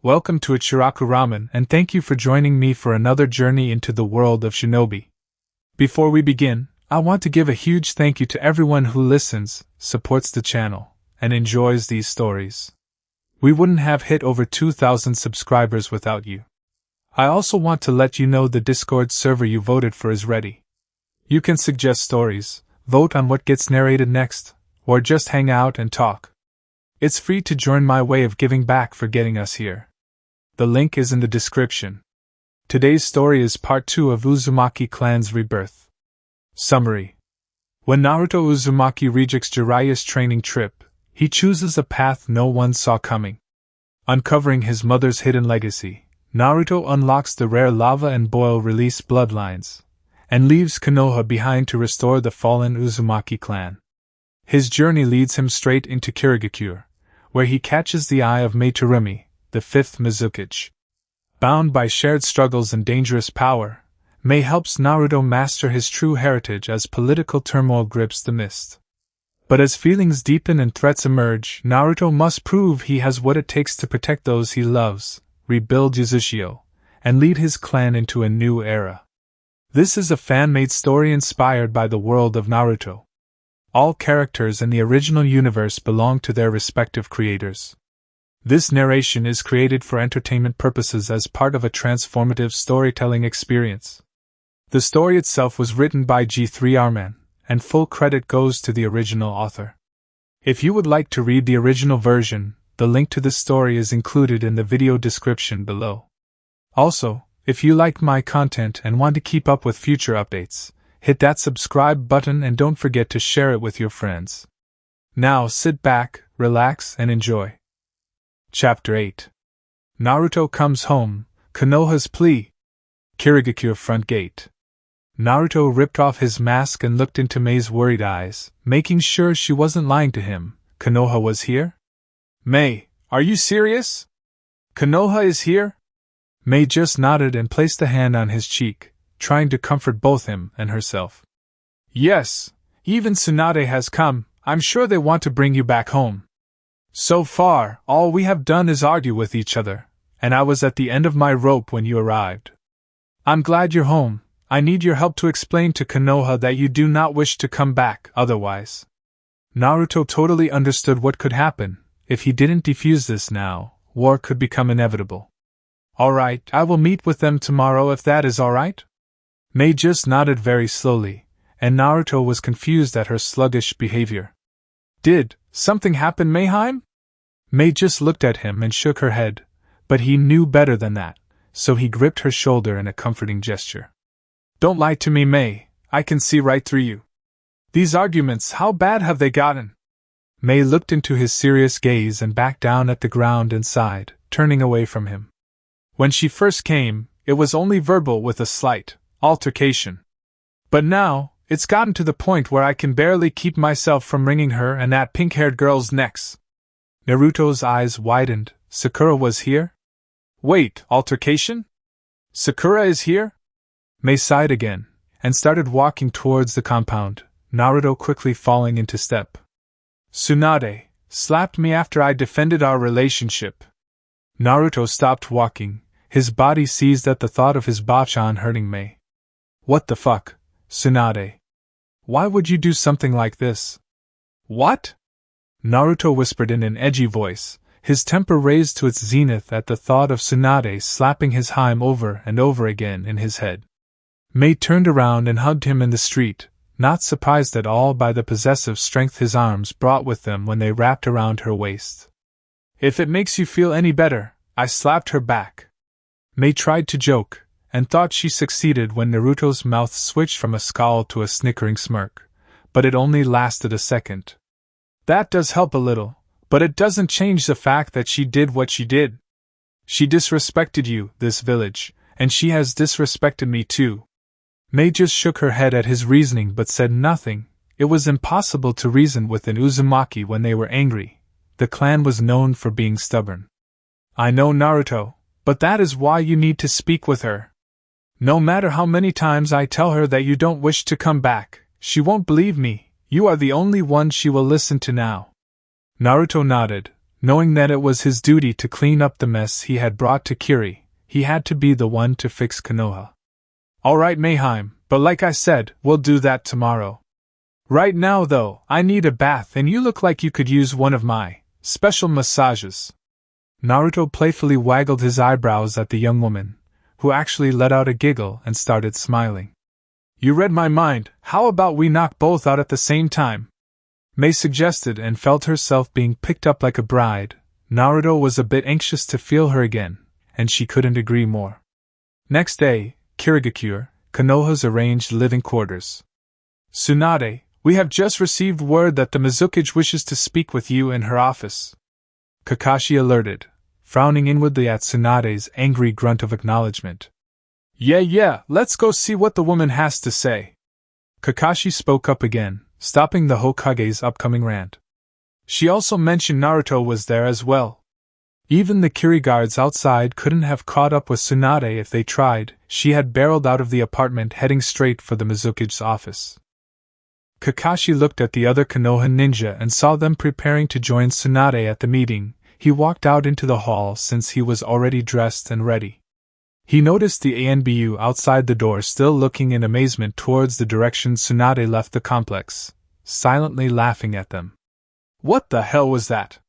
Welcome to Ichiraku Ramen and thank you for joining me for another journey into the world of shinobi. Before we begin, I want to give a huge thank you to everyone who listens, supports the channel, and enjoys these stories. We wouldn't have hit over 2,000 subscribers without you. I also want to let you know the Discord server you voted for is ready. You can suggest stories, vote on what gets narrated next, or just hang out and talk. It's free to join my way of giving back for getting us here. The link is in the description. Today's story is part 2 of Uzumaki clan's rebirth. Summary. When Naruto Uzumaki rejects Jiraiya's training trip, he chooses a path no one saw coming. Uncovering his mother's hidden legacy, Naruto unlocks the rare lava and boil release bloodlines, and leaves Konoha behind to restore the fallen Uzumaki clan. His journey leads him straight into Kirigakure, where he catches the eye of Mei Terumi, the Fifth Mizukage. Bound by shared struggles and dangerous power, Mei helps Naruto master his true heritage as political turmoil grips the mist. But as feelings deepen and threats emerge, Naruto must prove he has what it takes to protect those he loves, rebuild Uzushio, and lead his clan into a new era. This is a fan-made story inspired by the world of Naruto. All characters in the original universe belong to their respective creators. This narration is created for entertainment purposes as part of a transformative storytelling experience. The story itself was written by Ramen, and full credit goes to the original author. If you would like to read the original version, the link to this story is included in the video description below. Also, if you like my content and want to keep up with future updates, hit that subscribe button and don't forget to share it with your friends. Now sit back, relax, and enjoy. Chapter 8. Naruto comes home, Konoha's Plea. Kirigakure front gate. Naruto ripped off his mask and looked into Mei's worried eyes, making sure she wasn't lying to him. Konoha was here? Mei, are you serious? Konoha is here? Mei just nodded and placed a hand on his cheek, trying to comfort both him and herself. Yes, even Tsunade has come. I'm sure they want to bring you back home. So far, all we have done is argue with each other, and I was at the end of my rope when you arrived. I'm glad you're home. I need your help to explain to Konoha that you do not wish to come back otherwise. Naruto totally understood what could happen. If he didn't defuse this now, war could become inevitable. Alright, I will meet with them tomorrow if that is alright? Mei just nodded very slowly, and Naruto was confused at her sluggish behavior. Did something happen, Meiheim? Mei just looked at him and shook her head, but he knew better than that, so he gripped her shoulder in a comforting gesture. Don't lie to me, Mei, I can see right through you. These arguments, how bad have they gotten? Mei looked into his serious gaze and backed down at the ground and sighed, turning away from him. When she first came, it was only verbal with a slight altercation. But now, it's gotten to the point where I can barely keep myself from wringing her and that pink-haired girl's necks. Naruto's eyes widened. Sakura was here? Wait, altercation? Sakura is here? Mei sighed again, and started walking towards the compound, Naruto quickly falling into step. Tsunade slapped me after I defended our relationship. Naruto stopped walking, his body seized at the thought of his bachan hurting Mei. What the fuck, Tsunade? Why would you do something like this? What? Naruto whispered in an edgy voice, his temper raised to its zenith at the thought of Tsunade slapping his Haim over and over again in his head. Mei turned around and hugged him in the street, not surprised at all by the possessive strength his arms brought with them when they wrapped around her waist. If it makes you feel any better, I slapped her back. Mei tried to joke, and thought she succeeded when Naruto's mouth switched from a scowl to a snickering smirk, but it only lasted a second. That does help a little, but it doesn't change the fact that she did what she did. She disrespected you, this village, and she has disrespected me too. Mei just shook her head at his reasoning but said nothing. It was impossible to reason with an Uzumaki when they were angry. The clan was known for being stubborn. I know, Naruto, but that is why you need to speak with her. No matter how many times I tell her that you don't wish to come back, she won't believe me. You are the only one she will listen to now. Naruto nodded, Knowing that it was his duty to clean up the mess he had brought to Kiri, he had to be the one to fix Konoha. Alright Mayheim, but like I said, we'll do that tomorrow. Right now though, I need a bath and you look like you could use one of my special massages. Naruto playfully waggled his eyebrows at the young woman, who actually let out a giggle and started smiling. You read my mind, how about we knock both out at the same time? Mei suggested and felt herself being picked up like a bride. Naruto was a bit anxious to feel her again, and she couldn't agree more. Next day, Kirigakure, Konoha's arranged living quarters. Tsunade, we have just received word that the Mizukage wishes to speak with you in her office. Kakashi alerted, frowning inwardly at Tsunade's angry grunt of acknowledgement. Yeah, let's go see what the woman has to say. Kakashi spoke up again, stopping the Hokage's upcoming rant. She also mentioned Naruto was there as well. Even the Kiri guards outside couldn't have caught up with Tsunade if they tried. She had barreled out of the apartment heading straight for the Mizukage's office. Kakashi looked at the other Konoha ninja and saw them preparing to join Tsunade at the meeting. He walked out into the hall since he was already dressed and ready. He noticed the ANBU outside the door still looking in amazement towards the direction Tsunade left the complex, silently laughing at them. What the hell was that?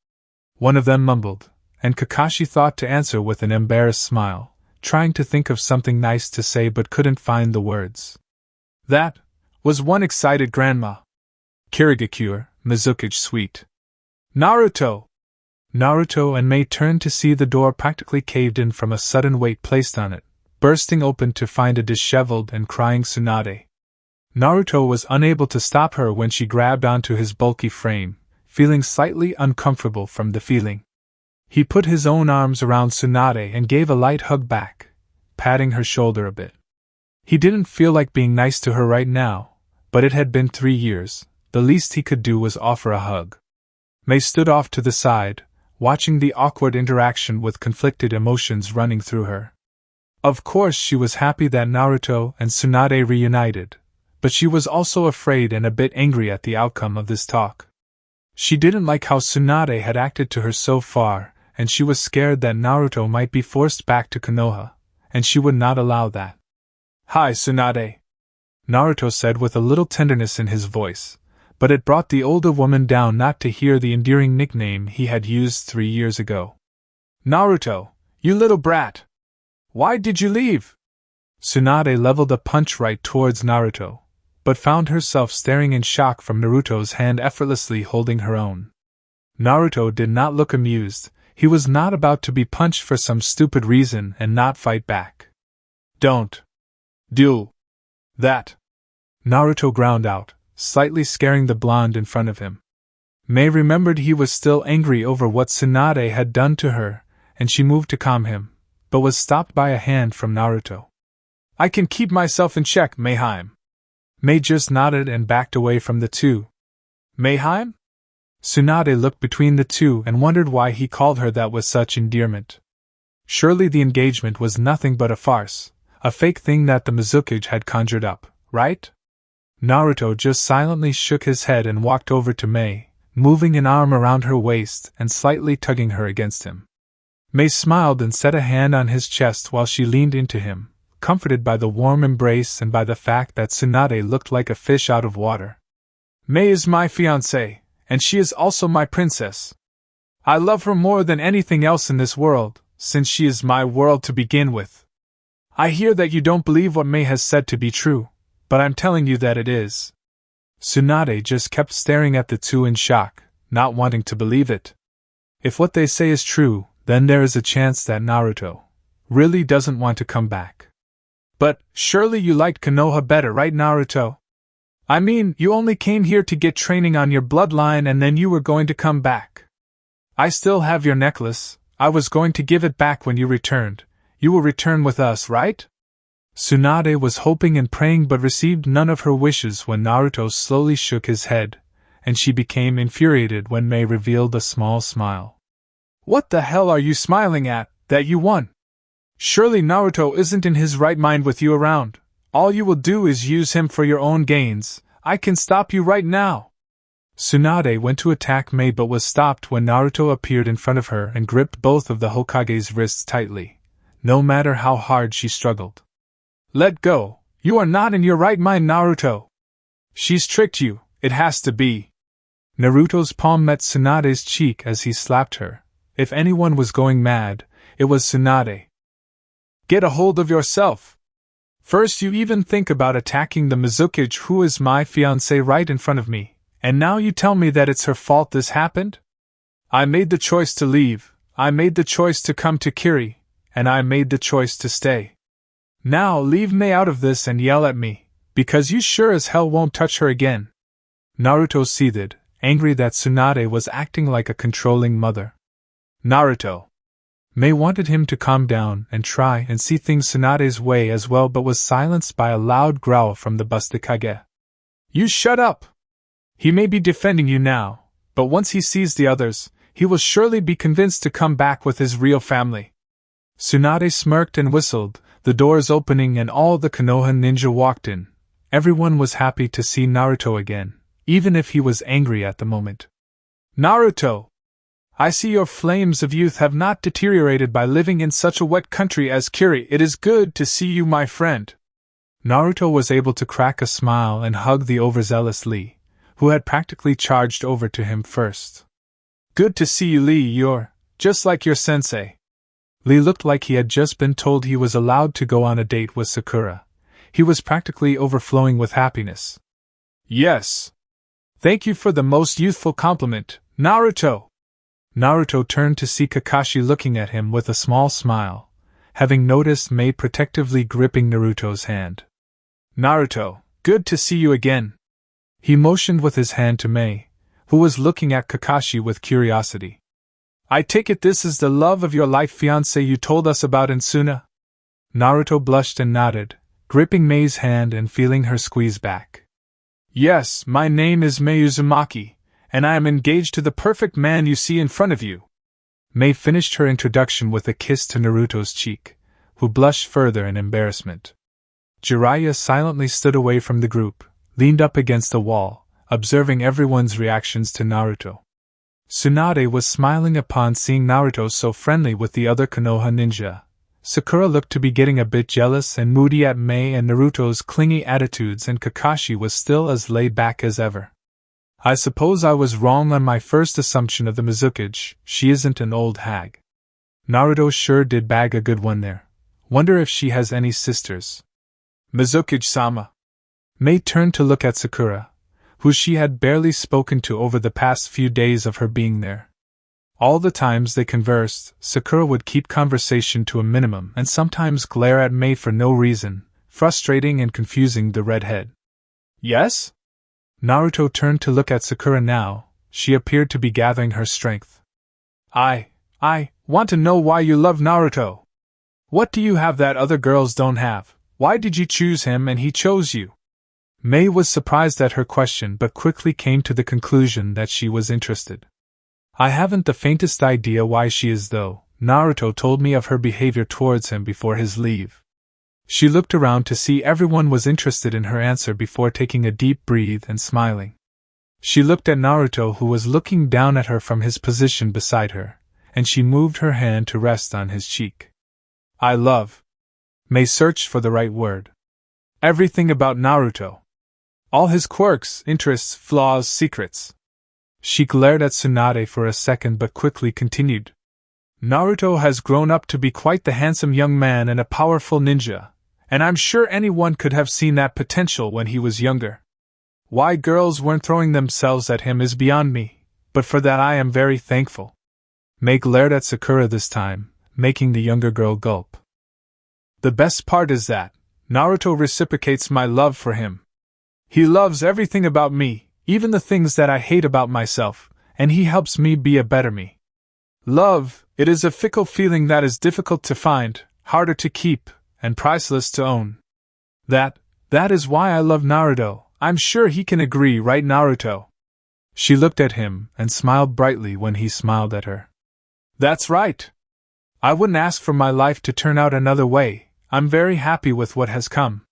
One of them mumbled, and Kakashi thought to answer with an embarrassed smile, trying to think of something nice to say but couldn't find the words. That was one excited grandma. Kirigakure, Mizukage Suite. Naruto! Naruto and Mei turned to see the door practically caved in from a sudden weight placed on it, bursting open to find a disheveled and crying Tsunade. Naruto was unable to stop her when she grabbed onto his bulky frame, feeling slightly uncomfortable from the feeling. He put his own arms around Tsunade and gave a light hug back, patting her shoulder a bit. He didn't feel like being nice to her right now, but it had been 3 years. The least he could do was offer a hug. Mei stood off to the side, watching the awkward interaction with conflicted emotions running through her. Of course she was happy that Naruto and Tsunade reunited, but she was also afraid and a bit angry at the outcome of this talk. She didn't like how Tsunade had acted to her so far, and she was scared that Naruto might be forced back to Konoha, and she would not allow that. Hi Tsunade, Naruto said with a little tenderness in his voice, but it brought the older woman down not to hear the endearing nickname he had used 3 years ago. Naruto, you little brat! Why did you leave? Tsunade leveled a punch right towards Naruto, but found herself staring in shock from Naruto's hand effortlessly holding her own. Naruto did not look amused. He was not about to be punched for some stupid reason and not fight back. Don't do that, Naruto ground out, slightly scaring the blonde in front of him. Mei remembered he was still angry over what Tsunade had done to her, and she moved to calm him, but was stopped by a hand from Naruto. I can keep myself in check, Mayheim. Mei just nodded and backed away from the two. Mayheim? Tsunade looked between the two and wondered why he called her that with such endearment. Surely the engagement was nothing but a farce, a fake thing that the Mizukage had conjured up, right? Naruto just silently shook his head and walked over to Mei, moving an arm around her waist and slightly tugging her against him. Mei smiled and set a hand on his chest while she leaned into him, comforted by the warm embrace and by the fact that Tsunade looked like a fish out of water. Mei is my fiancée, and she is also my princess. I love her more than anything else in this world, since she is my world to begin with. I hear that you don't believe what Mei has said to be true, but I'm telling you that it is. Tsunade just kept staring at the two in shock, not wanting to believe it. If what they say is true, then there is a chance that Naruto really doesn't want to come back. But surely you liked Konoha better, right, Naruto? I mean, you only came here to get training on your bloodline and then you were going to come back. I still have your necklace. I was going to give it back when you returned. You will return with us, right? Tsunade was hoping and praying but received none of her wishes when Naruto slowly shook his head, and she became infuriated when Mei revealed a small smile. What the hell are you smiling at, that you won? Surely Naruto isn't in his right mind with you around. All you will do is use him for your own gains. I can stop you right now. Tsunade went to attack Mei but was stopped when Naruto appeared in front of her and gripped both of the Hokage's wrists tightly, no matter how hard she struggled. Let go, you are not in your right mind, Naruto. She's tricked you, it has to be. Naruto's palm met Tsunade's cheek as he slapped her. If anyone was going mad, it was Tsunade. Get a hold of yourself. First you even think about attacking the Mizukage who is my fiancé right in front of me. And now you tell me that it's her fault this happened? I made the choice to leave, I made the choice to come to Kiri, and I made the choice to stay. Now leave Mei out of this and yell at me, because you sure as hell won't touch her again. Naruto seethed, angry that Tsunade was acting like a controlling mother. Naruto. Mei wanted him to calm down and try and see things Tsunade's way as well but was silenced by a loud growl from the busted Kage. You shut up! He may be defending you now, but once he sees the others, he will surely be convinced to come back with his real family. Tsunade smirked and whistled, the doors opening and all the Konoha ninja walked in. Everyone was happy to see Naruto again, even if he was angry at the moment. Naruto! I see your flames of youth have not deteriorated by living in such a wet country as Kiri. It is good to see you, my friend. Naruto was able to crack a smile and hug the overzealous Lee, who had practically charged over to him first. Good to see you, Lee, you're just like your sensei. Lee looked like he had just been told he was allowed to go on a date with Sakura. He was practically overflowing with happiness. Yes. Thank you for the most youthful compliment, Naruto. Naruto turned to see Kakashi looking at him with a small smile, having noticed Mei protectively gripping Naruto's hand. Naruto, good to see you again. He motioned with his hand to Mei, who was looking at Kakashi with curiosity. I take it this is the love of your life fiancé you told us about in Suna? Naruto blushed and nodded, gripping Mei's hand and feeling her squeeze back. Yes, my name is Mei Uzumaki, and I am engaged to the perfect man you see in front of you. Mei finished her introduction with a kiss to Naruto's cheek, who blushed further in embarrassment. Jiraiya silently stood away from the group, leaned up against the wall, observing everyone's reactions to Naruto. Tsunade was smiling upon seeing Naruto so friendly with the other Konoha ninja. Sakura looked to be getting a bit jealous and moody at Mei and Naruto's clingy attitudes, and Kakashi was still as laid back as ever. I suppose I was wrong on my first assumption of the Mizukage. She isn't an old hag. Naruto sure did bag a good one there. Wonder if she has any sisters. Mizukage-sama. Mei turned to look at Sakura, who she had barely spoken to over the past few days of her being there. All the times they conversed, Sakura would keep conversation to a minimum and sometimes glare at Mei for no reason, frustrating and confusing the redhead. Yes? Naruto turned to look at Sakura now. She appeared to be gathering her strength. I want to know why you love Naruto. What do you have that other girls don't have? Why did you choose him and he chose you? Mei was surprised at her question but quickly came to the conclusion that she was interested. I haven't the faintest idea why she is though. Naruto told me of her behavior towards him before his leave. She looked around to see everyone was interested in her answer before taking a deep breath and smiling. She looked at Naruto, who was looking down at her from his position beside her, and she moved her hand to rest on his cheek. I love. Mei searched for the right word. Everything about Naruto. All his quirks, interests, flaws, secrets. She glared at Tsunade for a second but quickly continued. Naruto has grown up to be quite the handsome young man and a powerful ninja, and I'm sure anyone could have seen that potential when he was younger. Why girls weren't throwing themselves at him is beyond me, but for that I am very thankful. Mei glared at Sakura this time, making the younger girl gulp. The best part is that Naruto reciprocates my love for him. He loves everything about me, even the things that I hate about myself, and he helps me be a better me. Love, it is a fickle feeling that is difficult to find, harder to keep, and priceless to own. That is why I love Naruto. I'm sure he can agree, right, Naruto? She looked at him and smiled brightly when he smiled at her. That's right. I wouldn't ask for my life to turn out another way. I'm very happy with what has come.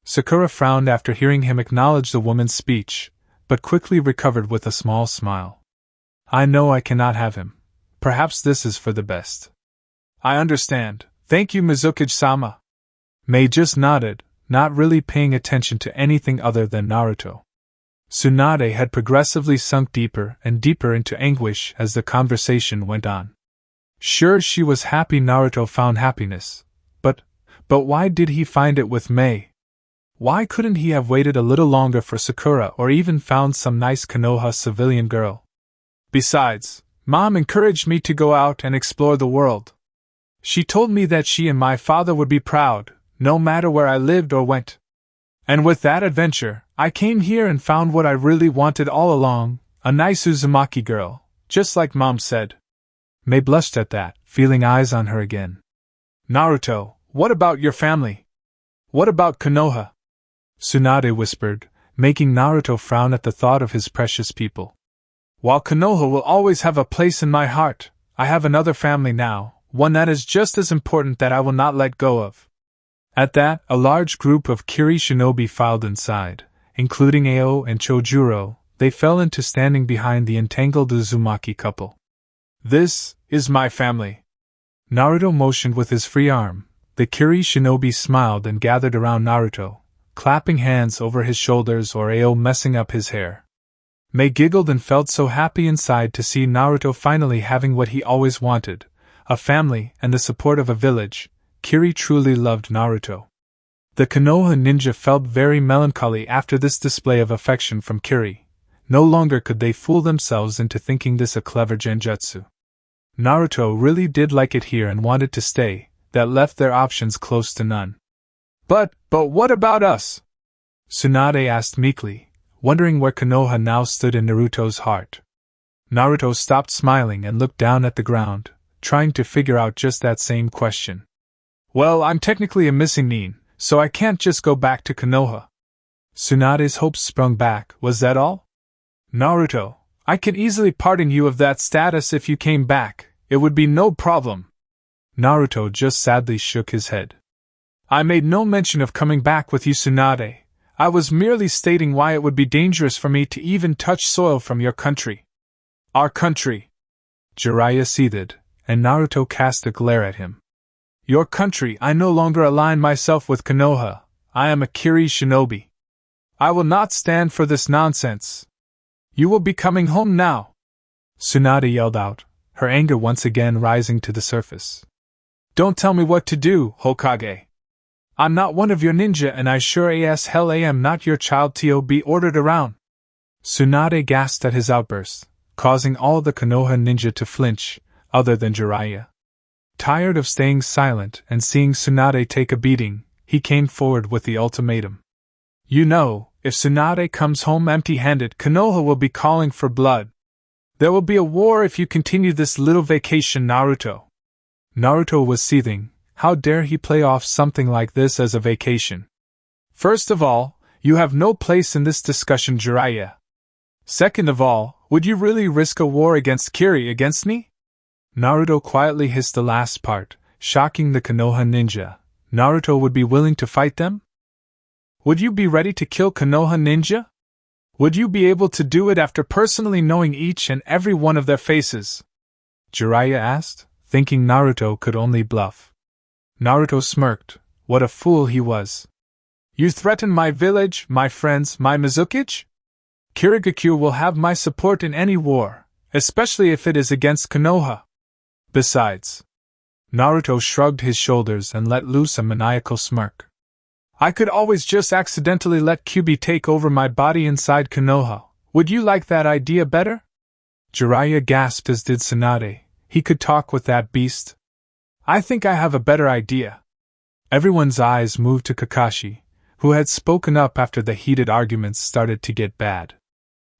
Sakura frowned after hearing him acknowledge the woman's speech, but quickly recovered with a small smile. I know I cannot have him. Perhaps this is for the best. I understand. Thank you, Mizukage-sama. Mei just nodded, not really paying attention to anything other than Naruto. Tsunade had progressively sunk deeper and deeper into anguish as the conversation went on. Sure, she was happy Naruto found happiness, but why did he find it with Mei? Why couldn't he have waited a little longer for Sakura or even found some nice Konoha civilian girl? Besides, Mom encouraged me to go out and explore the world. She told me that she and my father would be proud, no matter where I lived or went. And with that adventure, I came here and found what I really wanted all along, a nice Uzumaki girl, just like Mom said. Mei blushed at that, feeling eyes on her again. Naruto, what about your family? What about Konoha? Tsunade whispered, making Naruto frown at the thought of his precious people. While Konoha will always have a place in my heart, I have another family now, one that is just as important that I will not let go of. At that, a large group of Kiri shinobi filed inside, including Ao and Chojuro. They fell into standing behind the entangled Uzumaki couple. This is my family. Naruto motioned with his free arm. The Kiri shinobi smiled and gathered around Naruto, clapping hands over his shoulders or Ao messing up his hair. Mei giggled and felt so happy inside to see Naruto finally having what he always wanted, a family and the support of a village. Kiri truly loved Naruto. The Konoha ninja felt very melancholy after this display of affection from Kiri. No longer could they fool themselves into thinking this a clever genjutsu. Naruto really did like it here and wanted to stay, that left their options close to none. But what about us? Tsunade asked meekly, wondering where Konoha now stood in Naruto's heart. Naruto stopped smiling and looked down at the ground, trying to figure out just that same question. Well, I'm technically a missing nin, so I can't just go back to Konoha. Tsunade's hopes sprung back. Was that all? Naruto, I can easily pardon you of that status if you came back. It would be no problem. Naruto just sadly shook his head. I made no mention of coming back with you, Tsunade. I was merely stating why it would be dangerous for me to even touch soil from your country. Our country. Jiraiya seethed, and Naruto cast a glare at him. Your country. I no longer align myself with Konoha. I am a Kiri shinobi. I will not stand for this nonsense. You will be coming home now. Tsunade yelled out, her anger once again rising to the surface. Don't tell me what to do, Hokage. I'm not one of your ninja and I sure as hell am not your child to be ordered around. Tsunade gasped at his outburst, causing all the Konoha ninja to flinch, other than Jiraiya. Tired of staying silent and seeing Tsunade take a beating, he came forward with the ultimatum. You know, if Tsunade comes home empty-handed, Konoha will be calling for blood. There will be a war if you continue this little vacation, Naruto. Naruto was seething. How dare he play off something like this as a vacation? First of all, you have no place in this discussion, Jiraiya. Second of all, would you really risk a war against Kiri against me? Naruto quietly hissed the last part, shocking the Konoha ninja. Naruto would be willing to fight them? Would you be ready to kill Konoha ninja? Would you be able to do it after personally knowing each and every one of their faces? Jiraiya asked, thinking Naruto could only bluff. Naruto smirked. What a fool he was. You threaten my village, my friends, my Mizukage? Kirigakure will have my support in any war, especially if it is against Konoha. Besides, Naruto shrugged his shoulders and let loose a maniacal smirk. I could always just accidentally let Kyuubi take over my body inside Konoha. Would you like that idea better? Jiraiya gasped, as did Tsunade. He could talk with that beast. I think I have a better idea. Everyone's eyes moved to Kakashi, who had spoken up after the heated arguments started to get bad.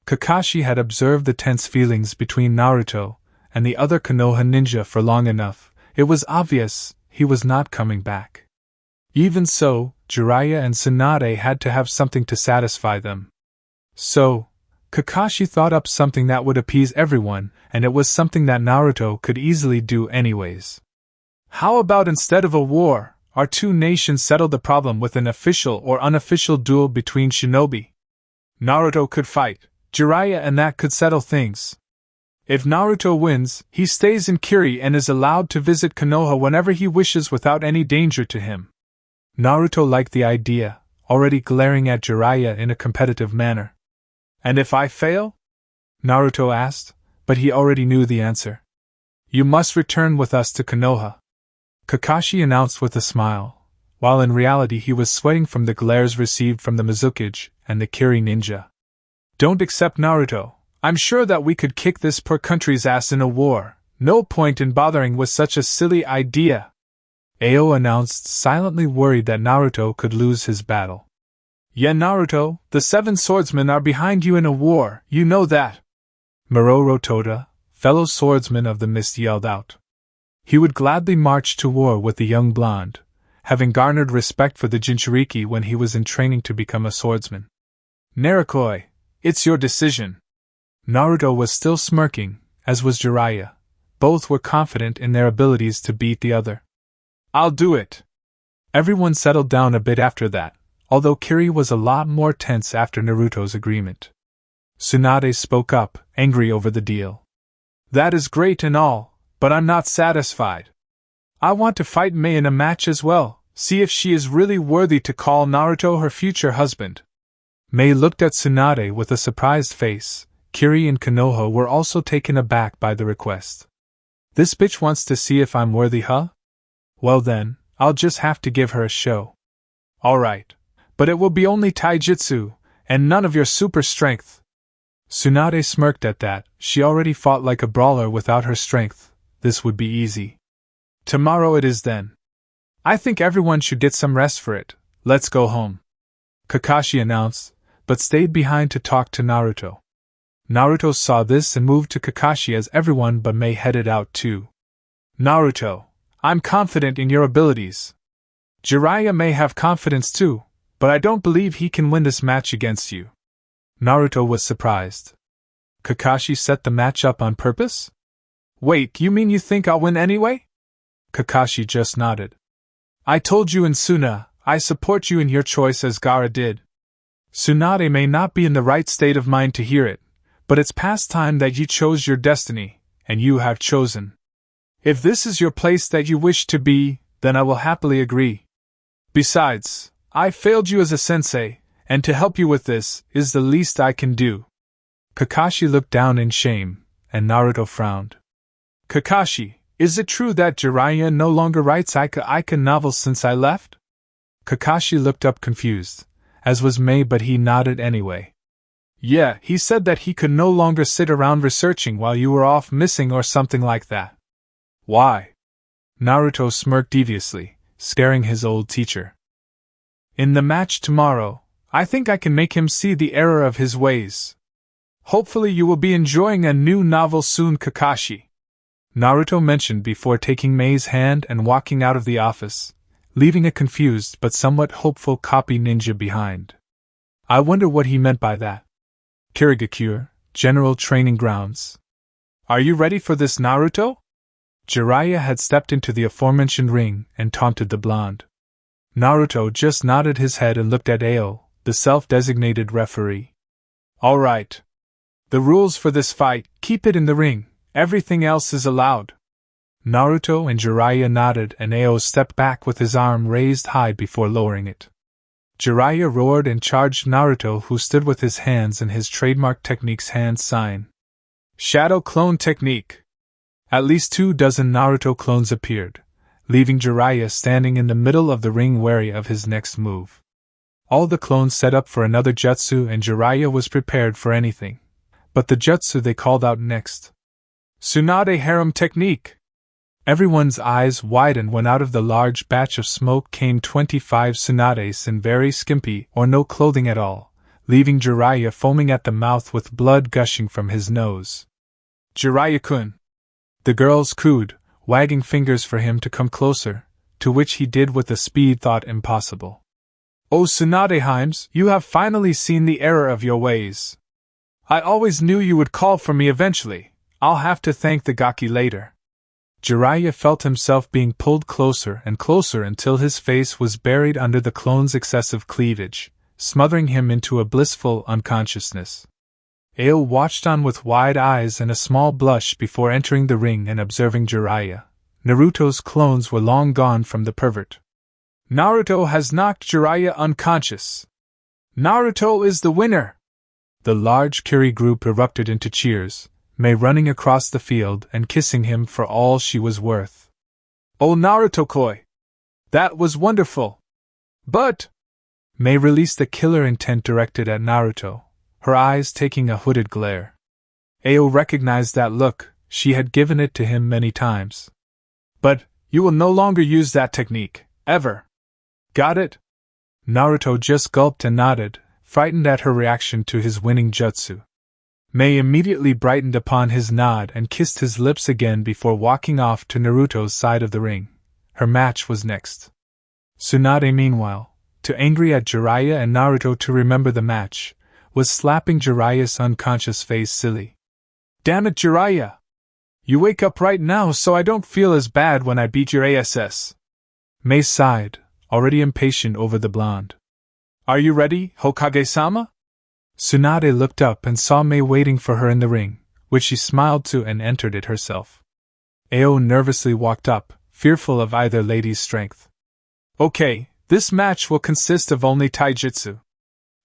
Kakashi had observed the tense feelings between Naruto and the other Konoha ninja for long enough. It was obvious he was not coming back. Even so, Jiraiya and Tsunade had to have something to satisfy them. So, Kakashi thought up something that would appease everyone, and it was something that Naruto could easily do anyways. How about instead of a war, our two nations settle the problem with an official or unofficial duel between shinobi? Naruto could fight, Jiraiya and that could settle things. If Naruto wins, he stays in Kiri and is allowed to visit Konoha whenever he wishes without any danger to him. Naruto liked the idea, already glaring at Jiraiya in a competitive manner. And if I fail? Naruto asked, but he already knew the answer. You must return with us to Konoha, Kakashi announced with a smile, while in reality he was sweating from the glares received from the Mizukage and the Kiri ninja. Don't accept Naruto. I'm sure that we could kick this poor country's ass in a war. No point in bothering with such a silly idea, Ao announced, silently worried that Naruto could lose his battle. Yeah, Naruto, the 7 swordsmen are behind you in a war, you know that. Mororo Toda, fellow swordsman of the mist, yelled out. He would gladly march to war with the young blonde, having garnered respect for the Jinchuuriki when he was in training to become a swordsman. Naruto, it's your decision. Naruto was still smirking, as was Jiraiya. Both were confident in their abilities to beat the other. I'll do it. Everyone settled down a bit after that, although Kiri was a lot more tense after Naruto's agreement. Tsunade spoke up, angry over the deal. That is great and all, but I'm not satisfied. I want to fight Mei in a match as well, see if she is really worthy to call Naruto her future husband. Mei looked at Tsunade with a surprised face. Kiri and Konoha were also taken aback by the request. This bitch wants to see if I'm worthy, huh? Well then, I'll just have to give her a show. Alright, but it will be only taijutsu, and none of your super strength. Tsunade smirked at that. She already fought like a brawler without her strength. This would be easy. Tomorrow it is then. I think everyone should get some rest for it. Let's go home, Kakashi announced, but stayed behind to talk to Naruto. Naruto saw this and moved to Kakashi as everyone but Mei headed out too. Naruto, I'm confident in your abilities. Jiraiya may have confidence too, but I don't believe he can win this match against you. Naruto was surprised. Kakashi set the match up on purpose? Wait, you mean you think I'll win anyway? Kakashi just nodded. I told you in Suna, I support you in your choice as Gaara did. Tsunade may not be in the right state of mind to hear it, but it's past time that you chose your destiny, and you have chosen. If this is your place that you wish to be, then I will happily agree. Besides, I failed you as a sensei, and to help you with this is the least I can do. Kakashi looked down in shame, and Naruto frowned. Kakashi, is it true that Jiraiya no longer writes Ika novels since I left? Kakashi looked up confused, as was Mei, but he nodded anyway. Yeah, he said that he could no longer sit around researching while you were off missing or something like that. Why? Naruto smirked deviously, scaring his old teacher. In the match tomorrow, I think I can make him see the error of his ways. Hopefully you will be enjoying a new novel soon, Kakashi, Naruto mentioned before taking Mei's hand and walking out of the office, leaving a confused but somewhat hopeful copy ninja behind. I wonder what he meant by that. Kirigakure, General Training Grounds. Are you ready for this, Naruto? Jiraiya had stepped into the aforementioned ring and taunted the blonde. Naruto just nodded his head and looked at Ao, the self-designated referee. All right. The rules for this fight, keep it in the ring, everything else is allowed. Naruto and Jiraiya nodded and Ao stepped back with his arm raised high before lowering it. Jiraiya roared and charged Naruto, who stood with his hands in his trademark technique's hand sign. Shadow Clone Technique. At least 24 Naruto clones appeared, leaving Jiraiya standing in the middle of the ring wary of his next move. All the clones set up for another jutsu and Jiraiya was prepared for anything. But the jutsu they called out next. Tsunade Harem Technique. Everyone's eyes widened when out of the large batch of smoke came 25 Tsunades in very skimpy or no clothing at all, leaving Jiraiya foaming at the mouth with blood gushing from his nose. Jiraiya-kun! The girls cooed, wagging fingers for him to come closer, to which he did with a speed thought impossible. Oh Tsunade-heims, you have finally seen the error of your ways. I always knew you would call for me eventually. I'll have to thank the Gaki later. Jiraiya felt himself being pulled closer and closer until his face was buried under the clone's excessive cleavage, smothering him into a blissful unconsciousness. Ao watched on with wide eyes and a small blush before entering the ring and observing Jiraiya. Naruto's clones were long gone from the pervert. Naruto has knocked Jiraiya unconscious. Naruto is the winner! The large Kiri group erupted into cheers, Mei running across the field and kissing him for all she was worth. Oh Naruto-koi! That was wonderful! But… Mei released the killer intent directed at Naruto, her eyes taking a hooded glare. Ao recognized that look, she had given it to him many times. But, you will no longer use that technique, ever. Got it? Naruto just gulped and nodded, frightened at her reaction to his winning jutsu. Mei immediately brightened upon his nod and kissed his lips again before walking off to Naruto's side of the ring. Her match was next. Tsunade, meanwhile, too angry at Jiraiya and Naruto to remember the match, was slapping Jiraiya's unconscious face silly. Damn it, Jiraiya! You wake up right now so I don't feel as bad when I beat your ass. Mei sighed, already impatient over the blonde. Are you ready, Hokage-sama? Tsunade looked up and saw Mei waiting for her in the ring, which she smiled to and entered it herself. Ao nervously walked up, fearful of either lady's strength. Okay, this match will consist of only taijutsu.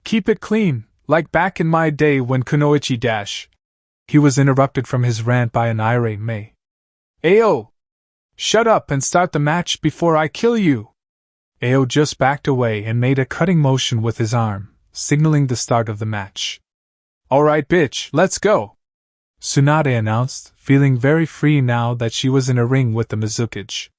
Keep it clean, like back in my day when Kunoichi dash. He was interrupted from his rant by an irate Mei. Ao! Shut up and start the match before I kill you! Ao just backed away and made a cutting motion with his arm, signaling the start of the match. Alright bitch, let's go! Tsunade announced, feeling very free now that she was in a ring with the Mizukage.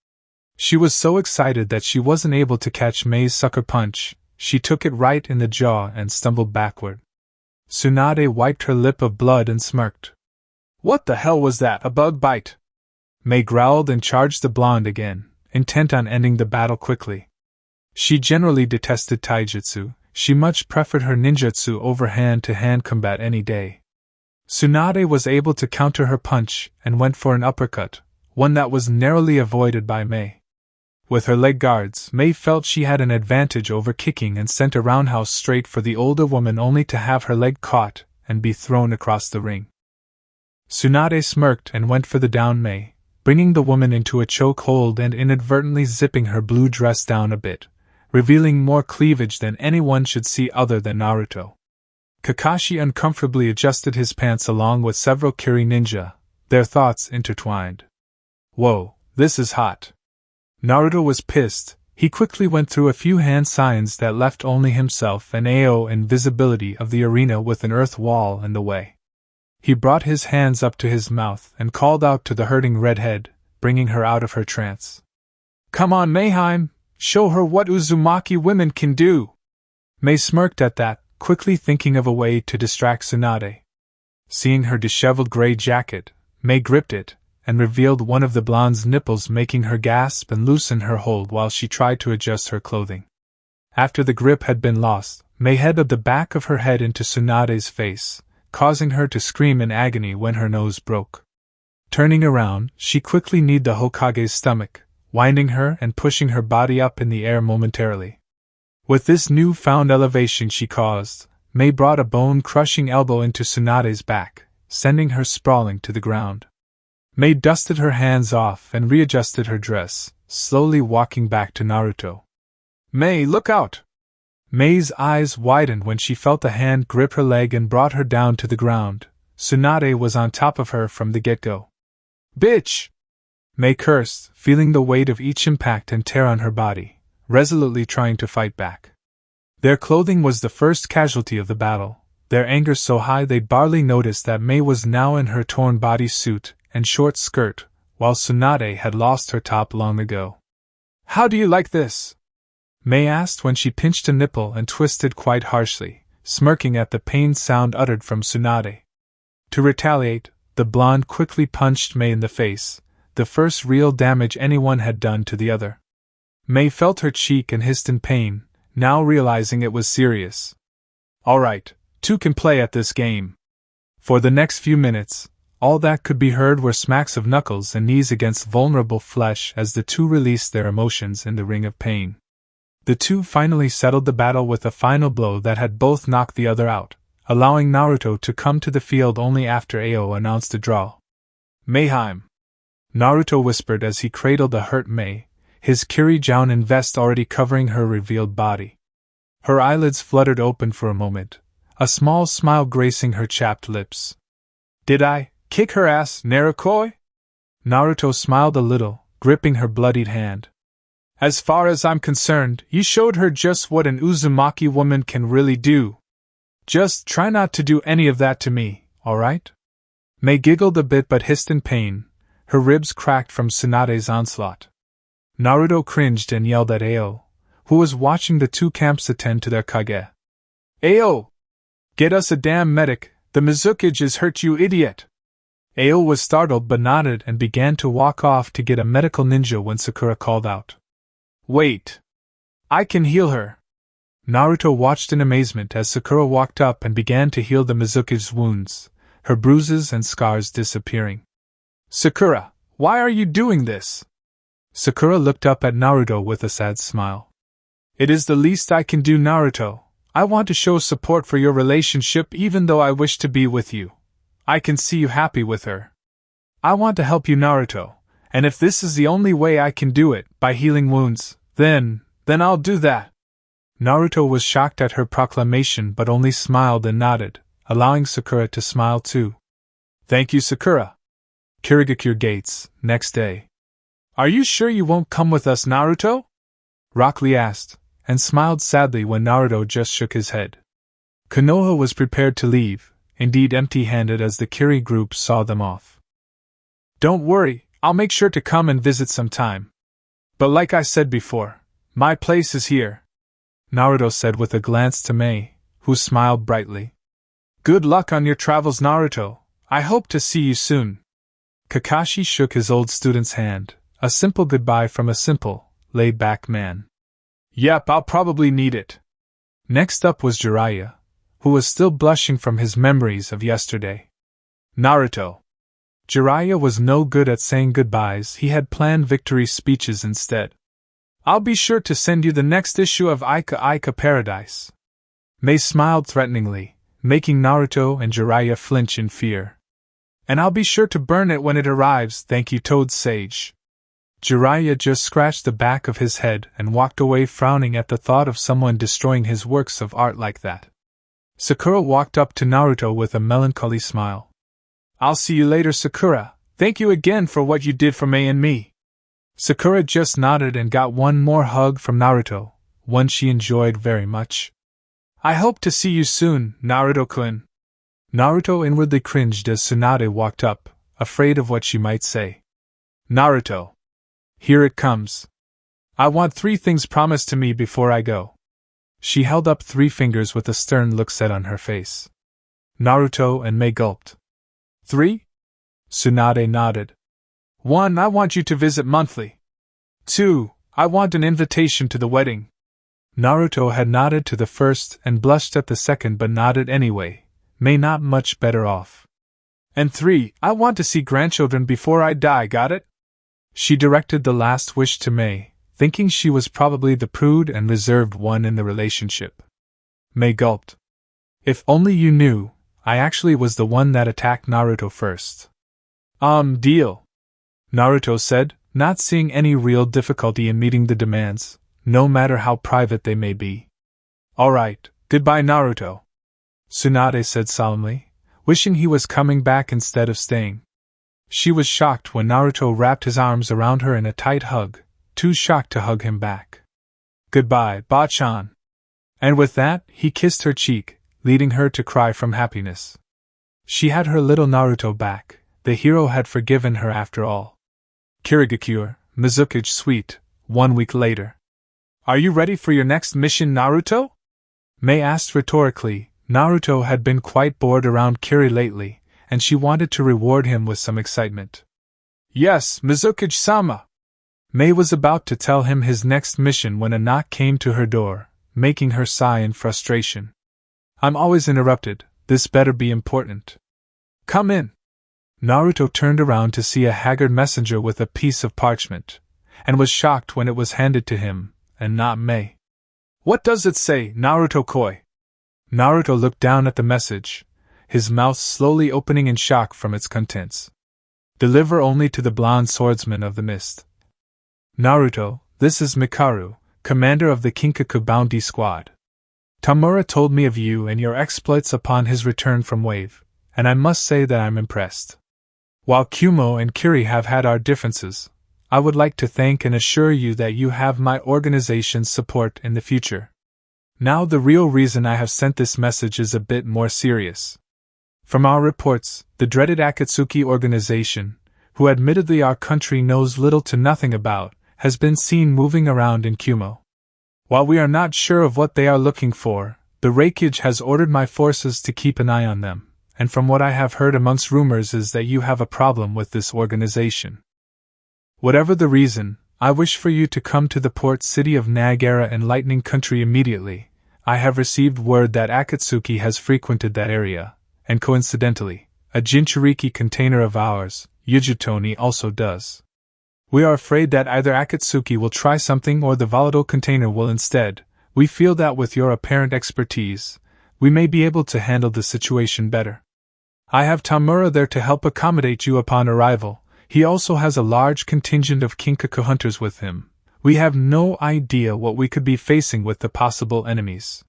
She was so excited that she wasn't able to catch Mei's sucker punch. She took it right in the jaw and stumbled backward. Tsunade wiped her lip of blood and smirked. What the hell was that, a bug bite? Mei growled and charged the blonde again, intent on ending the battle quickly. She generally detested taijutsu, she much preferred her ninjutsu over hand-to-hand combat any day. Tsunade was able to counter her punch and went for an uppercut, one that was narrowly avoided by Mei. With her leg guards, Mei felt she had an advantage over kicking and sent a roundhouse straight for the older woman only to have her leg caught and be thrown across the ring. Tsunade smirked and went for the down Mei, bringing the woman into a choke hold and inadvertently zipping her blue dress down a bit, revealing more cleavage than anyone should see other than Naruto. Kakashi uncomfortably adjusted his pants along with several Kiri ninja, their thoughts intertwined. Whoa, this is hot. Naruto was pissed. He quickly went through a few hand signs that left only himself and Ao in visibility of the arena with an earth wall in the way. He brought his hands up to his mouth and called out to the hurting redhead, bringing her out of her trance. Come on, Mayheim, show her what Uzumaki women can do! Mei smirked at that, quickly thinking of a way to distract Tsunade. Seeing her disheveled gray jacket, Mei gripped it, and revealed one of the blonde's nipples, making her gasp and loosen her hold while she tried to adjust her clothing. After the grip had been lost, Mei headed the back of her head into Tsunade's face, causing her to scream in agony when her nose broke. Turning around, she quickly kneed the Hokage's stomach, winding her and pushing her body up in the air momentarily. With this new-found elevation she caused, Mei brought a bone-crushing elbow into Tsunade's back, sending her sprawling to the ground. Mei dusted her hands off and readjusted her dress, slowly walking back to Naruto. Mei, look out! Mei's eyes widened when she felt a hand grip her leg and brought her down to the ground. Tsunade was on top of her from the get-go. Bitch! Mei cursed, feeling the weight of each impact and tear on her body, resolutely trying to fight back. Their clothing was the first casualty of the battle, their anger so high they barely noticed that Mei was now in her torn bodysuit and short skirt, while Tsunade had lost her top long ago. How do you like this? Mei asked when she pinched a nipple and twisted quite harshly, smirking at the pained sound uttered from Tsunade. To retaliate, the blonde quickly punched Mei in the face, the first real damage anyone had done to the other. Mei felt her cheek and hissed in pain, now realizing it was serious. Alright, two can play at this game. For the next few minutes, all that could be heard were smacks of knuckles and knees against vulnerable flesh as the two released their emotions in the ring of pain. The two finally settled the battle with a final blow that had both knocked the other out, allowing Naruto to come to the field only after Ao announced a draw. Mayhem! Naruto whispered as he cradled the hurt Mei, his Kiri-jounin vest already covering her revealed body. Her eyelids fluttered open for a moment, a small smile gracing her chapped lips. Did I kick her ass, Narukoi? Naruto smiled a little, gripping her bloodied hand. As far as I'm concerned, you showed her just what an Uzumaki woman can really do. Just try not to do any of that to me, alright? Mei giggled a bit but hissed in pain, her ribs cracked from Tsunade's onslaught. Naruto cringed and yelled at Ao, who was watching the two camps attend to their kage. Ao! Get us a damn medic, the Mizukage is hurt, you idiot! Ao was startled but nodded and began to walk off to get a medical ninja when Sakura called out. Wait! I can heal her! Naruto watched in amazement as Sakura walked up and began to heal the Mizukage's wounds, her bruises and scars disappearing. Sakura, why are you doing this? Sakura looked up at Naruto with a sad smile. It is the least I can do, Naruto. I want to show support for your relationship even though I wish to be with you. I can see you happy with her. I want to help you, Naruto, and if this is the only way I can do it, by healing wounds, then I'll do that. Naruto was shocked at her proclamation but only smiled and nodded, allowing Sakura to smile too. Thank you, Sakura. Kirigakure gates, next day. Are you sure you won't come with us, Naruto? Rock Lee asked, and smiled sadly when Naruto just shook his head. Konoha was prepared to leave, indeed empty-handed as the Kiri group saw them off. Don't worry, I'll make sure to come and visit sometime. But like I said before, my place is here, Naruto said with a glance to Mei, who smiled brightly. Good luck on your travels, Naruto. I hope to see you soon. Kakashi shook his old student's hand, a simple goodbye from a simple, laid-back man. Yep, I'll probably need it. Next up was Jiraiya, who was still blushing from his memories of yesterday. Naruto. Jiraiya was no good at saying goodbyes, he had planned victory speeches instead. I'll be sure to send you the next issue of Ica Paradise. Mei smiled threateningly, making Naruto and Jiraiya flinch in fear. And I'll be sure to burn it when it arrives, thank you, Toad Sage. Jiraiya just scratched the back of his head and walked away frowning at the thought of someone destroying his works of art like that. Sakura walked up to Naruto with a melancholy smile. I'll see you later, Sakura. Thank you again for what you did for Mei and me. Sakura just nodded and got one more hug from Naruto, one she enjoyed very much. I hope to see you soon, Naruto-kun. Naruto inwardly cringed as Tsunade walked up, afraid of what she might say. Naruto. Here it comes. I want 3 things promised to me before I go. She held up 3 fingers with a stern look set on her face. Naruto and Mei gulped. 3? Tsunade nodded. 1. I want you to visit monthly. 2. I want an invitation to the wedding. Naruto had nodded to the first and blushed at the second but nodded anyway, Mei not much better off. And 3. I want to see grandchildren before I die, got it? She directed the last wish to Mei, thinking she was probably the prude and reserved one in the relationship. Mei gulped. If only you knew, I actually was the one that attacked Naruto first. Deal. Naruto said, not seeing any real difficulty in meeting the demands, no matter how private they may be. Alright, goodbye, Naruto. Tsunade said solemnly, wishing he was coming back instead of staying. She was shocked when Naruto wrapped his arms around her in a tight hug, too shocked to hug him back. Goodbye, Ba-chan. And with that, he kissed her cheek, leading her to cry from happiness. She had her little Naruto back, the hero had forgiven her after all. Kirigakure, Mizukage Suite, 1 week later. Are you ready for your next mission, Naruto? Mei asked rhetorically. Naruto had been quite bored around Kiri lately, and she wanted to reward him with some excitement. Yes, Mizukage-sama. Mei was about to tell him his next mission when a knock came to her door, making her sigh in frustration. I'm always interrupted, this better be important. Come in. Naruto turned around to see a haggard messenger with a piece of parchment, and was shocked when it was handed to him, and not Mei. What does it say, Naruto-koi? Naruto looked down at the message, his mouth slowly opening in shock from its contents. Deliver only to the blonde swordsman of the mist. Naruto, this is Mikaru, commander of the Kinkaku bounty squad. Tamura told me of you and your exploits upon his return from Wave, and I must say that I'm impressed. While Kumo and Kiri have had our differences, I would like to thank and assure you that you have my organization's support in the future. Now the real reason I have sent this message is a bit more serious. From our reports, the dreaded Akatsuki organization, who admittedly our country knows little to nothing about, has been seen moving around in Kumo. While we are not sure of what they are looking for, the Reikage has ordered my forces to keep an eye on them, and from what I have heard amongst rumors is that you have a problem with this organization. Whatever the reason, I wish for you to come to the port city of Nagara and Lightning Country immediately. I have received word that Akatsuki has frequented that area, and coincidentally, a Jinchuuriki container of ours, Yujutoni, also does. We are afraid that either Akatsuki will try something or the volatile container will instead. We feel that with your apparent expertise, we may be able to handle the situation better. I have Tamura there to help accommodate you upon arrival. He also has a large contingent of Kinkaku hunters with him. We have no idea what we could be facing with the possible enemies.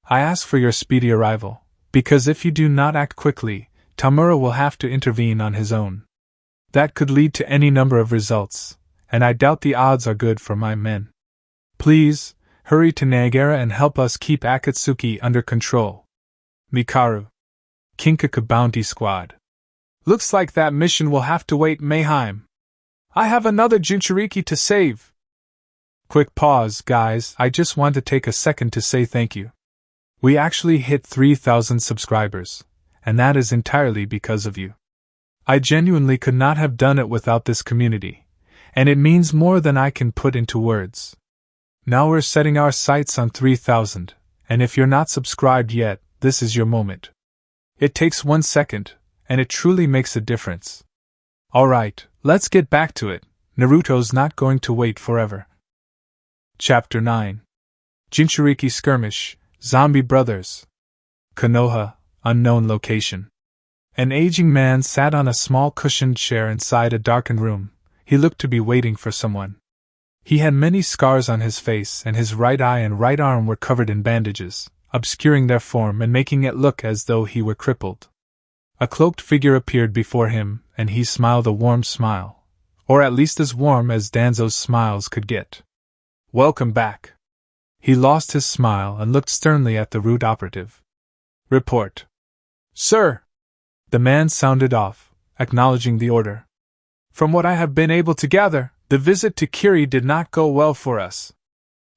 I ask for your speedy arrival, because if you do not act quickly, Tamura will have to intervene on his own. That could lead to any number of results, and I doubt the odds are good for my men. Please, hurry to Nagara and help us keep Akatsuki under control. Mikaru. Kinkaku Bounty Squad. Looks like that mission will have to wait, Mayheim. I have another Jinchuuriki to save. Quick pause, guys, I just want to take a second to say thank you. We actually hit 3,000 subscribers, and that is entirely because of you. I genuinely could not have done it without this community, and it means more than I can put into words. Now we're setting our sights on 3,000, and if you're not subscribed yet, this is your moment. It takes 1 second, and it truly makes a difference. Alright, let's get back to it. Naruto's not going to wait forever. Chapter 9. Jinchuuriki Skirmish, Zombie Brothers. Konoha, unknown location. An aging man sat on a small cushioned chair inside a darkened room. He looked to be waiting for someone. He had many scars on his face, and his right eye and right arm were covered in bandages, obscuring their form and making it look as though he were crippled. A cloaked figure appeared before him, and he smiled a warm smile, or at least as warm as Danzo's smiles could get. Welcome back. He lost his smile and looked sternly at the rude operative. Report. Sir! The man sounded off, acknowledging the order. From what I have been able to gather, the visit to Kiri did not go well for us.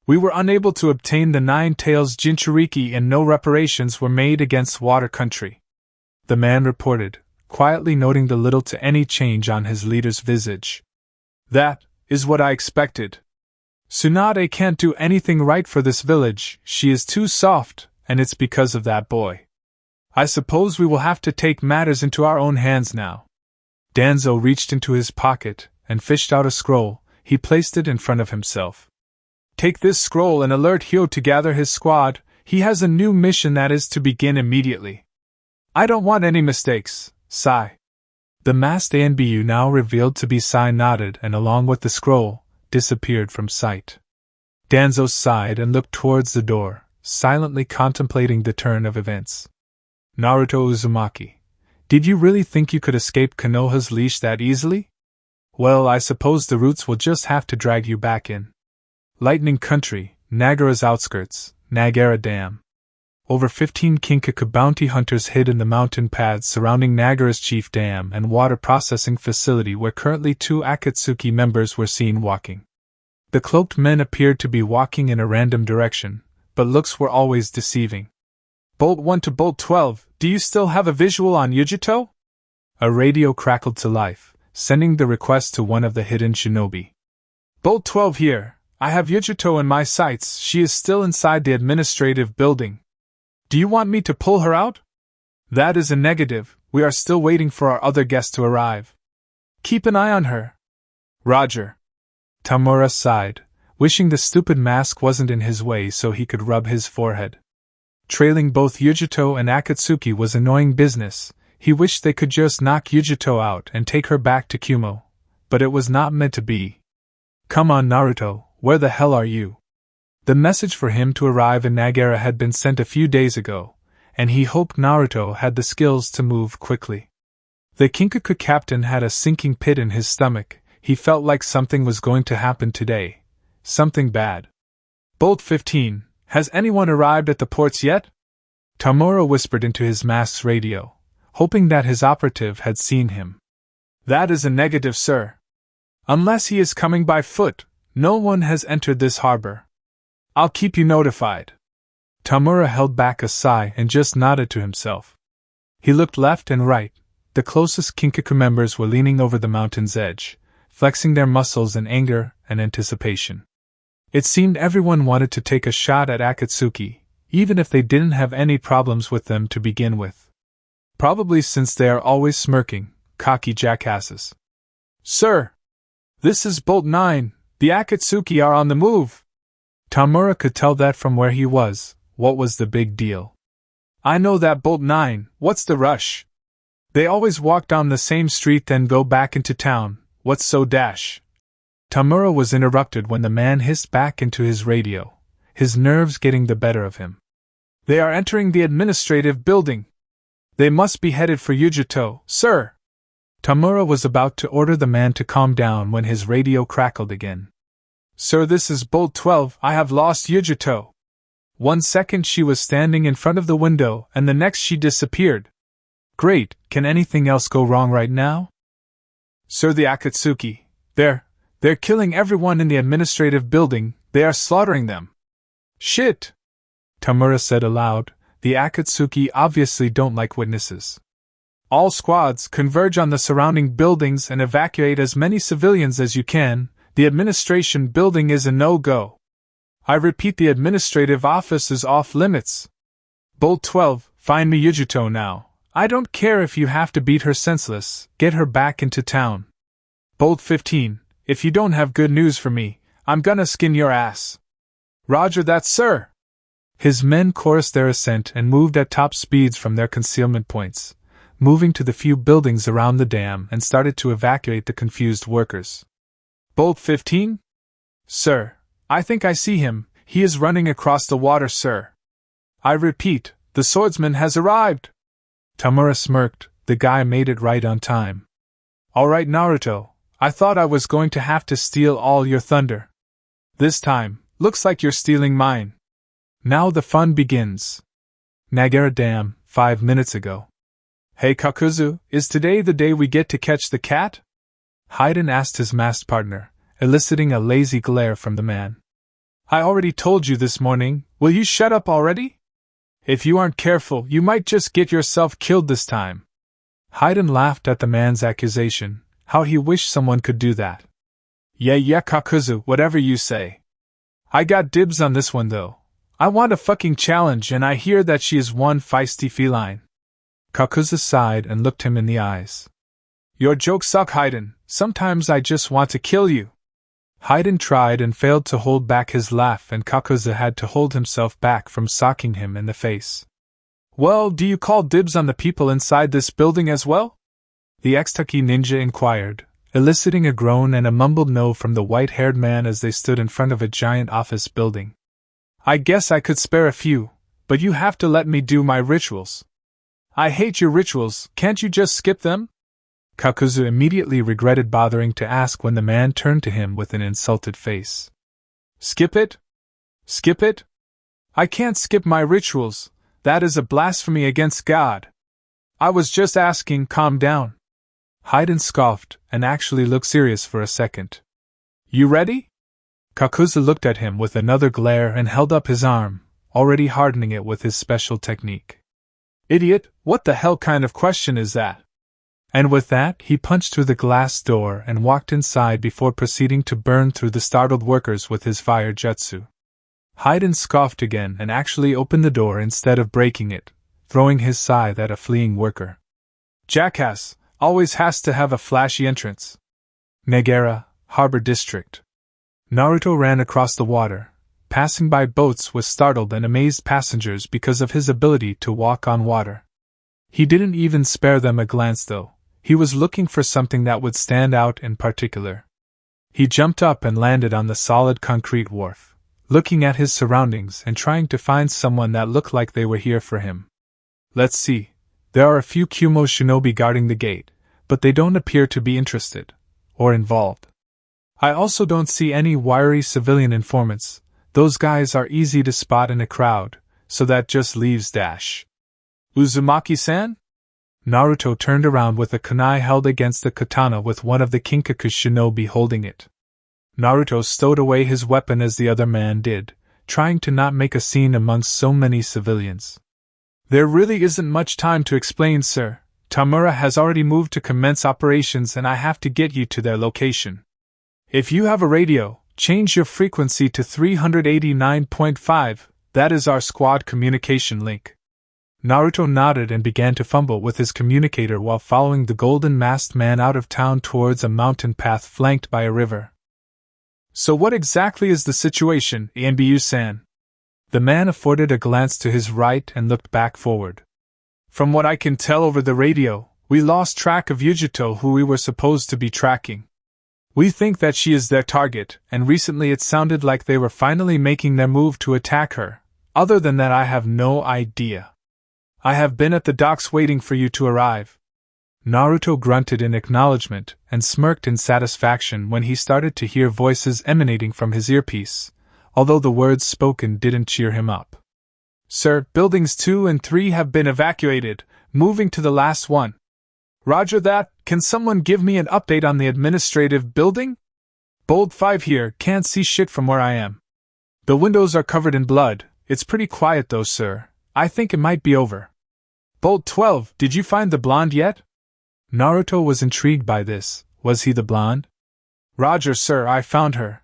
We were unable to obtain the 9 Tails Jinchuuriki and no reparations were made against Water Country. The man reported, quietly noting the little to any change on his leader's visage. That is what I expected. Tsunade can't do anything right for this village, she is too soft, and it's because of that boy. I suppose we will have to take matters into our own hands now. Danzo reached into his pocket and fished out a scroll. He placed it in front of himself. Take this scroll and alert Hyo to gather his squad. He has a new mission that is to begin immediately. I don't want any mistakes, Sai. The masked ANBU, now revealed to be Sai, nodded and along with the scroll, disappeared from sight. Danzo sighed and looked towards the door, silently contemplating the turn of events. Naruto Uzumaki, did you really think you could escape Konoha's leash that easily? Well, I suppose the roots will just have to drag you back in. Lightning Country, Nagara's outskirts, Nagara Dam. Over 15 Kinkaku bounty hunters hid in the mountain paths surrounding Nagara's chief dam and water processing facility where currently 2 Akatsuki members were seen walking. The cloaked men appeared to be walking in a random direction, but looks were always deceiving. Bolt 1 to Bolt 12, do you still have a visual on Yujito? A radio crackled to life, sending the request to one of the hidden shinobi. Bolt 12 here, I have Yujito in my sights, she is still inside the administrative building. Do you want me to pull her out? That is a negative, we are still waiting for our other guest to arrive. Keep an eye on her. Roger. Tamura sighed, wishing the stupid mask wasn't in his way so he could rub his forehead. Trailing both Yujito and Akatsuki was annoying business. He wished they could just knock Yujito out and take her back to Kumo, but it was not meant to be. Come on, Naruto, where the hell are you? The message for him to arrive in Nagara had been sent a few days ago, and he hoped Naruto had the skills to move quickly. The Kinkaku captain had a sinking pit in his stomach. He felt like something was going to happen today. Something bad. Bolt 15, has anyone arrived at the ports yet? Tamura whispered into his mask's radio, hoping that his operative had seen him. That is a negative, sir. Unless he is coming by foot, no one has entered this harbor. I'll keep you notified. Tamura held back a sigh and just nodded to himself. He looked left and right. The closest Kinkaku members were leaning over the mountain's edge, flexing their muscles in anger and anticipation. It seemed everyone wanted to take a shot at Akatsuki, even if they didn't have any problems with them to begin with. Probably since they are always smirking, cocky jackasses. Sir! This is Bolt 9, the Akatsuki are on the move! Tamura could tell that from where he was. What was the big deal? I know that, Bolt 9, what's the rush? They always walk down the same street then go back into town, what's so dash? Tamura was interrupted when the man hissed back into his radio, his nerves getting the better of him. They are entering the administrative building. They must be headed for Yujito, sir. Tamura was about to order the man to calm down when his radio crackled again. Sir, this is Bolt 12, I have lost Yujito. 1 second she was standing in front of the window and the next she disappeared. Great, can anything else go wrong right now? Sir, the Akatsuki, they're killing everyone in the administrative building, they are slaughtering them. Shit! Tamura said aloud, the Akatsuki obviously don't like witnesses. All squads converge on the surrounding buildings and evacuate as many civilians as you can, the administration building is a no-go. I repeat, the administrative office is off limits. Bolt 12, find me Yujito now. I don't care if you have to beat her senseless, get her back into town. Bolt 15, if you don't have good news for me, I'm gonna skin your ass. Roger that, sir. His men chorused their assent and moved at top speeds from their concealment points, moving to the few buildings around the dam and started to evacuate the confused workers. Bolt 15? Sir, I think I see him, he is running across the water, sir. I repeat, the swordsman has arrived. Tamura smirked, the guy made it right on time. Alright, Naruto, I thought I was going to have to steal all your thunder. This time, looks like you're stealing mine. Now the fun begins. Nagara Dam, 5 minutes ago. Hey Kakuzu, is today the day we get to catch the cat? Hayden asked his masked partner, eliciting a lazy glare from the man. I already told you this morning, will you shut up already? If you aren't careful, you might just get yourself killed this time. Hayden laughed at the man's accusation, how he wished someone could do that. Yeah, Kakuzu, whatever you say. I got dibs on this one though. I want a fucking challenge and I hear that she is one feisty feline. Kakuzu sighed and looked him in the eyes. Your jokes suck, Hayden. Sometimes I just want to kill you. Hayden tried and failed to hold back his laugh and Kakuzu had to hold himself back from socking him in the face. Well, do you call dibs on the people inside this building as well? The Extaki ninja inquired, eliciting a groan and a mumbled no from the white-haired man as they stood in front of a giant office building. I guess I could spare a few, but you have to let me do my rituals. I hate your rituals, can't you just skip them? Kakuzu immediately regretted bothering to ask when the man turned to him with an insulted face. Skip it? Skip it? I can't skip my rituals, that is a blasphemy against God. I was just asking, calm down. Hayden scoffed and actually looked serious for a second. You ready? Kakuzu looked at him with another glare and held up his arm, already hardening it with his special technique. Idiot, what the hell kind of question is that? And with that, he punched through the glass door and walked inside before proceeding to burn through the startled workers with his fire jutsu. Hayden scoffed again and actually opened the door instead of breaking it, throwing his scythe at a fleeing worker. Jackass, always has to have a flashy entrance. Nagara, Harbor District. Naruto ran across the water, passing by boats with startled and amazed passengers because of his ability to walk on water. He didn't even spare them a glance though. He was looking for something that would stand out in particular. He jumped up and landed on the solid concrete wharf, looking at his surroundings and trying to find someone that looked like they were here for him. Let's see. There are a few Kumo shinobi guarding the gate, but they don't appear to be interested or involved. I also don't see any wiry civilian informants. Those guys are easy to spot in a crowd, so that just leaves Dash. Uzumaki-san? Naruto turned around with a kunai held against the katana with one of the Kinkaku shinobi holding it. Naruto stowed away his weapon as the other man did, trying to not make a scene amongst so many civilians. There really isn't much time to explain, sir. Tamura has already moved to commence operations and I have to get you to their location. If you have a radio, change your frequency to 389.5, that is our squad communication link. Naruto nodded and began to fumble with his communicator while following the golden masked man out of town towards a mountain path flanked by a river. So what exactly is the situation, Anbu-san? The man afforded a glance to his right and looked back forward. From what I can tell over the radio, we lost track of Yujito, who we were supposed to be tracking. We think that she is their target, and recently it sounded like they were finally making their move to attack her. Other than that, I have no idea. I have been at the docks waiting for you to arrive. Naruto grunted in acknowledgement and smirked in satisfaction when he started to hear voices emanating from his earpiece, although the words spoken didn't cheer him up. Sir, buildings 2 and 3 have been evacuated, moving to the last one. Roger that. Can someone give me an update on the administrative building? Bold 5 here, can't see shit from where I am. The windows are covered in blood. It's pretty quiet though, sir. I think it might be over. Bold 12, did you find the blonde yet? Naruto was intrigued by this. Was he the blonde? Roger, sir, I found her.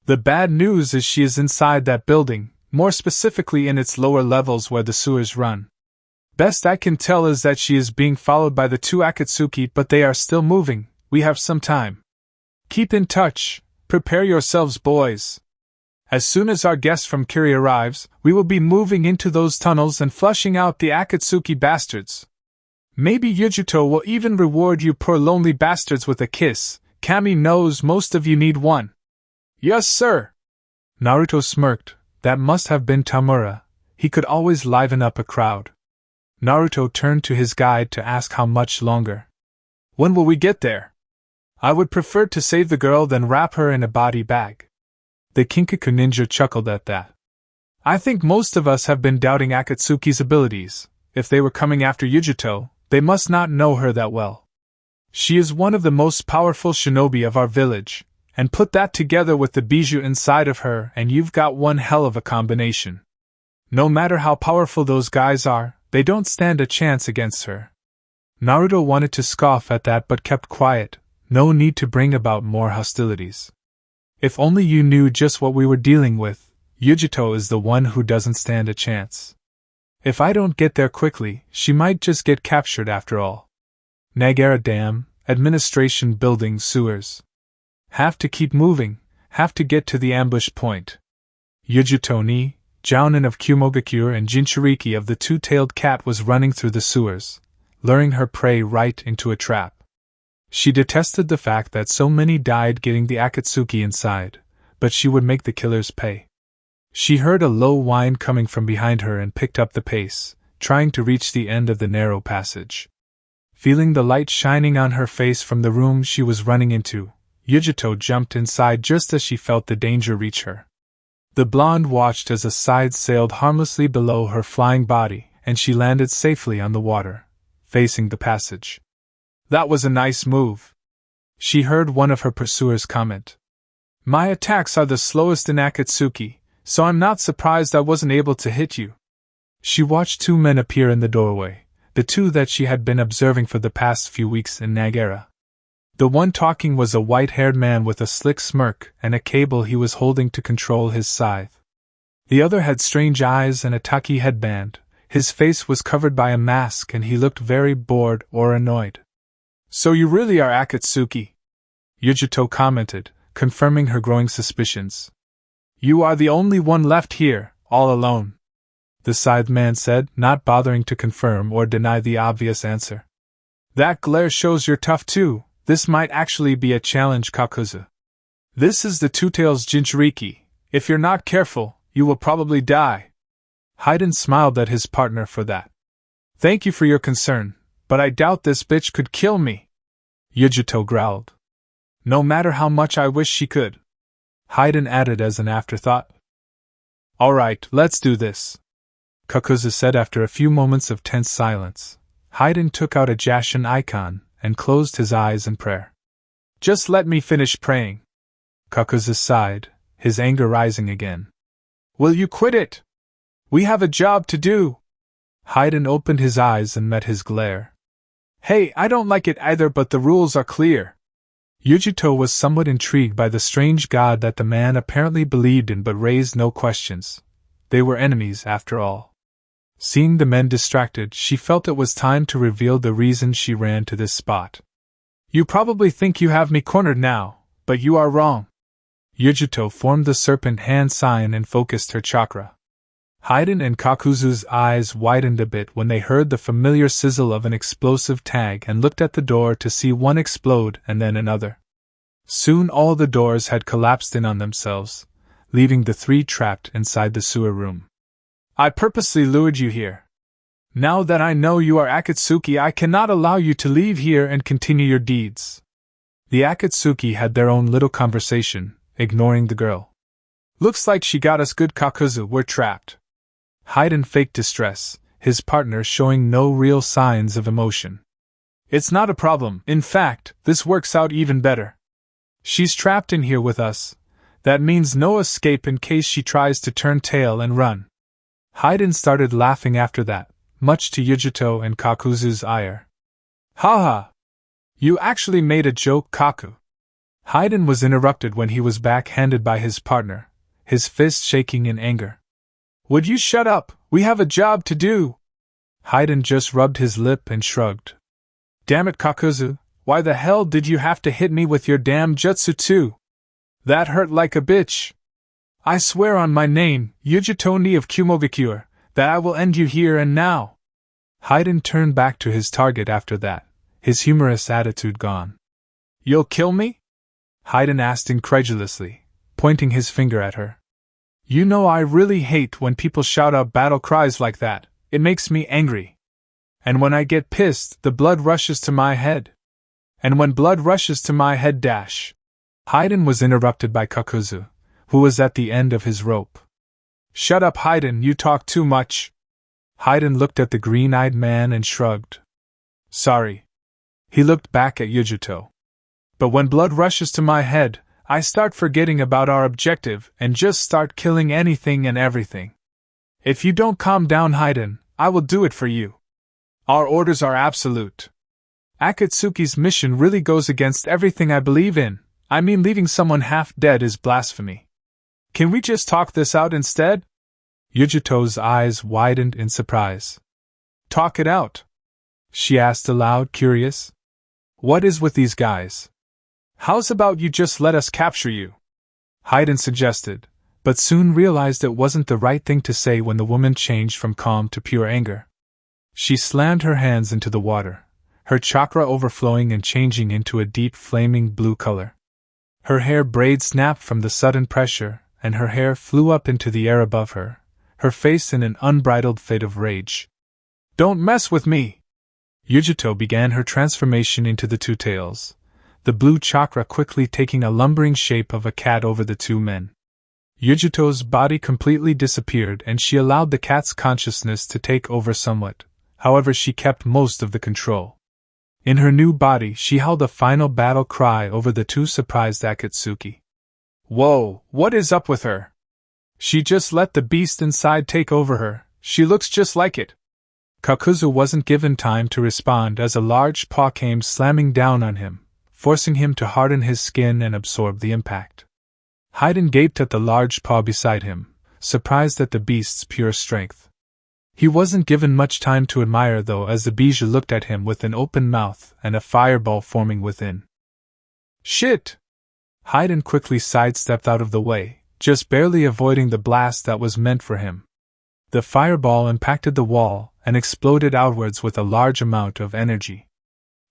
The bad news is she is inside that building, more specifically in its lower levels where the sewers run. Best I can tell is that she is being followed by the 2 Akatsuki, but they are still moving. We have some time. Keep in touch. Prepare yourselves, boys. As soon as our guest from Kiri arrives, we will be moving into those tunnels and flushing out the Akatsuki bastards. Maybe Yujito will even reward you poor lonely bastards with a kiss. Kami knows most of you need one. Yes, sir. Naruto smirked. That must have been Tamura. He could always liven up a crowd. Naruto turned to his guide to ask how much longer. When will we get there? I would prefer to save the girl than wrap her in a body bag. The Kinkaku ninja chuckled at that. I think most of us have been doubting Akatsuki's abilities. If they were coming after Yujito, they must not know her that well. She is one of the most powerful shinobi of our village, and put that together with the bijou inside of her and you've got one hell of a combination. No matter how powerful those guys are, they don't stand a chance against her. Naruto wanted to scoff at that but kept quiet. No need to bring about more hostilities. If only you knew just what we were dealing with. Yujito is the one who doesn't stand a chance. If I don't get there quickly, she might just get captured after all. Nagara Dam, Administration Building, Sewers. Have to keep moving, have to get to the ambush point. Yujito ni, Jounin of Kumogakure and Jinchuuriki of the two-tailed cat was running through the sewers, luring her prey right into a trap. She detested the fact that so many died getting the Akatsuki inside, but she would make the killers pay. She heard a low whine coming from behind her and picked up the pace, trying to reach the end of the narrow passage. Feeling the light shining on her face from the room she was running into, Yujito jumped inside just as she felt the danger reach her. The blonde watched as a side sailed harmlessly below her flying body, and she landed safely on the water, facing the passage. That was a nice move. She heard one of her pursuers comment. My attacks are the slowest in Akatsuki, so I'm not surprised I wasn't able to hit you. She watched 2 men appear in the doorway, the 2 that she had been observing for the past few weeks in Nagara. The one talking was a white-haired man with a slick smirk and a cable he was holding to control his scythe. The other had strange eyes and a taki headband. His face was covered by a mask and he looked very bored or annoyed. So you really are Akatsuki? Yujito commented, confirming her growing suspicions. You are the only one left here, all alone, the scythe man said, not bothering to confirm or deny the obvious answer. That glare shows you're tough too. This might actually be a challenge, Kakuzu. This is the Two-Tails Jinchuuriki. If you're not careful, you will probably die. Haiden smiled at his partner for that. Thank you for your concern, but I doubt this bitch could kill me. Yujito growled. No matter how much I wish she could. Haiden added as an afterthought. Alright, let's do this, Kakuzu said after a few moments of tense silence. Haiden took out a Jashin icon and closed his eyes in prayer. Just let me finish praying. Kakuzu sighed, his anger rising again. Will you quit it? We have a job to do. Haiden opened his eyes and met his glare. Hey, I don't like it either, but the rules are clear. Yujito was somewhat intrigued by the strange god that the man apparently believed in but raised no questions. They were enemies, after all. Seeing the men distracted, she felt it was time to reveal the reason she ran to this spot. You probably think you have me cornered now, but you are wrong. Yujito formed the serpent hand sign and focused her chakra. Haiden and Kakuzu's eyes widened a bit when they heard the familiar sizzle of an explosive tag and looked at the door to see one explode and then another. Soon all the doors had collapsed in on themselves, leaving the three trapped inside the sewer room. I purposely lured you here. Now that I know you are Akatsuki, I cannot allow you to leave here and continue your deeds. The Akatsuki had their own little conversation, ignoring the girl. Looks like she got us good, Kakuzu, we're trapped. Haiden faked distress, his partner showing no real signs of emotion. It's not a problem, in fact, this works out even better. She's trapped in here with us. That means no escape in case she tries to turn tail and run. Haiden started laughing after that, much to Yujito and Kakuzu's ire. Haha! You actually made a joke, Kaku. Haiden was interrupted when he was backhanded by his partner, his fist shaking in anger. Would you shut up? We have a job to do! Haiden just rubbed his lip and shrugged. Damn it, Kakuzu, why the hell did you have to hit me with your damn jutsu too? That hurt like a bitch. I swear on my name, Yujito of Kumogakure, that I will end you here and now. Haiden turned back to his target after that, his humorous attitude gone. You'll kill me? Haiden asked incredulously, pointing his finger at her. You know I really hate when people shout out battle cries like that, it makes me angry. And when I get pissed, the blood rushes to my head. And when blood rushes to my head dash. Haiden was interrupted by Kakuzu, who was at the end of his rope. Shut up, Haiden, you talk too much. Haiden looked at the green-eyed man and shrugged. Sorry. He looked back at Yujito. But when blood rushes to my head, I start forgetting about our objective and just start killing anything and everything. If you don't calm down, Haiden, I will do it for you. Our orders are absolute. Akatsuki's mission really goes against everything I believe in. I mean, leaving someone half dead is blasphemy. Can we just talk this out instead? Yujito's eyes widened in surprise. Talk it out? She asked aloud, curious. What is with these guys? How's about you just let us capture you? Haiden suggested, but soon realized it wasn't the right thing to say when the woman changed from calm to pure anger. She slammed her hands into the water, her chakra overflowing and changing into a deep flaming blue color. Her hair braid snapped from the sudden pressure, and her hair flew up into the air above her, her face in an unbridled fit of rage. Don't mess with me! Yujito began her transformation into the Two-Tails, the blue chakra quickly taking a lumbering shape of a cat over the two men. Yujito's body completely disappeared and she allowed the cat's consciousness to take over somewhat, however she kept most of the control. In her new body she howled a final battle cry over the two surprised Akatsuki. Whoa, what is up with her? She just let the beast inside take over her, she looks just like it. Kakuzu wasn't given time to respond as a large paw came slamming down on him, forcing him to harden his skin and absorb the impact. Haiden gaped at the large paw beside him, surprised at the beast's pure strength. He wasn't given much time to admire though as the bijou looked at him with an open mouth and a fireball forming within. Shit! Haiden quickly sidestepped out of the way, just barely avoiding the blast that was meant for him. The fireball impacted the wall and exploded outwards with a large amount of energy.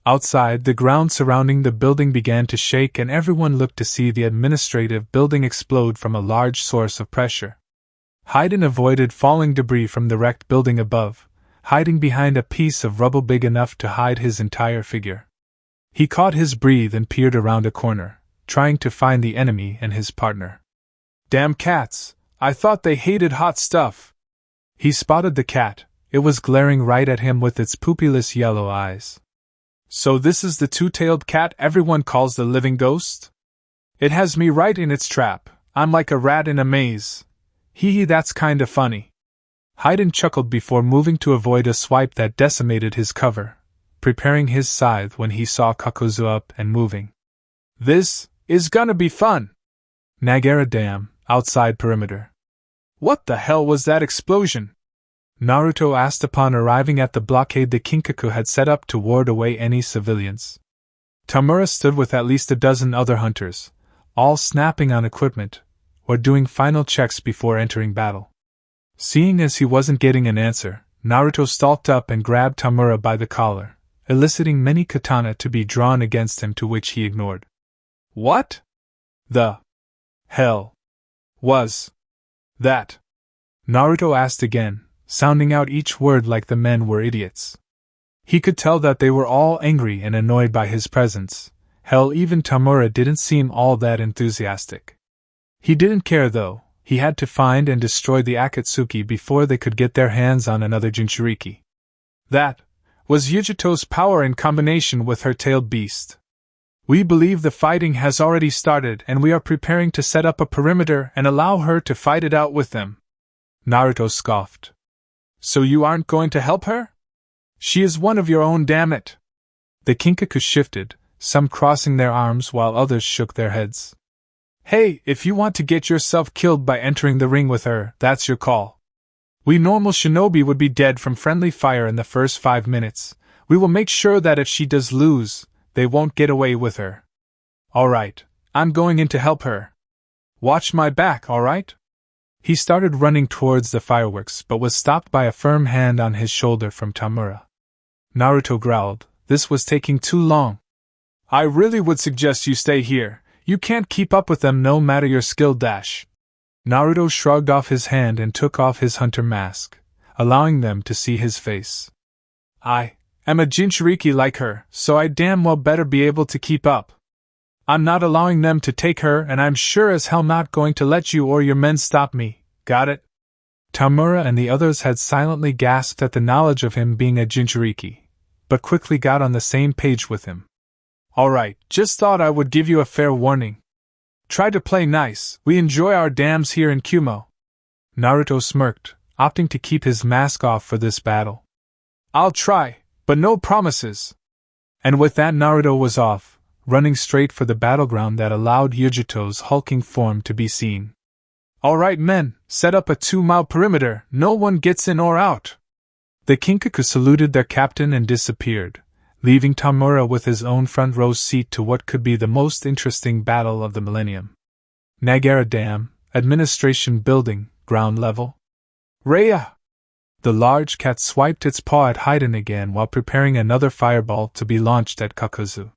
Outside, the ground surrounding the building began to shake and everyone looked to see the administrative building explode from a large source of pressure. Hayden avoided falling debris from the wrecked building above, hiding behind a piece of rubble big enough to hide his entire figure. He caught his breath and peered around a corner, trying to find the enemy and his partner. Damn cats! I thought they hated hot stuff! He spotted the cat. It was glaring right at him with its pupilless yellow eyes. So this is the two-tailed cat everyone calls the living ghost? It has me right in its trap. I'm like a rat in a maze. Hee, that's kinda funny. Hayden chuckled before moving to avoid a swipe that decimated his cover, preparing his scythe when he saw Kakuzu up and moving. This is gonna be fun! Nagara Dam, outside perimeter. What the hell was that explosion? Naruto asked upon arriving at the blockade the Kinkaku had set up to ward away any civilians. Tamura stood with at least a dozen other hunters, all snapping on equipment, or doing final checks before entering battle. Seeing as he wasn't getting an answer, Naruto stalked up and grabbed Tamura by the collar, eliciting many katana to be drawn against him, to which he ignored. What the hell was that? Naruto asked again, sounding out each word like the men were idiots. He could tell that they were all angry and annoyed by his presence. Hell, even Tamura didn't seem all that enthusiastic. He didn't care though. He had to find and destroy the Akatsuki before they could get their hands on another Jinchuuriki. That was Yujito's power in combination with her tailed beast. We believe the fighting has already started and we are preparing to set up a perimeter and allow her to fight it out with them. Naruto scoffed. So you aren't going to help her? She is one of your own, damn it. The Kinkaku shifted, some crossing their arms while others shook their heads. Hey, if you want to get yourself killed by entering the ring with her, that's your call. We normal shinobi would be dead from friendly fire in the first 5 minutes. We will make sure that if she does lose, they won't get away with her. Alright, I'm going in to help her. Watch my back, alright? He started running towards the fireworks but was stopped by a firm hand on his shoulder from Tamura. Naruto growled, this was taking too long. I really would suggest you stay here. You can't keep up with them no matter your skill dash. Naruto shrugged off his hand and took off his hunter mask, allowing them to see his face. I am a Jinchuuriki like her, so I damn well better be able to keep up. I'm not allowing them to take her and I'm sure as hell not going to let you or your men stop me, got it? Tamura and the others had silently gasped at the knowledge of him being a Jinchuuriki, but quickly got on the same page with him. Alright, just thought I would give you a fair warning. Try to play nice, we enjoy our dams here in Kumo. Naruto smirked, opting to keep his mask off for this battle. I'll try, but no promises. And with that Naruto was off, running straight for the battleground that allowed Yujito's hulking form to be seen. Alright men, set up a 2-mile perimeter, no one gets in or out. The Kinkaku saluted their captain and disappeared, leaving Tamura with his own front row seat to what could be the most interesting battle of the millennium. Nagara Dam, Administration Building, ground level. Raya! The large cat swiped its paw at Hayden again while preparing another fireball to be launched at Kakuzu.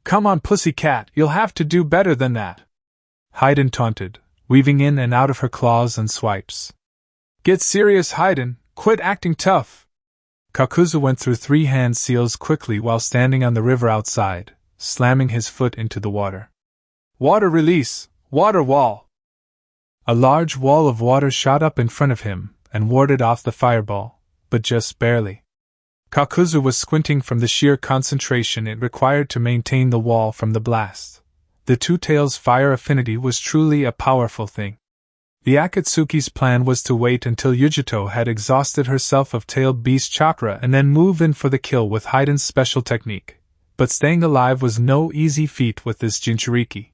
Come on, pussycat, you'll have to do better than that. Hayden taunted, weaving in and out of her claws and swipes. Get serious, Hayden, quit acting tough. Kakuzu went through 3 hand seals quickly while standing on the river outside, slamming his foot into the water. Water release, water wall. A large wall of water shot up in front of him and warded off the fireball, but just barely. Kakuzu was squinting from the sheer concentration it required to maintain the wall from the blast. The two tails' fire affinity was truly a powerful thing. The Akatsuki's plan was to wait until Yujito had exhausted herself of tailed beast chakra and then move in for the kill with Hayden's special technique, but staying alive was no easy feat with this Jinchuuriki.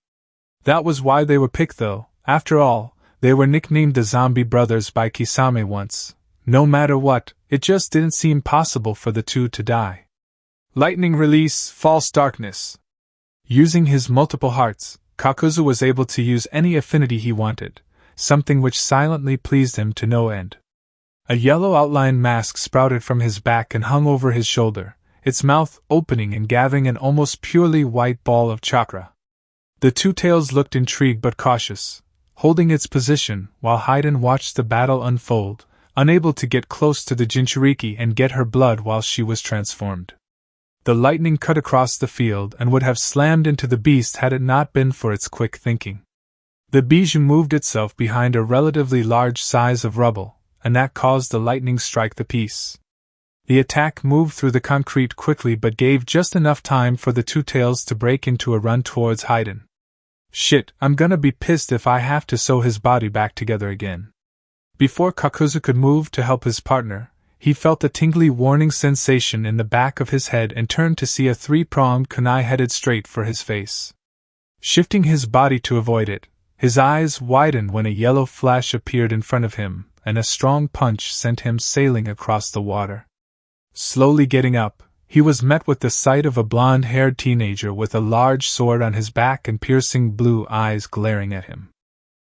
That was why they were picked though. After all, they were nicknamed the Zombie Brothers by Kisame once. No matter what, it just didn't seem possible for the two to die. Lightning release, false darkness. Using his multiple hearts, Kakuzu was able to use any affinity he wanted, something which silently pleased him to no end. A yellow outlined mask sprouted from his back and hung over his shoulder, its mouth opening and gathering an almost purely white ball of chakra. The two tails looked intrigued but cautious, holding its position while Haiden watched the battle unfold, unable to get close to the Jinchuuriki and get her blood while she was transformed. The lightning cut across the field and would have slammed into the beast had it not been for its quick thinking. The bijou moved itself behind a relatively large size of rubble, and that caused the lightning strike the piece. The attack moved through the concrete quickly but gave just enough time for the two tails to break into a run towards Haiden. Shit, I'm gonna be pissed if I have to sew his body back together again. Before Kakuzu could move to help his partner, he felt a tingly warning sensation in the back of his head and turned to see a three-pronged kunai headed straight for his face. Shifting his body to avoid it, his eyes widened when a yellow flash appeared in front of him, and a strong punch sent him sailing across the water. Slowly getting up, he was met with the sight of a blonde-haired teenager with a large sword on his back and piercing blue eyes glaring at him.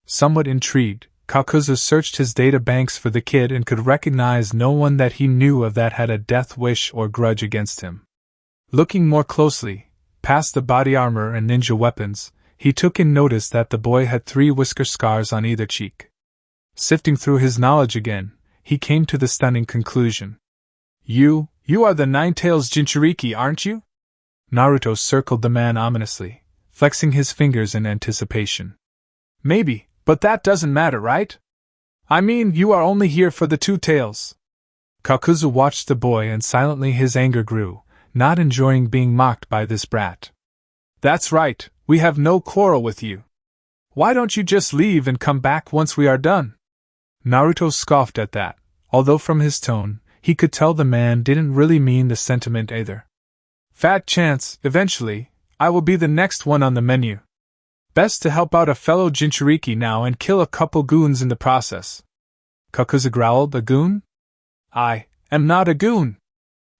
Somewhat intrigued, Kakuzu searched his data banks for the kid and could recognize no one that he knew of that had a death wish or grudge against him. Looking more closely, past the body armor and ninja weapons, he took in notice that the boy had 3 whisker scars on either cheek. Sifting through his knowledge again, he came to the stunning conclusion. You are the Nine-Tails Jinchuuriki, aren't you? Naruto circled the man ominously, flexing his fingers in anticipation. Maybe, but that doesn't matter, right? I mean, you are only here for the 2 tails. Kakuzu watched the boy and silently his anger grew, not enjoying being mocked by this brat. That's right, we have no quarrel with you. Why don't you just leave and come back once we are done? Naruto scoffed at that, although from his tone, he could tell the man didn't really mean the sentiment either. Fat chance, eventually, I will be the next one on the menu. Best to help out a fellow Jinchuuriki now and kill a couple goons in the process. Kakuzu growled, a goon? I am not a goon.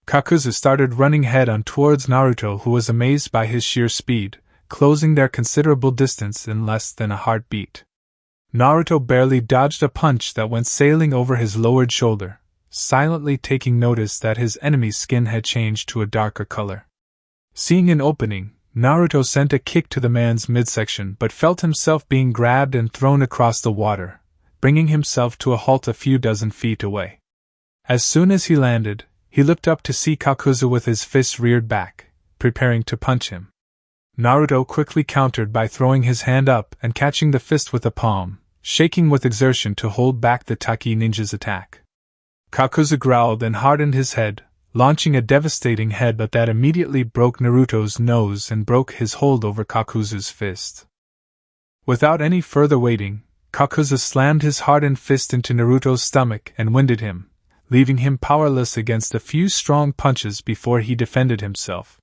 Kakuzu started running head-on towards Naruto, who was amazed by his sheer speed, closing their considerable distance in less than a heartbeat. Naruto barely dodged a punch that went sailing over his lowered shoulder, silently taking notice that his enemy's skin had changed to a darker color. Seeing an opening, Naruto sent a kick to the man's midsection but felt himself being grabbed and thrown across the water, bringing himself to a halt a few dozen feet away. As soon as he landed, he looked up to see Kakuzu with his fists reared back, preparing to punch him. Naruto quickly countered by throwing his hand up and catching the fist with a palm, shaking with exertion to hold back the Taki ninja's attack. Kakuzu growled and hardened his head, launching a devastating headbutt that immediately broke Naruto's nose and broke his hold over Kakuzu's fist. Without any further waiting, Kakuzu slammed his hardened fist into Naruto's stomach and winded him, leaving him powerless against a few strong punches before he defended himself.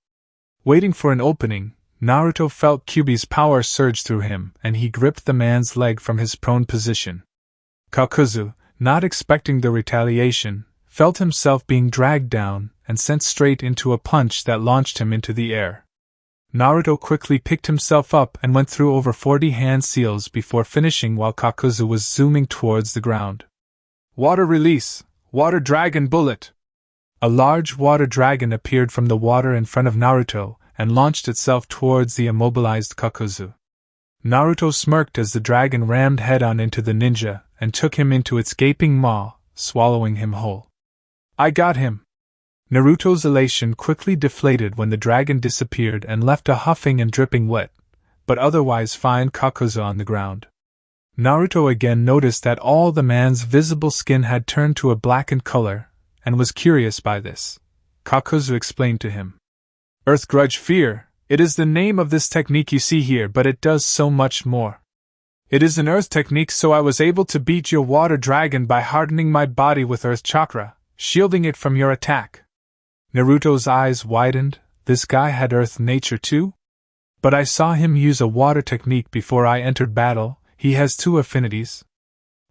Waiting for an opening, Naruto felt Kyuubi's power surge through him and he gripped the man's leg from his prone position. Kakuzu, not expecting the retaliation, felt himself being dragged down and sent straight into a punch that launched him into the air. Naruto quickly picked himself up and went through over 40 hand seals before finishing while Kakuzu was zooming towards the ground. Water release! Water dragon bullet! A large water dragon appeared from the water in front of Naruto and launched itself towards the immobilized Kakuzu. Naruto smirked as the dragon rammed head-on into the ninja and took him into its gaping maw, swallowing him whole. I got him! Naruto's elation quickly deflated when the dragon disappeared and left a huffing and dripping wet, but otherwise fine Kakuzu on the ground. Naruto again noticed that all the man's visible skin had turned to a blackened color, and was curious by this. Kakuzu explained to him. Earth Grudge Fear, it is the name of this technique you see here, but it does so much more. It is an earth technique, so I was able to beat your water dragon by hardening my body with earth chakra, shielding it from your attack. Naruto's eyes widened. This guy had earth nature too? But I saw him use a water technique before I entered battle. He has 2 affinities.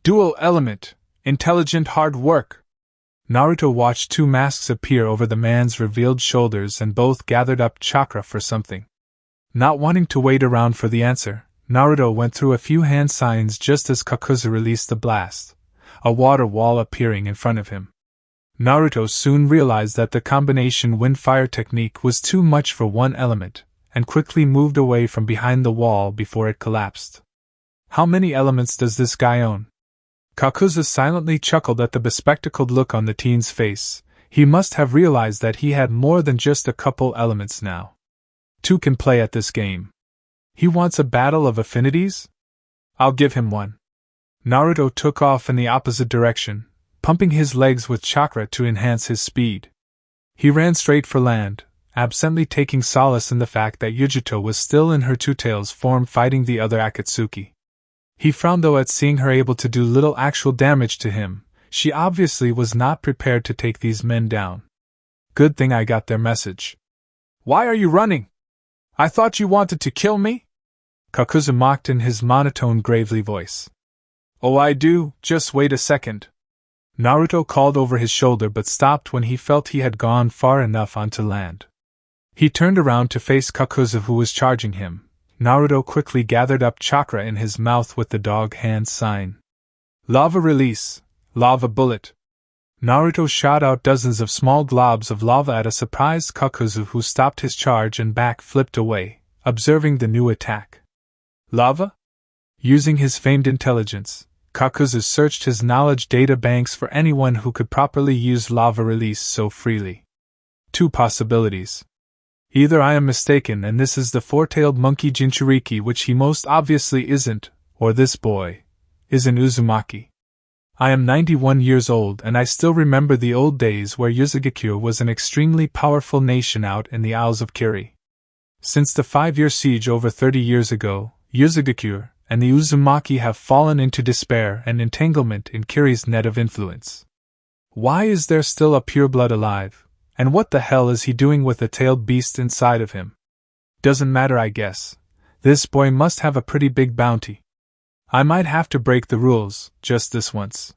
Dual element, intelligent hard work. Naruto watched 2 masks appear over the man's revealed shoulders and both gathered up chakra for something. Not wanting to wait around for the answer, Naruto went through a few hand signs just as Kakuzu released the blast, a water wall appearing in front of him. Naruto soon realized that the combination wind-fire technique was too much for one element, and quickly moved away from behind the wall before it collapsed. How many elements does this guy own? Kakuzu silently chuckled at the bespectacled look on the teen's face. He must have realized that he had more than just a couple elements now. Two can play at this game. He wants a battle of affinities? I'll give him one. Naruto took off in the opposite direction, pumping his legs with chakra to enhance his speed. He ran straight for land, absently taking solace in the fact that Yujito was still in her two-tails form fighting the other Akatsuki. He frowned though at seeing her able to do little actual damage to him. She obviously was not prepared to take these men down. Good thing I got their message. Why are you running? I thought you wanted to kill me? Kakuzu mocked in his monotone gravely voice. Oh, I do, just wait a second. Naruto called over his shoulder but stopped when he felt he had gone far enough onto land. He turned around to face Kakuzu who was charging him. Naruto quickly gathered up chakra in his mouth with the dog hand sign. Lava release, lava bullet. Naruto shot out dozens of small globs of lava at a surprised Kakuzu who stopped his charge and back flipped away, observing the new attack. Lava? Using his famed intelligence, Kakuzu searched his knowledge data banks for anyone who could properly use lava release so freely. Two possibilities. Either I am mistaken and this is the four-tailed monkey Jinchuuriki, which he most obviously isn't, or this boy is an Uzumaki. I am 91 years old and I still remember the old days where Kirigakure was an extremely powerful nation out in the Isles of Kiri. Since the 5-year siege over 30 years ago, Kirigakure and the Uzumaki have fallen into despair and entanglement in Kiri's net of influence. Why is there still a pureblood alive? And what the hell is he doing with the tailed beast inside of him? Doesn't matter, I guess. This boy must have a pretty big bounty. I might have to break the rules, just this once.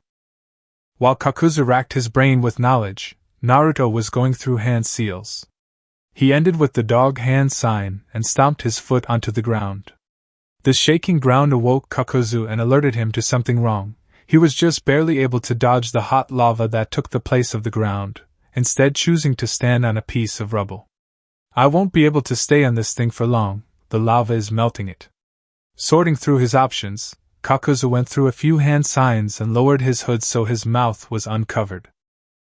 While Kakuzu racked his brain with knowledge, Naruto was going through hand seals. He ended with the dog hand sign and stomped his foot onto the ground. The shaking ground awoke Kakuzu and alerted him to something wrong. He was just barely able to dodge the hot lava that took the place of the ground, instead choosing to stand on a piece of rubble. I won't be able to stay on this thing for long, the lava is melting it. Sorting through his options, Kakuzu went through a few hand signs and lowered his hood so his mouth was uncovered.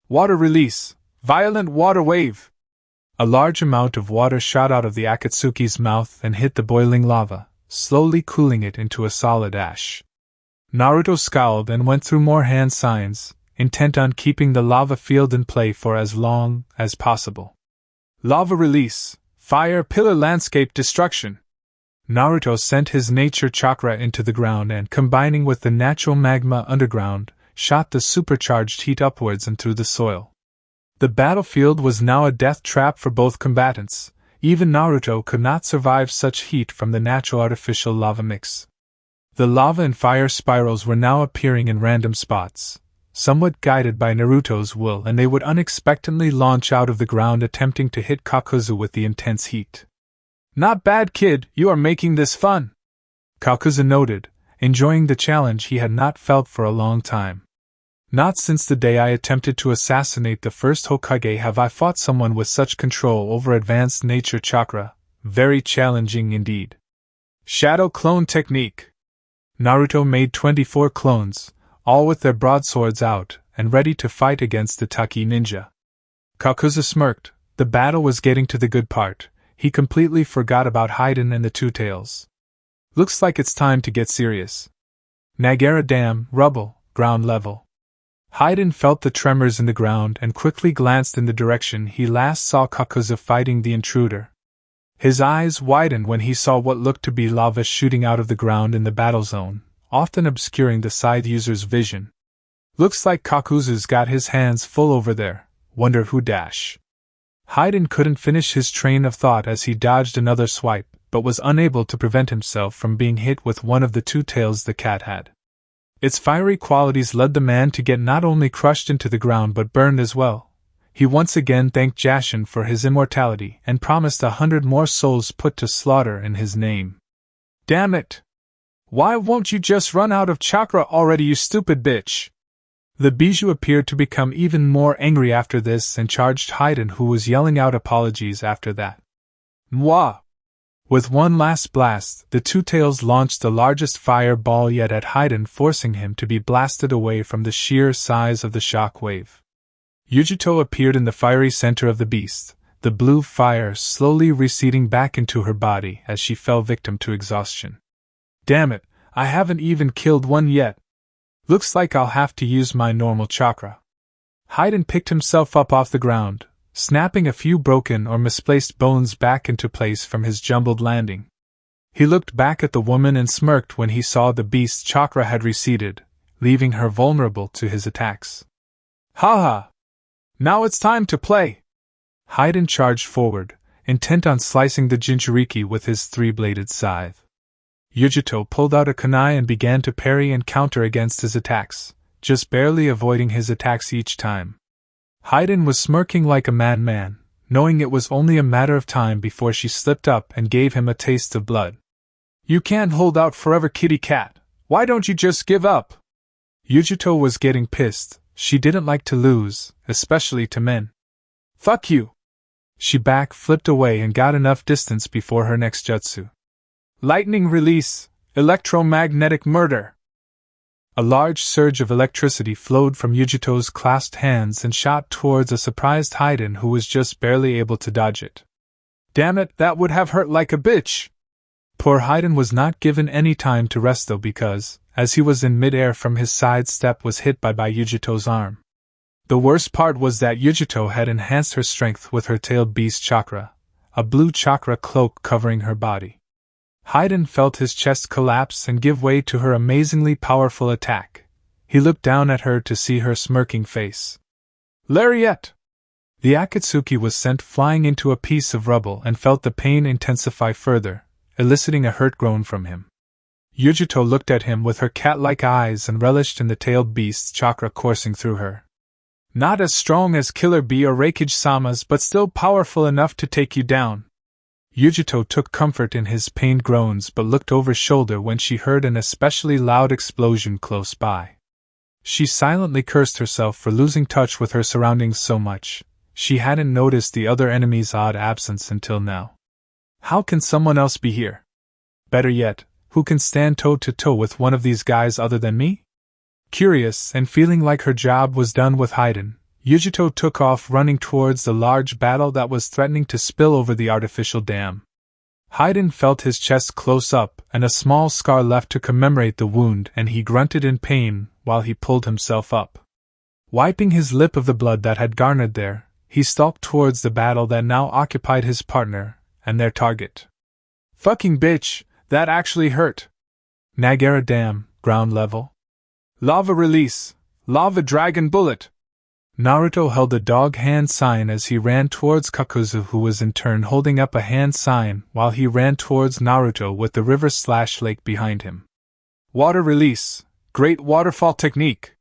Water release! Violent water wave! A large amount of water shot out of the Akatsuki's mouth and hit the boiling lava, slowly cooling it into a solid ash. Naruto scowled and went through more hand signs, intent on keeping the lava field in play for as long as possible. Lava release, fire pillar landscape destruction. Naruto sent his nature chakra into the ground and, combining with the natural magma underground, shot the supercharged heat upwards and through the soil. The battlefield was now a death trap for both combatants. Even Naruto could not survive such heat from the natural artificial lava mix. The lava and fire spirals were now appearing in random spots, somewhat guided by Naruto's will, and they would unexpectedly launch out of the ground attempting to hit Kakuzu with the intense heat. Not bad, kid, you are making this fun, Kakuzu noted, enjoying the challenge he had not felt for a long time. Not since the day I attempted to assassinate the first Hokage have I fought someone with such control over advanced nature chakra, very challenging indeed. Shadow clone technique. Naruto made 24 clones, all with their broadswords out, and ready to fight against the Taki ninja. Kakuzu smirked. The battle was getting to the good part. He completely forgot about Haiden and the Two Tails. Looks like it's time to get serious. Nagara Dam, rubble, ground level. Haiden felt the tremors in the ground and quickly glanced in the direction he last saw Kakuzu fighting the intruder. His eyes widened when he saw what looked to be lava shooting out of the ground in the battle zone, often obscuring the side user's vision. Looks like Kakuzu's got his hands full over there. Wonder who dash. Haiden couldn't finish his train of thought as he dodged another swipe, but was unable to prevent himself from being hit with one of the two tails the cat had. Its fiery qualities led the man to get not only crushed into the ground but burned as well. He once again thanked Jashin for his immortality and promised 100 more souls put to slaughter in his name. Damn it! Why won't you just run out of chakra already, you stupid bitch? The bijou appeared to become even more angry after this and charged Haiden, who was yelling out apologies after that. Mwah! With one last blast, the two tails launched the largest fireball yet at Haiden, forcing him to be blasted away from the sheer size of the shock wave. Yujito appeared in the fiery center of the beast, the blue fire slowly receding back into her body as she fell victim to exhaustion. Damn it, I haven't even killed one yet. Looks like I'll have to use my normal chakra. Haiden picked himself up off the ground, snapping a few broken or misplaced bones back into place from his jumbled landing. He looked back at the woman and smirked when he saw the beast's chakra had receded, leaving her vulnerable to his attacks. Haha! Now it's time to play! Haiden charged forward, intent on slicing the Jinchuuriki with his three-bladed scythe. Yujito pulled out a kunai and began to parry and counter against his attacks, just barely avoiding his attacks each time. Haiden was smirking like a madman, knowing it was only a matter of time before she slipped up and gave him a taste of blood. You can't hold out forever, kitty cat. Why don't you just give up? Yujito was getting pissed. She didn't like to lose, especially to men. Fuck you! She back-flipped away and got enough distance before her next jutsu. Lightning release, electromagnetic murder. A large surge of electricity flowed from Yujito's clasped hands and shot towards a surprised Haiden, who was just barely able to dodge it. Damn it, that would have hurt like a bitch! Poor Haiden was not given any time to rest though, because, as he was in mid-air from his sidestep, was hit by Yujito's arm. The worst part was that Yujito had enhanced her strength with her tailed beast chakra, a blue chakra cloak covering her body. Haiden felt his chest collapse and give way to her amazingly powerful attack. He looked down at her to see her smirking face. Lariat! The Akatsuki was sent flying into a piece of rubble and felt the pain intensify further, eliciting a hurt groan from him. Yujito looked at him with her cat-like eyes and relished in the tailed beast's chakra coursing through her. Not as strong as Killer Bee or Reikage-sama's, but still powerful enough to take you down. Yujito took comfort in his pained groans but looked over his shoulder when she heard an especially loud explosion close by. She silently cursed herself for losing touch with her surroundings so much. She hadn't noticed the other enemy's odd absence until now. How can someone else be here? Better yet, who can stand toe-to-toe with one of these guys other than me? Curious and feeling like her job was done with Haiden, Yujito took off running towards the large battle that was threatening to spill over the artificial dam. Haiden felt his chest close up and a small scar left to commemorate the wound, and he grunted in pain while he pulled himself up. Wiping his lip of the blood that had garnered there, he stalked towards the battle that now occupied his partner and their target. Fucking bitch, that actually hurt. Nagara Dam, ground level. Lava release, lava dragon bullet. Naruto held a dog hand sign as he ran towards Kakuzu, who was in turn holding up a hand sign while he ran towards Naruto with the river/lake behind him. Water release, great waterfall technique.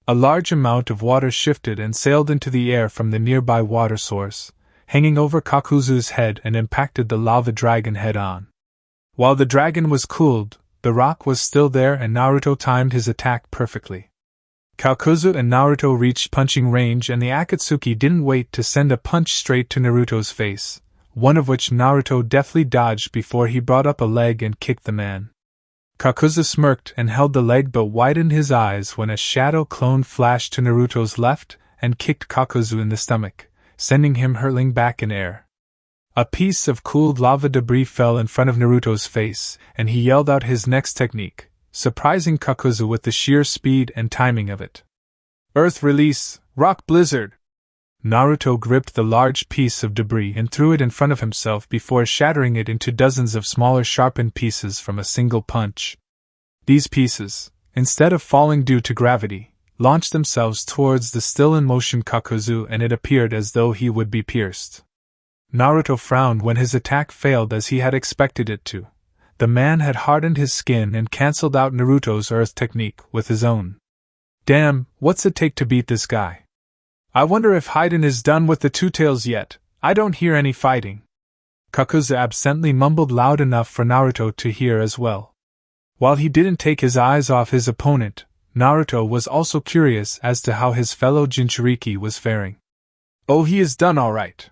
A large amount of water shifted and sailed into the air from the nearby water source, hanging over Kakuzu's head, and impacted the lava dragon head-on. While the dragon was cooled, the rock was still there and Naruto timed his attack perfectly. Kakuzu and Naruto reached punching range and the Akatsuki didn't wait to send a punch straight to Naruto's face, one of which Naruto deftly dodged before he brought up a leg and kicked the man. Kakuzu smirked and held the leg but widened his eyes when a shadow clone flashed to Naruto's left and kicked Kakuzu in the stomach, sending him hurtling back in air. A piece of cooled lava debris fell in front of Naruto's face, and he yelled out his next technique, surprising Kakuzu with the sheer speed and timing of it. Earth release, rock blizzard. Naruto gripped the large piece of debris and threw it in front of himself before shattering it into dozens of smaller sharpened pieces from a single punch. These pieces, instead of falling due to gravity, launched themselves towards the still-in-motion Kakuzu, and it appeared as though he would be pierced. Naruto frowned when his attack failed, as he had expected it to. The man had hardened his skin and cancelled out Naruto's earth technique with his own. Damn, what's it take to beat this guy? I wonder if Haiden is done with the two tails yet. I don't hear any fighting. Kakuzu absently mumbled loud enough for Naruto to hear as well. While he didn't take his eyes off his opponent, Naruto was also curious as to how his fellow Jinchuuriki was faring. Oh, he is done all right.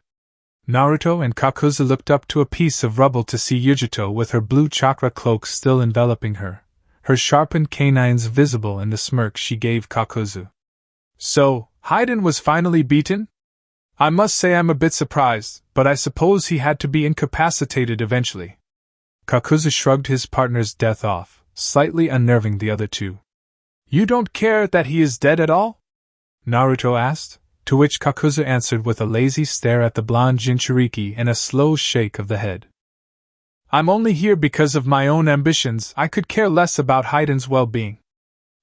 Naruto and Kakuzu looked up to a piece of rubble to see Yujito with her blue chakra cloak still enveloping her, her sharpened canines visible in the smirk she gave Kakuzu. So, Haiden was finally beaten? I must say I'm a bit surprised, but I suppose he had to be incapacitated eventually. Kakuzu shrugged his partner's death off, slightly unnerving the other two. You don't care that he is dead at all? Naruto asked, to which Kakuzu answered with a lazy stare at the blonde Jinchuuriki and a slow shake of the head. I'm only here because of my own ambitions. I could care less about Haiden's well-being.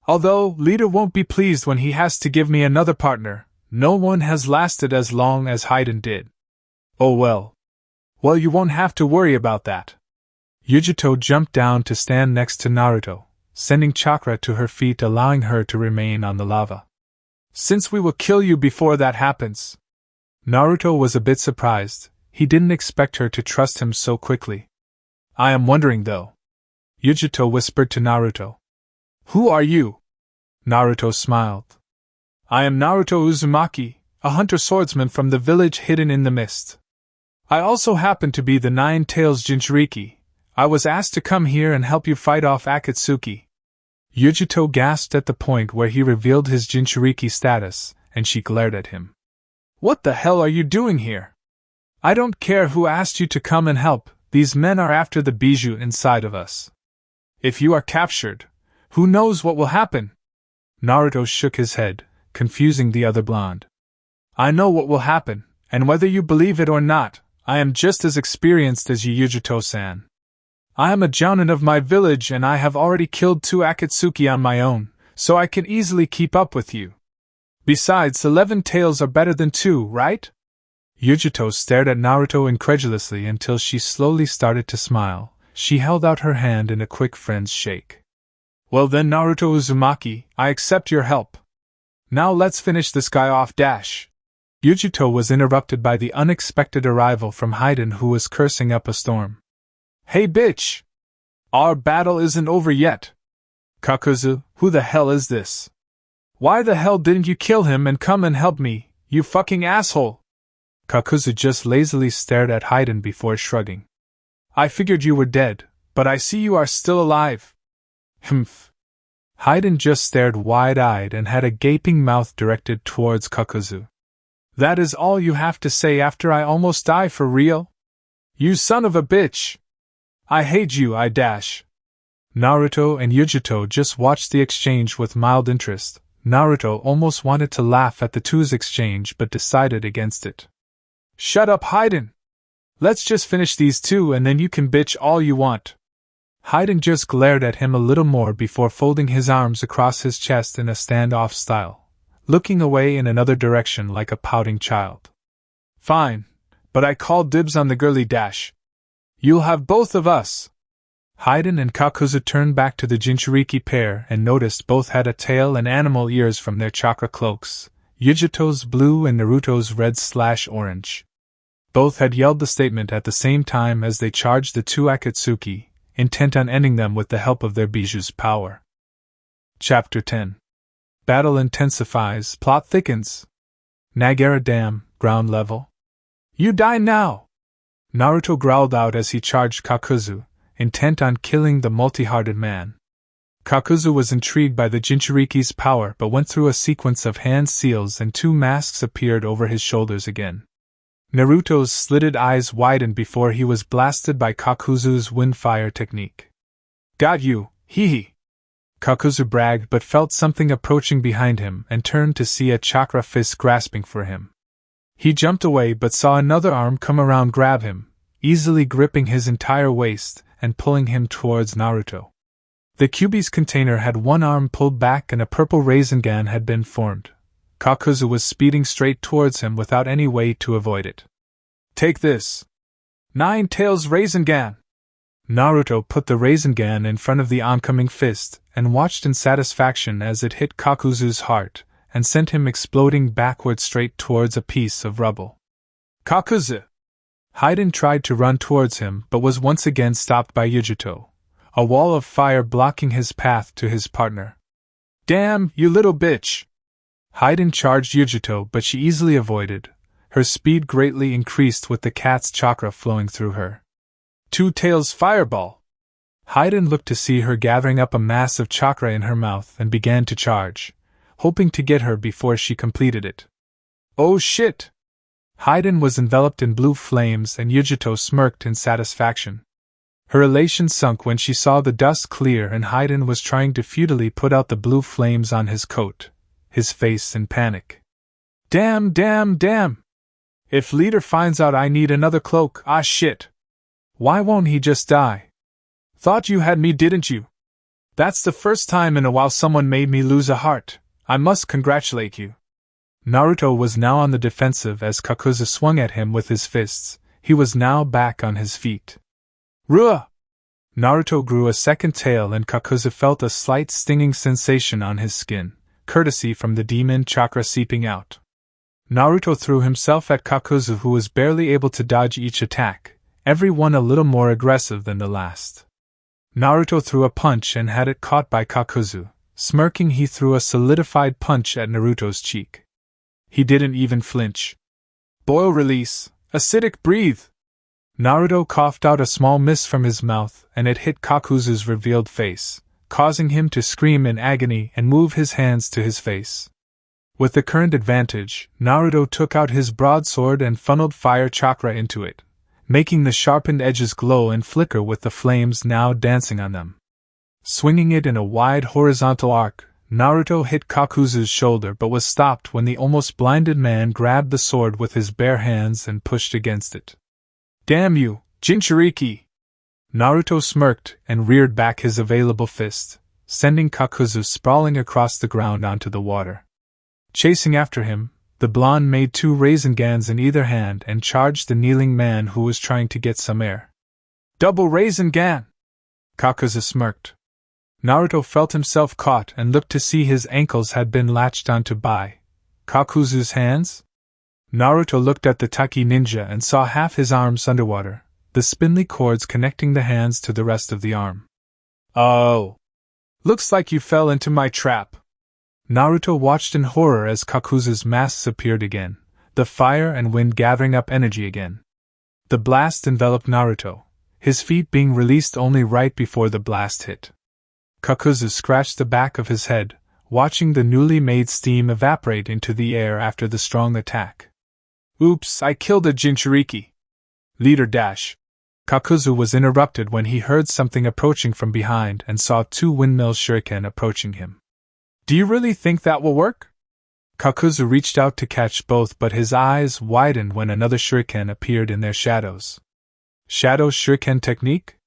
Although, leader won't be pleased when he has to give me another partner. No one has lasted as long as Haiden did. Oh well. Well, you won't have to worry about that. Yujito jumped down to stand next to Naruto, sending chakra to her feet, allowing her to remain on the lava. Since we will kill you before that happens. Naruto was a bit surprised. He didn't expect her to trust him so quickly. I am wondering though. Yujito whispered to Naruto. Who are you? Naruto smiled. I am Naruto Uzumaki, a hunter swordsman from the village hidden in the mist. I also happen to be the Nine-Tails Jinchuuriki. I was asked to come here and help you fight off Akatsuki. Yujito gasped at the point where he revealed his Jinchuuriki status, and she glared at him. What the hell are you doing here? I don't care who asked you to come and help, these men are after the bijou inside of us. If you are captured, who knows what will happen? Naruto shook his head, confusing the other blonde. I know what will happen, and whether you believe it or not, I am just as experienced as you, Yujito-san. I am a jounin of my village and I have already killed 2 Akatsuki on my own, so I can easily keep up with you. Besides, 11 tails are better than 2, right? Yujito stared at Naruto incredulously until she slowly started to smile. She held out her hand in a quick friend's shake. Well then, Naruto Uzumaki, I accept your help. Now let's finish this guy off. Yujito was interrupted by the unexpected arrival from Haiden, who was cursing up a storm. Hey bitch! Our battle isn't over yet. Kakuzu, who the hell is this? Why the hell didn't you kill him and come and help me, you fucking asshole? Kakuzu just lazily stared at Haiden before shrugging. I figured you were dead, but I see you are still alive. Humph. Haiden just stared wide-eyed and had a gaping mouth directed towards Kakuzu. That is all you have to say after I almost die for real? You son of a bitch! I hate you, Naruto and Yujito just watched the exchange with mild interest. Naruto almost wanted to laugh at the two's exchange but decided against it. Shut up, Haiden! Let's just finish these two and then you can bitch all you want. Haiden just glared at him a little more before folding his arms across his chest in a standoff style, looking away in another direction like a pouting child. Fine, but I call dibs on the girly . You'll have both of us. Haiden and Kakuzu turned back to the Jinchuuriki pair and noticed both had a tail and animal ears from their chakra cloaks, Yujito's blue and Naruto's red/orange. Both had yelled the statement at the same time as they charged the 2 Akatsuki, intent on ending them with the help of their bijou's power. Chapter 10. Battle Intensifies. Plot Thickens. Nagara Dam, ground level. You die now! Naruto growled out as he charged Kakuzu, intent on killing the multi-hearted man. Kakuzu was intrigued by the Jinchuuriki's power but went through a sequence of hand seals and 2 masks appeared over his shoulders again. Naruto's slitted eyes widened before he was blasted by Kakuzu's windfire technique. Got you, hee. Kakuzu bragged but felt something approaching behind him and turned to see a chakra fist grasping for him. He jumped away but saw another arm come around, grab him, easily gripping his entire waist and pulling him towards Naruto. The Kyuubi's container had one arm pulled back and a purple Rasengan had been formed. Kakuzu was speeding straight towards him without any way to avoid it. Take this! Nine-Tails Rasengan! Naruto put the Rasengan in front of the oncoming fist and watched in satisfaction as it hit Kakuzu's heart and sent him exploding backward straight towards a piece of rubble. Kakuzu! Haiden tried to run towards him but was once again stopped by Yujito. a wall of fire blocking his path to his partner. "Damn, you little bitch!" Haiden charged Yujito, but she easily avoided. Her speed greatly increased with the cat's chakra flowing through her. "Two Tails Fireball!" Haiden looked to see her gathering up a mass of chakra in her mouth and began to charge, hoping to get her before she completed it. "Oh shit!" Haiden was enveloped in blue flames and Yujito smirked in satisfaction. Her elation sunk when she saw the dust clear and Haiden was trying to futilely put out the blue flames on his coat, his face in panic. "Damn, damn, damn! If leader finds out I need another cloak, ah shit! Why won't he just die? Thought you had me, didn't you? That's the first time in a while someone made me lose a heart. I must congratulate you." Naruto was now on the defensive as Kakuzu swung at him with his fists. He was now back on his feet. "Ruah!" Naruto grew a second tail and Kakuzu felt a slight stinging sensation on his skin, courtesy from the demon chakra seeping out. Naruto threw himself at Kakuzu, who was barely able to dodge each attack, every one a little more aggressive than the last. Naruto threw a punch and had it caught by Kakuzu. Smirking, he threw a solidified punch at Naruto's cheek. He didn't even flinch. "Boil release, acidic breathe!" Naruto coughed out a small mist from his mouth and it hit Kakuzu's revealed face, causing him to scream in agony and move his hands to his face. With the current advantage, Naruto took out his broadsword and funneled fire chakra into it, making the sharpened edges glow and flicker with the flames now dancing on them. Swinging it in a wide horizontal arc, Naruto hit Kakuzu's shoulder but was stopped when the almost blinded man grabbed the sword with his bare hands and pushed against it. "Damn you, Jinchuuriki!" Naruto smirked and reared back his available fist, sending Kakuzu sprawling across the ground onto the water. Chasing after him, the blonde made two Raisengans in either hand and charged the kneeling man who was trying to get some air. "Double Raisengan!" Kakuzu smirked. Naruto felt himself caught and looked to see his ankles had been latched onto by Kakuzu's hands. Naruto looked at the Taki ninja and saw half his arms underwater, the spindly cords connecting the hands to the rest of the arm. "Oh! Looks like you fell into my trap." Naruto watched in horror as Kakuzu's masks appeared again, the fire and wind gathering up energy again. The blast enveloped Naruto, his feet being released only right before the blast hit. Kakuzu scratched the back of his head, watching the newly made steam evaporate into the air after the strong attack. "Oops, I killed a Jinchuuriki." "Leader dash." Kakuzu was interrupted when he heard something approaching from behind and saw two windmill shuriken approaching him. "Do you really think that will work?" Kakuzu reached out to catch both, but his eyes widened when another shuriken appeared in their shadows. "Shadow shuriken technique?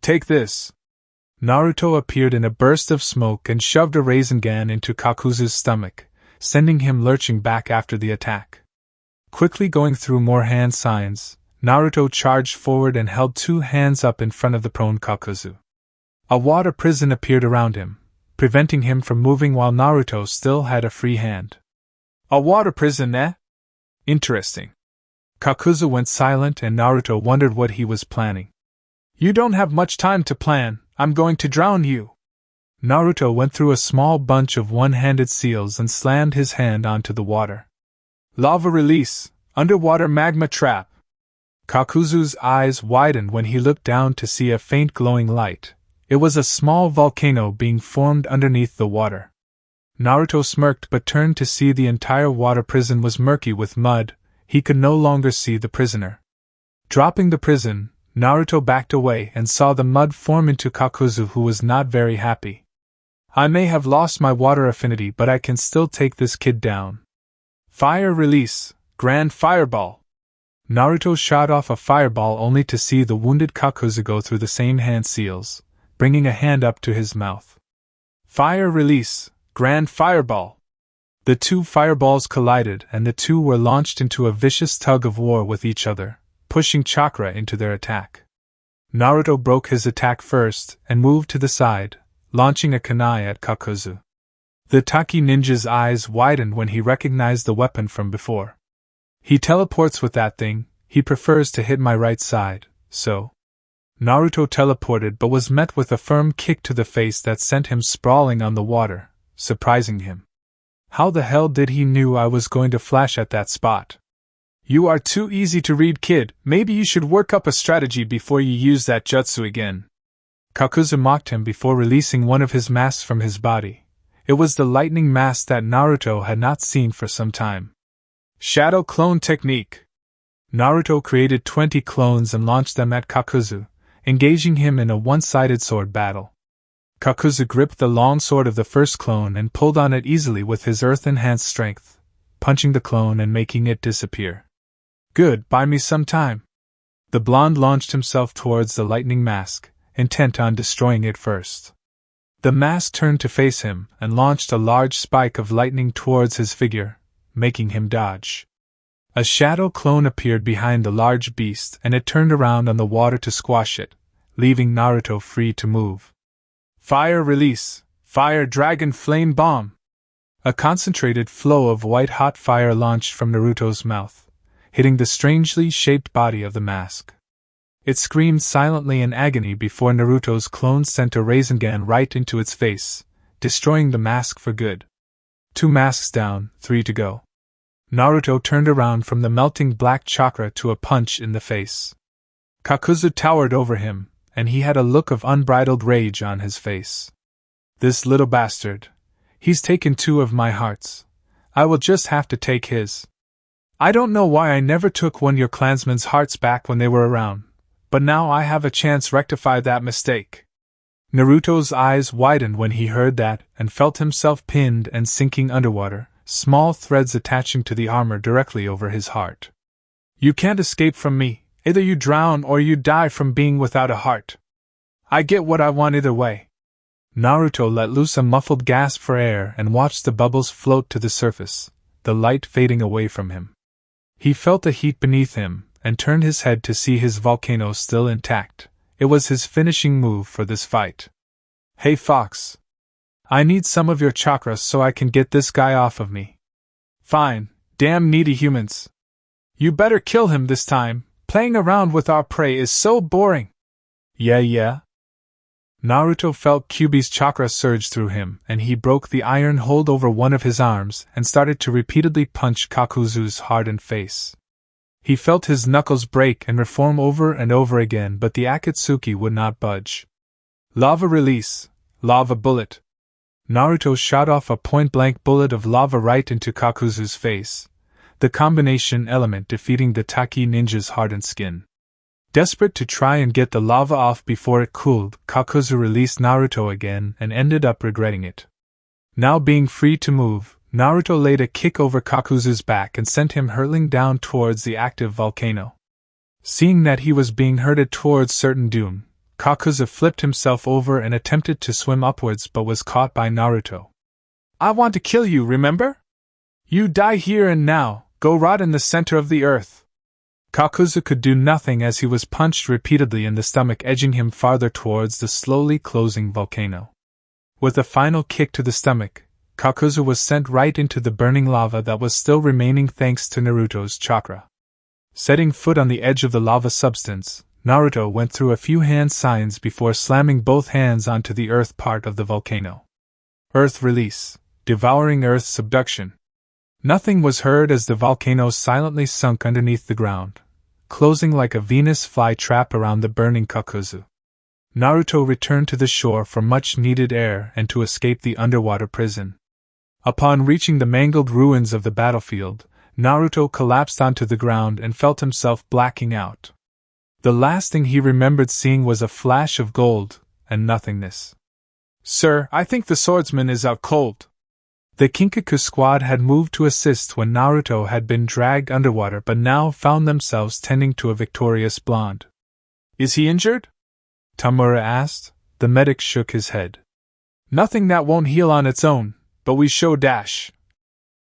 Take this." Naruto appeared in a burst of smoke and shoved a Rasengan into Kakuzu's stomach, sending him lurching back after the attack. Quickly going through more hand signs, Naruto charged forward and held two hands up in front of the prone Kakuzu. A water prison appeared around him, preventing him from moving while Naruto still had a free hand. "A water prison, eh? Interesting." Kakuzu went silent and Naruto wondered what he was planning. "You don't have much time to plan, I'm going to drown you." Naruto went through a small bunch of one-handed seals and slammed his hand onto the water. "Lava release, underwater magma trap." Kakuzu's eyes widened when he looked down to see a faint glowing light. It was a small volcano being formed underneath the water. Naruto smirked but turned to see the entire water prison was murky with mud. He could no longer see the prisoner. Dropping the prison, Naruto backed away and saw the mud form into Kakuzu, who was not very happy. "I may have lost my water affinity, but I can still take this kid down." "Fire release, grand fireball." Naruto shot off a fireball only to see the wounded Kakuzu go through the same hand seals, bringing a hand up to his mouth. "Fire release, grand fireball." The two fireballs collided and the two were launched into a vicious tug of war with each other, pushing chakra into their attack. Naruto broke his attack first and moved to the side, launching a kunai at Kakuzu. The Taki ninja's eyes widened when he recognized the weapon from before. "He teleports with that thing, he prefers to hit my right side, so." Naruto teleported but was met with a firm kick to the face that sent him sprawling on the water, surprising him. How the hell did he knew I was going to flash at that spot? You are too easy to read, kid. Maybe you should work up a strategy before you use that jutsu again. Kakuzu mocked him before releasing one of his masks from his body. It was the lightning mask that Naruto had not seen for some time. Shadow Clone Technique. Naruto created 20 clones and launched them at Kakuzu, engaging him in a one-sided sword battle. Kakuzu gripped the long sword of the first clone and pulled on it easily with his earth-enhanced strength, punching the clone and making it disappear. Good, buy me some time. The blonde launched himself towards the lightning mask, intent on destroying it first. The mask turned to face him and launched a large spike of lightning towards his figure, making him dodge. A shadow clone appeared behind the large beast and it turned around on the water to squash it, leaving Naruto free to move. Fire release! Fire Dragon Flame Bomb! A concentrated flow of white-hot fire launched from Naruto's mouth, hitting the strangely shaped body of the mask. It screamed silently in agony before Naruto's clone sent a Rasengan right into its face, destroying the mask for good. 2 masks down, 3 to go. Naruto turned around from the melting black chakra to a punch in the face. Kakuzu towered over him, and he had a look of unbridled rage on his face. This little bastard. He's taken 2 of my hearts. I will just have to take his. I don't know why I never took one of your clansmen's hearts back when they were around, but now I have a chance to rectify that mistake. Naruto's eyes widened when he heard that and felt himself pinned and sinking underwater, small threads attaching to the armor directly over his heart. You can't escape from me, either you drown or you die from being without a heart. I get what I want either way. Naruto let loose a muffled gasp for air and watched the bubbles float to the surface, the light fading away from him. He felt the heat beneath him and turned his head to see his volcano still intact. It was his finishing move for this fight. Hey Fox. I need some of your chakra so I can get this guy off of me. Fine, damn needy humans. You better kill him this time, playing around with our prey is so boring. Yeah. Naruto felt Kyuubi's chakra surge through him and he broke the iron hold over one of his arms and started to repeatedly punch Kakuzu's hardened face. He felt his knuckles break and reform over and over again, but the Akatsuki would not budge. Lava release, lava bullet. Naruto shot off a point-blank bullet of lava right into Kakuzu's face, the combination element defeating the Taki ninja's hardened skin. Desperate to try and get the lava off before it cooled, Kakuzu released Naruto again and ended up regretting it. Now being free to move, Naruto laid a kick over Kakuzu's back and sent him hurtling down towards the active volcano. Seeing that he was being herded towards certain doom, Kakuzu flipped himself over and attempted to swim upwards but was caught by Naruto. I want to kill you, remember? You die here and now, go rot in the center of the earth. Kakuzu could do nothing as he was punched repeatedly in the stomach, edging him farther towards the slowly closing volcano. With a final kick to the stomach, Kakuzu was sent right into the burning lava that was still remaining thanks to Naruto's chakra. Setting foot on the edge of the lava substance, Naruto went through a few hand signs before slamming both hands onto the earth part of the volcano. Earth release, devouring earth subduction. Nothing was heard as the volcano silently sunk underneath the ground, closing like a Venus fly-trap around the burning Kakuzu. Naruto returned to the shore for much-needed air and to escape the underwater prison. Upon reaching the mangled ruins of the battlefield, Naruto collapsed onto the ground and felt himself blacking out. The last thing he remembered seeing was a flash of gold and nothingness. Sir, I think the swordsman is out cold. The Kinkaku squad had moved to assist when Naruto had been dragged underwater but now found themselves tending to a victorious blonde. Is he injured? Tamura asked. The medic shook his head. Nothing that won't heal on its own, but we show dash.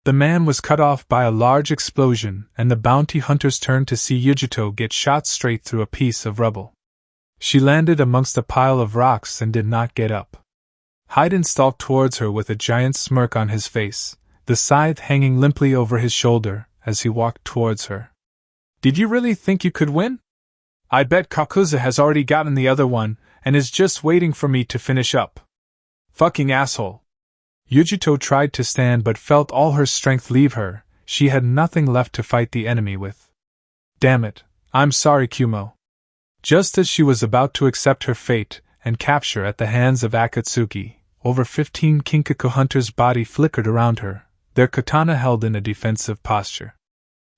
The man was cut off by a large explosion and the bounty hunters turned to see Yujito get shot straight through a piece of rubble. She landed amongst a pile of rocks and did not get up. Haiden stalked towards her with a giant smirk on his face, the scythe hanging limply over his shoulder as he walked towards her. Did you really think you could win? I bet Kakuza has already gotten the other one and is just waiting for me to finish up. Fucking asshole. Yujito tried to stand but felt all her strength leave her. She had nothing left to fight the enemy with. Damn it, I'm sorry, Kumo. Just as she was about to accept her fate and capture at the hands of Akatsuki, over 15 Kinkaku hunters' body flickered around her, their katana held in a defensive posture.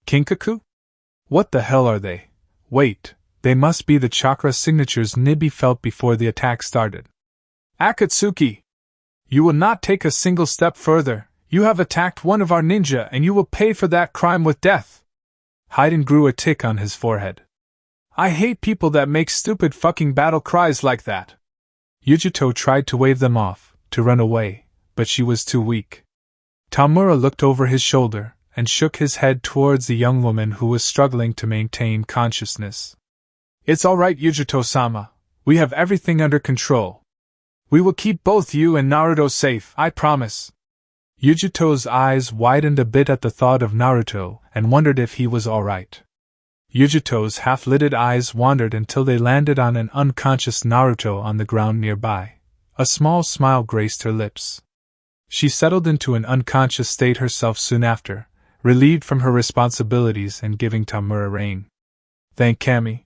Kinkaku? What the hell are they? Wait, they must be the chakra signatures Nibi felt before the attack started. Akatsuki! You will not take a single step further. You have attacked one of our ninja and you will pay for that crime with death. Haiden grew a tick on his forehead. I hate people that make stupid fucking battle cries like that. Yujito tried to wave them off, to run away, but she was too weak. Tamura looked over his shoulder and shook his head towards the young woman who was struggling to maintain consciousness. It's all right, Yujito-sama. We have everything under control. We will keep both you and Naruto safe, I promise. Yujito's eyes widened a bit at the thought of Naruto and wondered if he was all right. Yujito's half-lidded eyes wandered until they landed on an unconscious Naruto on the ground nearby. A small smile graced her lips. She settled into an unconscious state herself soon after, relieved from her responsibilities and giving Tamura rein. Thank Kami.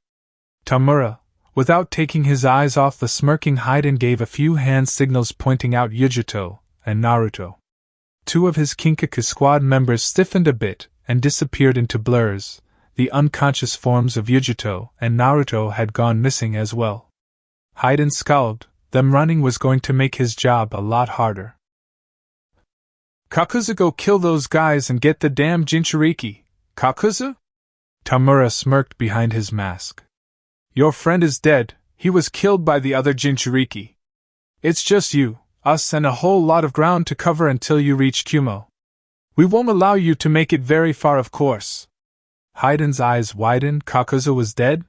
Tamura, without taking his eyes off the smirking Haiden, gave a few hand signals pointing out Yujito and Naruto. Two of his Kinkaku squad members stiffened a bit and disappeared into blurs. The unconscious forms of Yujito and Naruto had gone missing as well. Haiden scowled. Them running was going to make his job a lot harder. Kakuza, go kill those guys and get the damn Jinchuuriki. Kakuza? Tamura smirked behind his mask. Your friend is dead. He was killed by the other Jinchuuriki. It's just you, us, and a whole lot of ground to cover until you reach Kumo. We won't allow you to make it very far, of course. Haiden's eyes widened. Kakuza was dead?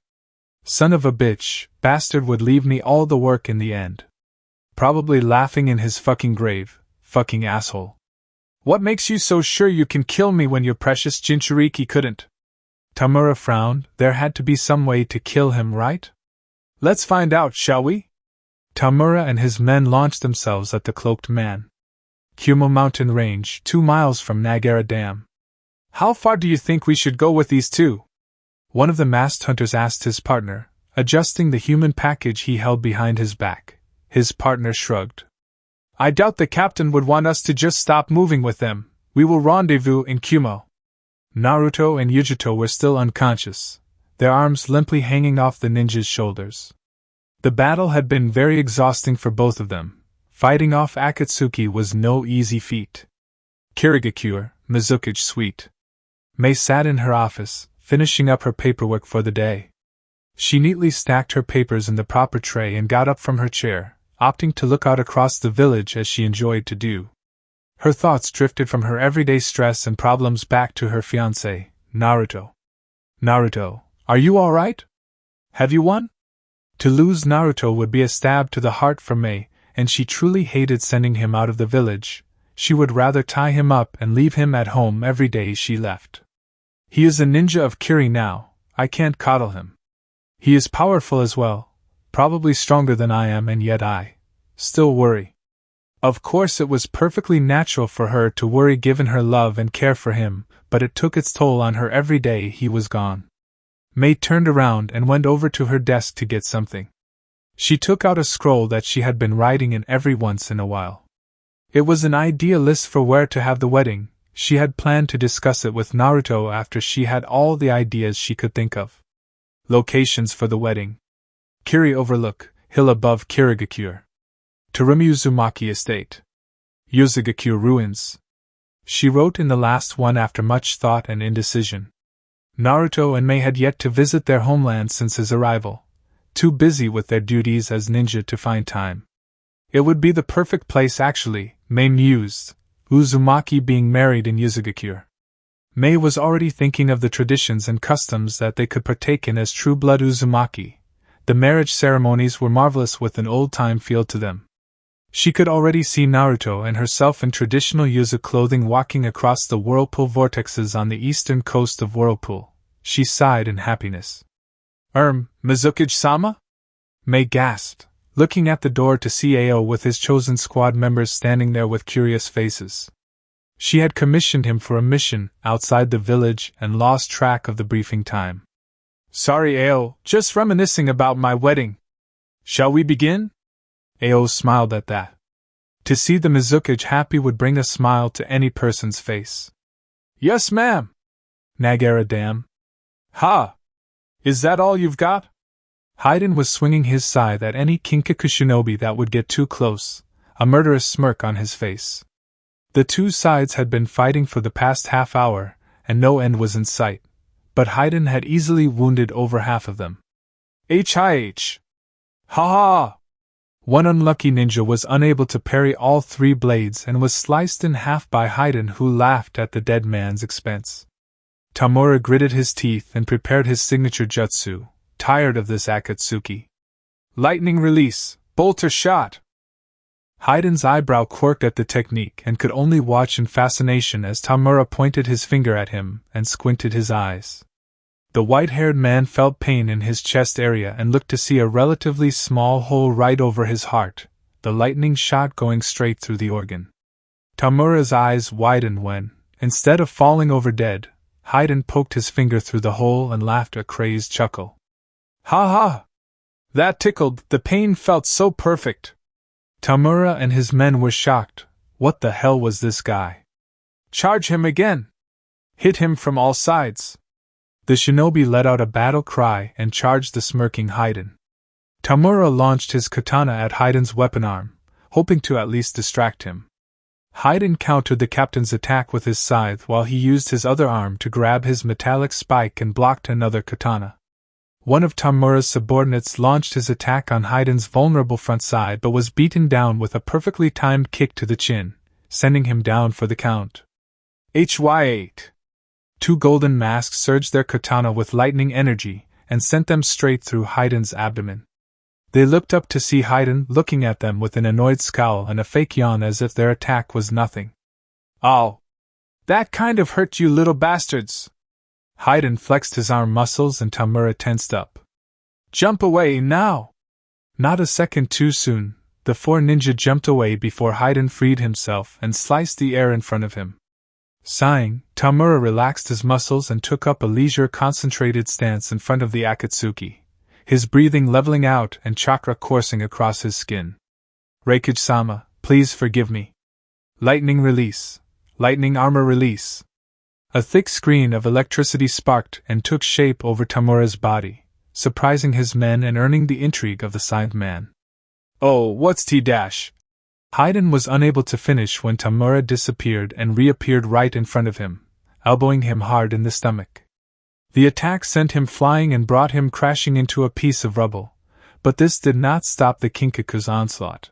Son of a bitch, bastard would leave me all the work in the end. Probably laughing in his fucking grave, fucking asshole. What makes you so sure you can kill me when your precious Jinchuuriki couldn't? Tamura frowned. There had to be some way to kill him, right? Let's find out, shall we? Tamura and his men launched themselves at the cloaked man. Kumo mountain range, 2 miles from Nagara Dam. How far do you think we should go with these two? One of the masked hunters asked his partner, adjusting the human package he held behind his back. His partner shrugged. I doubt the captain would want us to just stop moving with them. We will rendezvous in Kumo. Naruto and Yujito were still unconscious, their arms limply hanging off the ninja's shoulders. The battle had been very exhausting for both of them. Fighting off Akatsuki was no easy feat. Kirigakure, Mizukage Suite. Mei sat in her office, finishing up her paperwork for the day. She neatly stacked her papers in the proper tray and got up from her chair, opting to look out across the village as she enjoyed to do. Her thoughts drifted from her everyday stress and problems back to her fiancé, Naruto. Naruto, are you all right? Have you won? To lose Naruto would be a stab to the heart for Mei, and she truly hated sending him out of the village. She would rather tie him up and leave him at home every day she left. He is a ninja of Kiri now. I can't coddle him. He is powerful as well, probably stronger than I am, and yet I still worry. Of course it was perfectly natural for her to worry given her love and care for him, but it took its toll on her every day he was gone. Mei turned around and went over to her desk to get something. She took out a scroll that she had been writing in every once in a while. It was an idea list for where to have the wedding. She had planned to discuss it with Naruto after she had all the ideas she could think of. Locations for the wedding. Kiri Overlook, hill above Kirigakure. Terumi Uzumaki Estate. Yuzugakure Ruins. She wrote in the last one after much thought and indecision. Naruto and Mei had yet to visit their homeland since his arrival, too busy with their duties as ninja to find time. It would be the perfect place actually, Mei mused, Uzumaki being married in Yuzugakure. Mei was already thinking of the traditions and customs that they could partake in as true-blood Uzumaki. The marriage ceremonies were marvelous with an old-time feel to them. She could already see Naruto and herself in traditional Yuzu clothing walking across the whirlpool vortexes on the eastern coast of Whirlpool. She sighed in happiness. Mizukage-sama? Mei gasped, looking at the door to see Ao with his chosen squad members standing there with curious faces. She had commissioned him for a mission outside the village and lost track of the briefing time. Sorry, Ao, just reminiscing about my wedding. Shall we begin? Ao smiled at that. To see the Mizukage happy would bring a smile to any person's face. Yes, ma'am. Nagara dam. Ha! Is that all you've got? Haiden was swinging his scythe at any Kinkaku shinobi that would get too close, a murderous smirk on his face. The two sides had been fighting for the past half hour, and no end was in sight, but Haiden had easily wounded over half of them. HIH! Ha ha! One unlucky ninja was unable to parry all three blades and was sliced in half by Haiden, who laughed at the dead man's expense. Tamura gritted his teeth and prepared his signature jutsu, tired of this Akatsuki. Lightning release, bolt or shot! Haiden's eyebrow quirked at the technique and could only watch in fascination as Tamura pointed his finger at him and squinted his eyes. The white-haired man felt pain in his chest area and looked to see a relatively small hole right over his heart, the lightning shot going straight through the organ. Tamura's eyes widened when, instead of falling over dead, Haiden poked his finger through the hole and laughed a crazed chuckle. Ha ha! That tickled, the pain felt so perfect. Tamura and his men were shocked. What the hell was this guy? Charge him again! Hit him from all sides! The shinobi let out a battle cry and charged the smirking Haiden. Tamura launched his katana at Haiden's weapon arm, hoping to at least distract him. Haiden countered the captain's attack with his scythe while he used his other arm to grab his metallic spike and blocked another katana. One of Tamura's subordinates launched his attack on Haiden's vulnerable front side but was beaten down with a perfectly timed kick to the chin, sending him down for the count. HY8. Two golden masks surged their katana with lightning energy and sent them straight through Haiden's abdomen. They looked up to see Haiden looking at them with an annoyed scowl and a fake yawn as if their attack was nothing. Ow! That kind of hurt, you little bastards! Haiden flexed his arm muscles and Tamura tensed up. Jump away now! Not a second too soon, the four ninja jumped away before Haiden freed himself and sliced the air in front of him. Sighing, Tamura relaxed his muscles and took up a leisure concentrated stance in front of the Akatsuki, his breathing leveling out and chakra coursing across his skin. Reikage-sama, please forgive me. Lightning release. Lightning armor release. A thick screen of electricity sparked and took shape over Tamura's body, surprising his men and earning the intrigue of the silent man. Oh, what's T-dash? Haiden was unable to finish when Tamura disappeared and reappeared right in front of him, elbowing him hard in the stomach. The attack sent him flying and brought him crashing into a piece of rubble, but this did not stop the Kinkaku's onslaught.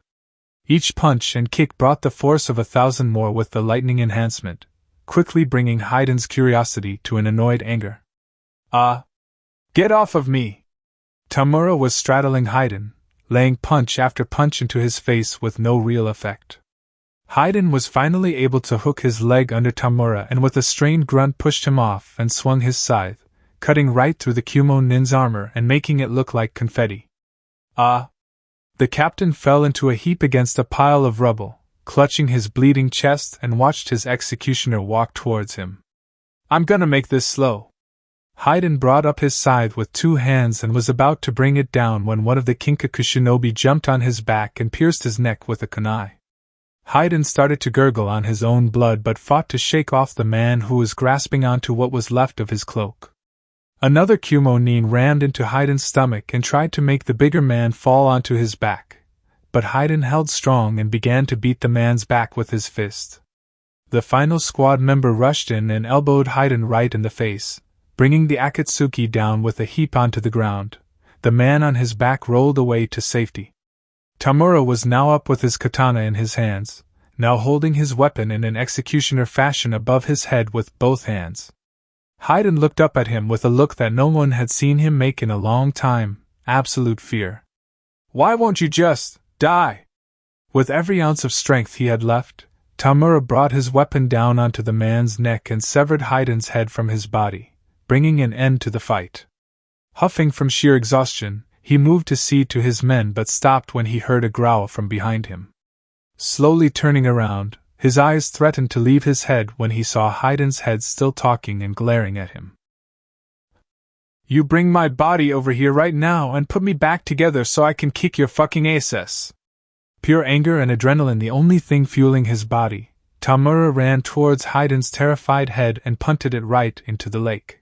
Each punch and kick brought the force of 1,000 more with the lightning enhancement, quickly bringing Haiden's curiosity to an annoyed anger. Get off of me! Tamura was straddling Haiden, laying punch after punch into his face with no real effect. Haiden was finally able to hook his leg under Tamura and with a strained grunt pushed him off and swung his scythe, cutting right through the Kumo nin's armor and making it look like confetti. The captain fell into a heap against a pile of rubble, clutching his bleeding chest, and watched his executioner walk towards him. I'm gonna make this slow. Haiden brought up his scythe with two hands and was about to bring it down when one of the Kinkaku shinobi jumped on his back and pierced his neck with a kunai. Haiden started to gurgle on his own blood but fought to shake off the man who was grasping onto what was left of his cloak. Another Kumo nin rammed into Haiden's stomach and tried to make the bigger man fall onto his back, but Haiden held strong and began to beat the man's back with his fist. The final squad member rushed in and elbowed Haiden right in the face, bringing the Akatsuki down with a heap onto the ground. The man on his back rolled away to safety. Tamura was now up with his katana in his hands, now holding his weapon in an executioner fashion above his head with both hands. Haiden looked up at him with a look that no one had seen him make in a long time, absolute fear. Why won't you just die? With every ounce of strength he had left, Tamura brought his weapon down onto the man's neck and severed Haiden's head from his body, bringing an end to the fight. Huffing from sheer exhaustion, he moved to see to his men but stopped when he heard a growl from behind him. Slowly turning around, his eyes threatened to leave his head when he saw Heiden's head still talking and glaring at him. "You bring my body over here right now and put me back together so I can kick your fucking ass." Pure anger and adrenaline the only thing fueling his body, Tamura ran towards Heiden's terrified head and punted it right into the lake.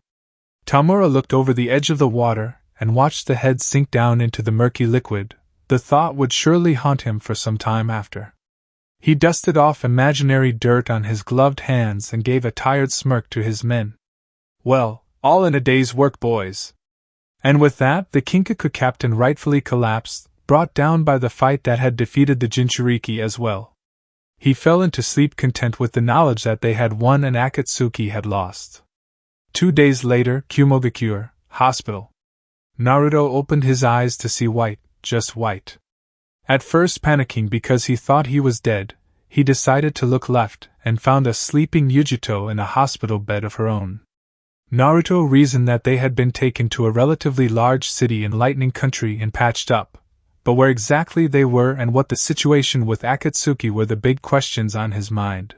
Tamura looked over the edge of the water and watched the head sink down into the murky liquid. The thought would surely haunt him for some time after. He dusted off imaginary dirt on his gloved hands and gave a tired smirk to his men. "Well, all in a day's work, boys." And with that, the Kinkaku captain rightfully collapsed, brought down by the fight that had defeated the Jinchuuriki as well. He fell into sleep content with the knowledge that they had won and Akatsuki had lost. 2 days later, Kumogakure, hospital. Naruto opened his eyes to see white, just white. At first panicking because he thought he was dead, he decided to look left and found a sleeping Yujito in a hospital bed of her own. Naruto reasoned that they had been taken to a relatively large city in Lightning Country and patched up, but where exactly they were and what the situation with Akatsuki were the big questions on his mind.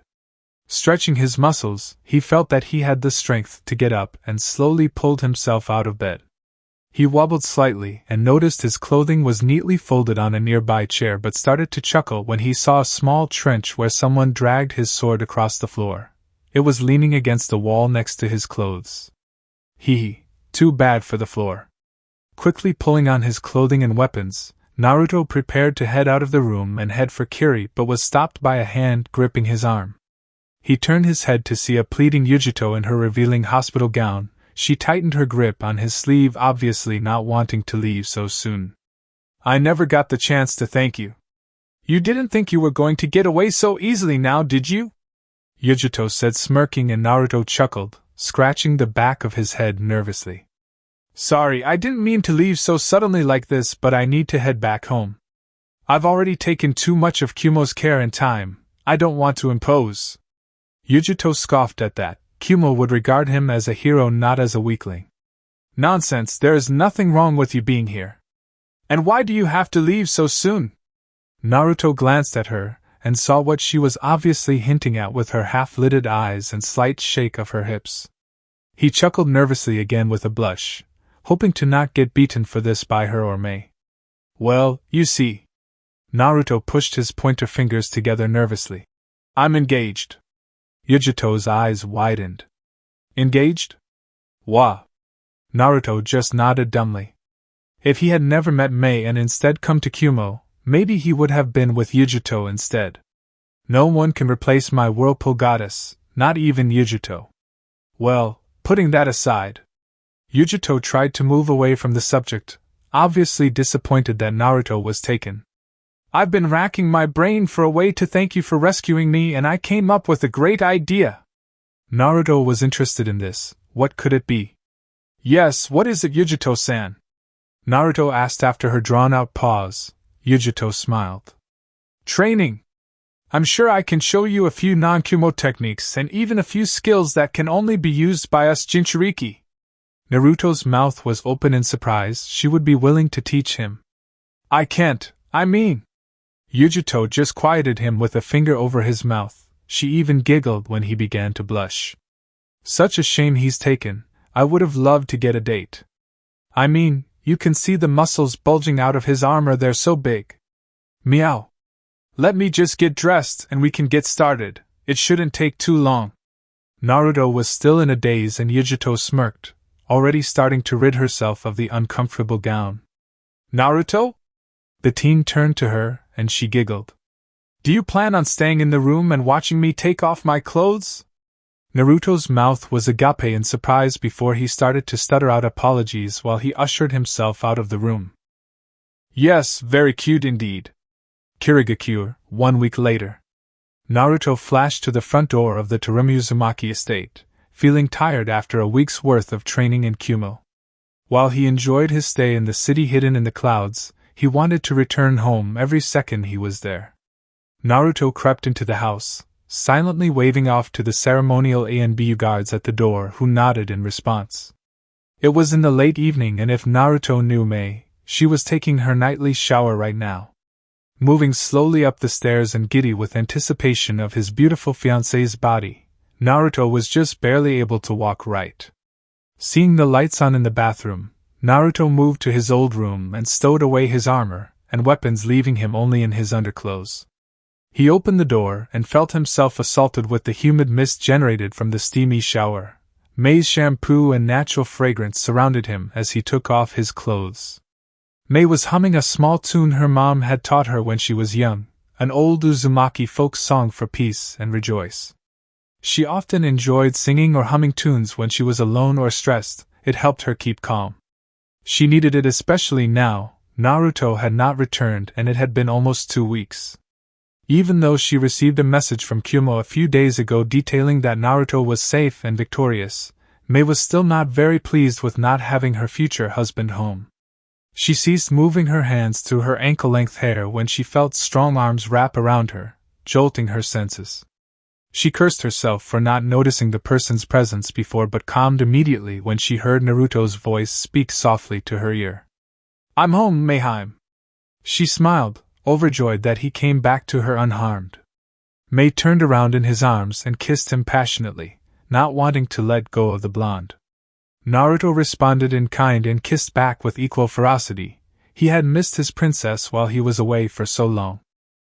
Stretching his muscles, he felt that he had the strength to get up and slowly pulled himself out of bed. He wobbled slightly and noticed his clothing was neatly folded on a nearby chair but started to chuckle when he saw a small trench where someone dragged his sword across the floor. It was leaning against the wall next to his clothes. Too bad for the floor. Quickly pulling on his clothing and weapons, Naruto prepared to head out of the room and head for Kiri but was stopped by a hand gripping his arm. He turned his head to see a pleading Yujito in her revealing hospital gown. She tightened her grip on his sleeve, obviously not wanting to leave so soon. "I never got the chance to thank you. You didn't think you were going to get away so easily now, did you?" Yujito said, smirking, and Naruto chuckled, scratching the back of his head nervously. "Sorry, I didn't mean to leave so suddenly like this, but I need to head back home. I've already taken too much of Kumo's care and time. I don't want to impose." Yujito scoffed at that. Kumo would regard him as a hero, not as a weakling. "Nonsense, there is nothing wrong with you being here. And why do you have to leave so soon?" Naruto glanced at her and saw what she was obviously hinting at with her half-lidded eyes and slight shake of her hips. He chuckled nervously again with a blush, hoping to not get beaten for this by her or Mei. "Well, you see." Naruto pushed his pointer fingers together nervously. "I'm engaged." Yujito's eyes widened. "Engaged? Wah?" Naruto just nodded dumbly. If he had never met Mei and instead come to Kumo, maybe he would have been with Yujito instead. "No one can replace my whirlpool goddess, not even Yujito." "Well, putting that aside." Yujito tried to move away from the subject, obviously disappointed that Naruto was taken. "I've been racking my brain for a way to thank you for rescuing me, and I came up with a great idea." Naruto was interested in this. What could it be? "Yes, what is it, Yujito-san?" Naruto asked after her drawn-out pause. Yujito smiled. "Training. I'm sure I can show you a few non-Kumo techniques and even a few skills that can only be used by us Jinchuuriki." Naruto's mouth was open in surprise. She would be willing to teach him. "I can't, I mean." Yujito just quieted him with a finger over his mouth. She even giggled when he began to blush. "Such a shame he's taken. I would have loved to get a date. I mean, you can see the muscles bulging out of his armor, they're so big." "Meow. Let me just get dressed and we can get started. It shouldn't take too long." Naruto was still in a daze and Yujito smirked, already starting to rid herself of the uncomfortable gown. "Naruto?" The teen turned to her, and she giggled. "Do you plan on staying in the room and watching me take off my clothes?" Naruto's mouth was agape in surprise before he started to stutter out apologies while he ushered himself out of the room. "Yes, very cute indeed." Kirigakure, 1 week later. Naruto flashed to the front door of the Uzumaki estate, feeling tired after a week's worth of training in Kumo. While he enjoyed his stay in the city hidden in the clouds, he wanted to return home every second he was there. Naruto crept into the house, silently waving off to the ceremonial A and B guards at the door who nodded in response. It was in the late evening, and if Naruto knew Mei, she was taking her nightly shower right now. Moving slowly up the stairs and giddy with anticipation of his beautiful fiancée's body, Naruto was just barely able to walk right. Seeing the lights on in the bathroom, Naruto moved to his old room and stowed away his armor and weapons, leaving him only in his underclothes. He opened the door and felt himself assaulted with the humid mist generated from the steamy shower. Mei's shampoo and natural fragrance surrounded him as he took off his clothes. Mei was humming a small tune her mom had taught her when she was young, an old Uzumaki folk song for peace and rejoice. She often enjoyed singing or humming tunes when she was alone or stressed. It helped her keep calm. She needed it especially now. Naruto had not returned and it had been almost 2 weeks. Even though she received a message from Kyumo a few days ago detailing that Naruto was safe and victorious, Mei was still not very pleased with not having her future husband home. She ceased moving her hands through her ankle-length hair when she felt strong arms wrap around her, jolting her senses. She cursed herself for not noticing the person's presence before, but calmed immediately when she heard Naruto's voice speak softly to her ear. "I'm home, Meiheim." She smiled, overjoyed that he came back to her unharmed. Mei turned around in his arms and kissed him passionately, not wanting to let go of the blonde. Naruto responded in kind and kissed back with equal ferocity. He had missed his princess while he was away for so long.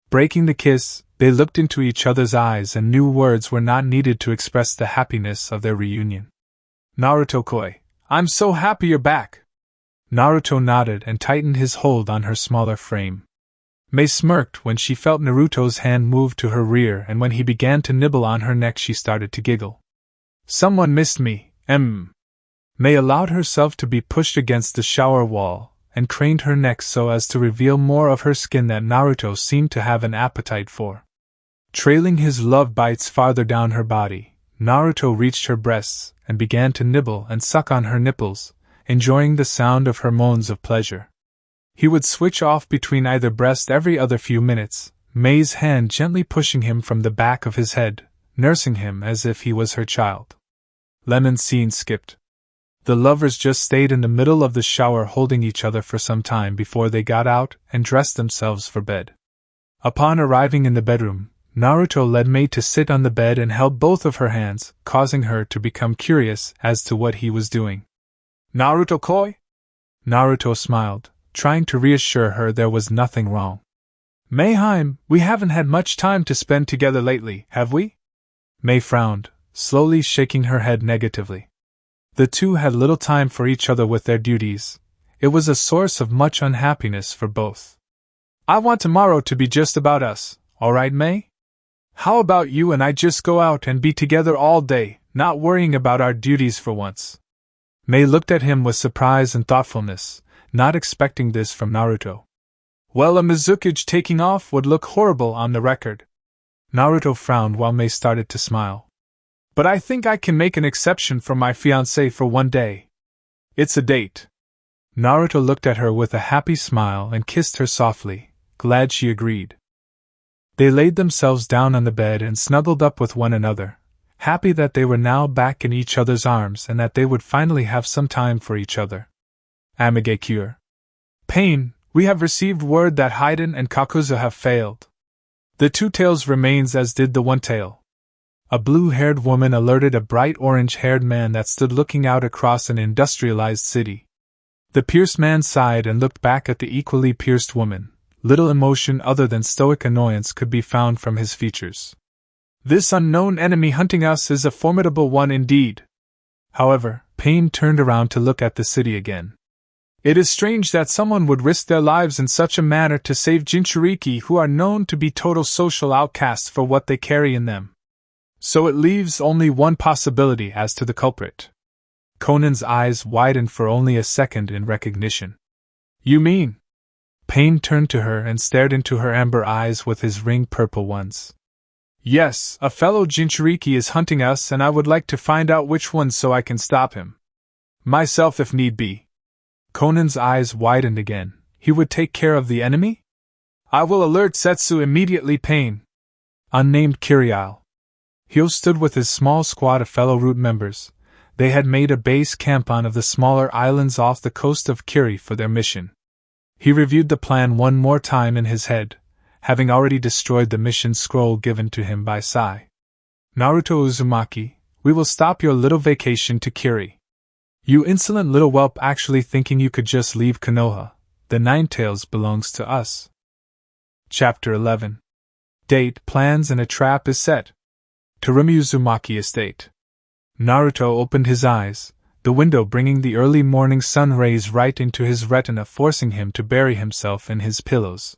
Breaking the kiss, they looked into each other's eyes and knew words were not needed to express the happiness of their reunion. "Naruto-koi, I'm so happy you're back." Naruto nodded and tightened his hold on her smaller frame. Mei smirked when she felt Naruto's hand move to her rear, and when he began to nibble on her neck she started to giggle. "Someone missed me, Mei allowed herself to be pushed against the shower wall, and craned her neck so as to reveal more of her skin that Naruto seemed to have an appetite for. Trailing his love bites farther down her body, Naruto reached her breasts and began to nibble and suck on her nipples, enjoying the sound of her moans of pleasure. He would switch off between either breast every other few minutes, Mei's hand gently pushing him from the back of his head, nursing him as if he was her child. Lemon scene skipped. The lovers just stayed in the middle of the shower holding each other for some time before they got out and dressed themselves for bed. Upon arriving in the bedroom, Naruto led Mei to sit on the bed and held both of her hands, causing her to become curious as to what he was doing. "Naruto-koi?" Naruto smiled, trying to reassure her there was nothing wrong. "Meiheim, we haven't had much time to spend together lately, have we?" Mei frowned, slowly shaking her head negatively. The two had little time for each other with their duties. It was a source of much unhappiness for both. "I want tomorrow to be just about us, alright, Mei? How about you and I just go out and be together all day, not worrying about our duties for once?" Mei looked at him with surprise and thoughtfulness, not expecting this from Naruto. "Well, a Mizukage taking off would look horrible on the record." Naruto frowned while Mei started to smile. "But I think I can make an exception for my fiancé for one day. It's a date." Naruto looked at her with a happy smile and kissed her softly, glad she agreed. They laid themselves down on the bed and snuggled up with one another, happy that they were now back in each other's arms and that they would finally have some time for each other. Amigakure. "Pain, we have received word that Haiden and Kakuzu have failed. The two tails remains as did the one tail." A blue-haired woman alerted a bright orange-haired man that stood looking out across an industrialized city. The pierced man sighed and looked back at the equally pierced woman. Little emotion other than stoic annoyance could be found from his features. "This unknown enemy hunting us is a formidable one indeed." However, Pain turned around to look at the city again. "It is strange that someone would risk their lives in such a manner to save Jinchuuriki, who are known to be total social outcasts for what they carry in them. So it leaves only one possibility as to the culprit." Conan's eyes widened for only a second in recognition. "You mean?" Pain turned to her and stared into her amber eyes with his ring-purple ones. "Yes, a fellow Jinchuuriki is hunting us and I would like to find out which one so I can stop him. Myself if need be." Conan's eyes widened again. He would take care of the enemy? "I will alert Setsu immediately, Pain." Unnamed Kirigakure. Hyo stood with his small squad of fellow root members. they had made a base camp on of the smaller islands off the coast of Kiri for their mission. He reviewed the plan one more time in his head, having already destroyed the mission scroll given to him by Sai. Naruto Uzumaki, we will stop your little vacation to Kiri. You insolent little whelp, actually thinking you could just leave Konoha. The Nine Tails belongs to us. Chapter 11. Date, plans, and a trap is set. Terumi Uzumaki Estate. Naruto opened his eyes, the window bringing the early morning sun rays right into his retina, forcing him to bury himself in his pillows.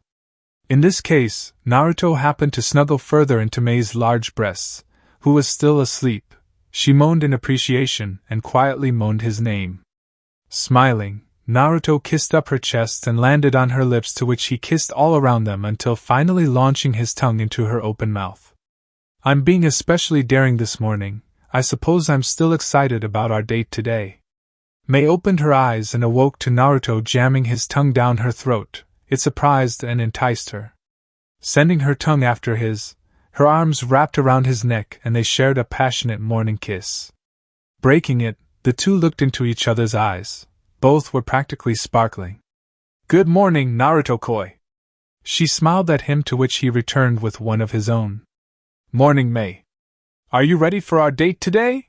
In this case, Naruto happened to snuggle further into Mei's large breasts, who was still asleep. She moaned in appreciation and quietly moaned his name. Smiling, Naruto kissed up her chest and landed on her lips, to which he kissed all around them until finally launching his tongue into her open mouth. I'm being especially daring this morning. I suppose I'm still excited about our date today. Mei opened her eyes and awoke to Naruto jamming his tongue down her throat. It surprised and enticed her. Sending her tongue after his, her arms wrapped around his neck and they shared a passionate morning kiss. Breaking it, the two looked into each other's eyes. Both were practically sparkling. Good morning, Naruto-koi. She smiled at him, to which he returned with one of his own. Morning, Mei. Are you ready for our date today?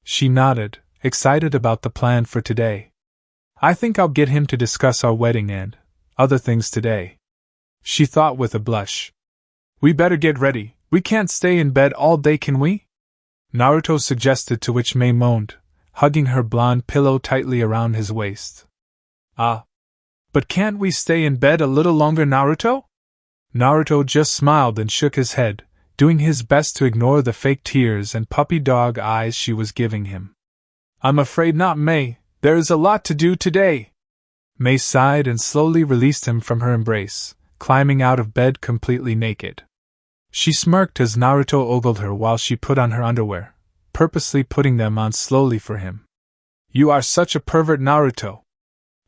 She nodded, excited about the plan for today. I think I'll get him to discuss our wedding and other things today, she thought with a blush. We better get ready, we can't stay in bed all day, can we? Naruto suggested, to which Mei moaned, hugging her blonde pillow tightly around his waist. But can't we stay in bed a little longer, Naruto? Naruto just smiled and shook his head, doing his best to ignore the fake tears and puppy dog eyes she was giving him. I'm afraid not, Mei, there is a lot to do today. Mei sighed and slowly released him from her embrace, climbing out of bed completely naked. She smirked as Naruto ogled her while she put on her underwear, purposely putting them on slowly for him. You are such a pervert, Naruto,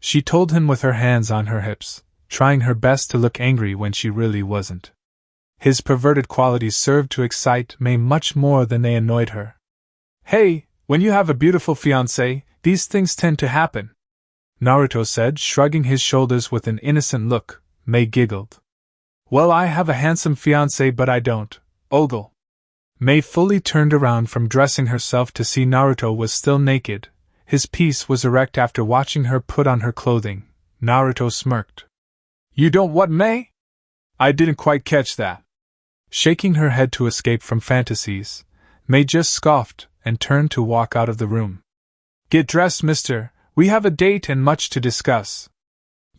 she told him with her hands on her hips, trying her best to look angry when she really wasn't. His perverted qualities served to excite Mei much more than they annoyed her. Hey, when you have a beautiful fiancé, these things tend to happen, Naruto said, shrugging his shoulders with an innocent look. Mei giggled. Well, I have a handsome fiancé, but I don't ogle. Mei fully turned around from dressing herself to see Naruto was still naked. His piece was erect after watching her put on her clothing. Naruto smirked. You don't what, Mei? I didn't quite catch that. Shaking her head to escape from fantasies, Mei just scoffed and turned to walk out of the room. Get dressed, mister. We have a date and much to discuss.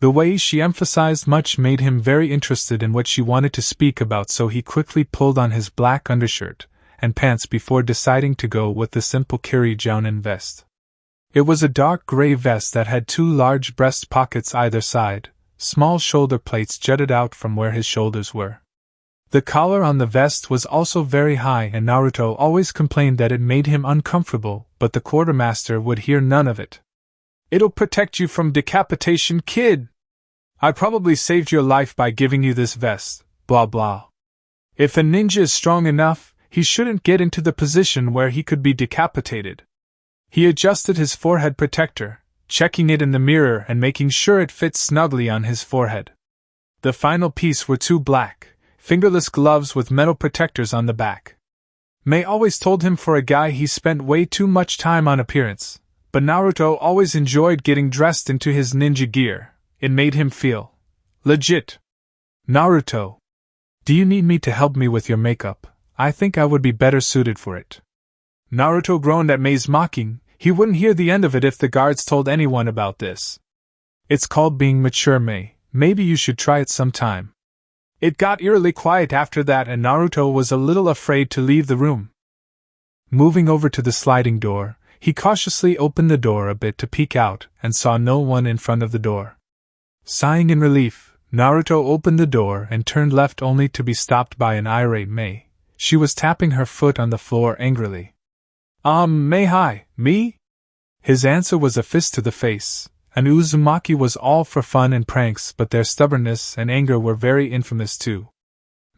The way she emphasized much made him very interested in what she wanted to speak about, so he quickly pulled on his black undershirt and pants before deciding to go with the simple Kirigakure vest. It was a dark gray vest that had two large breast pockets either side. Small shoulder plates jutted out from where his shoulders were. The collar on the vest was also very high, and Naruto always complained that it made him uncomfortable, but the quartermaster would hear none of it. It'll protect you from decapitation, kid. I probably saved your life by giving you this vest, blah blah. If a ninja is strong enough, he shouldn't get into the position where he could be decapitated. He adjusted his forehead protector, checking it in the mirror and making sure it fit snugly on his forehead. The final piece were two black, fingerless gloves with metal protectors on the back. Mei always told him for a guy he spent way too much time on appearance, but Naruto always enjoyed getting dressed into his ninja gear. It made him feel legit. Naruto, do you need me to help me with your makeup? I think I would be better suited for it. Naruto groaned at Mei's mocking. He wouldn't hear the end of it if the guards told anyone about this. It's called being mature, Mei. Maybe you should try it sometime. It got eerily quiet after that, and Naruto was a little afraid to leave the room. Moving over to the sliding door, he cautiously opened the door a bit to peek out and saw no one in front of the door. Sighing in relief, Naruto opened the door and turned left, only to be stopped by an irate Mei. She was tapping her foot on the floor angrily. Mei, hi, me? His answer was a fist to the face, and Uzumaki was all for fun and pranks, but their stubbornness and anger were very infamous too.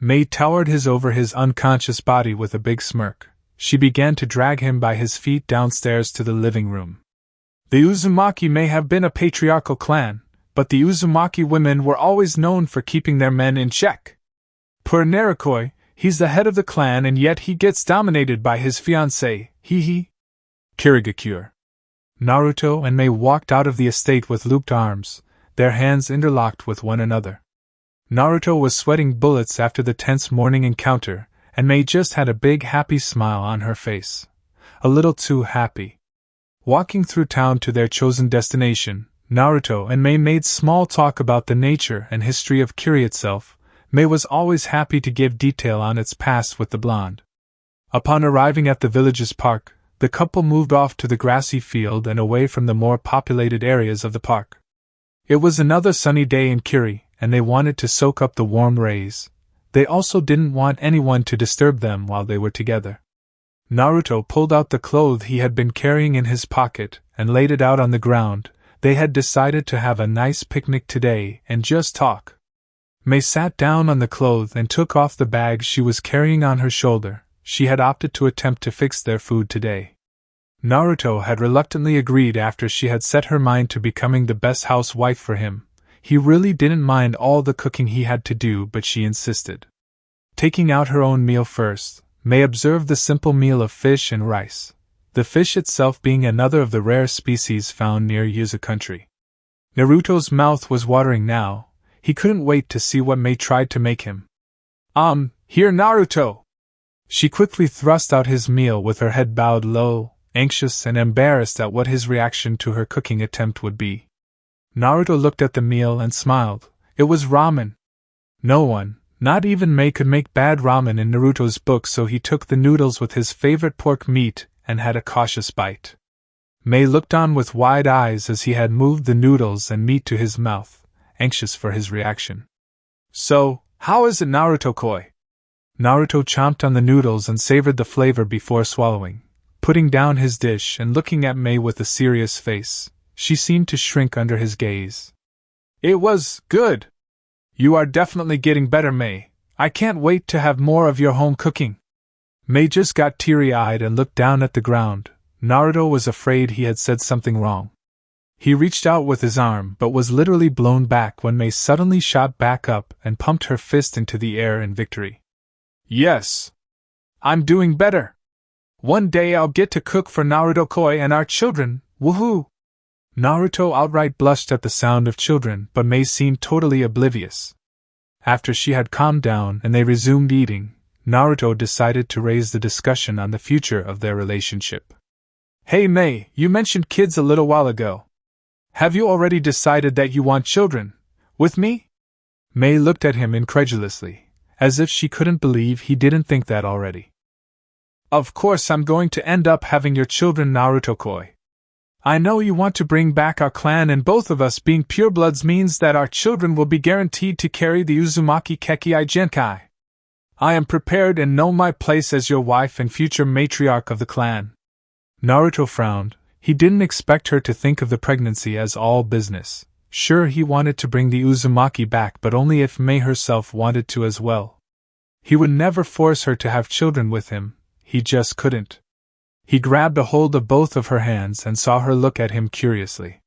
Mei towered over his unconscious body with a big smirk. she began to drag him by his feet downstairs to the living room. The Uzumaki may have been a patriarchal clan, but the Uzumaki women were always known for keeping their men in check. Per Naruto, he's the head of the clan and yet he gets dominated by his fiancée, hee. Kirigakure. Naruto and Mei walked out of the estate with looped arms, their hands interlocked with one another. Naruto was sweating bullets after the tense morning encounter, and Mei just had a big happy smile on her face. A little too happy. Walking through town to their chosen destination, Naruto and Mei made small talk about the nature and history of Kiri itself. Mei was always happy to give detail on its past with the blonde. Upon arriving at the village's park, the couple moved off to the grassy field and away from the more populated areas of the park. It was another sunny day in Kiri, and they wanted to soak up the warm rays. They also didn't want anyone to disturb them while they were together. Naruto pulled out the cloth he had been carrying in his pocket and laid it out on the ground. They had decided to have a nice picnic today and just talk. Mei sat down on the cloth and took off the bag she was carrying on her shoulder. She had opted to attempt to fix their food today. Naruto had reluctantly agreed after she had set her mind to becoming the best housewife for him. He really didn't mind all the cooking he had to do, but she insisted. Taking out her own meal first, Mei observed the simple meal of fish and rice, the fish itself being another of the rare species found near Yuzu country. Naruto's mouth was watering now. He couldn't wait to see what Mei tried to make him. Here Naruto! She quickly thrust out his meal with her head bowed low, anxious and embarrassed at what his reaction to her cooking attempt would be. Naruto looked at the meal and smiled. It was ramen. No one, not even Mei, could make bad ramen in Naruto's book, so he took the noodles with his favorite pork meat and had a cautious bite. Mei looked on with wide eyes as he had moved the noodles and meat to his mouth, anxious for his reaction. So, how is it, Naruto-koi? Naruto chomped on the noodles and savored the flavor before swallowing, putting down his dish and looking at Mei with a serious face. She seemed to shrink under his gaze. It was good. You are definitely getting better, Mei. I can't wait to have more of your home cooking. Mei just got teary-eyed and looked down at the ground. Naruto was afraid he had said something wrong. He reached out with his arm but was literally blown back when Mei suddenly shot back up and pumped her fist into the air in victory. Yes. I'm doing better. One day I'll get to cook for Naruto-koi and our children, woohoo! Naruto outright blushed at the sound of children, but Mei seemed totally oblivious. After she had calmed down and they resumed eating, Naruto decided to raise the discussion on the future of their relationship. Hey Mei, you mentioned kids a little while ago. Have you already decided that you want children? With me? Mei looked at him incredulously, as if she couldn't believe he didn't think that already. Of course I'm going to end up having your children, Naruto-koi. I know you want to bring back our clan, and both of us being purebloods means that our children will be guaranteed to carry the Uzumaki Kekkai Genkai. I am prepared and know my place as your wife and future matriarch of the clan. Naruto frowned. He didn't expect her to think of the pregnancy as all business. Sure, he wanted to bring the Uzumaki back, but only if Mei herself wanted to as well. He would never force her to have children with him. He just couldn't. He grabbed a hold of both of her hands and saw her look at him curiously.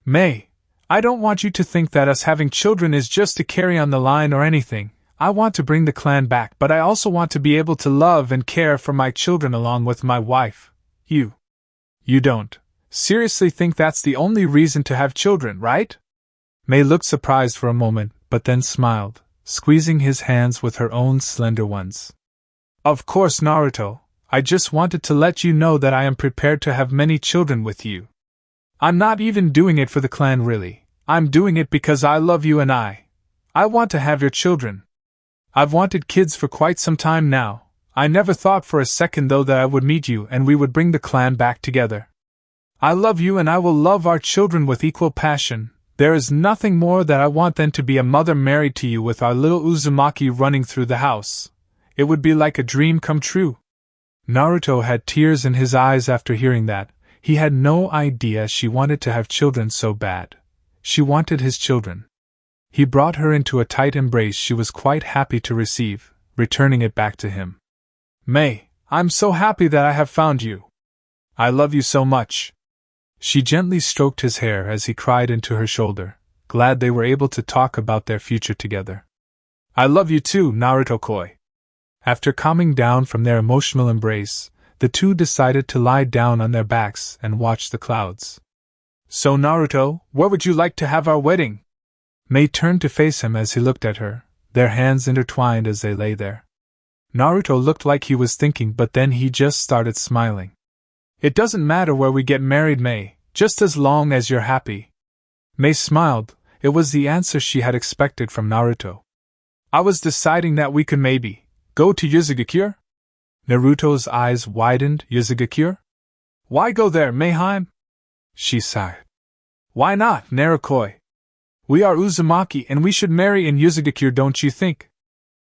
Mei, I don't want you to think that us having children is just to carry on the line or anything. I want to bring the clan back, but I also want to be able to love and care for my children along with my wife. You don't seriously think that's the only reason to have children, right? Mei looked surprised for a moment, but then smiled, squeezing his hands with her own slender ones. Of course, Naruto. I just wanted to let you know that I am prepared to have many children with you. I'm not even doing it for the clan, really. I'm doing it because I love you and I want to have your children. I've wanted kids for quite some time now. I never thought for a second, though, that I would meet you and we would bring the clan back together. I love you and I will love our children with equal passion. There is nothing more that I want than to be a mother married to you with our little Uzumaki running through the house. It would be like a dream come true. Naruto had tears in his eyes after hearing that. He had no idea she wanted to have children so bad. She wanted his children. He brought her into a tight embrace she was quite happy to receive, returning it back to him. Mei, I'm so happy that I have found you. I love you so much. She gently stroked his hair as he cried into her shoulder, glad they were able to talk about their future together. I love you too, Naruto-koi. After calming down from their emotional embrace, the two decided to lie down on their backs and watch the clouds. So Naruto, where would you like to have our wedding? Mei turned to face him as he looked at her, their hands intertwined as they lay there. Naruto looked like he was thinking, but then he just started smiling. It doesn't matter where we get married, Mei, just as long as you're happy. Mei smiled. It was the answer she had expected from Naruto. I was deciding that we could maybe go to Uzumaki? Naruto's eyes widened. Uzumaki? Why go there, Meiheim? She sighed. Why not, Naruto? We are Uzumaki and we should marry in Uzumaki, don't you think?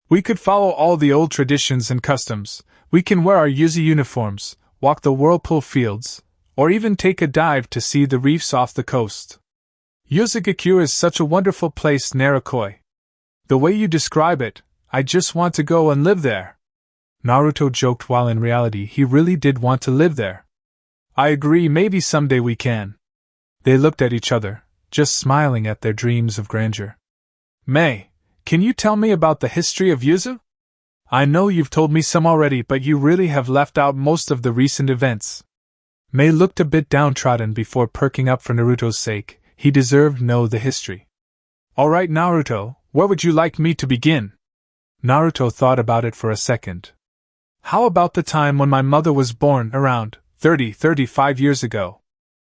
We could follow all the old traditions and customs, we can wear our Uzu uniforms, walk the whirlpool fields, or even take a dive to see the reefs off the coast. Uzumaki is such a wonderful place, Naruto. The way you describe it, I just want to go and live there. Naruto joked while in reality he really did want to live there. I agree, maybe someday we can. They looked at each other, just smiling at their dreams of grandeur. Mei, can you tell me about the history of Uzu? I know you've told me some already, but you really have left out most of the recent events. Mei looked a bit downtrodden before perking up for Naruto's sake. He deserved to know the history. Alright, Naruto, where would you like me to begin? Naruto thought about it for a second. How about the time when my mother was born, around 35 years ago?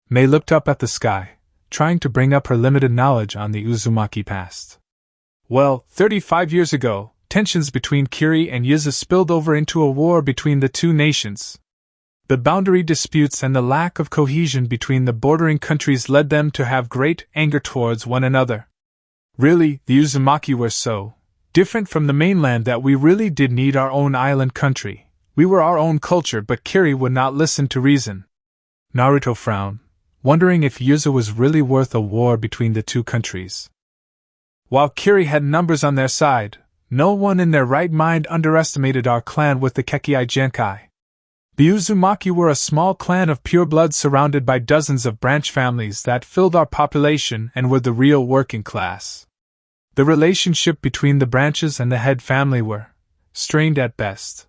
Mei looked up at the sky, trying to bring up her limited knowledge on the Uzumaki past. Well, 35 years ago, tensions between Kiri and Uzu spilled over into a war between the two nations. The boundary disputes and the lack of cohesion between the bordering countries led them to have great anger towards one another. Really, the Uzumaki were so different from the mainland that we really did need our own island country. We were our own culture, but Kiri would not listen to reason. Naruto frowned, wondering if Uzu was really worth a war between the two countries. While Kiri had numbers on their side, no one in their right mind underestimated our clan with the Kekkai Genkai. The Uzumaki were a small clan of purebloods surrounded by dozens of branch families that filled our population and were the real working class. The relationship between the branches and the head family were strained at best.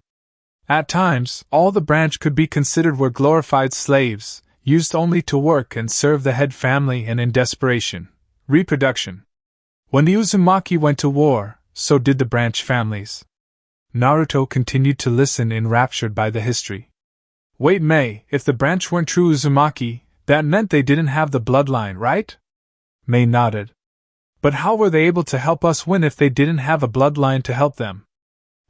At times, all the branch could be considered were glorified slaves, used only to work and serve the head family and in desperation, reproduction. When the Uzumaki went to war, so did the branch families. Naruto continued to listen, enraptured by the history. Wait, Mei, if the branch weren't true Uzumaki, that meant they didn't have the bloodline, right? Mei nodded. But how were they able to help us win if they didn't have a bloodline to help them?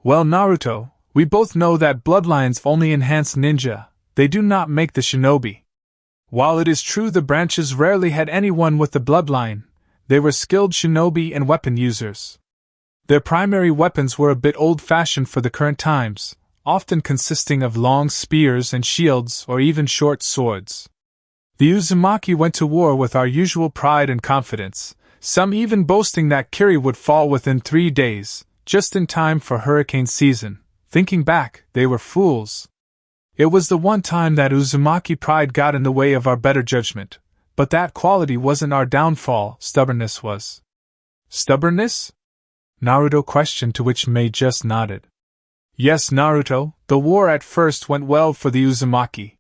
Well, Naruto, we both know that bloodlines only enhance ninja, they do not make the shinobi. While it is true the branches rarely had anyone with the bloodline, they were skilled shinobi and weapon users. Their primary weapons were a bit old-fashioned for the current times, often consisting of long spears and shields or even short swords. The Uzumaki went to war with our usual pride and confidence, some even boasting that Kiri would fall within 3 days, just in time for hurricane season. Thinking back, they were fools. It was the one time that Uzumaki pride got in the way of our better judgment, but that quality wasn't our downfall, stubbornness was. Stubbornness? Naruto questioned, to which Mei just nodded. Yes, Naruto, the war at first went well for the Uzumaki.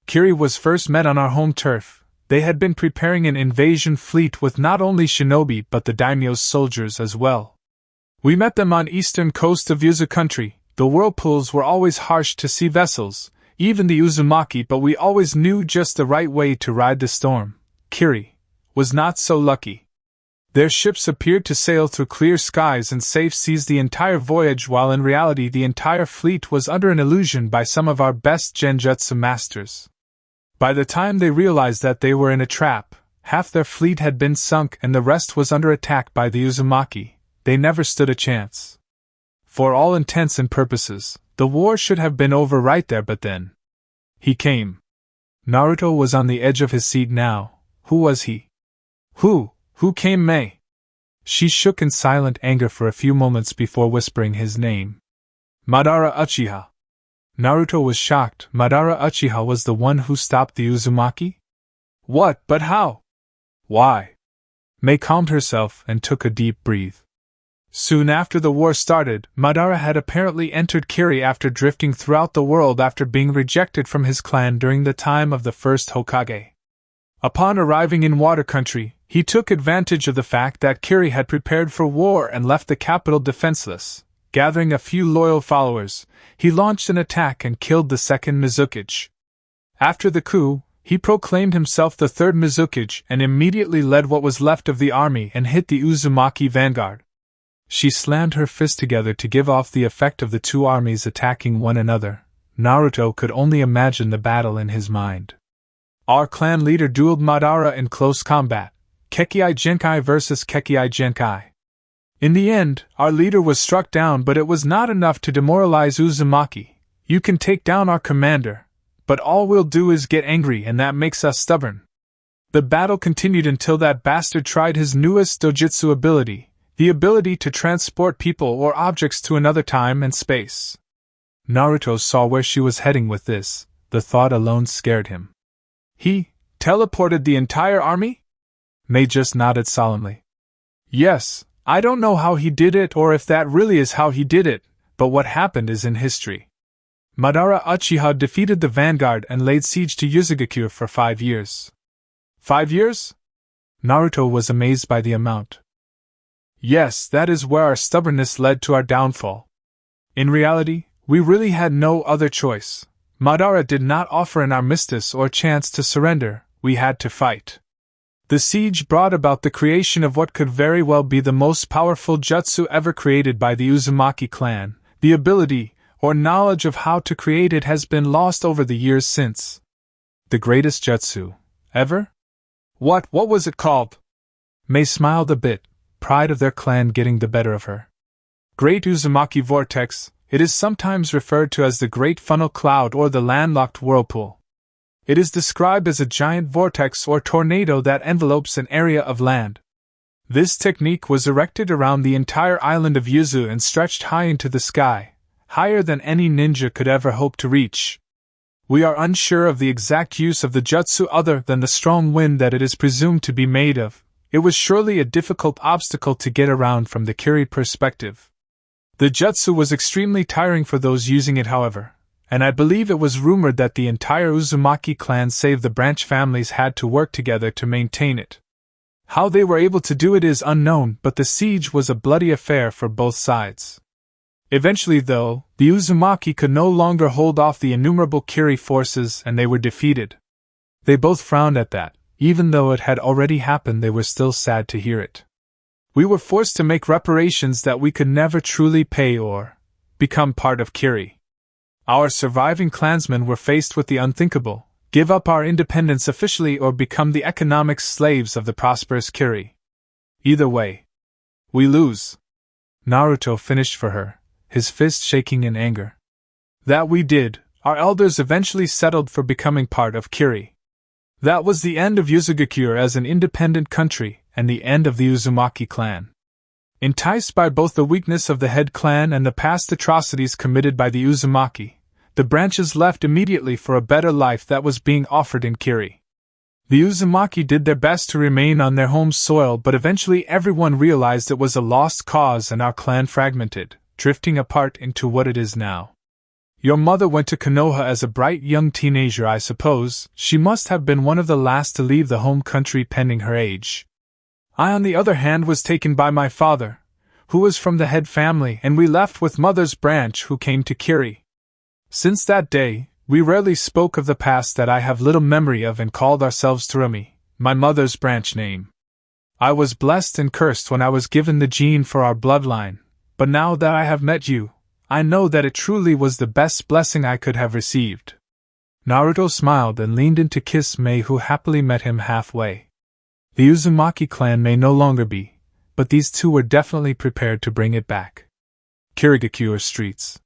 Kiri was first met on our home turf. They had been preparing an invasion fleet with not only shinobi but the daimyo's soldiers as well. We met them on eastern coast of Uzu country. The whirlpools were always harsh to sea vessels, even the Uzumaki, but we always knew just the right way to ride the storm. Kiri was not so lucky. Their ships appeared to sail through clear skies and safe seas the entire voyage, while in reality the entire fleet was under an illusion by some of our best Genjutsu masters. By the time they realized that they were in a trap, half their fleet had been sunk and the rest was under attack by the Uzumaki. They never stood a chance. For all intents and purposes, the war should have been over right there, but then he came. Naruto was on the edge of his seat now. Who was he? Who came, Mei? She shook in silent anger for a few moments before whispering his name. Madara Uchiha. Naruto was shocked. Madara Uchiha was the one who stopped the Uzumaki? What, but how? Why? Mei calmed herself and took a deep breath. Soon after the war started, Madara had apparently entered Kiri after drifting throughout the world after being rejected from his clan during the time of the first Hokage. Upon arriving in Water Country, he took advantage of the fact that Kiri had prepared for war and left the capital defenseless. Gathering a few loyal followers, he launched an attack and killed the second Mizukage. After the coup, he proclaimed himself the third Mizukage and immediately led what was left of the army and hit the Uzumaki vanguard. She slammed her fists together to give off the effect of the two armies attacking one another. Naruto could only imagine the battle in his mind. Our clan leader dueled Madara in close combat, Kekkai Genkai versus Kekkai Genkai. In the end, our leader was struck down, but it was not enough to demoralize Uzumaki. You can take down our commander, but all we'll do is get angry, and that makes us stubborn. The battle continued until that bastard tried his newest dojutsu ability, the ability to transport people or objects to another time and space. Naruto saw where she was heading with this. The thought alone scared him. He teleported the entire army? Mei just nodded solemnly. Yes, I don't know how he did it or if that really is how he did it, but what happened is in history. Madara Uchiha defeated the vanguard and laid siege to Kirigakure for 5 years. 5 years? Naruto was amazed by the amount. Yes, that is where our stubbornness led to our downfall. In reality, we really had no other choice. Madara did not offer an armistice or chance to surrender, we had to fight. The siege brought about the creation of what could very well be the most powerful jutsu ever created by the Uzumaki clan. The ability, or knowledge of how to create it has been lost over the years since. The greatest jutsu ever? What was it called? Mei smiled a bit, pride of their clan getting the better of her. Great Uzumaki Vortex, it is sometimes referred to as the Great Funnel Cloud or the Landlocked Whirlpool. It is described as a giant vortex or tornado that envelopes an area of land. This technique was erected around the entire island of Yuzu and stretched high into the sky, higher than any ninja could ever hope to reach. We are unsure of the exact use of the jutsu other than the strong wind that it is presumed to be made of. It was surely a difficult obstacle to get around from the Kiri perspective. The jutsu was extremely tiring for those using it, however, and I believe it was rumored that the entire Uzumaki clan save the branch families had to work together to maintain it. How they were able to do it is unknown, but the siege was a bloody affair for both sides. Eventually, though, the Uzumaki could no longer hold off the innumerable Kiri forces and they were defeated. They both frowned at that. Even though it had already happened, they were still sad to hear it. We were forced to make reparations that we could never truly pay or become part of Kiri. Our surviving clansmen were faced with the unthinkable: give up our independence officially or become the economic slaves of the prosperous Kiri. Either way, we lose. Naruto finished for her, his fist shaking in anger. That we did. Our elders eventually settled for becoming part of Kiri. That was the end of Kirigakure as an independent country, and the end of the Uzumaki clan. Enticed by both the weakness of the head clan and the past atrocities committed by the Uzumaki, the branches left immediately for a better life that was being offered in Kiri. The Uzumaki did their best to remain on their home soil, but eventually everyone realized it was a lost cause and our clan fragmented, drifting apart into what it is now. Your mother went to Konoha as a bright young teenager, I suppose. She must have been one of the last to leave the home country pending her age. I, on the other hand, was taken by my father, who was from the head family, and we left with mother's branch, who came to Kiri. Since that day, we rarely spoke of the past that I have little memory of and called ourselves Terumi, my mother's branch name. I was blessed and cursed when I was given the gene for our bloodline, but now that I have met you, I know that it truly was the best blessing I could have received. Naruto smiled and leaned in to kiss Mei, who happily met him halfway. The Uzumaki clan may no longer be, but these two were definitely prepared to bring it back. Kirigakure streets.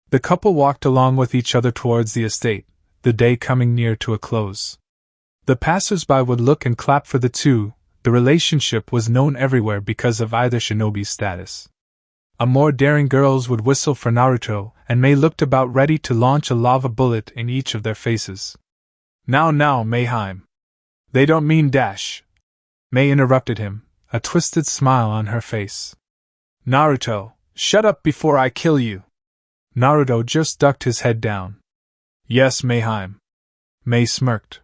The couple walked along with each other towards the estate, the day coming near to a close. The passers-by would look and clap for the two. The relationship was known everywhere because of either shinobi's status. A more daring girls would whistle for Naruto, and Mei looked about ready to launch a lava bullet in each of their faces. Now, Mayheim. They don't mean dash. Mei interrupted him, a twisted smile on her face. Naruto, shut up before I kill you. Naruto just ducked his head down. Yes, Mayheim. Mei smirked.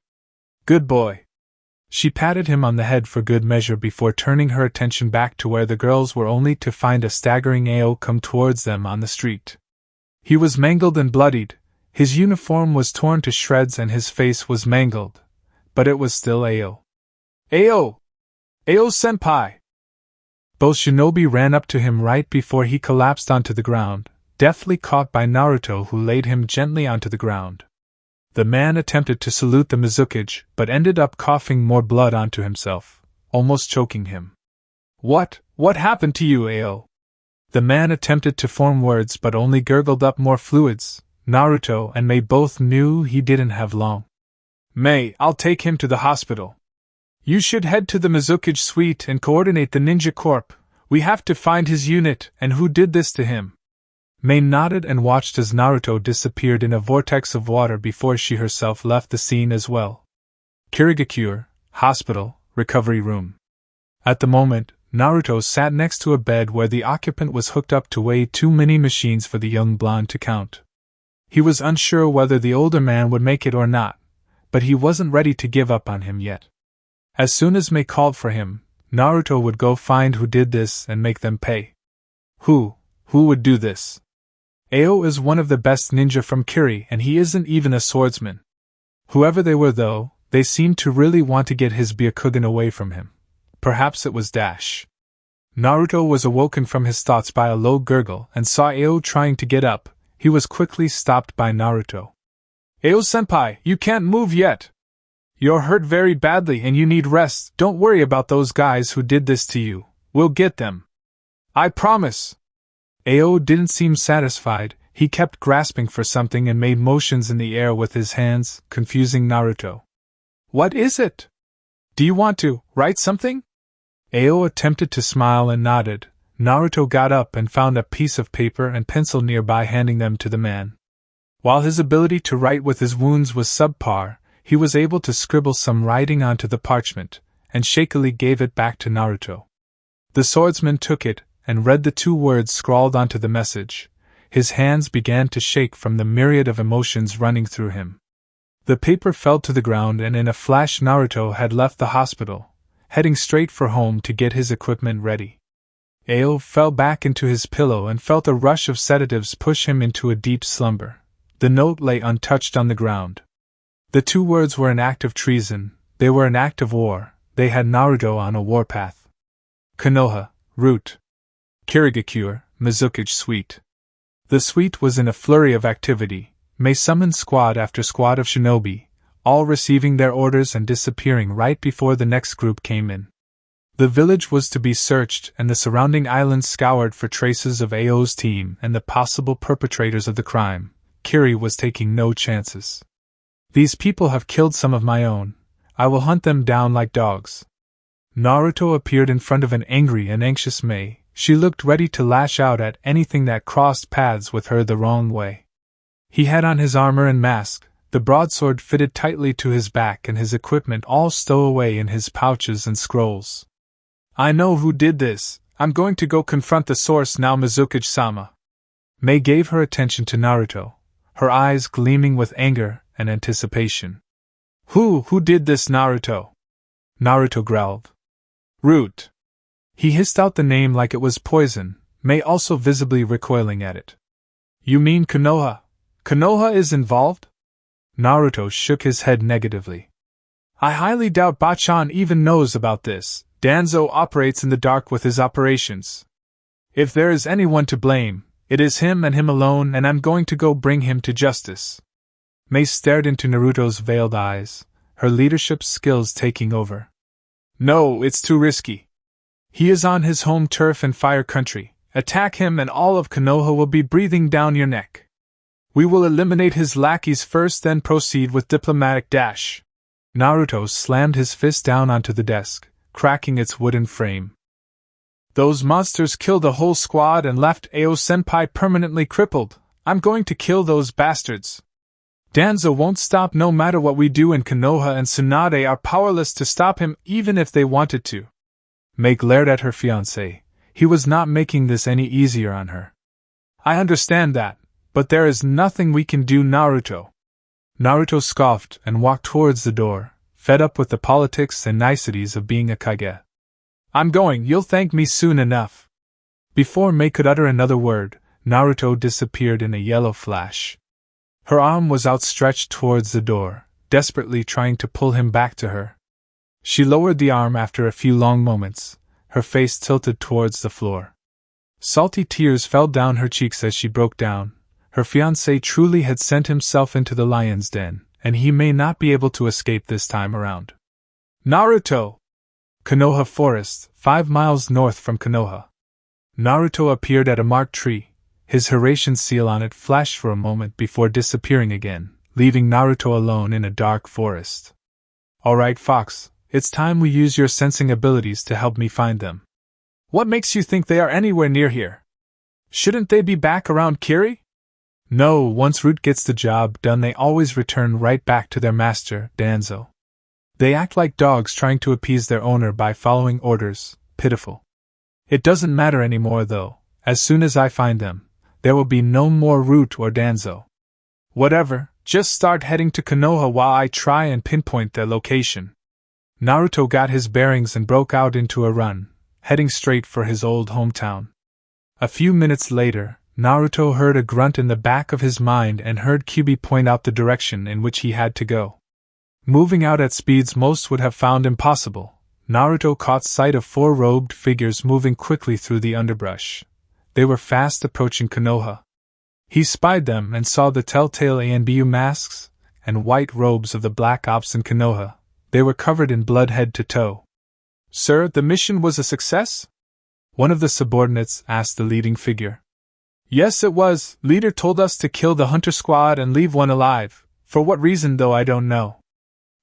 Good boy. She patted him on the head for good measure before turning her attention back to where the girls were, only to find a staggering Ao come towards them on the street. He was mangled and bloodied, his uniform was torn to shreds and his face was mangled, but it was still Ao. Ao! Ao-senpai! Both shinobi ran up to him right before he collapsed onto the ground, deftly caught by Naruto, who laid him gently onto the ground. The man attempted to salute the Mizukage, but ended up coughing more blood onto himself, almost choking him. What happened to you, Ao? The man attempted to form words but only gurgled up more fluids. Naruto and Mei both knew he didn't have long. Mei, I'll take him to the hospital. You should head to the Mizukage suite and coordinate the ninja corp. We have to find his unit and who did this to him. Mei nodded and watched as Naruto disappeared in a vortex of water before she herself left the scene as well. Kirigakure, hospital, recovery room. At the moment, Naruto sat next to a bed where the occupant was hooked up to way too many machines for the young blonde to count. He was unsure whether the older man would make it or not, but he wasn't ready to give up on him yet. As soon as Mei called for him, Naruto would go find who did this and make them pay. Who would do this? Ao is one of the best ninja from Kiri and he isn't even a swordsman. Whoever they were though, they seemed to really want to get his Byakugan away from him. Perhaps it was Dash. Naruto was awoken from his thoughts by a low gurgle and saw Ao trying to get up. He was quickly stopped by Naruto. Ao-senpai, you can't move yet. You're hurt very badly and you need rest. Don't worry about those guys who did this to you. We'll get them. I promise. Ao didn't seem satisfied. He kept grasping for something and made motions in the air with his hands, confusing Naruto. What is it? Do you want to write something? Ao attempted to smile and nodded. Naruto got up and found a piece of paper and pencil nearby, handing them to the man. While his ability to write with his wounds was subpar, he was able to scribble some writing onto the parchment, and shakily gave it back to Naruto. The swordsman took it, and read the 2 words scrawled onto the message. His hands began to shake from the myriad of emotions running through him. The paper fell to the ground and in a flash Naruto had left the hospital, heading straight for home to get his equipment ready. Ao fell back into his pillow and felt a rush of sedatives push him into a deep slumber. The note lay untouched on the ground. The 2 words were an act of treason, they were an act of war, they had Naruto on a warpath. Konoha, route. Kirigakure, Mizukage suite. The suite was in a flurry of activity. Mei summoned squad after squad of shinobi, all receiving their orders and disappearing right before the next group came in. The village was to be searched and the surrounding islands scoured for traces of Ao's team and the possible perpetrators of the crime. Kiri was taking no chances. These people have killed some of my own. I will hunt them down like dogs. Naruto appeared in front of an angry and anxious Mei. She looked ready to lash out at anything that crossed paths with her the wrong way. He had on his armor and mask, the broadsword fitted tightly to his back and his equipment all stowaway in his pouches and scrolls. I know who did this. I'm going to go confront the source now, Mizukage-sama. Mei gave her attention to Naruto, her eyes gleaming with anger and anticipation. Who did this, Naruto? Naruto growled. Root. He hissed out the name like it was poison, Mei also visibly recoiling at it. You mean Konoha? Konoha is involved? Naruto shook his head negatively. I highly doubt Bachan even knows about this. Danzo operates in the dark with his operations. If there is anyone to blame, it is him and him alone, and I'm going to go bring him to justice. Mei stared into Naruto's veiled eyes, her leadership skills taking over. No, it's too risky. He is on his home turf and fire country. Attack him and all of Konoha will be breathing down your neck. We will eliminate his lackeys first, then proceed with diplomatic dash. Naruto slammed his fist down onto the desk, cracking its wooden frame. Those monsters killed a whole squad and left Ao-senpai permanently crippled. I'm going to kill those bastards. Danzo won't stop no matter what we do, and Konoha and Tsunade are powerless to stop him even if they wanted to. Mei glared at her fiancé. He was not making this any easier on her. I understand that, but there is nothing we can do, Naruto. Naruto scoffed and walked towards the door, fed up with the politics and niceties of being a Kage. I'm going, you'll thank me soon enough. Before Mei could utter another word, Naruto disappeared in a yellow flash. Her arm was outstretched towards the door, desperately trying to pull him back to her. She lowered the arm after a few long moments, her face tilted towards the floor. Salty tears fell down her cheeks as she broke down. Her fiancé truly had sent himself into the lion's den, and he may not be able to escape this time around. Naruto! Konoha Forest, 5 miles north from Konoha. Naruto appeared at a marked tree. His Hiraishin seal on it flashed for a moment before disappearing again, leaving Naruto alone in a dark forest. Alright, Fox, it's time we use your sensing abilities to help me find them. What makes you think they are anywhere near here? Shouldn't they be back around Kiri? No, once Root gets the job done, they always return right back to their master, Danzo. They act like dogs trying to appease their owner by following orders, pitiful. It doesn't matter anymore though, as soon as I find them, there will be no more Root or Danzo. Whatever, just start heading to Konoha while I try and pinpoint their location. Naruto got his bearings and broke out into a run, heading straight for his old hometown. A few minutes later, Naruto heard a grunt in the back of his mind and heard Kyubi point out the direction in which he had to go. Moving out at speeds most would have found impossible, Naruto caught sight of 4 robed figures moving quickly through the underbrush. They were fast approaching Konoha. He spied them and saw the telltale ANBU masks and white robes of the Black Ops in Konoha. They were covered in blood head to toe. Sir, the mission was a success? One of the subordinates asked the leading figure. Yes, it was. Leader told us to kill the hunter squad and leave one alive. For what reason though I don't know.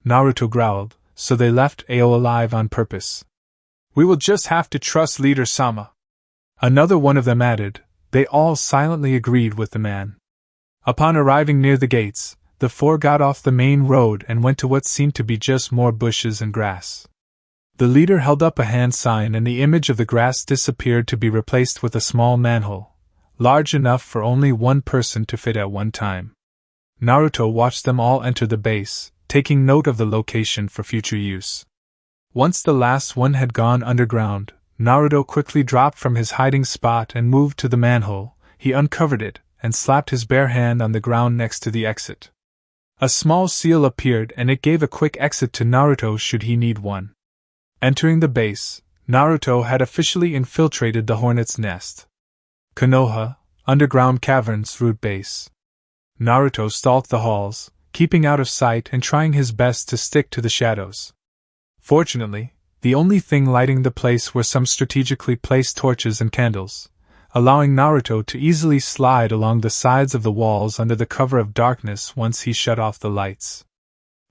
Naruto growled, so they left Ao alive on purpose. We will just have to trust Leader Sama. Another one of them added. They all silently agreed with the man. Upon arriving near the gates, the 4 got off the main road and went to what seemed to be just more bushes and grass. The leader held up a hand sign and the image of the grass disappeared to be replaced with a small manhole, large enough for only one person to fit at one time. Naruto watched them all enter the base, taking note of the location for future use. Once the last one had gone underground, Naruto quickly dropped from his hiding spot and moved to the manhole. He uncovered it and slapped his bare hand on the ground next to the exit. A small seal appeared and it gave a quick exit to Naruto should he need one. Entering the base, Naruto had officially infiltrated the hornet's nest. Konoha, underground caverns, root base. Naruto stalked the halls, keeping out of sight and trying his best to stick to the shadows. Fortunately, the only thing lighting the place were some strategically placed torches and candles, allowing Naruto to easily slide along the sides of the walls under the cover of darkness once he shut off the lights.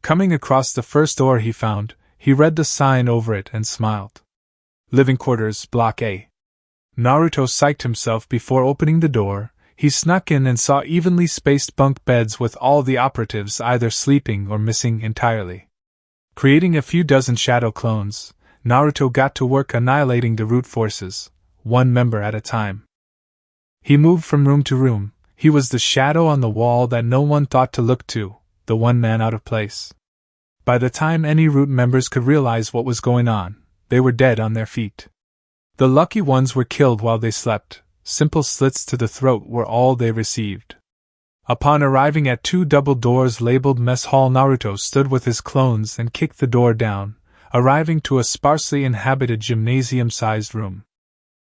Coming across the first door he found, he read the sign over it and smiled. Living Quarters, Block A. Naruto psyched himself before opening the door. He snuck in and saw evenly spaced bunk beds with all the operatives either sleeping or missing entirely. Creating a few dozen shadow clones, Naruto got to work annihilating the root forces, one member at a time. He moved from room to room. He was the shadow on the wall that no one thought to look to, the one man out of place. By the time any root members could realize what was going on, they were dead on their feet. The lucky ones were killed while they slept. Simple slits to the throat were all they received. Upon arriving at 2 double doors labeled Mess Hall, Naruto stood with his clones and kicked the door down, arriving to a sparsely inhabited gymnasium-sized room.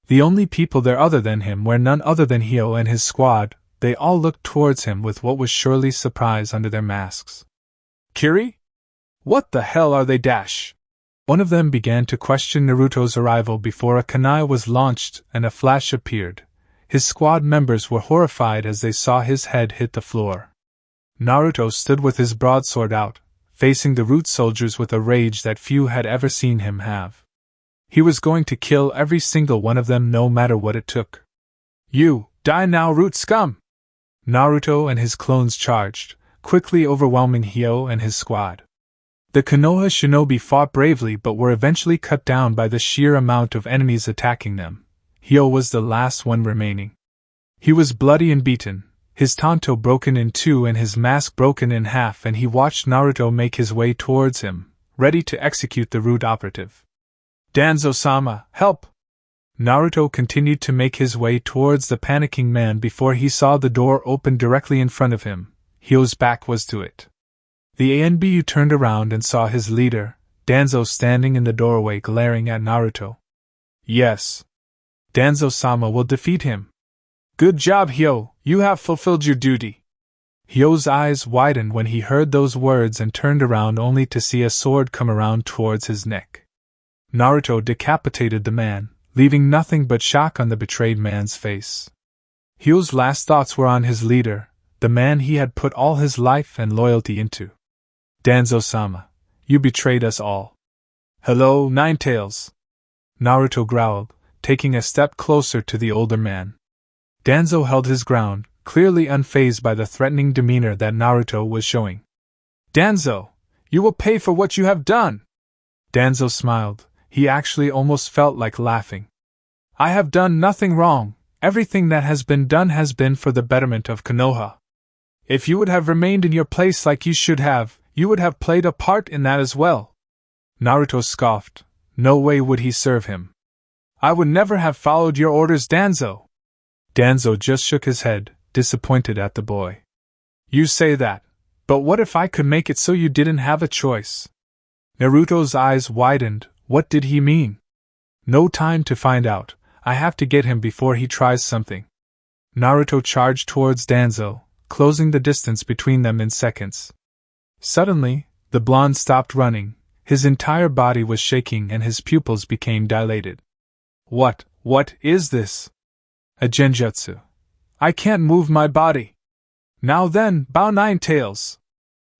The only people there other than him were none other than Hio and his squad. They all looked towards him with what was surely surprise under their masks. Kiri? What the hell are they dash? One of them began to question Naruto's arrival before a kunai was launched and a flash appeared. His squad members were horrified as they saw his head hit the floor. Naruto stood with his broadsword out, facing the root soldiers with a rage that few had ever seen him have. He was going to kill every single one of them no matter what it took. You, die now, root scum! Naruto and his clones charged, quickly overwhelming Hyo and his squad. The Konoha shinobi fought bravely but were eventually cut down by the sheer amount of enemies attacking them. Hyo was the last one remaining. He was bloody and beaten, his tanto broken in two and his mask broken in half, and he watched Naruto make his way towards him, ready to execute the rude operative. Danzo-sama, help! Naruto continued to make his way towards the panicking man before he saw the door open directly in front of him. Hyo's back was to it. The ANBU turned around and saw his leader, Danzo, standing in the doorway glaring at Naruto. Yes. Danzo-sama will defeat him. Good job, Hyo, you have fulfilled your duty. Hyo's eyes widened when he heard those words and turned around only to see a sword come around towards his neck. Naruto decapitated the man, leaving nothing but shock on the betrayed man's face. Hyo's last thoughts were on his leader, the man he had put all his life and loyalty into. Danzo-sama, you betrayed us all. Hello, Ninetales! Naruto growled, taking a step closer to the older man. Danzo held his ground, clearly unfazed by the threatening demeanor that Naruto was showing. Danzo, you will pay for what you have done! Danzo smiled. He actually almost felt like laughing. I have done nothing wrong. Everything that has been for the betterment of Konoha. If you would have remained in your place like you should have, you would have played a part in that as well. Naruto scoffed. No way would he serve him. I would never have followed your orders, Danzo. Danzo just shook his head, disappointed at the boy. You say that, but what if I could make it so you didn't have a choice? Naruto's eyes widened. What did he mean? No time to find out. I have to get him before he tries something. Naruto charged towards Danzo, closing the distance between them in seconds. Suddenly, the blonde stopped running, his entire body was shaking and his pupils became dilated. What is this? A genjutsu. I can't move my body. Now then, bow Ninetales!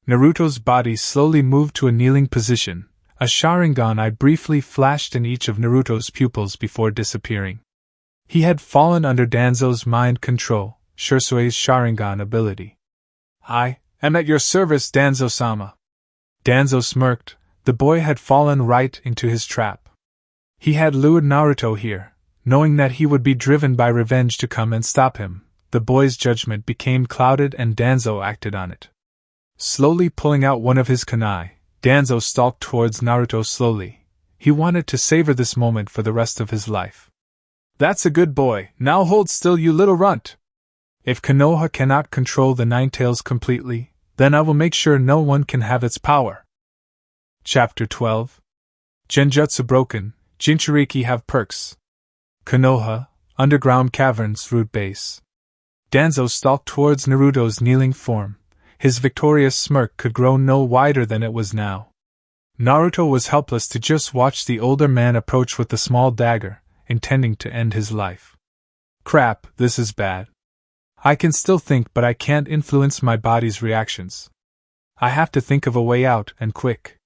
Naruto's body slowly moved to a kneeling position. A Sharingan eye briefly flashed in each of Naruto's pupils before disappearing. He had fallen under Danzo's mind control, Shursue's Sharingan ability. I am at your service, Danzo-sama. Danzo smirked. The boy had fallen right into his trap. He had lured Naruto here, knowing that he would be driven by revenge to come and stop him. The boy's judgment became clouded and Danzo acted on it. Slowly pulling out one of his kunai, Danzo stalked towards Naruto slowly. He wanted to savor this moment for the rest of his life. That's a good boy, now hold still, you little runt. If Konoha cannot control the Ninetales completely, then I will make sure no one can have its power. Chapter 12. Genjutsu broken, Jinchuuriki have perks. Konoha, underground caverns, root base. Danzo stalked towards Naruto's kneeling form. His victorious smirk could grow no wider than it was now. Naruto was helpless to just watch the older man approach with the small dagger, intending to end his life. Crap, this is bad. I can still think, but I can't influence my body's reactions. I have to think of a way out, and quick.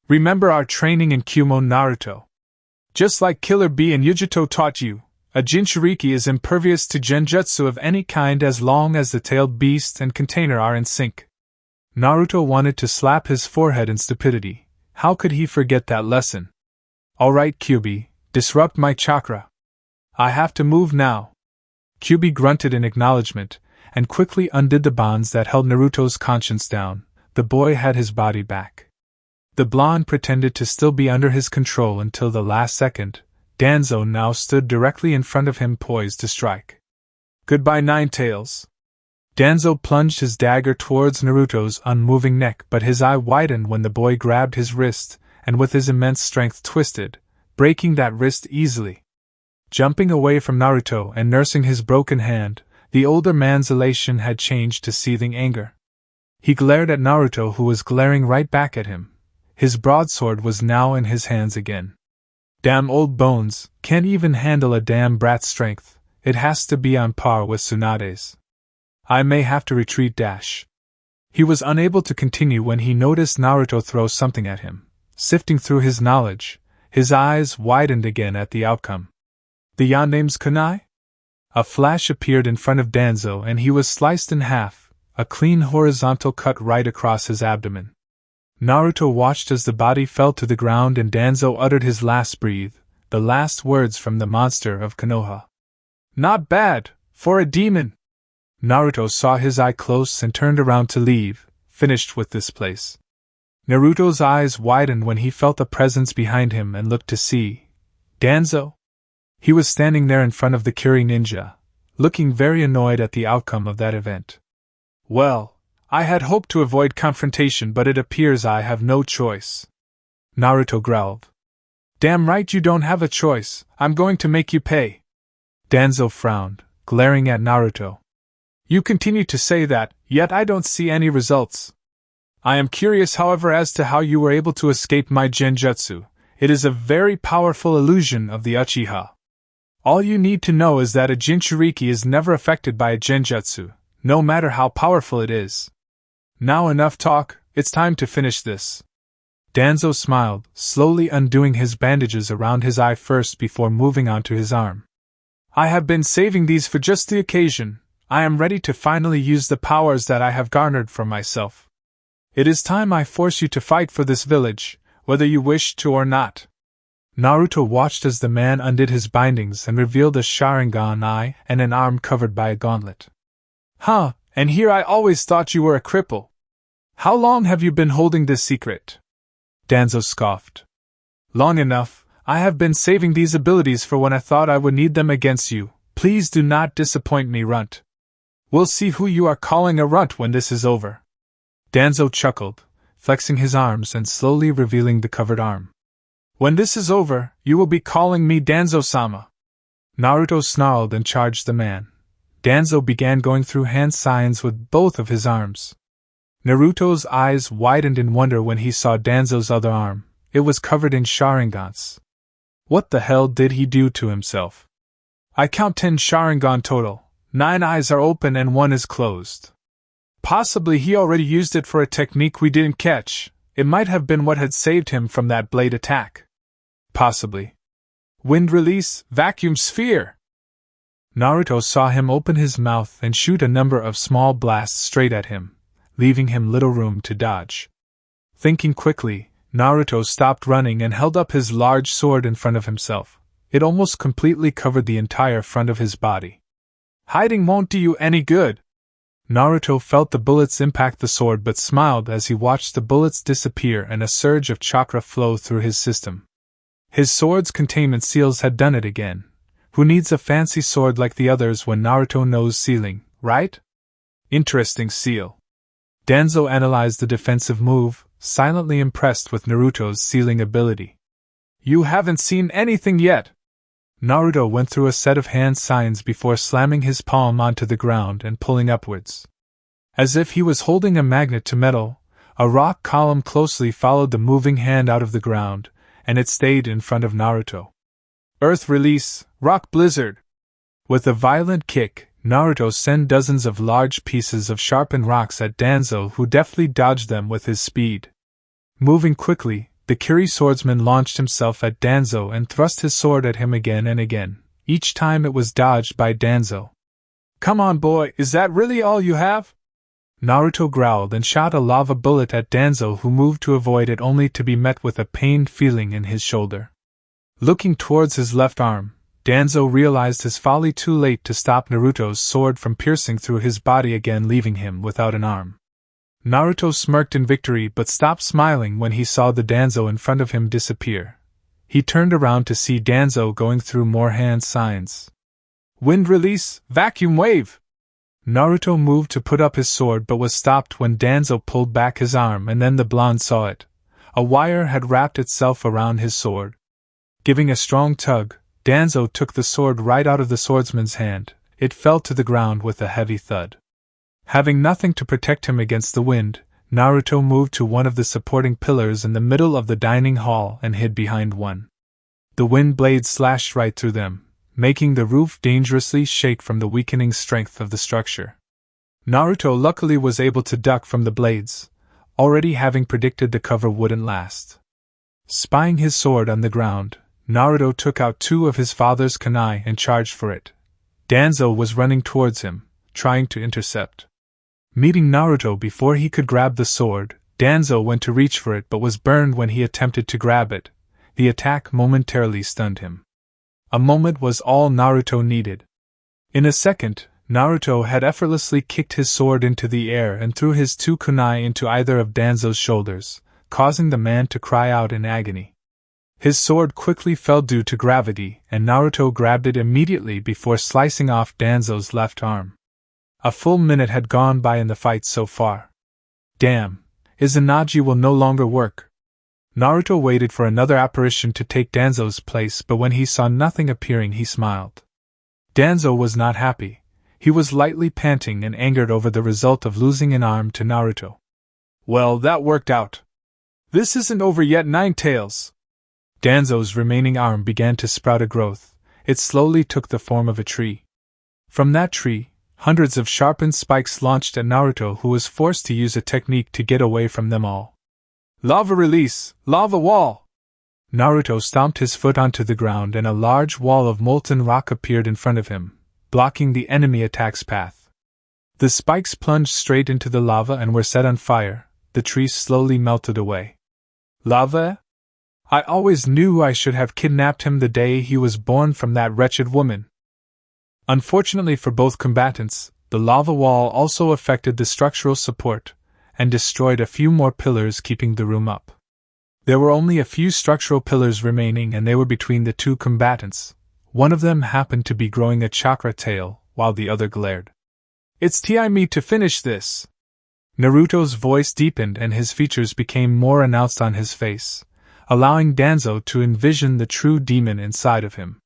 Remember our training in Kumo, Naruto. Just like Killer Bee and Yujito taught you, a Jinchuuriki is impervious to genjutsu of any kind as long as the tailed beast and container are in sync. Naruto wanted to slap his forehead in stupidity. How could he forget that lesson? Alright, Kyuubi, disrupt my chakra. I have to move now. Kyuubi grunted in acknowledgement, and quickly undid the bonds that held Naruto's conscience down. The boy had his body back. The blonde pretended to still be under his control until the last second. Danzo now stood directly in front of him, poised to strike. Goodbye, Ninetales. Danzo plunged his dagger towards Naruto's unmoving neck, but his eye widened when the boy grabbed his wrist, and with his immense strength twisted, breaking that wrist easily. Jumping away from Naruto and nursing his broken hand, the older man's elation had changed to seething anger. He glared at Naruto, who was glaring right back at him. His broadsword was now in his hands again. Damn old bones, can't even handle a damn brat's strength. It has to be on par with Tsunade's. I may have to retreat dash. He was unable to continue when he noticed Naruto throw something at him. Sifting through his knowledge, his eyes widened again at the outcome. The Yandame's kunai? A flash appeared in front of Danzo and he was sliced in half, a clean horizontal cut right across his abdomen. Naruto watched as the body fell to the ground and Danzo uttered his last breath, the last words from the monster of Konoha. Not bad, for a demon! Naruto saw his eye close and turned around to leave, finished with this place. Naruto's eyes widened when he felt a presence behind him and looked to see Danzo. He was standing there in front of the Kiri ninja, looking very annoyed at the outcome of that event. Well, I had hoped to avoid confrontation, but it appears I have no choice. Naruto growled. Damn right you don't have a choice, I'm going to make you pay. Danzo frowned, glaring at Naruto. You continue to say that, yet I don't see any results. I am curious, however, as to how you were able to escape my Genjutsu. It is a very powerful illusion of the Uchiha. All you need to know is that a Jinchuuriki is never affected by a Genjutsu, no matter how powerful it is. Now enough talk, it's time to finish this. Danzo smiled, slowly undoing his bandages around his eye first before moving on to his arm. I have been saving these for just the occasion. I am ready to finally use the powers that I have garnered for myself. It is time I force you to fight for this village, whether you wish to or not. Naruto watched as the man undid his bindings and revealed a Sharingan eye and an arm covered by a gauntlet. Huh, and here I always thought you were a cripple. How long have you been holding this secret? Danzo scoffed. Long enough. I have been saving these abilities for when I thought I would need them against you. Please do not disappoint me, runt. We'll see who you are calling a runt when this is over. Danzo chuckled, flexing his arms and slowly revealing the covered arm. When this is over, you will be calling me Danzo-sama. Naruto snarled and charged the man. Danzo began going through hand signs with both of his arms. Naruto's eyes widened in wonder when he saw Danzo's other arm. It was covered in Sharingans. What the hell did he do to himself? I count 10 Sharingan total. 9 eyes are open and 1 is closed. Possibly he already used it for a technique we didn't catch. It might have been what had saved him from that blade attack. Possibly. Wind release, vacuum sphere! Naruto saw him open his mouth and shoot a number of small blasts straight at him, leaving him little room to dodge. Thinking quickly, Naruto stopped running and held up his large sword in front of himself. It almost completely covered the entire front of his body. Hiding won't do you any good. Naruto felt the bullets impact the sword but smiled as he watched the bullets disappear and a surge of chakra flow through his system. His sword's containment seals had done it again. Who needs a fancy sword like the others when Naruto knows sealing, right? Interesting seal. Danzo analyzed the defensive move, silently impressed with Naruto's sealing ability. You haven't seen anything yet. Naruto went through a set of hand signs before slamming his palm onto the ground and pulling upwards. As if he was holding a magnet to metal, a rock column closely followed the moving hand out of the ground, and it stayed in front of Naruto. Earth release, rock blizzard! With a violent kick, Naruto sent dozens of large pieces of sharpened rocks at Danzo, who deftly dodged them with his speed. Moving quickly, the Kiri swordsman launched himself at Danzo and thrust his sword at him again and again. Each time it was dodged by Danzo. Come on, boy, is that really all you have? Naruto growled and shot a lava bullet at Danzo, who moved to avoid it only to be met with a pained feeling in his shoulder. Looking towards his left arm, Danzo realized his folly too late to stop Naruto's sword from piercing through his body again, leaving him without an arm. Naruto smirked in victory but stopped smiling when he saw the Danzo in front of him disappear. He turned around to see Danzo going through more hand signs. Wind release, vacuum wave! Naruto moved to put up his sword but was stopped when Danzo pulled back his arm, and then the blonde saw it. A wire had wrapped itself around his sword. Giving a strong tug, Danzo took the sword right out of the swordsman's hand. It fell to the ground with a heavy thud. Having nothing to protect him against the wind, Naruto moved to one of the supporting pillars in the middle of the dining hall and hid behind one. The wind blades slashed right through them, making the roof dangerously shake from the weakening strength of the structure. Naruto luckily was able to duck from the blades, already having predicted the cover wouldn't last. Spying his sword on the ground, Naruto took out 2 of his father's kunai and charged for it. Danzo was running towards him, trying to intercept. Meeting Naruto before he could grab the sword, Danzo went to reach for it but was burned when he attempted to grab it. The attack momentarily stunned him. A moment was all Naruto needed. In a second, Naruto had effortlessly kicked his sword into the air and threw his two kunai into either of Danzo's shoulders, causing the man to cry out in agony. His sword quickly fell due to gravity, and Naruto grabbed it immediately before slicing off Danzo's left arm. A full minute had gone by in the fight so far. Damn, Izanagi will no longer work. Naruto waited for another apparition to take Danzo's place, but when he saw nothing appearing he smiled. Danzo was not happy. He was lightly panting and angered over the result of losing an arm to Naruto. Well, that worked out. This isn't over yet, Nine Tails. Danzo's remaining arm began to sprout a growth. It slowly took the form of a tree. From that tree, hundreds of sharpened spikes launched at Naruto, who was forced to use a technique to get away from them all. Lava release, lava wall! Naruto stomped his foot onto the ground and a large wall of molten rock appeared in front of him, blocking the enemy attack's path. The spikes plunged straight into the lava and were set on fire. The tree slowly melted away. Lava? I always knew I should have kidnapped him the day he was born from that wretched woman. Unfortunately for both combatants, the lava wall also affected the structural support, and destroyed a few more pillars keeping the room up. There were only a few structural pillars remaining and they were between the two combatants. One of them happened to be growing a chakra tail, while the other glared. It's time to finish this! Naruto's voice deepened and his features became more announced on his face, allowing Danzo to envision the true demon inside of him.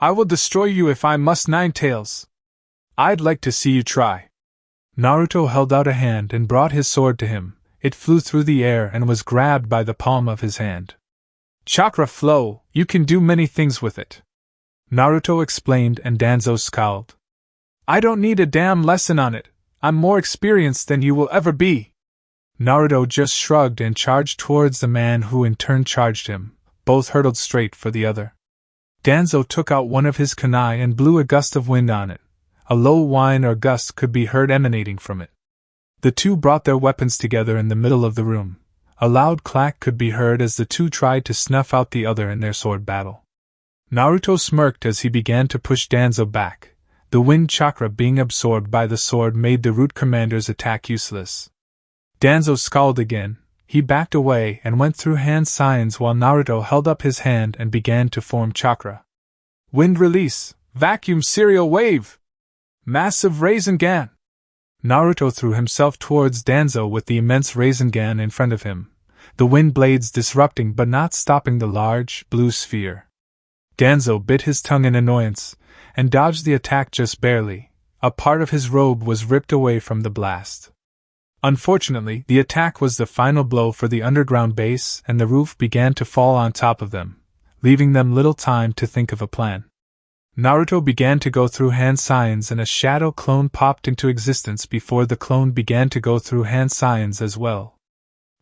I will destroy you if I must, Nine Tails. I'd like to see you try. Naruto held out a hand and brought his sword to him. It flew through the air and was grabbed by the palm of his hand. Chakra flow, you can do many things with it. Naruto explained and Danzo scowled. I don't need a damn lesson on it. I'm more experienced than you will ever be. Naruto just shrugged and charged towards the man who in turn charged him. Both hurtled straight for the other. Danzo took out one of his kunai and blew a gust of wind on it. A low whine or gust could be heard emanating from it. The two brought their weapons together in the middle of the room. A loud clack could be heard as the two tried to snuff out the other in their sword battle. Naruto smirked as he began to push Danzo back. The wind chakra being absorbed by the sword made the root commander's attack useless. Danzo scowled again. He backed away and went through hand signs while Naruto held up his hand and began to form chakra. Wind release, vacuum serial wave, massive Rasengan. Naruto threw himself towards Danzo with the immense Rasengan in front of him, the wind blades disrupting but not stopping the large, blue sphere. Danzo bit his tongue in annoyance, and dodged the attack just barely. A part of his robe was ripped away from the blast. Unfortunately, the attack was the final blow for the underground base and the roof began to fall on top of them, leaving them little time to think of a plan. Naruto began to go through hand signs and a shadow clone popped into existence before the clone began to go through hand signs as well.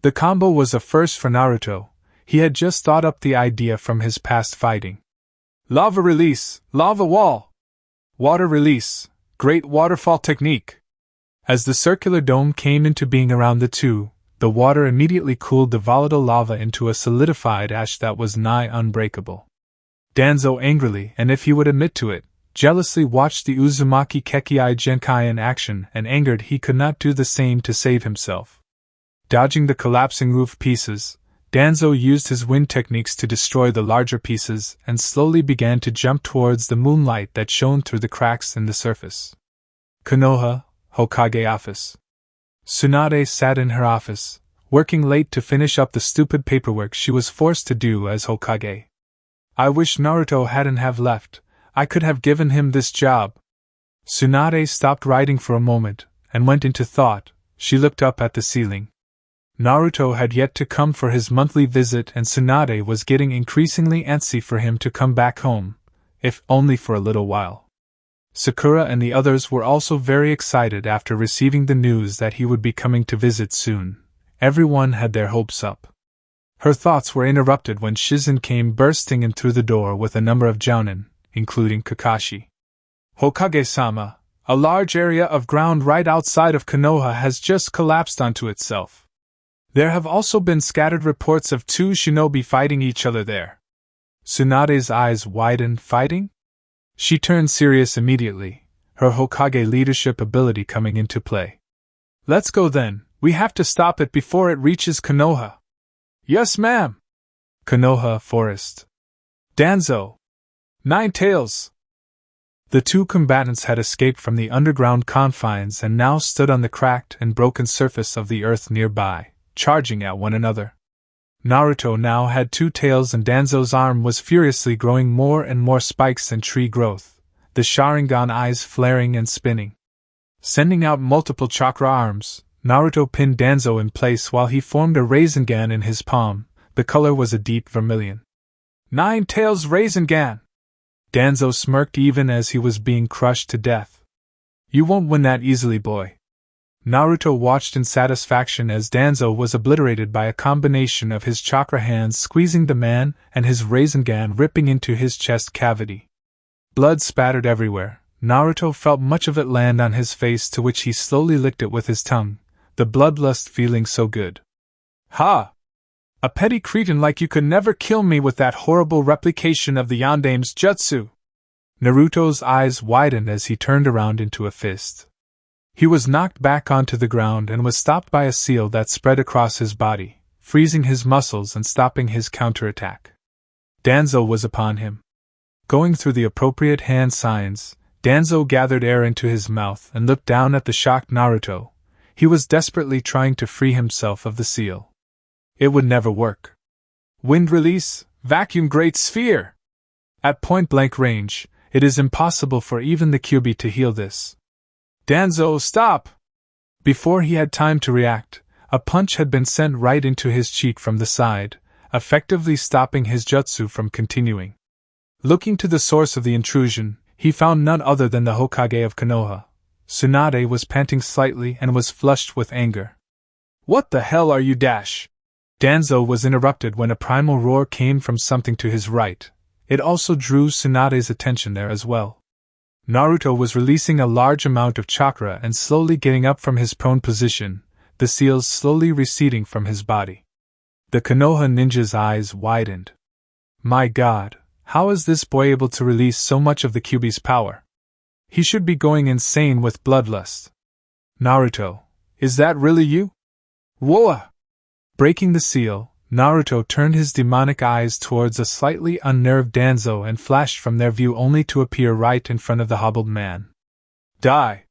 The combo was a first for Naruto. He had just thought up the idea from his past fighting. Lava release, lava wall. Water release, great waterfall technique. As the circular dome came into being around the two, the water immediately cooled the volatile lava into a solidified ash that was nigh unbreakable. Danzo angrily, and if he would admit to it, jealously watched the Uzumaki Kekkai Genkai in action and angered he could not do the same to save himself. Dodging the collapsing roof pieces, Danzo used his wind techniques to destroy the larger pieces and slowly began to jump towards the moonlight that shone through the cracks in the surface. Konoha, Hokage office. Tsunade sat in her office, working late to finish up the stupid paperwork she was forced to do as Hokage. I wish Naruto hadn't have left. I could have given him this job. Tsunade stopped writing for a moment and went into thought. She looked up at the ceiling. Naruto had yet to come for his monthly visit and Tsunade was getting increasingly antsy for him to come back home, if only for a little while. Sakura and the others were also very excited after receiving the news that he would be coming to visit soon. Everyone had their hopes up. Her thoughts were interrupted when Shizen came bursting in through the door with a number of jounin, including Kakashi. Hokage-sama, a large area of ground right outside of Konoha has just collapsed onto itself. There have also been scattered reports of two shinobi fighting each other there. Tsunade's eyes widened. Fighting? She turned serious immediately, her Hokage leadership ability coming into play. Let's go then, we have to stop it before it reaches Konoha. Yes, ma'am. Konoha Forest. Danzo. Nine Tails. The two combatants had escaped from the underground confines and now stood on the cracked and broken surface of the earth nearby, charging at one another. Naruto now had two tails and Danzo's arm was furiously growing more and more spikes and tree growth, the Sharingan eyes flaring and spinning. Sending out multiple chakra arms, Naruto pinned Danzo in place while he formed a Rasengan in his palm. The color was a deep vermilion. Nine Tails Rasengan! Danzo smirked even as he was being crushed to death. You won't win that easily, boy. Naruto watched in satisfaction as Danzo was obliterated by a combination of his chakra hands squeezing the man and his Rasengan ripping into his chest cavity. Blood spattered everywhere. Naruto felt much of it land on his face, to which he slowly licked it with his tongue, the bloodlust feeling so good. Ha! A petty cretin like you could never kill me with that horrible replication of the Yandame's jutsu! Naruto's eyes widened as he turned around into a fist. He was knocked back onto the ground and was stopped by a seal that spread across his body, freezing his muscles and stopping his counterattack. Danzo was upon him. Going through the appropriate hand signs, Danzo gathered air into his mouth and looked down at the shocked Naruto. He was desperately trying to free himself of the seal. It would never work. Wind release, vacuum great sphere! At point-blank range, it is impossible for even the Kyuubi to heal this. Danzo, stop! Before he had time to react, a punch had been sent right into his cheek from the side, effectively stopping his jutsu from continuing. Looking to the source of the intrusion, he found none other than the Hokage of Konoha. Tsunade was panting slightly and was flushed with anger. What the hell are you dash? Danzo was interrupted when a primal roar came from something to his right. It also drew Tsunade's attention there as well. Naruto was releasing a large amount of chakra and slowly getting up from his prone position, the seals slowly receding from his body. The Konoha ninja's eyes widened. My god, how is this boy able to release so much of the Kyuubi's power? He should be going insane with bloodlust. Naruto, is that really you? Whoa! Breaking the seal, Naruto turned his demonic eyes towards a slightly unnerved Danzo and flashed from their view only to appear right in front of the hobbled man. Die!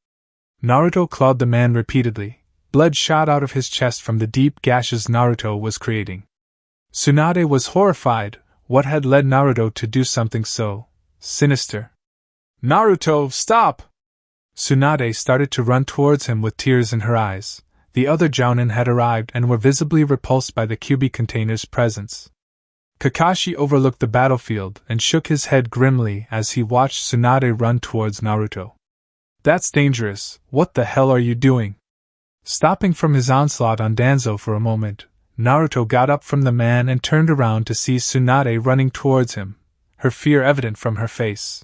Naruto clawed the man repeatedly. Blood shot out of his chest from the deep gashes Naruto was creating. Tsunade was horrified. What had led Naruto to do something so sinister? Naruto, stop! Tsunade started to run towards him with tears in her eyes. The other Jounin had arrived and were visibly repulsed by the Kyuubi container's presence. Kakashi overlooked the battlefield and shook his head grimly as he watched Tsunade run towards Naruto. That's dangerous, what the hell are you doing? Stopping from his onslaught on Danzo for a moment, Naruto got up from the man and turned around to see Tsunade running towards him, her fear evident from her face.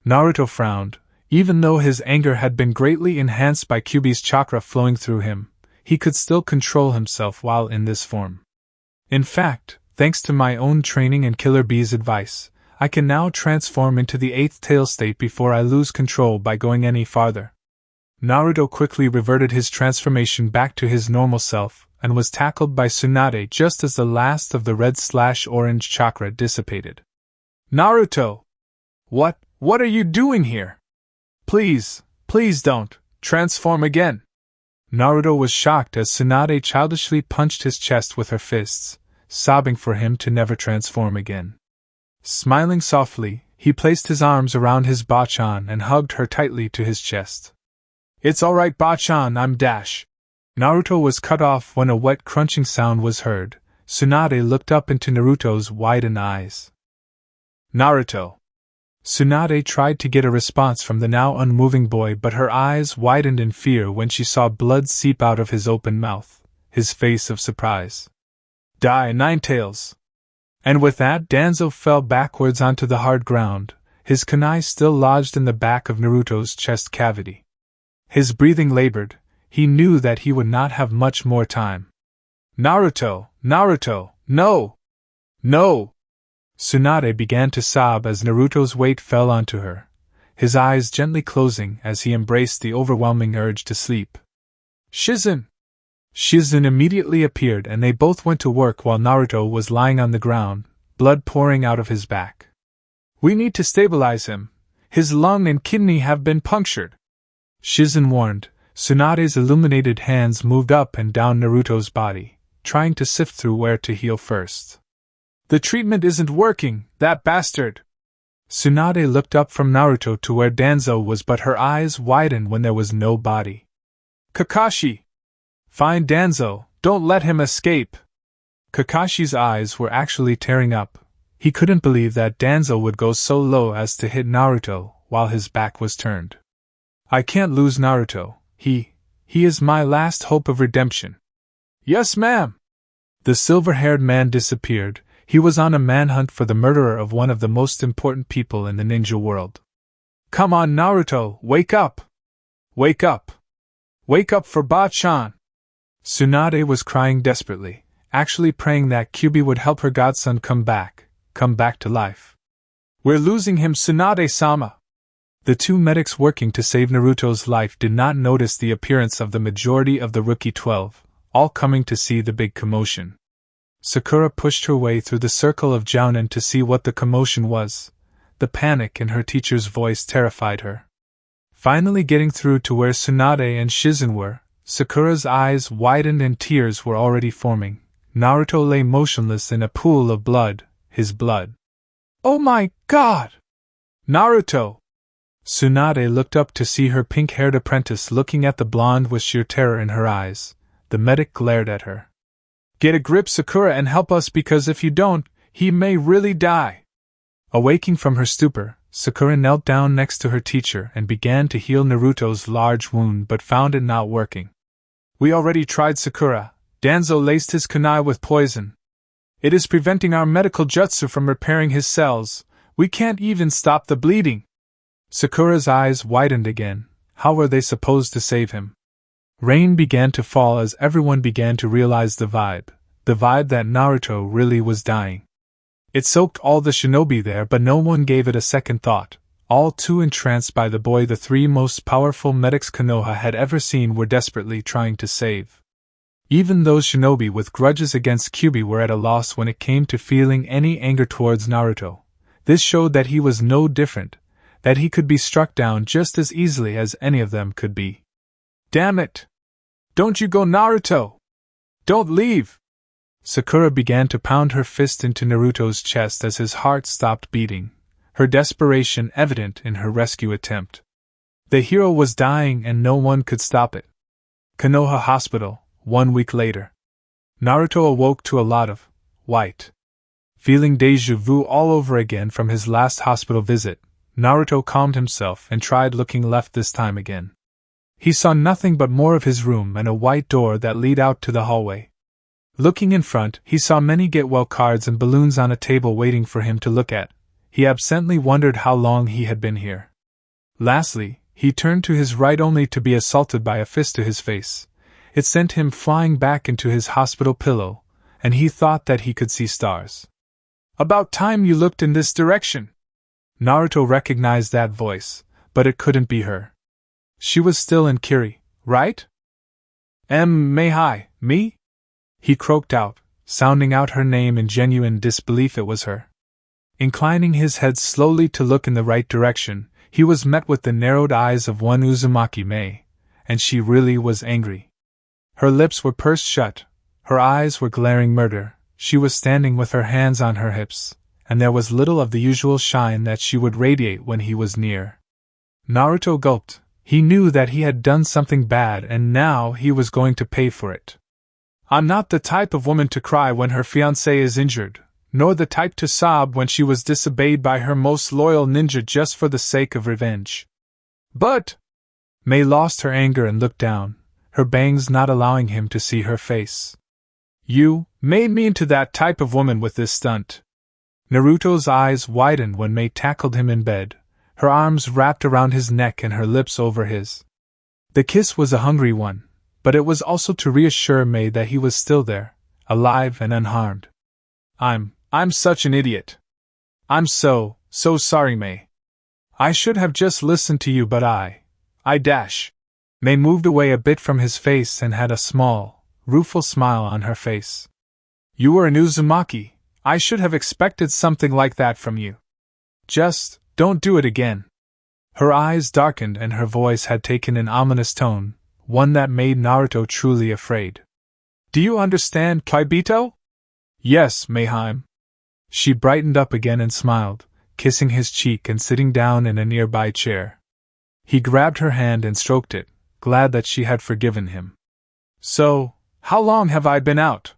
Naruto frowned. Even though his anger had been greatly enhanced by Kyuubi's chakra flowing through him, he could still control himself while in this form. In fact, thanks to my own training and Killer Bee's advice, I can now transform into the 8th tail state before I lose control by going any farther. Naruto quickly reverted his transformation back to his normal self, and was tackled by Tsunade just as the last of the red/orange chakra dissipated. Naruto! What are you doing here? Please don't, transform again! Naruto was shocked as Tsunade childishly punched his chest with her fists, sobbing for him to never transform again. Smiling softly, he placed his arms around his Bachan and hugged her tightly to his chest. It's alright, Bachan, I'm dash. Naruto was cut off when a wet crunching sound was heard. Tsunade looked up into Naruto's widened eyes. Naruto! Tsunade tried to get a response from the now unmoving boy, but her eyes widened in fear when she saw blood seep out of his open mouth, his face of surprise. Die, Nine Tails! And with that, Danzo fell backwards onto the hard ground, his kunai still lodged in the back of Naruto's chest cavity. His breathing labored. He knew that he would not have much more time. Naruto, Naruto, no! No! Tsunade began to sob as Naruto's weight fell onto her, his eyes gently closing as he embraced the overwhelming urge to sleep. Shizen! Shizen immediately appeared and they both went to work while Naruto was lying on the ground, blood pouring out of his back. We need to stabilize him. His lung and kidney have been punctured. Shizen warned. Tsunade's illuminated hands moved up and down Naruto's body, trying to sift through where to heal first. The treatment isn't working, that bastard! Tsunade looked up from Naruto to where Danzo was, but her eyes widened when there was no body. Kakashi! Find Danzo, don't let him escape! Kakashi's eyes were actually tearing up. He couldn't believe that Danzo would go so low as to hit Naruto while his back was turned. I can't lose Naruto. He is my last hope of redemption. Yes, ma'am! The silver-haired man disappeared. He was on a manhunt for the murderer of one of the most important people in the ninja world. Come on, Naruto, wake up! Wake up! Wake up for Ba-chan! Tsunade was crying desperately, actually praying that Kyuubi would help her godson come back to life. We're losing him, Tsunade-sama! The two medics working to save Naruto's life did not notice the appearance of the majority of the Rookie 12, all coming to see the big commotion. Sakura pushed her way through the circle of jounin to see what the commotion was. The panic in her teacher's voice terrified her. Finally getting through to where Tsunade and Shizen were, Sakura's eyes widened and tears were already forming. Naruto lay motionless in a pool of blood, his blood. Oh my god! Naruto! Tsunade looked up to see her pink-haired apprentice looking at the blonde with sheer terror in her eyes. The medic glared at her. Get a grip, Sakura, and help us, because if you don't, he may really die. Awaking from her stupor, Sakura knelt down next to her teacher and began to heal Naruto's large wound but found it not working. We already tried, Sakura. Danzo laced his kunai with poison. It is preventing our medical jutsu from repairing his cells. We can't even stop the bleeding. Sakura's eyes widened again. How were they supposed to save him? Rain began to fall as everyone began to realize the vibe that Naruto really was dying. It soaked all the shinobi there, but no one gave it a second thought. All too entranced by the boy the three most powerful medics Konoha had ever seen were desperately trying to save. Even those shinobi with grudges against Kyuubi were at a loss when it came to feeling any anger towards Naruto. This showed that he was no different, that he could be struck down just as easily as any of them could be. Damn it! Don't you go, Naruto! Don't leave! Sakura began to pound her fist into Naruto's chest as his heart stopped beating, her desperation evident in her rescue attempt. The hero was dying and no one could stop it. Konoha Hospital, 1 week later. Naruto awoke to a lot of white. Feeling déjà vu all over again from his last hospital visit, Naruto calmed himself and tried looking left this time again. He saw nothing but more of his room and a white door that led out to the hallway. Looking in front, he saw many get-well cards and balloons on a table waiting for him to look at. He absently wondered how long he had been here. Lastly, he turned to his right only to be assaulted by a fist to his face. It sent him flying back into his hospital pillow, and he thought that he could see stars. About time you looked in this direction! Naruto recognized that voice, but it couldn't be her. She was still in Kiri, right? Mei, me? He croaked out, sounding out her name in genuine disbelief it was her. Inclining his head slowly to look in the right direction, he was met with the narrowed eyes of one Uzumaki Mei, and she really was angry. Her lips were pursed shut, her eyes were glaring murder, she was standing with her hands on her hips, and there was little of the usual shine that she would radiate when he was near. Naruto gulped. He knew that he had done something bad and now he was going to pay for it. I'm not the type of woman to cry when her fiancé is injured, nor the type to sob when she was disobeyed by her most loyal ninja just for the sake of revenge. But Mei lost her anger and looked down, her bangs not allowing him to see her face. You made me into that type of woman with this stunt. Naruto's eyes widened when Mei tackled him in bed, her arms wrapped around his neck and her lips over his. The kiss was a hungry one, but it was also to reassure Mei that he was still there, alive and unharmed. I'm such an idiot. I'm so sorry, Mei. I should have just listened to you, but I. Mei moved away a bit from his face and had a small, rueful smile on her face. You were an Uzumaki. I should have expected something like that from you. Just, don't do it again. Her eyes darkened and her voice had taken an ominous tone, one that made Naruto truly afraid. Do you understand, Kaibito? Yes, Mayheim. She brightened up again and smiled, kissing his cheek and sitting down in a nearby chair. He grabbed her hand and stroked it, glad that she had forgiven him. So, how long have I been out?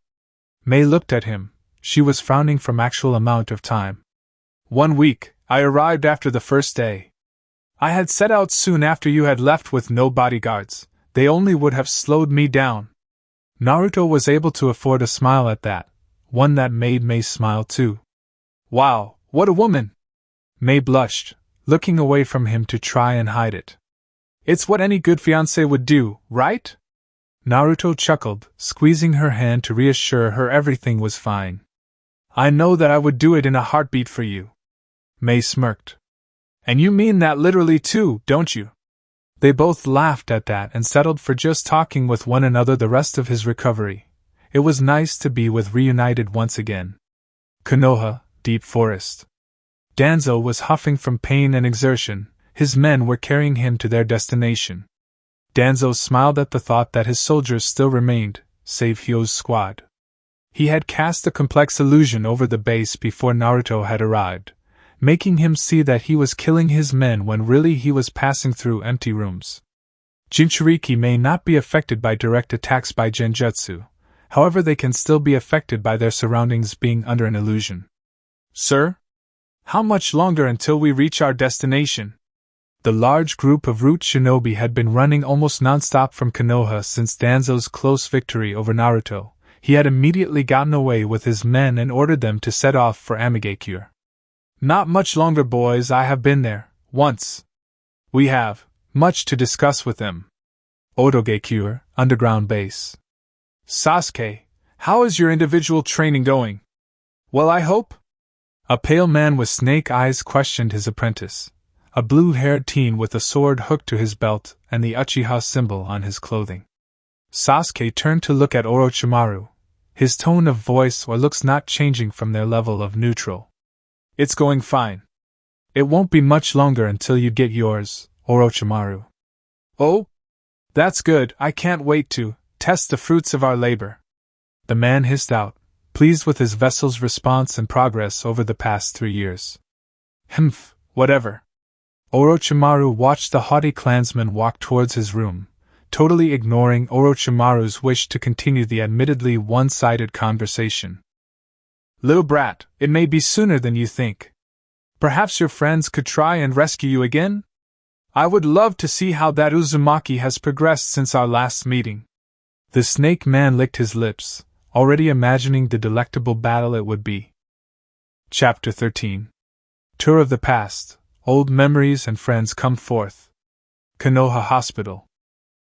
Mei looked at him. She was frowning from actual amount of time. 1 week. I arrived after the first day. I had set out soon after you had left with no bodyguards. They only would have slowed me down. Naruto was able to afford a smile at that, one that made Mei smile too. Wow, what a woman! Mei blushed, looking away from him to try and hide it. It's what any good fiancé would do, right? Naruto chuckled, squeezing her hand to reassure her everything was fine. I know that I would do it in a heartbeat for you. Mei smirked. And you mean that literally too, don't you? They both laughed at that and settled for just talking with one another the rest of his recovery. It was nice to be reunited once again. Konoha, deep forest. Danzo was huffing from pain and exertion. His men were carrying him to their destination. Danzo smiled at the thought that his soldiers still remained, save Hyo's squad. He had cast a complex illusion over the base before Naruto had arrived, making him see that he was killing his men when really he was passing through empty rooms. Jinchuuriki may not be affected by direct attacks by Genjutsu, however they can still be affected by their surroundings being under an illusion. Sir? How much longer until we reach our destination? The large group of root shinobi had been running almost non-stop from Konoha since Danzo's close victory over Naruto. He had immediately gotten away with his men and ordered them to set off for Amigakure. Not much longer, boys. I have been there, once. We have much to discuss with them. Otogakure, underground base. Sasuke, how is your individual training going? Well, I hope? A pale man with snake eyes questioned his apprentice, a blue-haired teen with a sword hooked to his belt and the Uchiha symbol on his clothing. Sasuke turned to look at Orochimaru, his tone of voice or looks not changing from their level of neutral. It's going fine. It won't be much longer until you get yours, Orochimaru. Oh? That's good. I can't wait to test the fruits of our labor. The man hissed out, pleased with his vessel's response and progress over the past 3 years. Humph, whatever. Orochimaru watched the haughty clansman walk towards his room, totally ignoring Orochimaru's wish to continue the admittedly one-sided conversation. Little brat, it may be sooner than you think. Perhaps your friends could try and rescue you again? I would love to see how that Uzumaki has progressed since our last meeting. The snake man licked his lips, already imagining the delectable battle it would be. Chapter 13. Tour of the Past, Old Memories and Friends Come Forth. Konoha Hospital.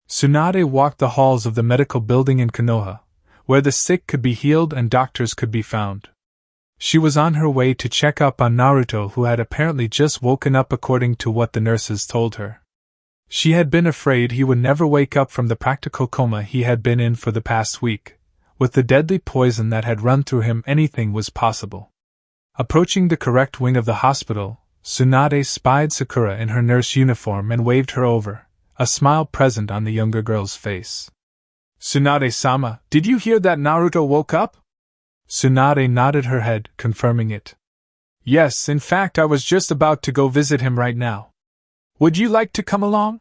Tsunade walked the halls of the medical building in Konoha, where the sick could be healed and doctors could be found. She was on her way to check up on Naruto, who had apparently just woken up according to what the nurses told her. She had been afraid he would never wake up from the practical coma he had been in for the past week. With the deadly poison that had run through him, anything was possible. Approaching the correct wing of the hospital, Tsunade spied Sakura in her nurse uniform and waved her over, a smile present on the younger girl's face. Tsunade-sama, did you hear that Naruto woke up? Tsunade nodded her head, confirming it. Yes, in fact I was just about to go visit him right now. Would you like to come along?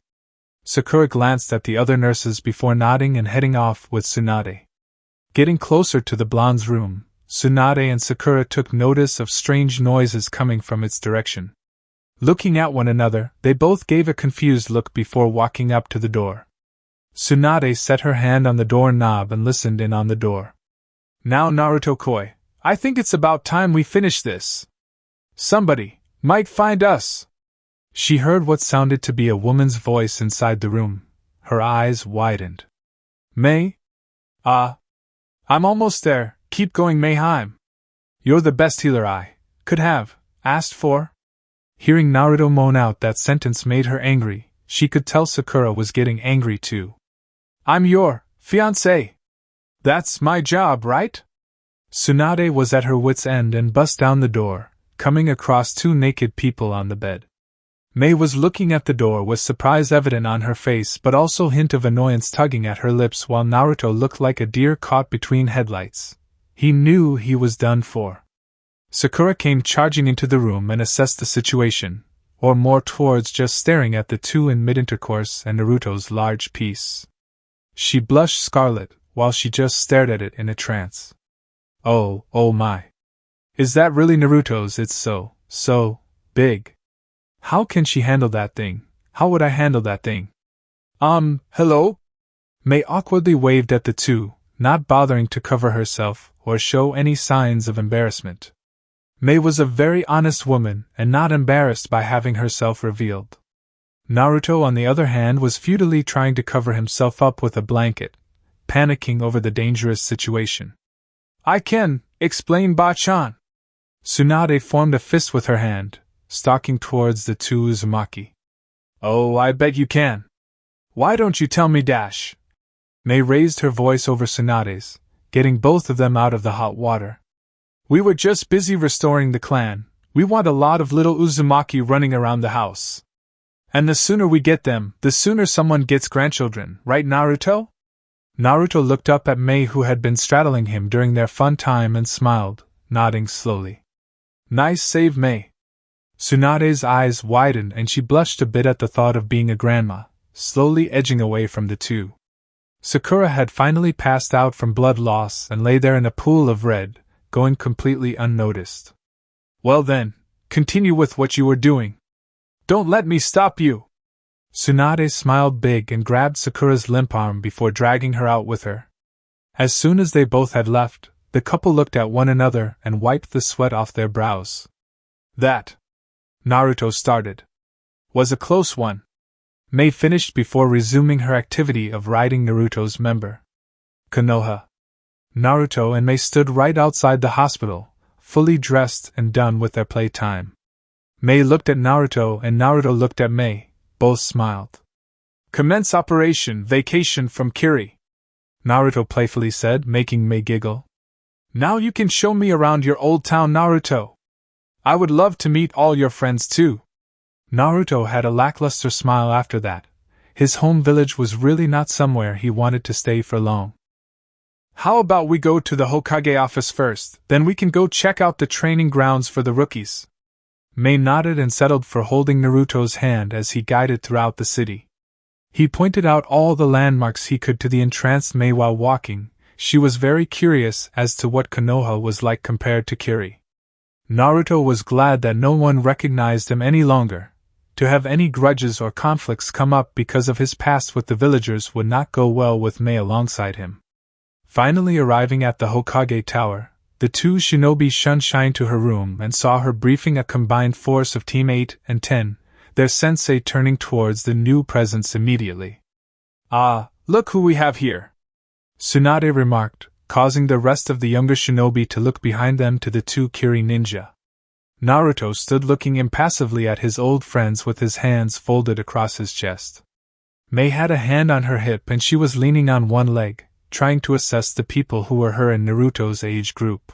Sakura glanced at the other nurses before nodding and heading off with Tsunade. Getting closer to the blonde's room, Tsunade and Sakura took notice of strange noises coming from its direction. Looking at one another, they both gave a confused look before walking up to the door. Tsunade set her hand on the door knob and listened in on the door. Now Naruto-koi, I think it's about time we finish this. Somebody might find us. She heard what sounded to be a woman's voice inside the room. Her eyes widened. Mei? I'm almost there. Keep going, Mayheim. You're the best healer I could have asked for. Hearing Naruto moan out that sentence made her angry. She could tell Sakura was getting angry too. I'm your fiancé. That's my job, right? Tsunade was at her wit's end and bust down the door, coming across two naked people on the bed. Mei was looking at the door with surprise evident on her face but also hint of annoyance tugging at her lips while Naruto looked like a deer caught between headlights. He knew he was done for. Sakura came charging into the room and assessed the situation, or more towards just staring at the two in mid-intercourse and Naruto's large piece. She blushed scarlet while she just stared at it in a trance. Oh my. Is that really Naruto's? It's so big. How can she handle that thing? How would I handle that thing? Hello? Mei awkwardly waved at the two, not bothering to cover herself or show any signs of embarrassment. Mei was a very honest woman and not embarrassed by having herself revealed. Naruto, on the other hand, was futilely trying to cover himself up with a blanket, panicking over the dangerous situation. I can explain, Ba-chan. Tsunade formed a fist with her hand, stalking towards the two Uzumaki. Oh, I bet you can. Why don't you tell me, Dash? Mei raised her voice over Tsunade's, getting both of them out of the hot water. We were just busy restoring the clan. We want a lot of little Uzumaki running around the house. And the sooner we get them, the sooner someone gets grandchildren, right, Naruto? Naruto looked up at Mei, who had been straddling him during their fun time, and smiled, nodding slowly. Nice save, Mei. Tsunade's eyes widened and she blushed a bit at the thought of being a grandma, slowly edging away from the two. Sakura had finally passed out from blood loss and lay there in a pool of red, going completely unnoticed. Well then, continue with what you were doing. Don't let me stop you. Tsunade smiled big and grabbed Sakura's limp arm before dragging her out with her. As soon as they both had left, the couple looked at one another and wiped the sweat off their brows. That, Naruto started, was a close one. Mei finished before resuming her activity of riding Naruto's member. Konoha. Naruto and Mei stood right outside the hospital, fully dressed and done with their playtime. Mei looked at Naruto and Naruto looked at Mei. Both smiled. Commence Operation Vacation from Kiri, Naruto playfully said, making Mei giggle. Now you can show me around your old town, Naruto. I would love to meet all your friends too. Naruto had a lackluster smile after that. His home village was really not somewhere he wanted to stay for long. How about we go to the Hokage office first, then we can go check out the training grounds for the rookies. Mei nodded and settled for holding Naruto's hand as he guided throughout the city. He pointed out all the landmarks he could to the entranced Mei while walking. She was very curious as to what Konoha was like compared to Kiri. Naruto was glad that no one recognized him any longer. To have any grudges or conflicts come up because of his past with the villagers would not go well with Mei alongside him. Finally arriving at the Hokage Tower, the two shinobi shined to her room and saw her briefing a combined force of Team 8 and 10, their sensei turning towards the new presence immediately. Ah, look who we have here, Tsunade remarked, causing the rest of the younger shinobi to look behind them to the two Kiri ninja. Naruto stood looking impassively at his old friends with his hands folded across his chest. Mei had a hand on her hip and she was leaning on one leg, trying to assess the people who were her and Naruto's age group.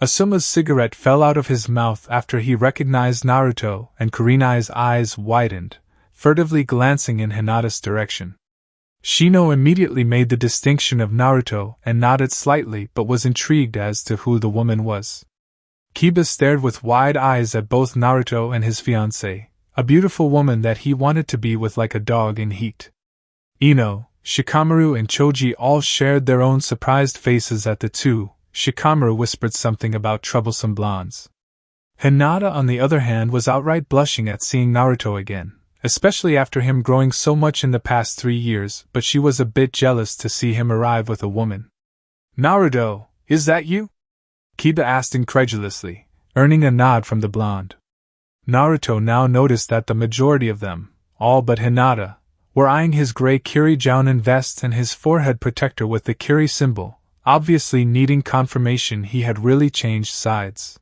Asuma's cigarette fell out of his mouth after he recognized Naruto, and Kurenai's eyes widened, furtively glancing in Hinata's direction. Shino immediately made the distinction of Naruto and nodded slightly but was intrigued as to who the woman was. Kiba stared with wide eyes at both Naruto and his fiancée, a beautiful woman that he wanted to be with like a dog in heat. Ino, Shikamaru and Choji all shared their own surprised faces at the two. Shikamaru whispered something about troublesome blondes. Hinata, on the other hand, was outright blushing at seeing Naruto again, especially after him growing so much in the past 3 years, but she was a bit jealous to see him arrive with a woman. Naruto, is that you? Kiba asked incredulously, earning a nod from the blonde. Naruto now noticed that the majority of them, all but Hinata, were eyeing his gray Kiri-jounin vest and his forehead protector with the Kiri symbol, obviously needing confirmation he had really changed sides.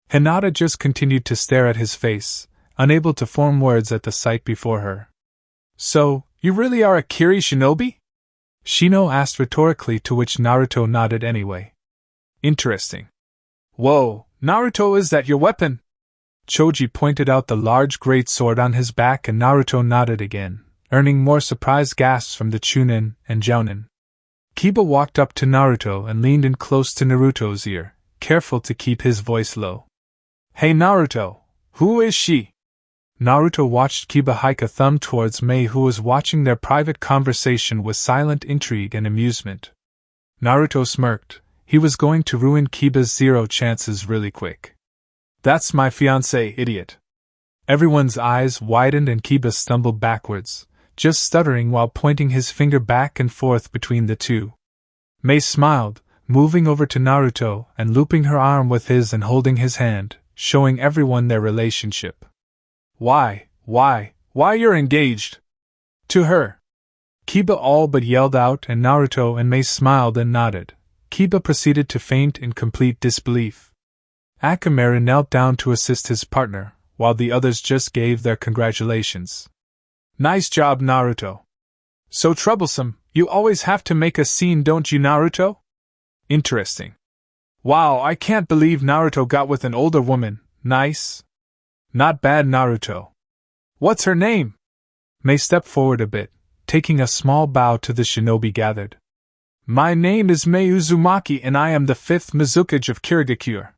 Hinata just continued to stare at his face, unable to form words at the sight before her. "So, you really are a Kiri shinobi?" Shino asked rhetorically, to which Naruto nodded anyway. "Interesting." "Whoa, Naruto, is that your weapon?" Choji pointed out the large great sword on his back and Naruto nodded again, earning more surprised gasps from the Chunin and Jounin. Kiba walked up to Naruto and leaned in close to Naruto's ear, careful to keep his voice low. "Hey Naruto, who is she?" Naruto watched Kiba hike a thumb towards Mei, who was watching their private conversation with silent intrigue and amusement. Naruto smirked. He was going to ruin Kiba's 0 chances really quick. "That's my fiancée, idiot." Everyone's eyes widened and Kiba stumbled backwards, just stuttering while pointing his finger back and forth between the two. Mei smiled, moving over to Naruto and looping her arm with his and holding his hand, showing everyone their relationship. Why, you're engaged!" "To her!" Kiba all but yelled out, and Naruto and Mei smiled and nodded. Kiba proceeded to faint in complete disbelief. Akamaru knelt down to assist his partner, while the others just gave their congratulations. "Nice job, Naruto." "So troublesome, you always have to make a scene, don't you, Naruto?" "Interesting." "Wow, I can't believe Naruto got with an older woman, nice." "Not bad, Naruto." "What's her name?" Mei stepped forward a bit, taking a small bow to the shinobi gathered. "My name is Mei Uzumaki and I am the 5th Mizukage of Kirigakure."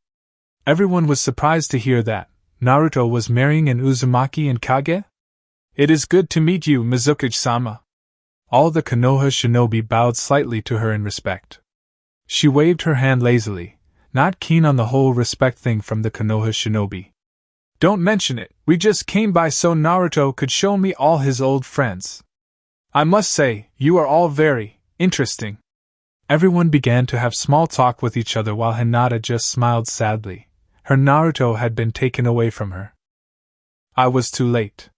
Everyone was surprised to hear that Naruto was marrying an Uzumaki and Kage? "It is good to meet you, Mizukage-sama." All the Konoha shinobi bowed slightly to her in respect. She waved her hand lazily, not keen on the whole respect thing from the Konoha shinobi. "Don't mention it, we just came by so Naruto could show me all his old friends. I must say, you are all very interesting." Everyone began to have small talk with each other while Hinata just smiled sadly. Her Naruto had been taken away from her. I was too late.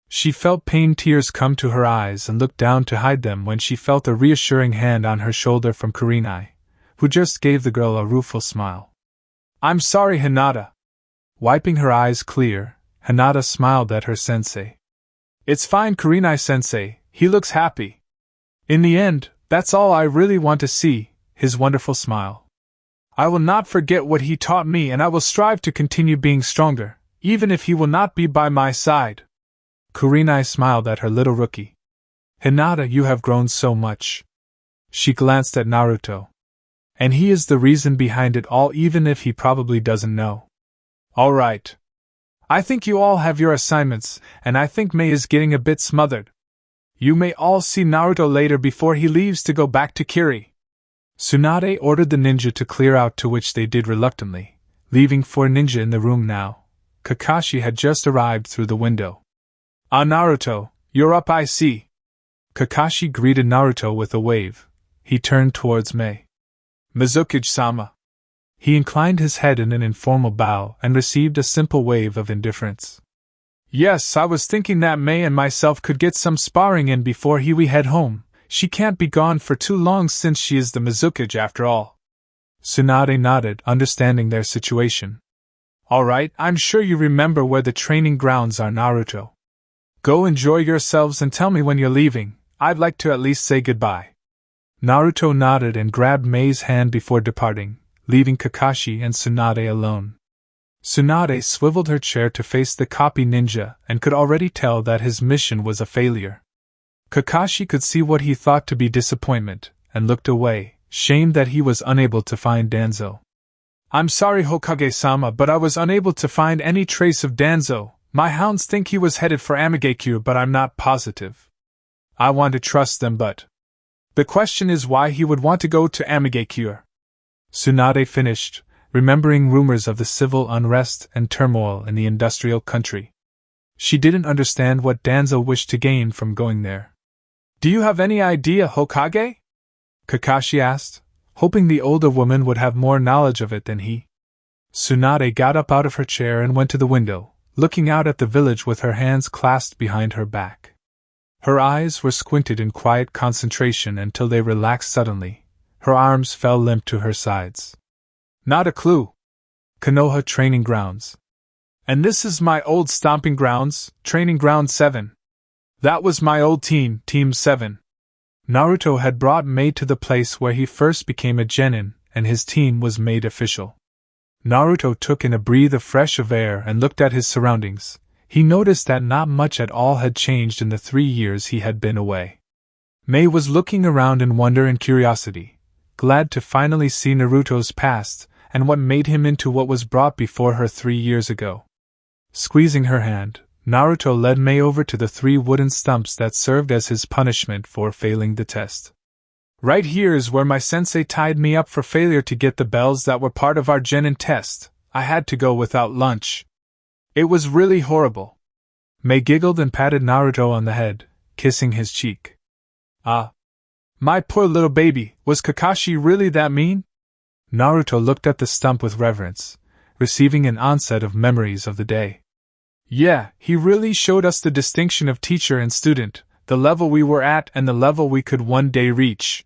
She felt pain tears come to her eyes and looked down to hide them when she felt a reassuring hand on her shoulder from Kurenai, who just gave the girl a rueful smile. "I'm sorry, Hinata." Wiping her eyes clear, Hinata smiled at her sensei. "It's fine, Kurenai-sensei, he looks happy." "In the end, that's all I really want to see, his wonderful smile. I will not forget what he taught me and I will strive to continue being stronger, even if he will not be by my side." Kurenai smiled at her little rookie. "Hinata, you have grown so much." She glanced at Naruto. "And he is the reason behind it all, even if he probably doesn't know." "All right. I think you all have your assignments, and I think Mei is getting a bit smothered. You may all see Naruto later before he leaves to go back to Kiri." Tsunade ordered the ninja to clear out, to which they did reluctantly, leaving 4 ninja in the room now. Kakashi had just arrived through the window. "Ah, Naruto, you're up, I see." Kakashi greeted Naruto with a wave. He turned towards Mei. "Mizukage-sama." He inclined his head in an informal bow and received a simple wave of indifference. "Yes, I was thinking that Mei and myself could get some sparring in before we head home. She can't be gone for too long since she is the Mizukage after all." Tsunade nodded, understanding their situation. "All right, I'm sure you remember where the training grounds are, Naruto. Go enjoy yourselves and tell me when you're leaving. I'd like to at least say goodbye." Naruto nodded and grabbed Mei's hand before departing, leaving Kakashi and Tsunade alone. Tsunade swiveled her chair to face the copy ninja and could already tell that his mission was a failure. Kakashi could see what he thought to be disappointment, and looked away, shamed that he was unable to find Danzo. "I'm sorry, Hokage-sama, but I was unable to find any trace of Danzo. My hounds think he was headed for Amigakure, but I'm not positive. I want to trust them, but the question is why he would want to go to Amigakure." Tsunade finished, remembering rumors of the civil unrest and turmoil in the industrial country. She didn't understand what Danzo wished to gain from going there. "Do you have any idea, Hokage?" Kakashi asked, hoping the older woman would have more knowledge of it than he. Tsunade got up out of her chair and went to the window, looking out at the village with her hands clasped behind her back. Her eyes were squinted in quiet concentration until they relaxed suddenly. Her arms fell limp to her sides. Not a clue. Konoha Training Grounds. And this is my old stomping grounds, Training Ground 7. That was my old team, Team 7. Naruto had brought Mei to the place where he first became a genin, and his team was made official. Naruto took in a breath of fresh air and looked at his surroundings. He noticed that not much at all had changed in the 3 years he had been away. Mei was looking around in wonder and curiosity, glad to finally see Naruto's past and what made him into what was brought before her 3 years ago. Squeezing her hand, Naruto led Mei over to the 3 wooden stumps that served as his punishment for failing the test. Right here is where my sensei tied me up for failure to get the bells that were part of our genin test. I had to go without lunch. It was really horrible. Mei giggled and patted Naruto on the head, kissing his cheek. Ah. My poor little baby, was Kakashi really that mean? Naruto looked at the stump with reverence, receiving an onset of memories of the day. Yeah, he really showed us the distinction of teacher and student, the level we were at and the level we could one day reach.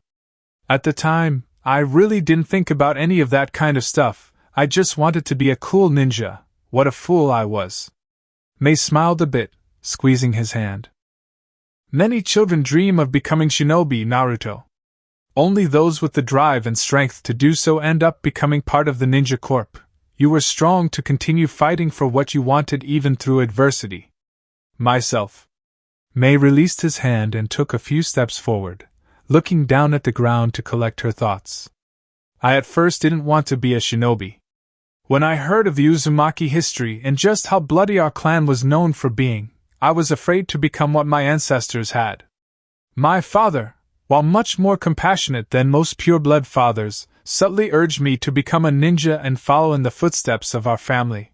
At the time, I really didn't think about any of that kind of stuff. I just wanted to be a cool ninja. What a fool I was. Mei smiled a bit, squeezing his hand. Many children dream of becoming shinobi, Naruto. Only those with the drive and strength to do so end up becoming part of the ninja corps. You were strong to continue fighting for what you wanted even through adversity. Myself. Mei released his hand and took a few steps forward, looking down at the ground to collect her thoughts. I at first didn't want to be a shinobi. When I heard of the Uzumaki history and just how bloody our clan was known for being, I was afraid to become what my ancestors had. My father, while much more compassionate than most pure-blood fathers, subtly urged me to become a ninja and follow in the footsteps of our family.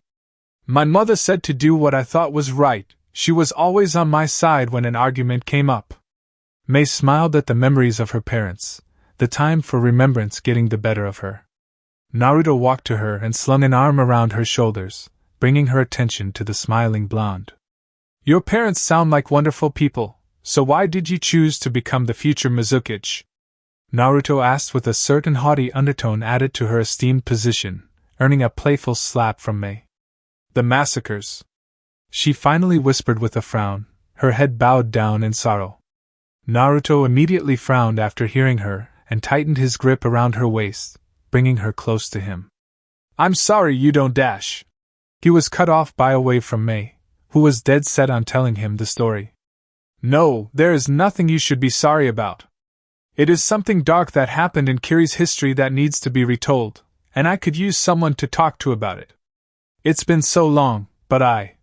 My mother said to do what I thought was right. She was always on my side when an argument came up. Mei smiled at the memories of her parents, the time for remembrance getting the better of her. Naruto walked to her and slung an arm around her shoulders, bringing her attention to the smiling blonde. Your parents sound like wonderful people, so why did you choose to become the future Mizukage? Naruto asked with a certain haughty undertone added to her esteemed position, earning a playful slap from Mei. The massacres. She finally whispered with a frown, her head bowed down in sorrow. Naruto immediately frowned after hearing her and tightened his grip around her waist, bringing her close to him. I'm sorry you don't dash. He was cut off by a wave from Mei, who was dead set on telling him the story. No, there is nothing you should be sorry about. It is something dark that happened in Kiri's history that needs to be retold, and I could use someone to talk to about it. It's been so long, but I.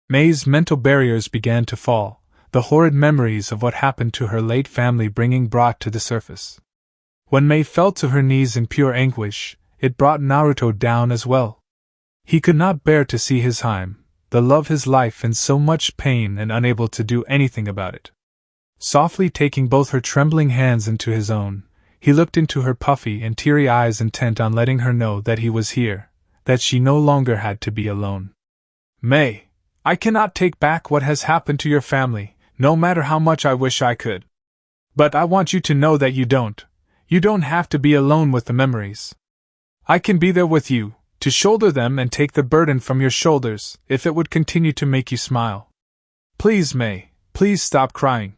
Mei's mental barriers began to fall, the horrid memories of what happened to her late family brought to the surface. When Mei fell to her knees in pure anguish, it brought Naruto down as well. He could not bear to see his Haim, the love his life, in so much pain and unable to do anything about it. Softly taking both her trembling hands into his own, he looked into her puffy and teary eyes, intent on letting her know that he was here, that she no longer had to be alone. Mei, I cannot take back what has happened to your family, no matter how much I wish I could. But I want you to know that you don't. You don't have to be alone with the memories. I can be there with you, to shoulder them and take the burden from your shoulders, if it would continue to make you smile. Please, Mei, please stop crying.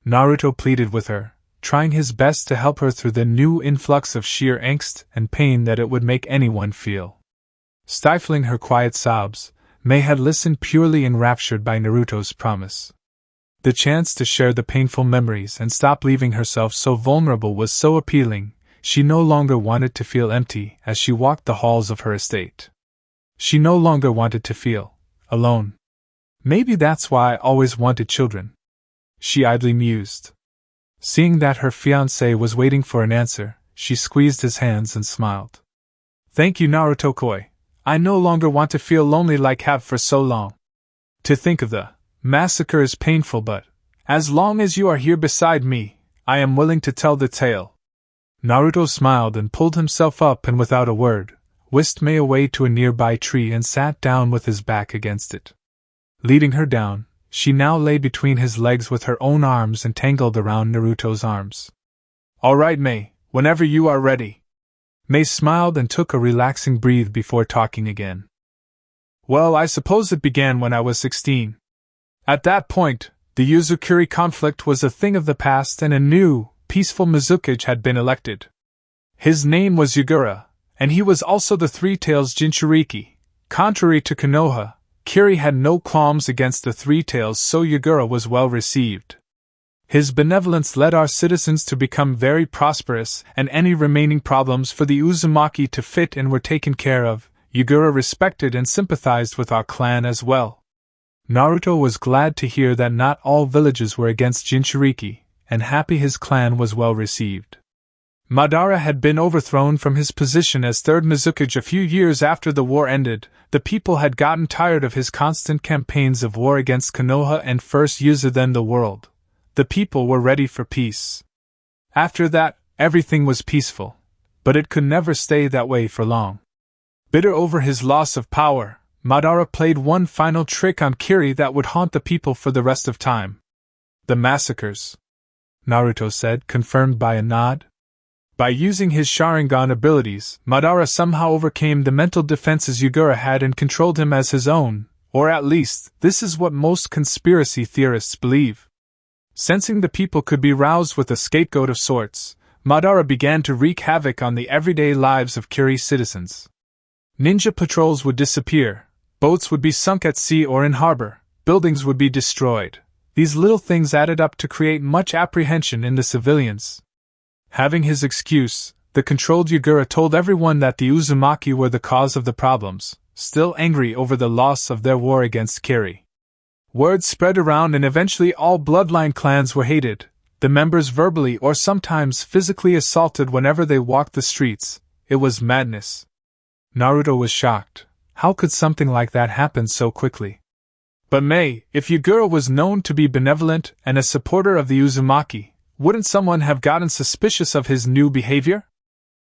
Naruto pleaded with her, trying his best to help her through the new influx of sheer angst and pain that it would make anyone feel. Stifling her quiet sobs, Mei had listened purely enraptured by Naruto's promise. The chance to share the painful memories and stop leaving herself so vulnerable was so appealing. She no longer wanted to feel empty as she walked the halls of her estate. She no longer wanted to feel alone. Maybe that's why I always wanted children, she idly mused. Seeing that her fiancé was waiting for an answer, she squeezed his hands and smiled. Thank you, Naruto-koi. I no longer want to feel lonely like have for so long. To think of the massacre is painful, but as long as you are here beside me, I am willing to tell the tale. Naruto smiled and pulled himself up, and without a word, whisked Mei away to a nearby tree and sat down with his back against it. Leading her down, she now lay between his legs with her own arms entangled around Naruto's arms. "All right, Mei, whenever you are ready." Mei smiled and took a relaxing breath before talking again. "Well, I suppose it began when I was 16. At that point, the Uzukuri conflict was a thing of the past and a new, peaceful Mizukage had been elected. His name was Yagura, and he was also the Three-Tails Jinchuuriki. Contrary to Konoha, Kiri had no qualms against the Three-Tails, so Yagura was well received. His benevolence led our citizens to become very prosperous, and any remaining problems for the Uzumaki to fit in were taken care of. Yagura respected and sympathized with our clan as well. Naruto was glad to hear that not all villages were against Jinchuuriki, and happy his clan was well received. Madara had been overthrown from his position as third Mizukage a few years after the war ended. The people had gotten tired of his constant campaigns of war against Konoha and first user then the world. The people were ready for peace. After that, everything was peaceful, but it could never stay that way for long. Bitter over his loss of power, Madara played one final trick on Kiri that would haunt the people for the rest of time. "The massacres," Naruto said, confirmed by a nod. By using his Sharingan abilities, Madara somehow overcame the mental defenses Yagura had and controlled him as his own, or at least, this is what most conspiracy theorists believe. Sensing the people could be roused with a scapegoat of sorts, Madara began to wreak havoc on the everyday lives of Kiri's citizens. Ninja patrols would disappear, boats would be sunk at sea or in harbor, buildings would be destroyed. These little things added up to create much apprehension in the civilians. Having his excuse, the controlled Yagura told everyone that the Uzumaki were the cause of the problems, still angry over the loss of their war against Kiri. Word spread around and eventually all bloodline clans were hated, the members verbally or sometimes physically assaulted whenever they walked the streets. It was madness. Naruto was shocked. How could something like that happen so quickly? But Mei, if Yagura was known to be benevolent and a supporter of the Uzumaki, wouldn't someone have gotten suspicious of his new behavior?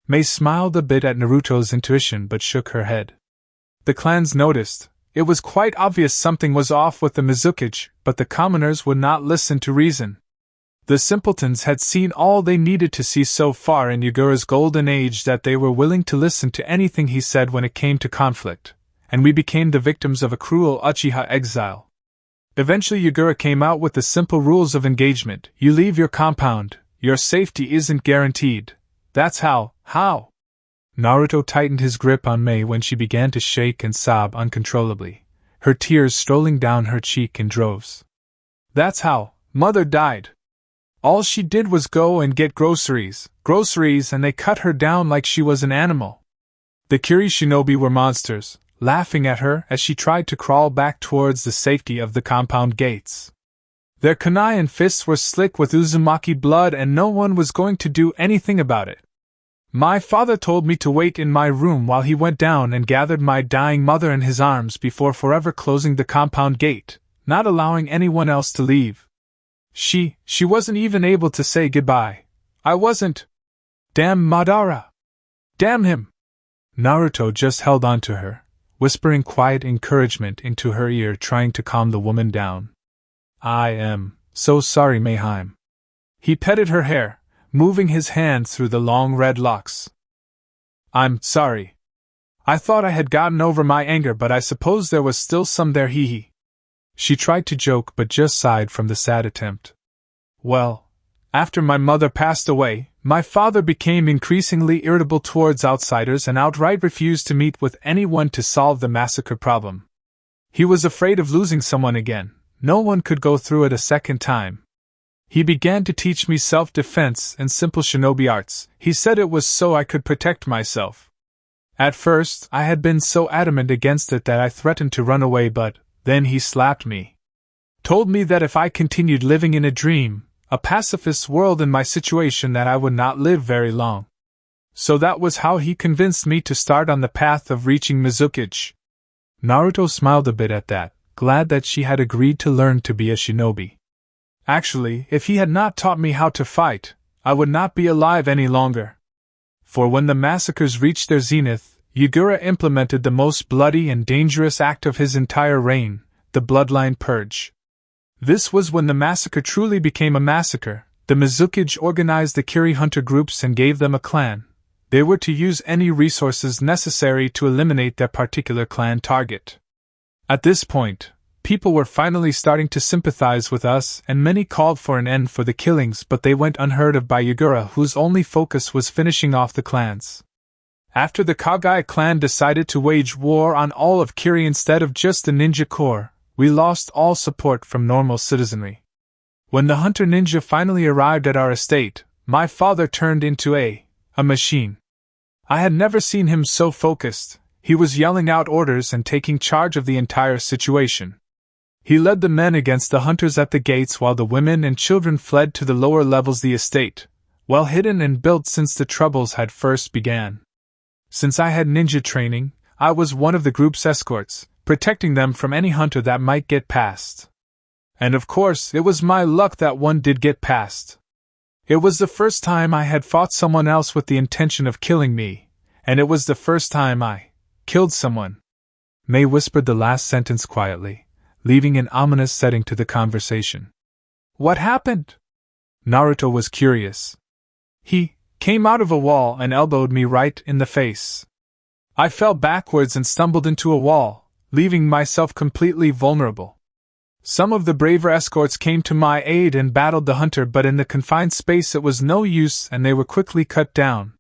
Mei smiled a bit at Naruto's intuition but shook her head. The clans noticed. It was quite obvious something was off with the Mizukage, but the commoners would not listen to reason. The simpletons had seen all they needed to see so far in Yagura's golden age that they were willing to listen to anything he said when it came to conflict, and we became the victims of a cruel Uchiha exile. Eventually Yagura came out with the simple rules of engagement. You leave your compound, your safety isn't guaranteed. That's how? Naruto tightened his grip on Mei when she began to shake and sob uncontrollably, her tears strolling down her cheek in droves. That's how Mother died. All she did was go and get groceries, and they cut her down like she was an animal. The Kiri shinobi were monsters, laughing at her as she tried to crawl back towards the safety of the compound gates. Their kunai and fists were slick with Uzumaki blood and no one was going to do anything about it. My father told me to wait in my room while he went down and gathered my dying mother in his arms before forever closing the compound gate, not allowing anyone else to leave. She wasn't even able to say goodbye. I wasn't. Damn Madara! Damn him! Naruto just held on to her, whispering quiet encouragement into her ear, trying to calm the woman down. I am so sorry, Mayheim. He petted her hair, moving his hand through the long red locks. I'm sorry. I thought I had gotten over my anger, but I suppose there was still some there, hee. She tried to joke but just sighed from the sad attempt. Well, after my mother passed away, my father became increasingly irritable towards outsiders and outright refused to meet with anyone to solve the massacre problem. He was afraid of losing someone again. No one could go through it a second time. He began to teach me self-defense and simple shinobi arts. He said it was so I could protect myself. At first, I had been so adamant against it that I threatened to run away, but then he slapped me. Told me that if I continued living in a dream, a pacifist world in my situation, that I would not live very long. So that was how he convinced me to start on the path of reaching Mizukage. Naruto smiled a bit at that, glad that she had agreed to learn to be a shinobi. Actually, if he had not taught me how to fight, I would not be alive any longer. For when the massacres reached their zenith, Yagura implemented the most bloody and dangerous act of his entire reign, the bloodline purge. This was when the massacre truly became a massacre. The Mizukage organized the Kiri hunter groups and gave them a clan. They were to use any resources necessary to eliminate their particular clan target. At this point, people were finally starting to sympathize with us, and many called for an end for the killings, but they went unheard of by Yagura, whose only focus was finishing off the clans. After the Kagai clan decided to wage war on all of Kiri instead of just the ninja corps, we lost all support from normal citizenry. When the hunter ninja finally arrived at our estate, my father turned into a machine. I had never seen him so focused. He was yelling out orders and taking charge of the entire situation. He led the men against the hunters at the gates while the women and children fled to the lower levels of the estate, well hidden and built since the troubles had first began. Since I had ninja training, I was one of the group's escorts, protecting them from any hunter that might get past. And of course, it was my luck that one did get past. It was the first time I had fought someone else with the intention of killing me, and it was the first time I killed someone. Mei whispered the last sentence quietly, leaving an ominous setting to the conversation. What happened? Naruto was curious. He came out of a wall and elbowed me right in the face. I fell backwards and stumbled into a wall, leaving myself completely vulnerable. Some of the braver escorts came to my aid and battled the hunter, but in the confined space it was no use and they were quickly cut down.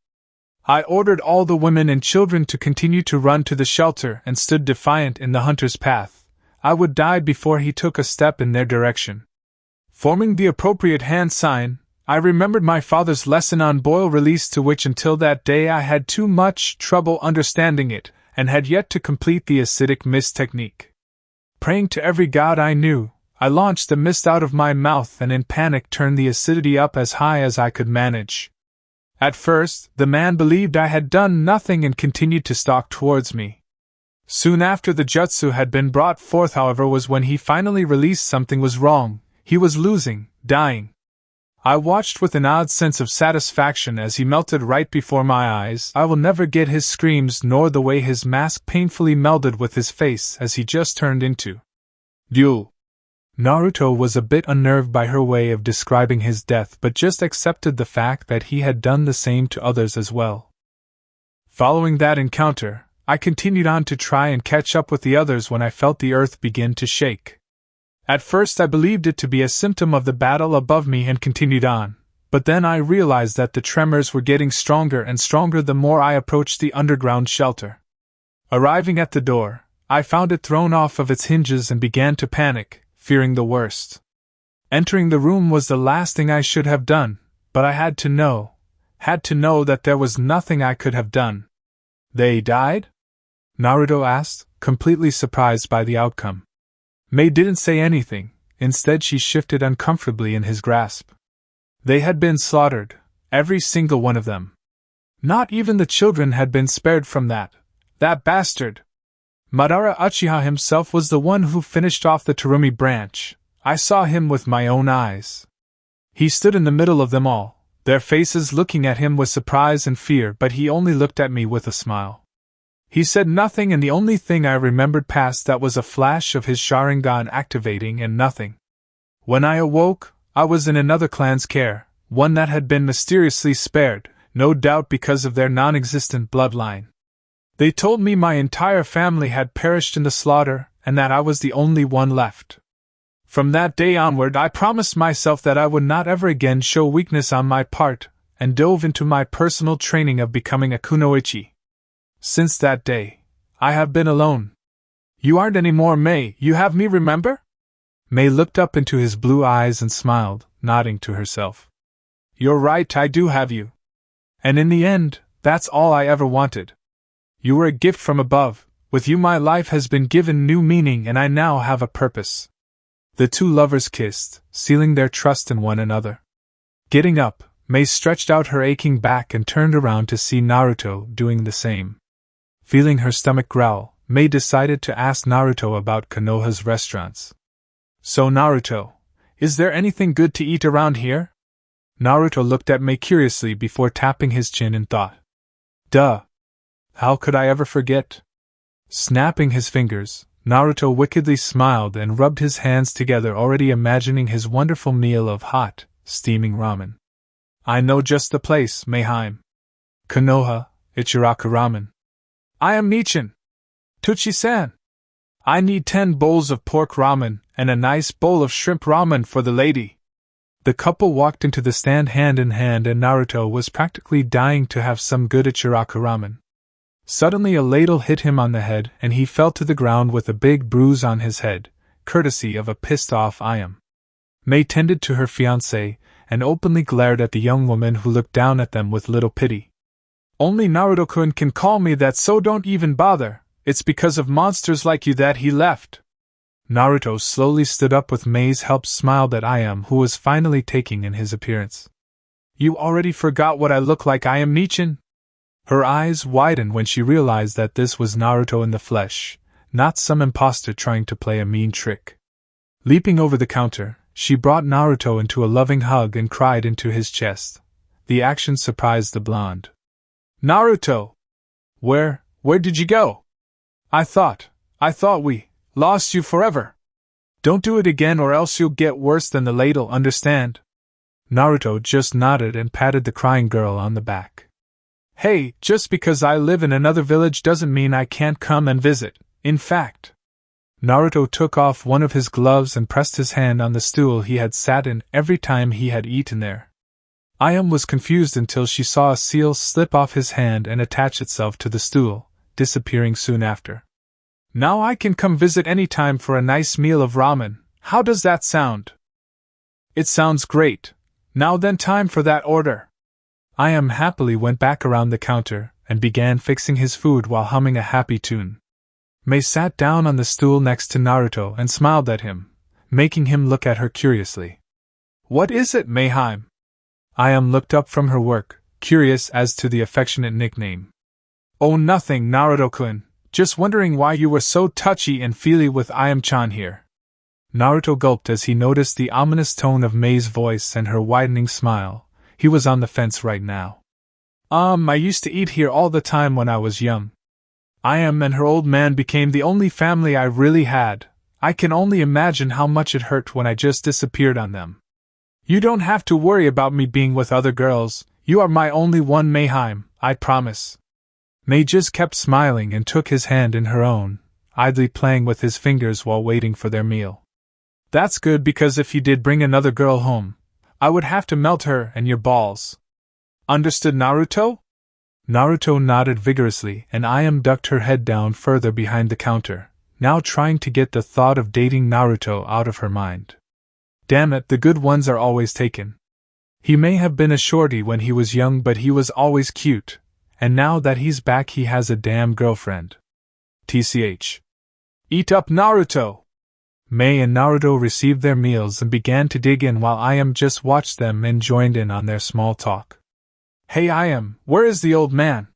I ordered all the women and children to continue to run to the shelter and stood defiant in the hunter's path. I would die before he took a step in their direction. Forming the appropriate hand sign, I remembered my father's lesson on boil release, to which until that day I had too much trouble understanding it, and had yet to complete the acidic mist technique. Praying to every god I knew, I launched the mist out of my mouth and in panic turned the acidity up as high as I could manage. At first, the man believed I had done nothing and continued to stalk towards me. Soon after the jutsu had been brought forth, however, was when he finally realized something was wrong. He was losing, dying. I watched with an odd sense of satisfaction as he melted right before my eyes. I will never get his screams nor the way his mask painfully melded with his face as he just turned into Ryu. Naruto was a bit unnerved by her way of describing his death, but just accepted the fact that he had done the same to others as well. Following that encounter, I continued on to try and catch up with the others when I felt the earth begin to shake. At first I believed it to be a symptom of the battle above me and continued on, but then I realized that the tremors were getting stronger and stronger the more I approached the underground shelter. Arriving at the door, I found it thrown off of its hinges and began to panic, fearing the worst. Entering the room was the last thing I should have done, but I had to know that there was nothing I could have done. They died? Naruto asked, completely surprised by the outcome. Mei didn't say anything, instead she shifted uncomfortably in his grasp. They had been slaughtered, every single one of them. Not even the children had been spared from that bastard. Madara Uchiha himself was the one who finished off the Terumi branch. I saw him with my own eyes. He stood in the middle of them all, their faces looking at him with surprise and fear, but he only looked at me with a smile. He said nothing, and the only thing I remembered past that was a flash of his Sharingan activating and nothing. When I awoke, I was in another clan's care, one that had been mysteriously spared, no doubt because of their non-existent bloodline. They told me my entire family had perished in the slaughter, and that I was the only one left. From that day onward I promised myself that I would not ever again show weakness on my part, and dove into my personal training of becoming a kunoichi. Since that day, I have been alone. You aren't any more Mei, you have me, remember? Mei looked up into his blue eyes and smiled, nodding to herself. You're right, I do have you. And in the end, that's all I ever wanted. You were a gift from above. With you my life has been given new meaning and I now have a purpose. The two lovers kissed, sealing their trust in one another. Getting up, Mei stretched out her aching back and turned around to see Naruto doing the same. Feeling her stomach growl, Mei decided to ask Naruto about Konoha's restaurants. So Naruto, is there anything good to eat around here? Naruto looked at Mei curiously before tapping his chin in thought. Duh. How could I ever forget? Snapping his fingers, Naruto wickedly smiled and rubbed his hands together, already imagining his wonderful meal of hot, steaming ramen. I know just the place, Mayheim. Konoha, Ichiraku ramen. I am Nichin. Tuchi-san. I need 10 bowls of pork ramen and a nice bowl of shrimp ramen for the lady. The couple walked into the stand hand in hand, and Naruto was practically dying to have some good Ichiraku ramen. Suddenly a ladle hit him on the head and he fell to the ground with a big bruise on his head, courtesy of a pissed-off Ayam. Mei tended to her fiancé and openly glared at the young woman, who looked down at them with little pity. Only Naruto-kun can call me that, so don't even bother. It's because of monsters like you that he left. Naruto slowly stood up with Mei's help, smiled at Ayam, who was finally taking in his appearance. You already forgot what I look like, I am Nichin? Her eyes widened when she realized that this was Naruto in the flesh, not some imposter trying to play a mean trick. Leaping over the counter, she brought Naruto into a loving hug and cried into his chest. The action surprised the blonde. Naruto! Where did you go? I thought we lost you forever. Don't do it again or else you'll get worse than the ladle, understand? Naruto just nodded and patted the crying girl on the back. Hey, just because I live in another village doesn't mean I can't come and visit. In fact, Naruto took off one of his gloves and pressed his hand on the stool he had sat in every time he had eaten there. Ayam was confused until she saw a seal slip off his hand and attach itself to the stool, disappearing soon after. Now I can come visit any time for a nice meal of ramen. How does that sound? It sounds great. Now then, time for that order. Ayam happily went back around the counter and began fixing his food while humming a happy tune. Mei sat down on the stool next to Naruto and smiled at him, making him look at her curiously. What is it, Mayheim? Ayam looked up from her work, curious as to the affectionate nickname. Oh, nothing, Naruto-kun. Just wondering why you were so touchy and feely with Ayam-chan here. Naruto gulped as he noticed the ominous tone of Mei's voice and her widening smile. He was on the fence right now. I used to eat here all the time when I was young. Ayam and her old man became the only family I really had. I can only imagine how much it hurt when I just disappeared on them. You don't have to worry about me being with other girls. You are my only one, Mayheim, I promise. Mei just kept smiling and took his hand in her own, idly playing with his fingers while waiting for their meal. That's good, because if you did bring another girl home, I would have to melt her and your balls. Understood, Naruto? Naruto nodded vigorously, and Ayam ducked her head down further behind the counter, now trying to get the thought of dating Naruto out of her mind. Damn it, the good ones are always taken. He may have been a shorty when he was young, but he was always cute, and now that he's back he has a damn girlfriend. TCH. Eat up, Naruto! Mei and Naruto received their meals and began to dig in while Ayam just watched them and joined in on their small talk. Hey Ayam, where is the old man?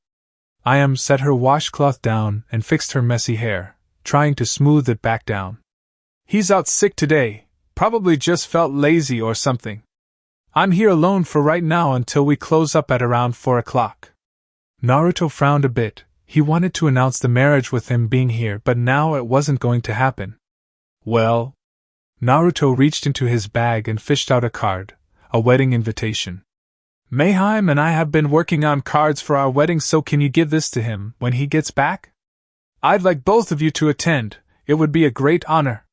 Ayam set her washcloth down and fixed her messy hair, trying to smooth it back down. He's out sick today, probably just felt lazy or something. I'm here alone for right now until we close up at around 4 o'clock. Naruto frowned a bit. He wanted to announce the marriage with him being here, but now it wasn't going to happen. Well, Naruto reached into his bag and fished out a card, a wedding invitation. Mayheim and I have been working on cards for our wedding, so can you give this to him when he gets back? I'd like both of you to attend. It would be a great honor.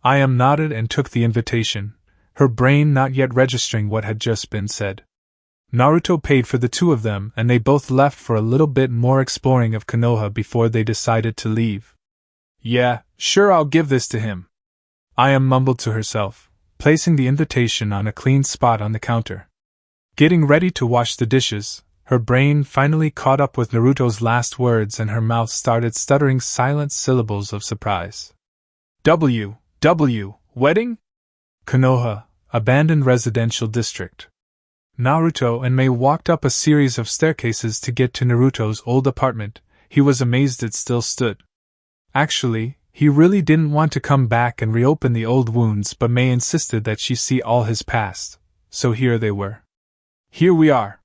Ayam nodded and took the invitation, her brain not yet registering what had just been said. Naruto paid for the two of them, and they both left for a little bit more exploring of Konoha before they decided to leave. Yeah, sure, I'll give this to him. Ayam mumbled to herself, placing the invitation on a clean spot on the counter. Getting ready to wash the dishes, her brain finally caught up with Naruto's last words and her mouth started stuttering silent syllables of surprise. Wedding? Konoha, abandoned residential district. Naruto and Mei walked up a series of staircases to get to Naruto's old apartment. He was amazed it still stood. Actually, he really didn't want to come back and reopen the old wounds, but Mei insisted that she see all his past, so here they were. Here we are.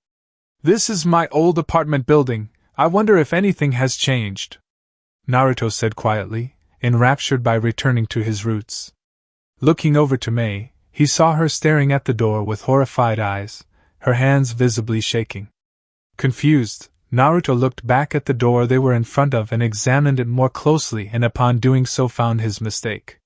This is my old apartment building. I wonder if anything has changed, Naruto said quietly, enraptured by returning to his roots. Looking over to Mei, he saw her staring at the door with horrified eyes, her hands visibly shaking. Confused, Naruto looked back at the door they were in front of and examined it more closely, and upon doing so found his mistake.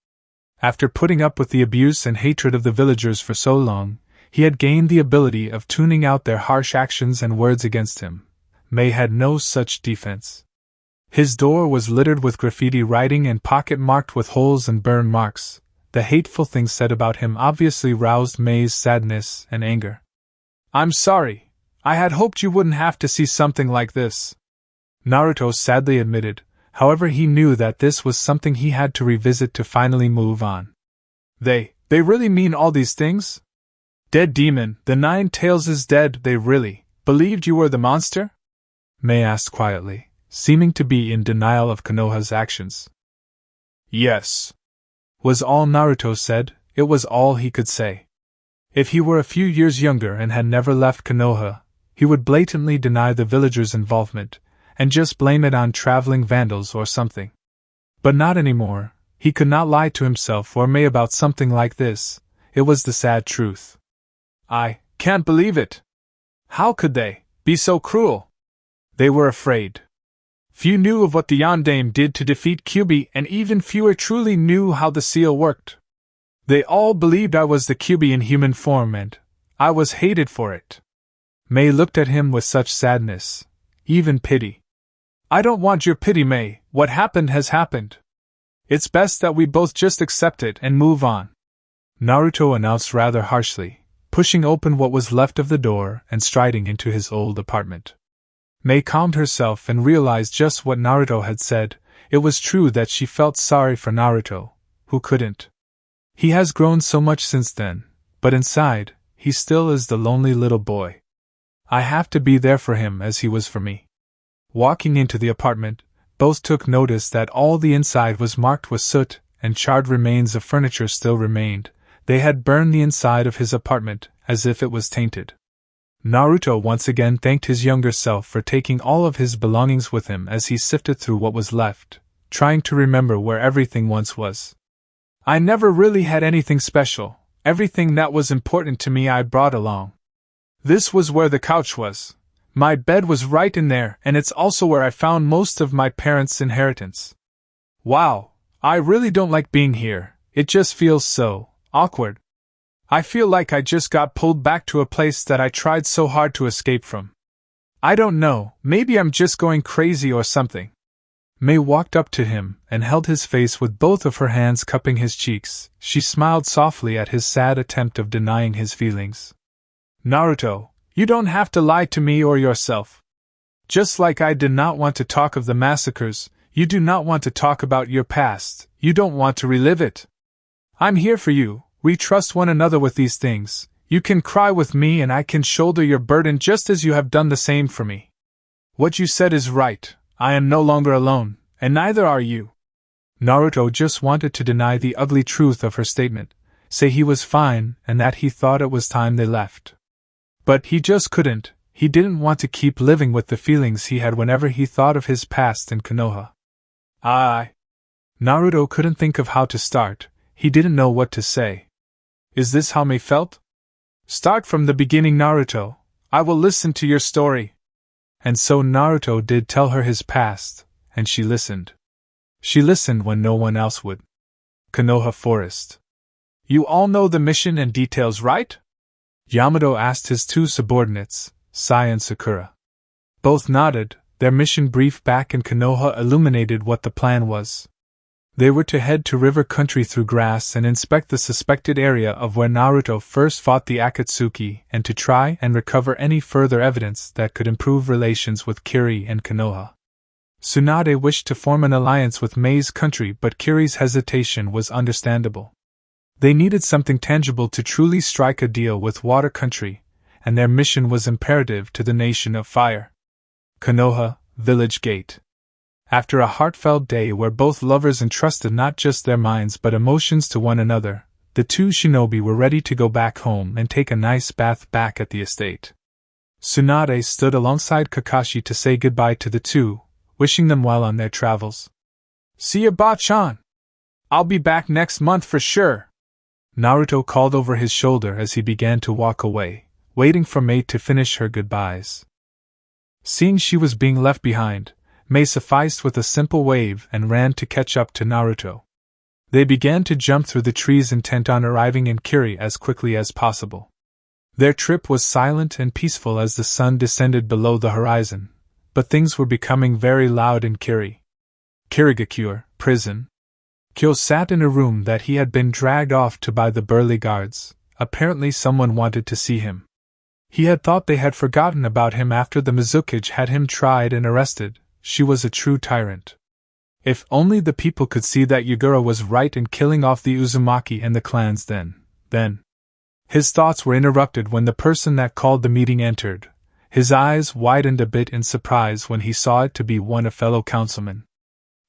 After putting up with the abuse and hatred of the villagers for so long, he had gained the ability of tuning out their harsh actions and words against him. Mei had no such defense. His door was littered with graffiti writing and pocket-marked with holes and burn marks. The hateful things said about him obviously roused Mei's sadness and anger. I'm sorry. I had hoped you wouldn't have to see something like this, Naruto sadly admitted. However, he knew that this was something he had to revisit to finally move on. They really mean all these things? Dead demon, the 9 tails is dead. They really believed you were the monster? Mei asked quietly, seeming to be in denial of Konoha's actions. Yes, was all Naruto said. It was all he could say. If he were a few years younger and had never left Konoha, he would blatantly deny the villagers' involvement, and just blame it on traveling vandals or something. But not anymore. He could not lie to himself or Mei about something like this. It was the sad truth. I can't believe it. How could they be so cruel? They were afraid. Few knew of what the Yondaime did to defeat Kyuubi, and even fewer truly knew how the seal worked. They all believed I was the Kyuubi in human form, and I was hated for it. Mei looked at him with such sadness, even pity. I don't want your pity, Mei. What happened has happened. It's best that we both just accept it and move on, Naruto announced rather harshly, pushing open what was left of the door and striding into his old apartment. Mei calmed herself and realized just what Naruto had said. It was true that she felt sorry for Naruto, who couldn't. He has grown so much since then, but inside, he still is the lonely little boy. I have to be there for him as he was for me. Walking into the apartment, both took notice that all the inside was marked with soot, and charred remains of furniture still remained. They had burned the inside of his apartment, as if it was tainted. Naruto once again thanked his younger self for taking all of his belongings with him as he sifted through what was left, trying to remember where everything once was. I never really had anything special. Everything that was important to me I brought along. This was where the couch was. My bed was right in there, and it's also where I found most of my parents' inheritance. Wow, I really don't like being here. It just feels so awkward. I feel like I just got pulled back to a place that I tried so hard to escape from. I don't know, maybe I'm just going crazy or something. Mei walked up to him and held his face with both of her hands cupping his cheeks. She smiled softly at his sad attempt of denying his feelings. Naruto, you don't have to lie to me or yourself. Just like I did not want to talk of the massacres, you do not want to talk about your past, you don't want to relive it. I'm here for you, we trust one another with these things. You can cry with me and I can shoulder your burden just as you have done the same for me. What you said is right, I am no longer alone, and neither are you. Naruto just wanted to deny the ugly truth of her statement, say he was fine and that he thought it was time they left. But he just couldn't. He didn't want to keep living with the feelings he had whenever he thought of his past in Konoha. Naruto couldn't think of how to start. He didn't know what to say. Is this how Mei felt? Start from the beginning, Naruto. I will listen to your story. And so Naruto did tell her his past, and she listened. She listened when no one else would. Konoha Forest. You all know the mission and details, right? Yamato asked his 2 subordinates, Sai and Sakura. Both nodded. Their mission brief back in Konoha illuminated what the plan was. They were to head to river country through grass and inspect the suspected area of where Naruto first fought the Akatsuki and to try and recover any further evidence that could improve relations with Kiri and Konoha. Tsunade wished to form an alliance with Mei's country, but Kiri's hesitation was understandable. They needed something tangible to truly strike a deal with Water Country, and their mission was imperative to the Nation of Fire. Konoha, Village Gate. After a heartfelt day where both lovers entrusted not just their minds but emotions to one another, the 2 shinobi were ready to go back home and take a nice bath back at the estate. Tsunade stood alongside Kakashi to say goodbye to the two, wishing them well on their travels. See ya, Ba-chan! I'll be back next month for sure! Naruto called over his shoulder as he began to walk away, waiting for Mei to finish her goodbyes. Seeing she was being left behind, Mei sufficed with a simple wave and ran to catch up to Naruto. They began to jump through the trees intent on arriving in Kiri as quickly as possible. Their trip was silent and peaceful as the sun descended below the horizon, but things were becoming very loud in Kiri. Kirigakure, prison. Kyo sat in a room that he had been dragged off to by the burly guards. Apparently someone wanted to see him. He had thought they had forgotten about him after the Mizukage had him tried and arrested. She was a true tyrant. If only the people could see that Yagura was right in killing off the Uzumaki and the clans then. His thoughts were interrupted when the person that called the meeting entered. His eyes widened a bit in surprise when he saw it to be one of fellow councilmen.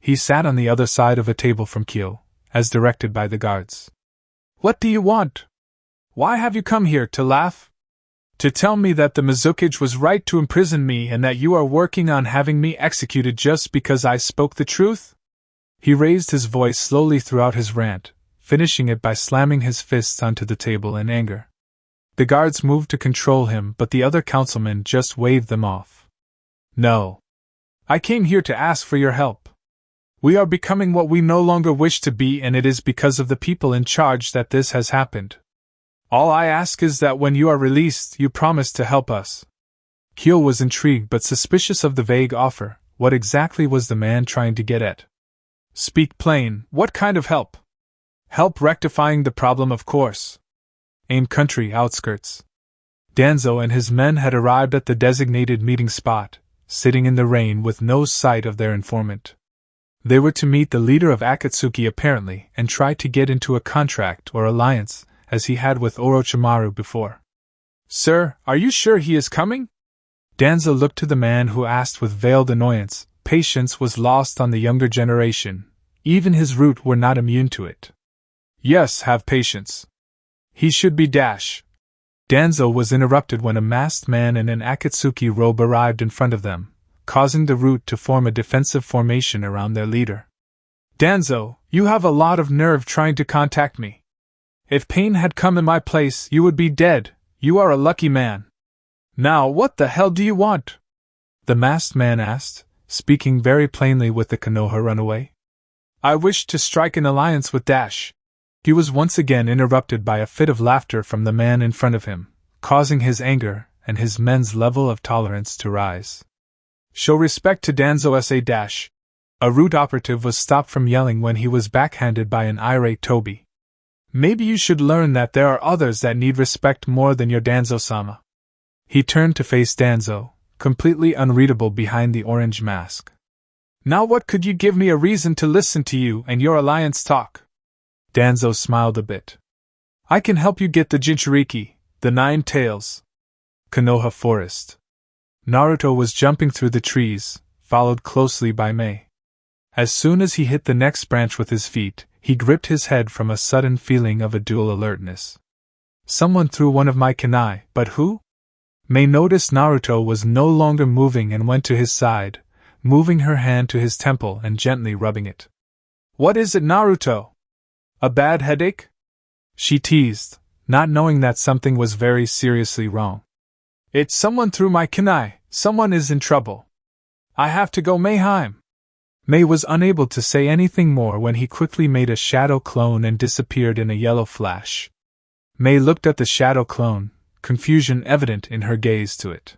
He sat on the other side of a table from Kyo, as directed by the guards. What do you want? Why have you come here, to laugh? To tell me that the Mizukage was right to imprison me and that you are working on having me executed just because I spoke the truth? He raised his voice slowly throughout his rant, finishing it by slamming his fists onto the table in anger. The guards moved to control him, but the other councilmen just waved them off. No. I came here to ask for your help. We are becoming what we no longer wish to be, and it is because of the people in charge that this has happened. All I ask is that when you are released, you promise to help us. Kyo was intrigued but suspicious of the vague offer. What exactly was the man trying to get at? Speak plain, what kind of help? Help rectifying the problem, of course. Aim country outskirts. Danzo and his men had arrived at the designated meeting spot, sitting in the rain with no sight of their informant. They were to meet the leader of Akatsuki apparently and try to get into a contract or alliance, as he had with Orochimaru before. Sir, are you sure he is coming? Danzo looked to the man who asked with veiled annoyance. Patience was lost on the younger generation. Even his root were not immune to it. Yes, have patience. He should be dash. Danzo was interrupted when a masked man in an Akatsuki robe arrived in front of them, causing the root to form a defensive formation around their leader. Danzo, you have a lot of nerve trying to contact me. If Pain had come in my place, you would be dead. You are a lucky man. Now, what the hell do you want? The masked man asked, speaking very plainly with the Konoha runaway. I wish to strike an alliance with Dash. He was once again interrupted by a fit of laughter from the man in front of him, causing his anger and his men's level of tolerance to rise. Show respect to Danzo S.A. Dash. A root operative was stopped from yelling when he was backhanded by an irate Toby. Maybe you should learn that there are others that need respect more than your Danzo-sama. He turned to face Danzo, completely unreadable behind the orange mask. Now what could you give me a reason to listen to you and your alliance talk? Danzo smiled a bit. I can help you get the Jinchuuriki, the 9 tails. Konoha Forest. Naruto was jumping through the trees, followed closely by Mei. As soon as he hit the next branch with his feet, he gripped his head from a sudden feeling of a dual alertness. Someone threw one of my kunai, but who? Mei noticed Naruto was no longer moving and went to his side, moving her hand to his temple and gently rubbing it. What is it, Naruto? A bad headache? She teased, not knowing that something was very seriously wrong. It's someone threw my kunai, someone is in trouble. I have to go Mayheim. Mei was unable to say anything more when he quickly made a shadow clone and disappeared in a yellow flash. Mei looked at the shadow clone, confusion evident in her gaze to it.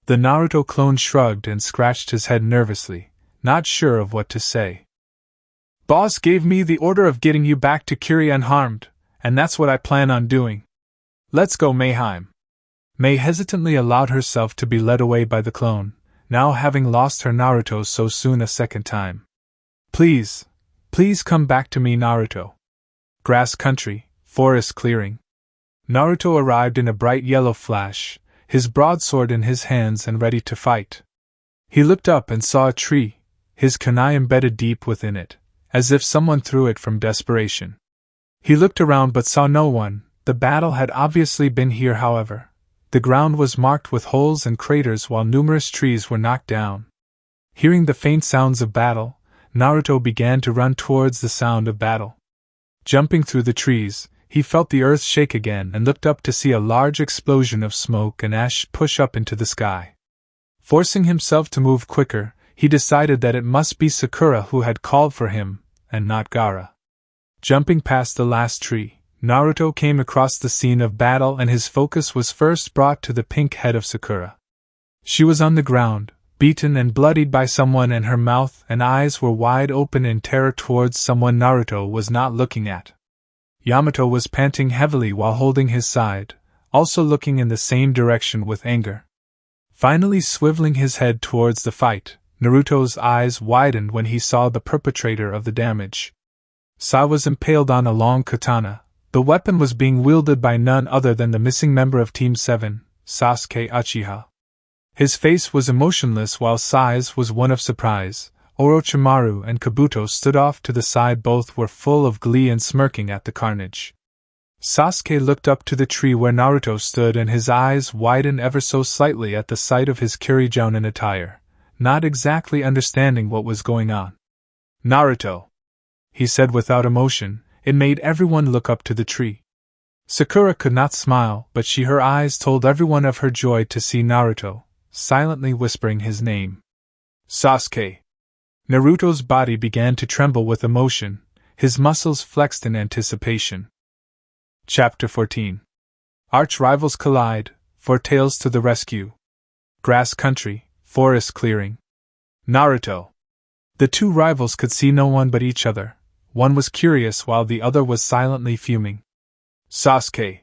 The Naruto clone shrugged and scratched his head nervously, not sure of what to say. Boss gave me the order of getting you back to Kiri unharmed, and that's what I plan on doing. Let's go Mayheim. Mei hesitantly allowed herself to be led away by the clone, now having lost her Naruto so soon a second time. Please come back to me, Naruto. Grass country, forest clearing. Naruto arrived in a bright yellow flash, his broadsword in his hands and ready to fight. He looked up and saw a tree, his kunai embedded deep within it, as if someone threw it from desperation. He looked around but saw no one. The battle had obviously been here, however. The ground was marked with holes and craters while numerous trees were knocked down. Hearing the faint sounds of battle, Naruto began to run towards the sound of battle. Jumping through the trees, he felt the earth shake again and looked up to see a large explosion of smoke and ash push up into the sky. Forcing himself to move quicker, he decided that it must be Sakura who had called for him, and not Gaara. Jumping past the last tree, Naruto came across the scene of battle and his focus was first brought to the pink head of Sakura. She was on the ground, beaten and bloodied by someone, and her mouth and eyes were wide open in terror towards someone Naruto was not looking at. Yamato was panting heavily while holding his side, also looking in the same direction with anger. Finally swiveling his head towards the fight, Naruto's eyes widened when he saw the perpetrator of the damage. Sai was impaled on a long katana. The weapon was being wielded by none other than the missing member of Team 7, Sasuke Uchiha. His face was emotionless while Sai's was one of surprise. Orochimaru and Kabuto stood off to the side. Both were full of glee and smirking at the carnage. Sasuke looked up to the tree where Naruto stood and his eyes widened ever so slightly at the sight of his Kirigakure attire, not exactly understanding what was going on. "Naruto," he said without emotion. It made everyone look up to the tree. Sakura could not smile, but her eyes told everyone of her joy to see Naruto, silently whispering his name. "Sasuke." Naruto's body began to tremble with emotion, his muscles flexed in anticipation. Chapter 14. Arch-rivals collide, for Tales to the rescue. Grass country, forest clearing. Naruto. The two rivals could see no one but each other. One was curious while the other was silently fuming. "Sasuke,"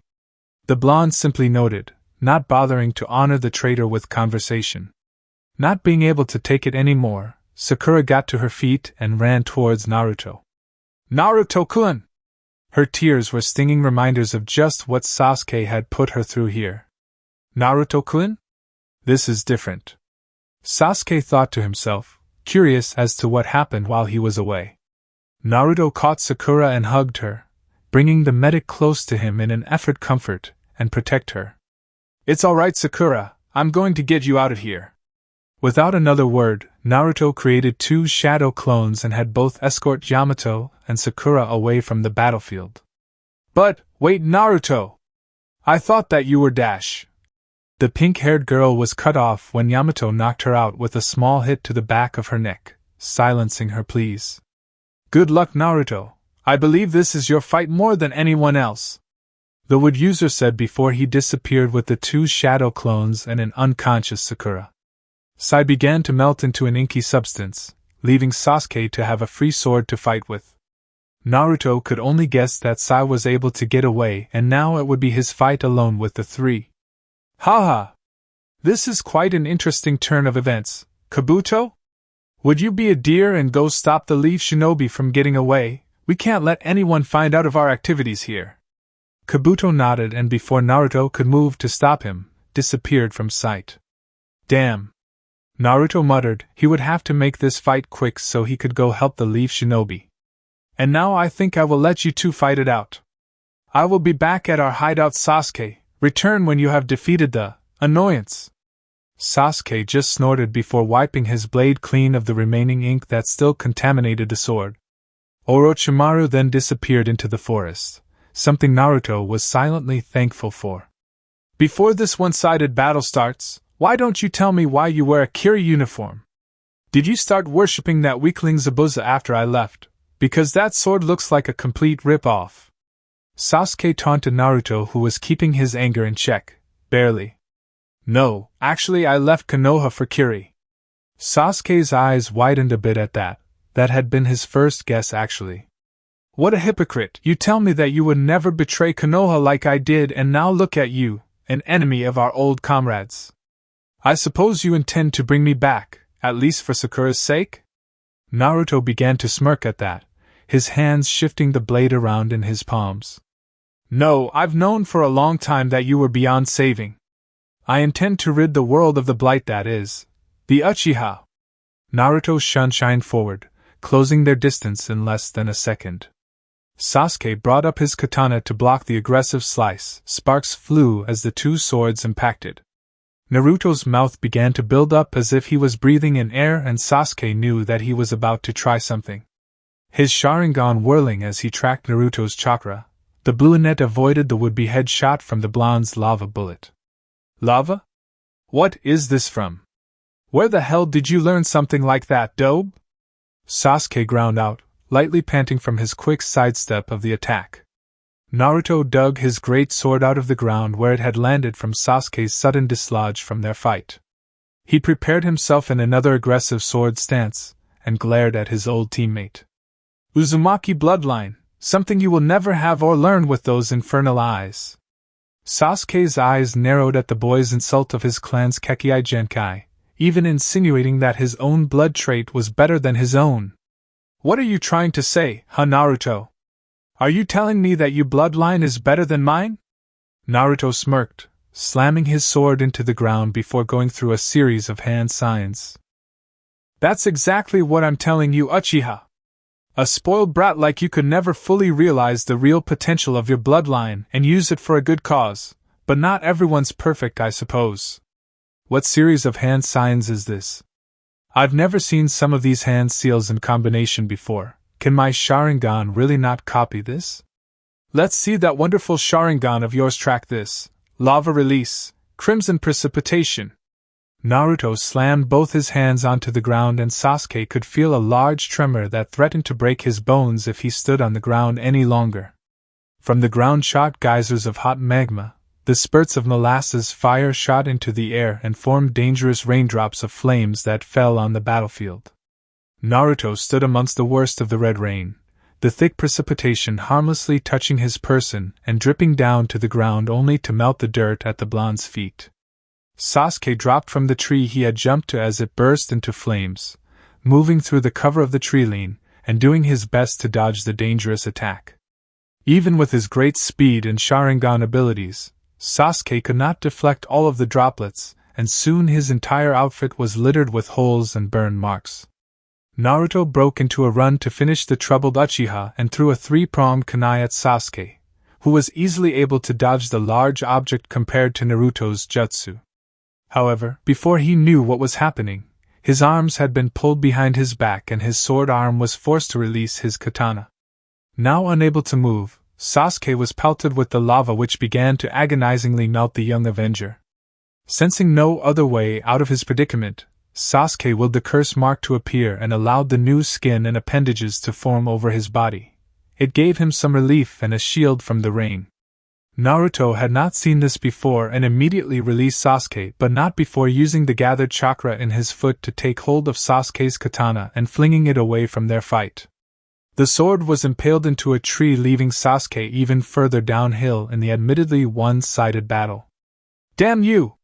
the blonde simply noted, not bothering to honor the traitor with conversation. Not being able to take it anymore, Sakura got to her feet and ran towards Naruto. "Naruto-kun!" Her tears were stinging reminders of just what Sasuke had put her through here. "Naruto-kun? This is different," Sasuke thought to himself, curious as to what happened while he was away. Naruto caught Sakura and hugged her, bringing the medic close to him in an effort to comfort and protect her. "It's all right, Sakura, I'm going to get you out of here." Without another word, Naruto created two shadow clones and had both escort Yamato and Sakura away from the battlefield. "But, wait, Naruto! I thought that you were Dash." The pink-haired girl was cut off when Yamato knocked her out with a small hit to the back of her neck, silencing her pleas. "Good luck, Naruto. I believe this is your fight more than anyone else," the wood user said before he disappeared with the two shadow clones and an unconscious Sakura. Sai began to melt into an inky substance, leaving Sasuke to have a free sword to fight with. Naruto could only guess that Sai was able to get away and now it would be his fight alone with the three. "Haha! This is quite an interesting turn of events, Kabuto? Would you be a dear and go stop the Leaf Shinobi from getting away? We can't let anyone find out of our activities here." Kabuto nodded and before Naruto could move to stop him, disappeared from sight. "Damn," Naruto muttered, he would have to make this fight quick so he could go help the Leaf Shinobi. "And now I think I will let you two fight it out. I will be back at our hideout, Sasuke. Return when you have defeated the annoyance." Sasuke just snorted before wiping his blade clean of the remaining ink that still contaminated the sword. Orochimaru then disappeared into the forest, something Naruto was silently thankful for. "Before this one-sided battle starts, why don't you tell me why you wear a Kiri uniform? Did you start worshipping that weakling Zabuza after I left? Because that sword looks like a complete rip-off." Sasuke taunted Naruto, who was keeping his anger in check, barely. "No, actually I left Konoha for Kiri." Sasuke's eyes widened a bit at that. That had been his first guess actually. "What a hypocrite! You tell me that you would never betray Konoha like I did and now look at you, an enemy of our old comrades. I suppose you intend to bring me back, at least for Sakura's sake?" Naruto began to smirk at that, his hands shifting the blade around in his palms. "No, I've known for a long time that you were beyond saving. I intend to rid the world of the blight that is the Uchiha." Naruto shined forward, closing their distance in less than a second. Sasuke brought up his katana to block the aggressive slice. Sparks flew as the two swords impacted. Naruto's mouth began to build up as if he was breathing in air, and Sasuke knew that he was about to try something. His Sharingan whirling as he tracked Naruto's chakra, the blue net avoided the would-be headshot from the blonde's lava bullet. Lava? What is this from? Where the hell did you learn something like that, Dobe? Sasuke ground out, lightly panting from his quick sidestep of the attack. Naruto dug his great sword out of the ground where it had landed from Sasuke's sudden dislodge from their fight. He prepared himself in another aggressive sword stance, and glared at his old teammate. Uzumaki bloodline, something you will never have or learn with those infernal eyes. Sasuke's eyes narrowed at the boy's insult of his clan's Kekkai Genkai, even insinuating that his own blood trait was better than his own. What are you trying to say, Naruto? Are you telling me that your bloodline is better than mine? Naruto smirked, slamming his sword into the ground before going through a series of hand signs. That's exactly what I'm telling you, Uchiha. A spoiled brat like you could never fully realize the real potential of your bloodline and use it for a good cause, but not everyone's perfect, I suppose. What series of hand signs is this? I've never seen some of these hand seals in combination before. Can my Sharingan really not copy this? Let's see that wonderful Sharingan of yours track this. Lava release, crimson precipitation. Naruto slammed both his hands onto the ground, and Sasuke could feel a large tremor that threatened to break his bones if he stood on the ground any longer. From the ground shot geysers of hot magma, the spurts of molasses fire shot into the air and formed dangerous raindrops of flames that fell on the battlefield. Naruto stood amongst the worst of the red rain, the thick precipitation harmlessly touching his person and dripping down to the ground only to melt the dirt at the blonde's feet. Sasuke dropped from the tree he had jumped to as it burst into flames, moving through the cover of the treeline and doing his best to dodge the dangerous attack. Even with his great speed and Sharingan abilities, Sasuke could not deflect all of the droplets, and soon his entire outfit was littered with holes and burn marks. Naruto broke into a run to finish the troubled Uchiha and threw a three-pronged kunai at Sasuke, who was easily able to dodge the large object compared to Naruto's jutsu. However, before he knew what was happening, his arms had been pulled behind his back and his sword arm was forced to release his katana. Now unable to move, Sasuke was pelted with the lava which began to agonizingly melt the young Avenger. Sensing no other way out of his predicament, Sasuke willed the curse mark to appear and allowed the new skin and appendages to form over his body. It gave him some relief and a shield from the rain. Naruto had not seen this before and immediately released Sasuke, but not before using the gathered chakra in his foot to take hold of Sasuke's katana and flinging it away from their fight. The sword was impaled into a tree, leaving Sasuke even further downhill in the admittedly one-sided battle. Damn you!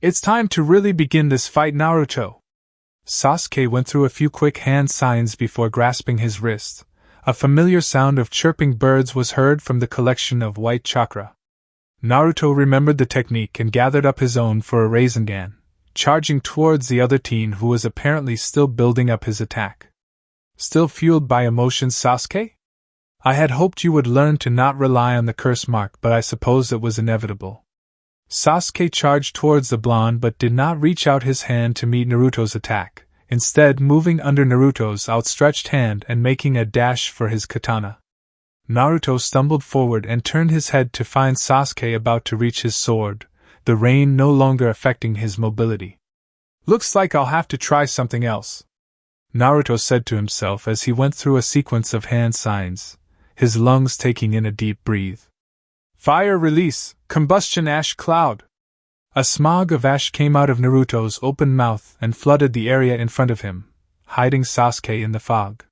It's time to really begin this fight, Naruto! Sasuke went through a few quick hand signs before grasping his wrist. A familiar sound of chirping birds was heard from the collection of white chakra. Naruto remembered the technique and gathered up his own for a Rasengan, charging towards the other teen who was apparently still building up his attack. Still fueled by emotions, Sasuke? I had hoped you would learn to not rely on the curse mark, but I suppose it was inevitable. Sasuke charged towards the blonde but did not reach out his hand to meet Naruto's attack, instead moving under Naruto's outstretched hand and making a dash for his katana. Naruto stumbled forward and turned his head to find Sasuke about to reach his sword, the rain no longer affecting his mobility. Looks like I'll have to try something else, Naruto said to himself as he went through a sequence of hand signs, his lungs taking in a deep breath. Fire release, combustion ash cloud. A smog of ash came out of Naruto's open mouth and flooded the area in front of him, hiding Sasuke in the fog.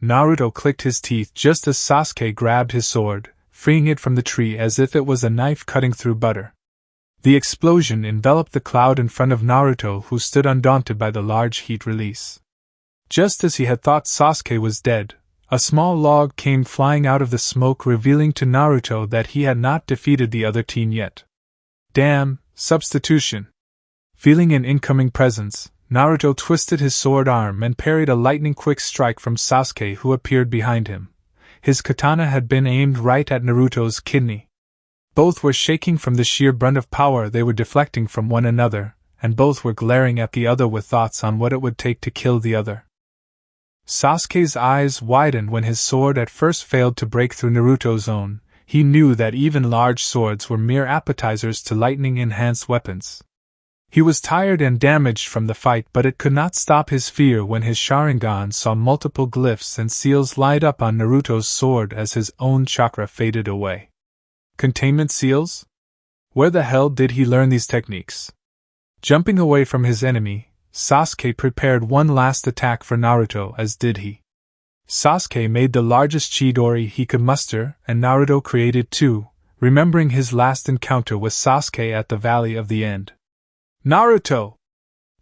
Naruto clicked his teeth just as Sasuke grabbed his sword, freeing it from the tree as if it was a knife cutting through butter. The explosion enveloped the cloud in front of Naruto, who stood undaunted by the large heat release. Just as he had thought Sasuke was dead, a small log came flying out of the smoke, revealing to Naruto that he had not defeated the other teen yet. Damn, substitution. Feeling an incoming presence, Naruto twisted his sword arm and parried a lightning-quick strike from Sasuke, who appeared behind him. His katana had been aimed right at Naruto's kidney. Both were shaking from the sheer brunt of power they were deflecting from one another, and both were glaring at the other with thoughts on what it would take to kill the other. Sasuke's eyes widened when his sword at first failed to break through Naruto's own. He knew that even large swords were mere appetizers to lightning-enhanced weapons. He was tired and damaged from the fight, but it could not stop his fear when his Sharingan saw multiple glyphs and seals light up on Naruto's sword as his own chakra faded away. Containment seals? Where the hell did he learn these techniques? Jumping away from his enemy, Sasuke prepared one last attack for Naruto, as did he. Sasuke made the largest Chidori he could muster, and Naruto created two, remembering his last encounter with Sasuke at the Valley of the End. Naruto!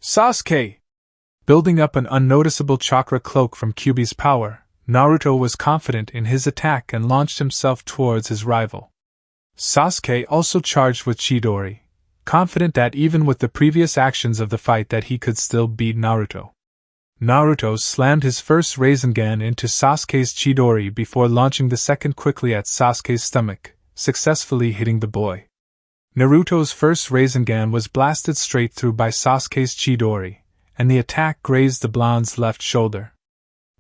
Sasuke! Building up an unnoticeable chakra cloak from Kyuubi's power, Naruto was confident in his attack and launched himself towards his rival. Sasuke also charged with Chidori, confident that even with the previous actions of the fight that he could still beat Naruto. Naruto slammed his first Rasengan into Sasuke's Chidori before launching the second quickly at Sasuke's stomach, successfully hitting the boy. Naruto's first Rasengan was blasted straight through by Sasuke's Chidori, and the attack grazed the blonde's left shoulder.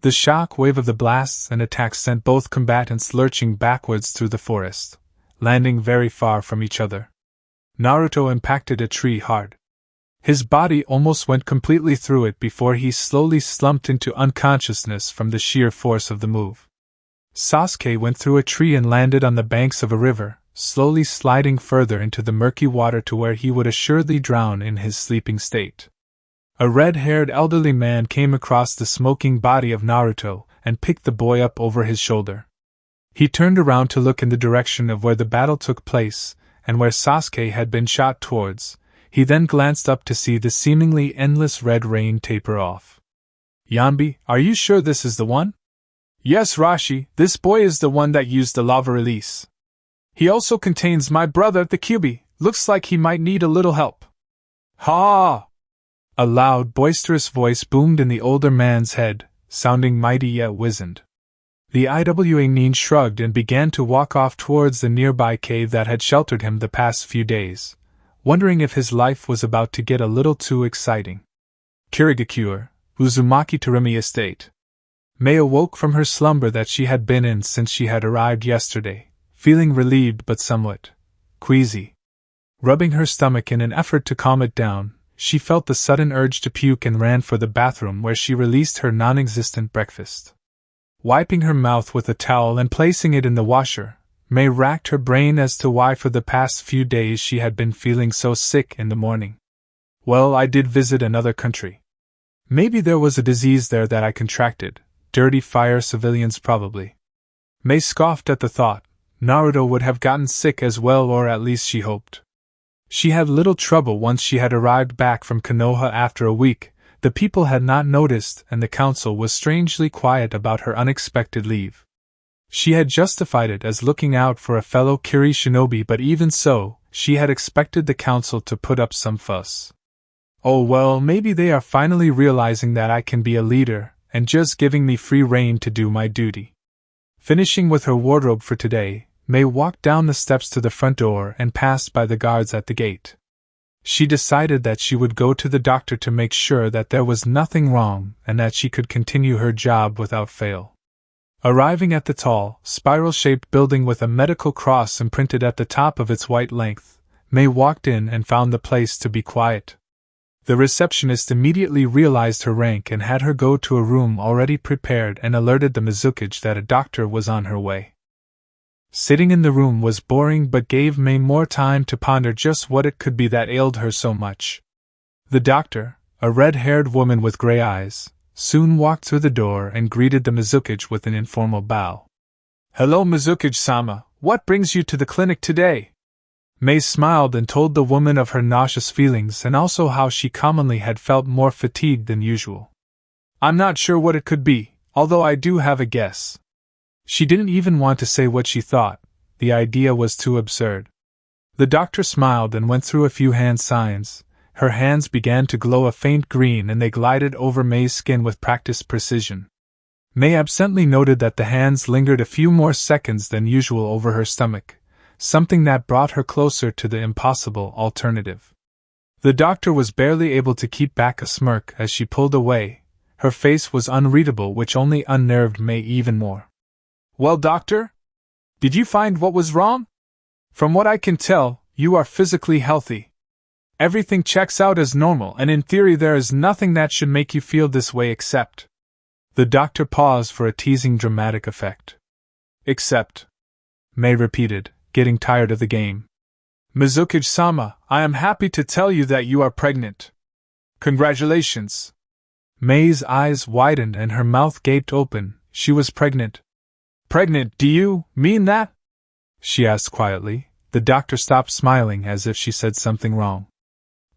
The shock wave of the blasts and attacks sent both combatants lurching backwards through the forest, landing very far from each other. Naruto impacted a tree hard. His body almost went completely through it before he slowly slumped into unconsciousness from the sheer force of the move. Sasuke went through a tree and landed on the banks of a river, slowly sliding further into the murky water to where he would assuredly drown in his sleeping state. A red-haired elderly man came across the smoking body of Naruto and picked the boy up over his shoulder. He turned around to look in the direction of where the battle took place, and where Sasuke had been shot towards. He then glanced up to see the seemingly endless red rain taper off. Yanbi, are you sure this is the one? Yes, Rashi, this boy is the one that used the lava release. He also contains my brother, the Kyuubi. Looks like he might need a little help. Ha! A loud, boisterous voice boomed in the older man's head, sounding mighty yet wizened. The Iwa Nin shrugged and began to walk off towards the nearby cave that had sheltered him the past few days, wondering if his life was about to get a little too exciting. Kirigakure, Uzumaki Terumi Estate. Mei awoke from her slumber that she had been in since she had arrived yesterday, feeling relieved but somewhat queasy. Rubbing her stomach in an effort to calm it down, she felt the sudden urge to puke and ran for the bathroom where she released her non-existent breakfast. Wiping her mouth with a towel and placing it in the washer, Mei racked her brain as to why for the past few days she had been feeling so sick in the morning. Well, I did visit another country. Maybe there was a disease there that I contracted. Dirty fire civilians probably. Mei scoffed at the thought. Naruto would have gotten sick as well, or at least she hoped. She had little trouble once she had arrived back from Konoha after a week. The people had not noticed, and the council was strangely quiet about her unexpected leave. She had justified it as looking out for a fellow Kiri shinobi, but even so, she had expected the council to put up some fuss. Oh well, maybe they are finally realizing that I can be a leader, and just giving me free rein to do my duty. Finishing with her wardrobe for today, Mei walked down the steps to the front door and passed by the guards at the gate. She decided that she would go to the doctor to make sure that there was nothing wrong and that she could continue her job without fail. Arriving at the tall, spiral-shaped building with a medical cross imprinted at the top of its white length, Mei walked in and found the place to be quiet. The receptionist immediately realized her rank and had her go to a room already prepared and alerted the Mizukage that a doctor was on her way. Sitting in the room was boring but gave Mei more time to ponder just what it could be that ailed her so much. The doctor, a red-haired woman with gray eyes, soon walked through the door and greeted the Mizukage with an informal bow. Hello Mizukage-sama, what brings you to the clinic today? Mei smiled and told the woman of her nauseous feelings and also how she commonly had felt more fatigued than usual. I'm not sure what it could be, although I do have a guess. She didn't even want to say what she thought, the idea was too absurd. The doctor smiled and went through a few hand signs. Her hands began to glow a faint green and they glided over Mei's skin with practiced precision. Mei absently noted that the hands lingered a few more seconds than usual over her stomach, something that brought her closer to the impossible alternative. The doctor was barely able to keep back a smirk as she pulled away. Her face was unreadable, which only unnerved Mei even more. Well, doctor? Did you find what was wrong? From what I can tell, you are physically healthy. Everything checks out as normal, and in theory there is nothing that should make you feel this way except... The doctor paused for a teasing dramatic effect. Except... Mei repeated, getting tired of the game. Mizukage-sama, I am happy to tell you that you are pregnant. Congratulations. Mei's eyes widened and her mouth gaped open. She was pregnant. Pregnant, do you mean that? She asked quietly. The doctor stopped smiling as if she said something wrong.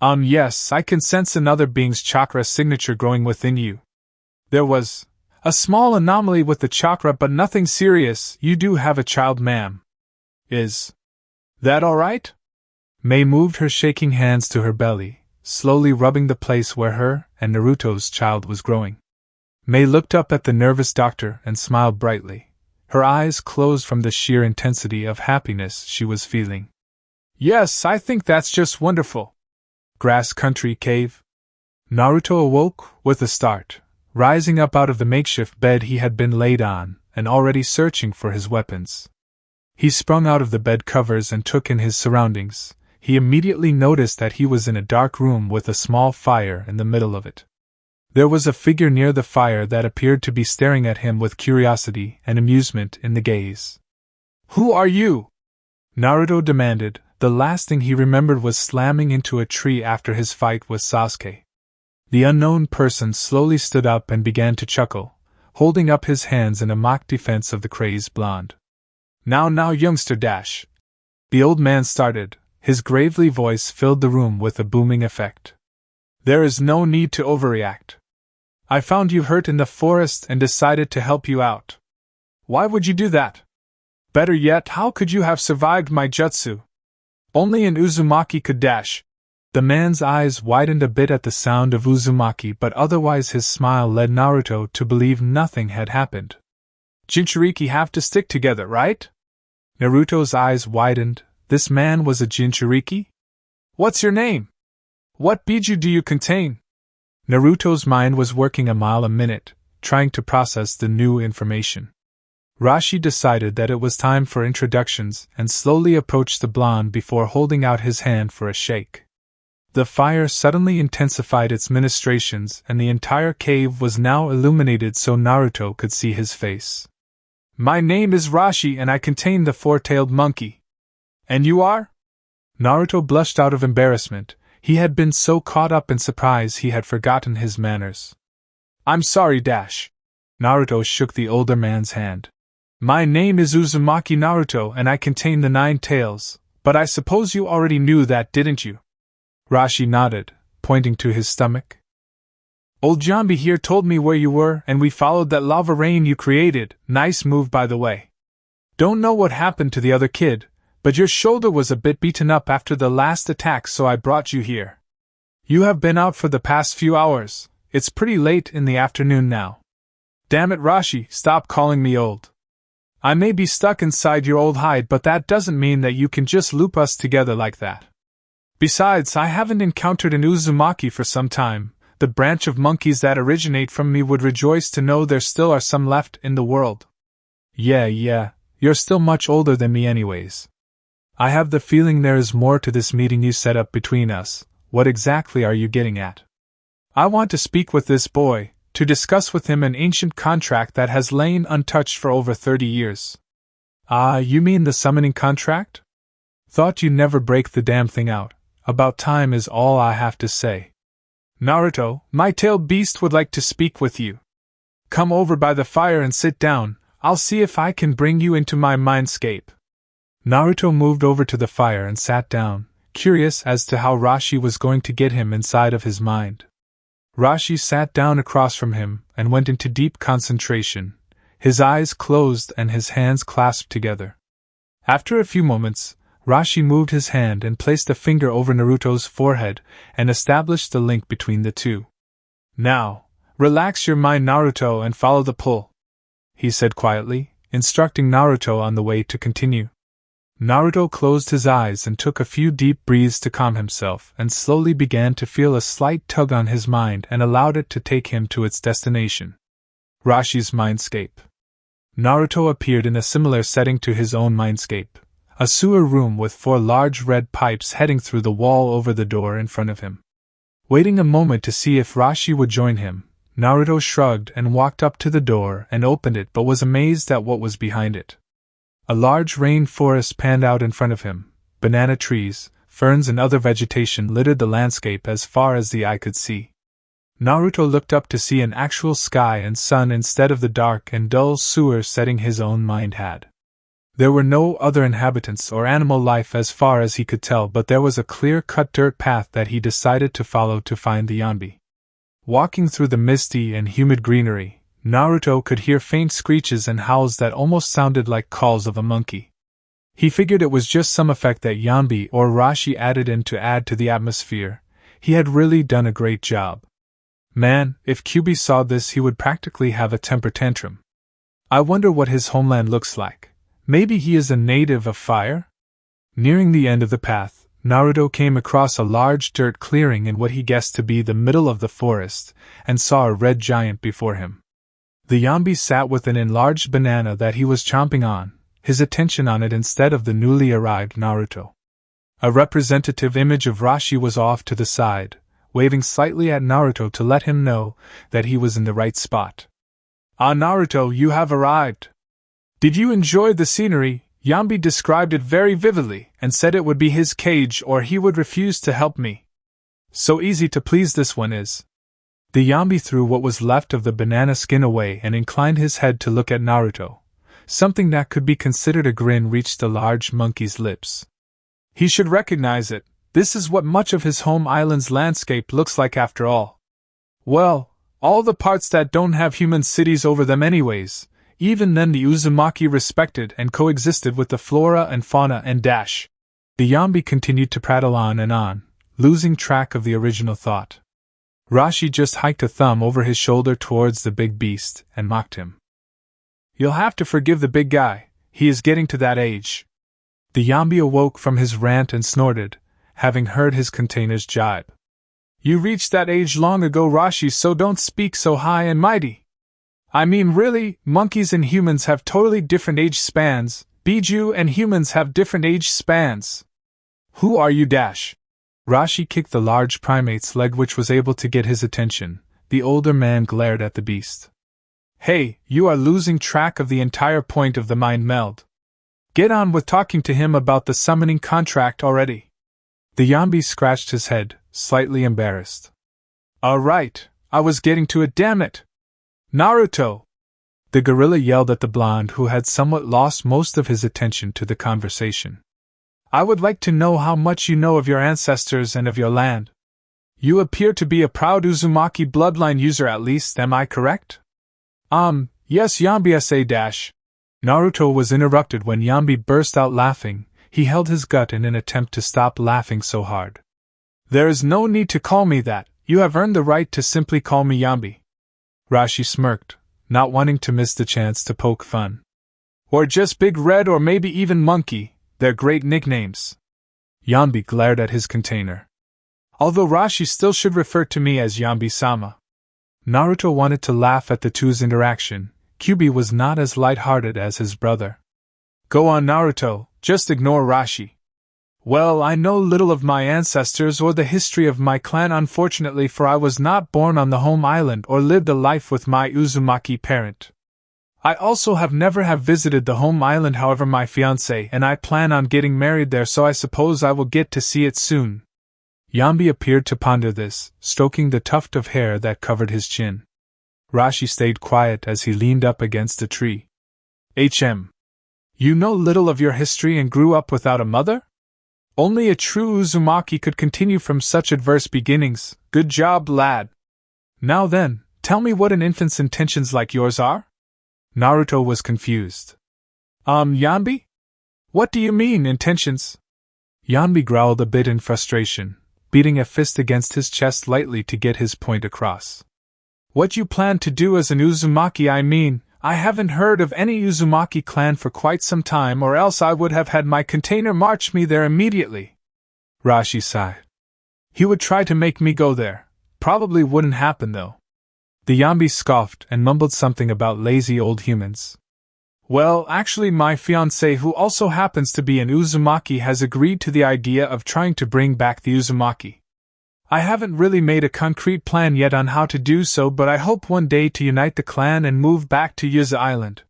Yes, I can sense another being's chakra signature growing within you. There was a small anomaly with the chakra, but nothing serious. You do have a child, ma'am. Is that all right? Mei moved her shaking hands to her belly, slowly rubbing the place where her and Naruto's child was growing. Mei looked up at the nervous doctor and smiled brightly. Her eyes closed from the sheer intensity of happiness she was feeling. Yes, I think that's just wonderful. Grass country cave. Naruto awoke with a start, rising up out of the makeshift bed he had been laid on, and already searching for his weapons. He sprung out of the bed covers and took in his surroundings. He immediately noticed that he was in a dark room with a small fire in the middle of it. There was a figure near the fire that appeared to be staring at him with curiosity and amusement in the gaze. Who are you? Naruto demanded. The last thing he remembered was slamming into a tree after his fight with Sasuke. The unknown person slowly stood up and began to chuckle, holding up his hands in a mock defense of the crazed blonde. Now, youngster dash. The old man started. His gravely voice filled the room with a booming effect. There is no need to overreact. I found you hurt in the forest and decided to help you out. Why would you do that? Better yet, how could you have survived my jutsu? Only an Uzumaki could dash. The man's eyes widened a bit at the sound of Uzumaki, but otherwise his smile led Naruto to believe nothing had happened. Jinchuuriki have to stick together, right? Naruto's eyes widened. This man was a Jinchuuriki? What's your name? What biju do you contain? Naruto's mind was working a mile a minute, trying to process the new information. Rashi decided that it was time for introductions and slowly approached the blonde before holding out his hand for a shake. The fire suddenly intensified its ministrations and the entire cave was now illuminated so Naruto could see his face. My name is Rashi and I contain the four-tailed monkey. And you are? Naruto blushed out of embarrassment. He had been so caught up in surprise he had forgotten his manners. I'm sorry, Dash. Naruto shook the older man's hand. My name is Uzumaki Naruto and I contain the 9 tails, but I suppose you already knew that, didn't you? Rashi nodded, pointing to his stomach. Old Jambi here told me where you were and we followed that lava rain you created. Nice move, by the way. Don't know what happened to the other kid, but your shoulder was a bit beaten up after the last attack, so I brought you here. You have been out for the past few hours. It's pretty late in the afternoon now. Damn it, Rashi, stop calling me old. I may be stuck inside your old hide, but that doesn't mean that you can just loop us together like that. Besides, I haven't encountered an Uzumaki for some time. The branch of monkeys that originate from me would rejoice to know there still are some left in the world. Yeah, you're still much older than me anyways. I have the feeling there is more to this meeting you set up between us. What exactly are you getting at? I want to speak with this boy, to discuss with him an ancient contract that has lain untouched for over 30 years. Ah, you mean the summoning contract? Thought you'd never break the damn thing out. About time is all I have to say. Naruto, my tailed beast would like to speak with you. Come over by the fire and sit down. I'll see if I can bring you into my mindscape. Naruto moved over to the fire and sat down, curious as to how Rashi was going to get him inside of his mind. Rashi sat down across from him and went into deep concentration, his eyes closed and his hands clasped together. After a few moments, Rashi moved his hand and placed a finger over Naruto's forehead and established the link between the two. Now, relax your mind, Naruto, and follow the pull. he said quietly, instructing Naruto on the way to continue. Naruto closed his eyes and took a few deep breaths to calm himself and slowly began to feel a slight tug on his mind and allowed it to take him to its destination. Rashi's mindscape. Naruto appeared in a similar setting to his own mindscape, a sewer room with 4 large red pipes heading through the wall over the door in front of him. Waiting a moment to see if Rashi would join him, Naruto shrugged and walked up to the door and opened it but was amazed at what was behind it. A large rainforest panned out in front of him. Banana trees, ferns and other vegetation littered the landscape as far as the eye could see. Naruto looked up to see an actual sky and sun instead of the dark and dull sewer setting his own mind had. There were no other inhabitants or animal life as far as he could tell, but there was a clear-cut dirt path that he decided to follow to find the Yanbi. Walking through the misty and humid greenery, Naruto could hear faint screeches and howls that almost sounded like calls of a monkey. He figured it was just some effect that Yanbi or Rashi added in to add to the atmosphere. He had really done a great job. Man, if Kyuubi saw this he would practically have a temper tantrum. I wonder what his homeland looks like. Maybe he is a native of fire? Nearing the end of the path, Naruto came across a large dirt clearing in what he guessed to be the middle of the forest, and saw a red giant before him. The Yanbi sat with an enlarged banana that he was chomping on, his attention on it instead of the newly arrived Naruto. A representative image of Rashi was off to the side, waving slightly at Naruto to let him know that he was in the right spot. "Ah, Naruto, you have arrived. Did you enjoy the scenery?" Yanbi described it very vividly and said it would be his cage or he would refuse to help me. So easy to please this one is. The Yanbi threw what was left of the banana skin away and inclined his head to look at Naruto. Something that could be considered a grin reached the large monkey's lips. He should recognize it. This is what much of his home island's landscape looks like after all. Well, all the parts that don't have human cities over them anyways. Even then the Uzumaki respected and coexisted with the flora and fauna and dash. The Yanbi continued to prattle on, losing track of the original thought. Rashi just hiked a thumb over his shoulder towards the big beast and mocked him. "You'll have to forgive the big guy, he is getting to that age." The Yanbi awoke from his rant and snorted, having heard his container's jibe. "You reached that age long ago, Rashi, so don't speak so high and mighty. I mean really, monkeys and humans have totally different age spans, Biju and humans have different age spans. Who are you dash?" Rashi kicked the large primate's leg which was able to get his attention. The older man glared at the beast. "Hey, you are losing track of the entire point of the mind meld. Get on with talking to him about the summoning contract already." The Yanbi scratched his head, slightly embarrassed. "All right, I was getting to it, damn it. Naruto!" The gorilla yelled at the blonde who had somewhat lost most of his attention to the conversation. "I would like to know how much you know of your ancestors and of your land. You appear to be a proud Uzumaki bloodline user at least, am I correct?" Yes Yanbi dash. Naruto was interrupted when Yanbi burst out laughing. He held his gut in an attempt to stop laughing so hard. "There is no need to call me that, you have earned the right to simply call me Yanbi." Rashi smirked, not wanting to miss the chance to poke fun. "Or just Big Red or maybe even Monkey, they're great nicknames." Yanbi glared at his container. "Although Rashi still should refer to me as Yanbi-sama." Naruto wanted to laugh at the two's interaction. Kyuubi was not as light-hearted as his brother. "Go on, Naruto, just ignore Rashi." "Well, I know little of my ancestors or the history of my clan unfortunately, for I was not born on the home island or lived a life with my Uzumaki parent. I also have never visited the home island, however my fiancé and I plan on getting married there, so I suppose I will get to see it soon." Yanbi appeared to ponder this, stroking the tuft of hair that covered his chin. Rashi stayed quiet as he leaned up against a tree. You know little of your history and grew up without a mother? Only a true Uzumaki could continue from such adverse beginnings. Good job, lad. Now then, tell me what an infant's intentions like yours are?" Naruto was confused. Yanbi? What do you mean, intentions?" Yanbi growled a bit in frustration, beating a fist against his chest lightly to get his point across. "What you plan to do as an Uzumaki, I mean, I haven't heard of any Uzumaki clan for quite some time, or else I would have had my container march me there immediately. Rashi sighed. He would try to make me go there. Probably wouldn't happen though. The Yambi scoffed and mumbled something about lazy old humans. Well, actually my fiancé, who also happens to be an Uzumaki, has agreed to the idea of trying to bring back the Uzumaki. I haven't really made a concrete plan yet on how to do so, but I hope one day to unite the clan and move back to Yuza Island.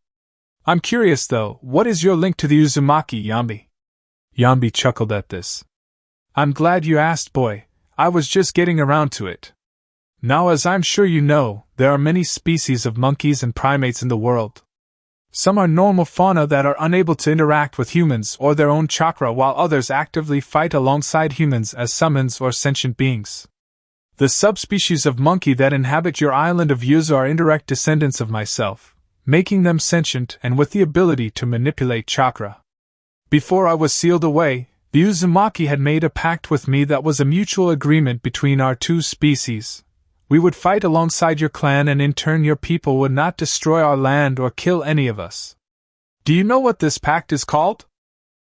I'm curious though, what is your link to the Uzumaki, Yambi? Yambi chuckled at this. I'm glad you asked, boy. I was just getting around to it. Now, as I'm sure you know, there are many species of monkeys and primates in the world. Some are normal fauna that are unable to interact with humans or their own chakra, while others actively fight alongside humans as summons or sentient beings. The subspecies of monkey that inhabit your island of Yuza are indirect descendants of myself, making them sentient and with the ability to manipulate chakra. Before I was sealed away, the Uzumaki had made a pact with me that was a mutual agreement between our two species. We would fight alongside your clan, and in turn your people would not destroy our land or kill any of us. Do you know what this pact is called?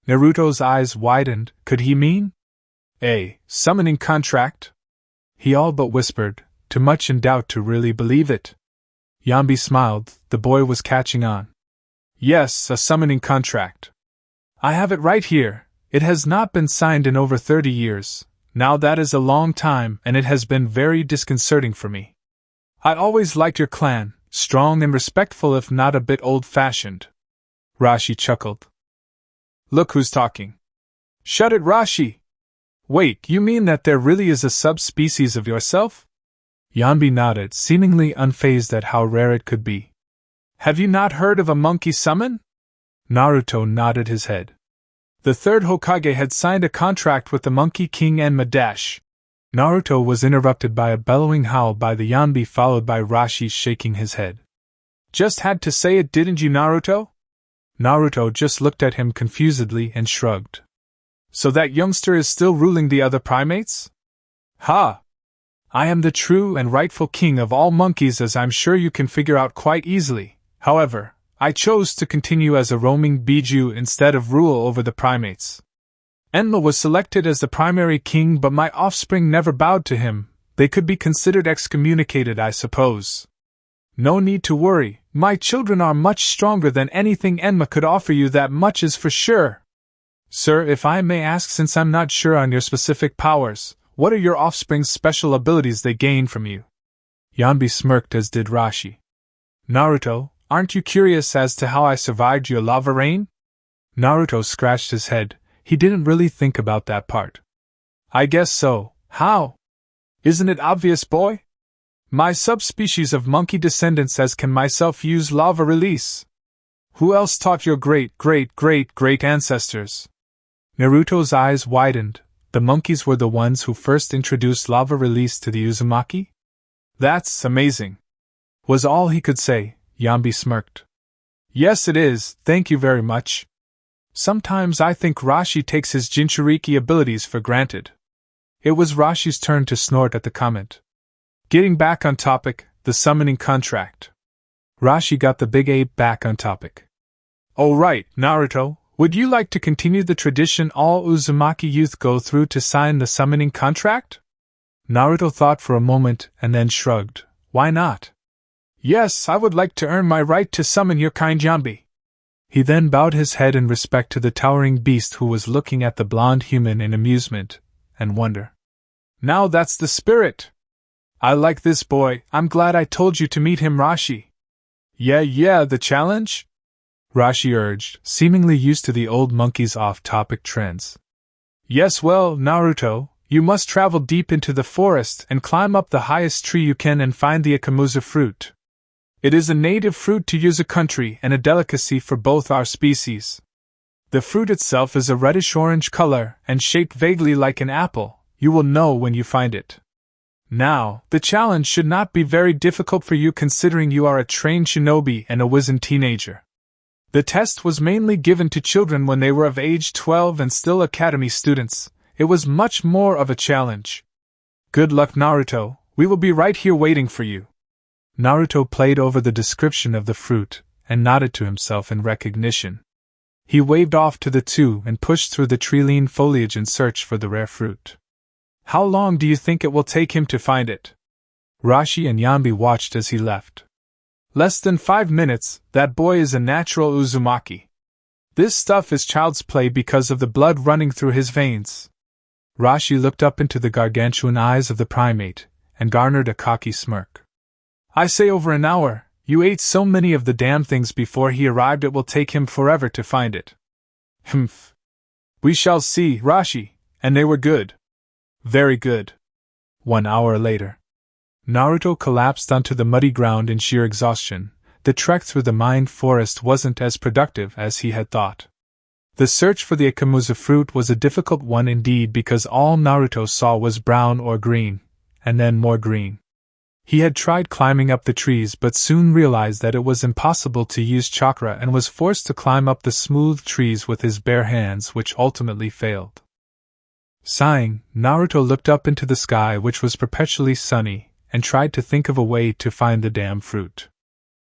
Naruto's eyes widened. Could he mean a summoning contract? He all but whispered, too much in doubt to really believe it. Yambi smiled. The boy was catching on. Yes, a summoning contract. I have it right here. It has not been signed in over 30 years. Now that is a long time, and it has been very disconcerting for me. I always liked your clan, strong and respectful if not a bit old-fashioned. Rashi chuckled. Look who's talking. Shut it, Rashi! Wait, you mean that there really is a subspecies of yourself? Yambi nodded, seemingly unfazed at how rare it could be. Have you not heard of a monkey summon? Naruto nodded his head. The third Hokage had signed a contract with the Monkey King and Madash. Naruto was interrupted by a bellowing howl by the Yambi, followed by Rashi shaking his head. Just had to say it, didn't you, Naruto? Naruto just looked at him confusedly and shrugged. So that youngster is still ruling the other primates? Ha! I am the true and rightful king of all monkeys, as I'm sure you can figure out quite easily. However, I chose to continue as a roaming Biju instead of rule over the primates. Enma was selected as the primary king, but my offspring never bowed to him. They could be considered excommunicated, I suppose. No need to worry, my children are much stronger than anything Enma could offer you, that much is for sure. Sir, if I may ask, since I'm not sure on your specific powers, what are your offspring's special abilities they gain from you? Yambi smirked, as did Rashi. Naruto, aren't you curious as to how I survived your lava rain? Naruto scratched his head. He didn't really think about that part. I guess so. How? Isn't it obvious, boy? My subspecies of monkey descendants as can myself use lava release. Who else taught your great ancestors? Naruto's eyes widened. The monkeys were the ones who first introduced lava release to the Uzumaki? That's amazing, was all he could say. Yambi smirked. Yes, it is, thank you very much. Sometimes I think Rashi takes his Jinchuuriki abilities for granted. It was Rashi's turn to snort at the comment. Getting back on topic, the summoning contract. Rashi got the big ape back on topic. Oh right, Naruto, would you like to continue the tradition all Uzumaki youth go through to sign the summoning contract? Naruto thought for a moment and then shrugged. Why not? Yes, I would like to earn my right to summon your kind, Yambi. He then bowed his head in respect to the towering beast, who was looking at the blonde human in amusement and wonder. Now that's the spirit. I like this boy. I'm glad I told you to meet him, Rashi. Yeah, the challenge? Rashi urged, seemingly used to the old monkey's off-topic trends. Yes, well, Naruto, you must travel deep into the forest and climb up the highest tree you can and find the akamuza fruit. It is a native fruit to Yuza country and a delicacy for both our species. The fruit itself is a reddish-orange color and shaped vaguely like an apple. You will know when you find it. Now, the challenge should not be very difficult for you, considering you are a trained shinobi and a wizened teenager. The test was mainly given to children when they were of age 12 and still academy students. It was much more of a challenge. Good luck, Naruto. We will be right here waiting for you. Naruto played over the description of the fruit, and nodded to himself in recognition. He waved off to the two and pushed through the tree-lean foliage in search for the rare fruit. How long do you think it will take him to find it? Rashi and Yanbi watched as he left. Less than 5 minutes, that boy is a natural Uzumaki. This stuff is child's play because of the blood running through his veins. Rashi looked up into the gargantuan eyes of the primate, and garnered a cocky smirk. I say over an hour, you ate so many of the damn things before he arrived it will take him forever to find it. Humph. We shall see, Rashi, and they were good. Very good. 1 hour later. Naruto collapsed onto the muddy ground in sheer exhaustion. The trek through the mined forest wasn't as productive as he had thought. The search for the Akamusa fruit was a difficult one indeed because all Naruto saw was brown or green, and then more green. He had tried climbing up the trees but soon realized that it was impossible to use chakra and was forced to climb up the smooth trees with his bare hands, which ultimately failed. Sighing, Naruto looked up into the sky, which was perpetually sunny, and tried to think of a way to find the damn fruit.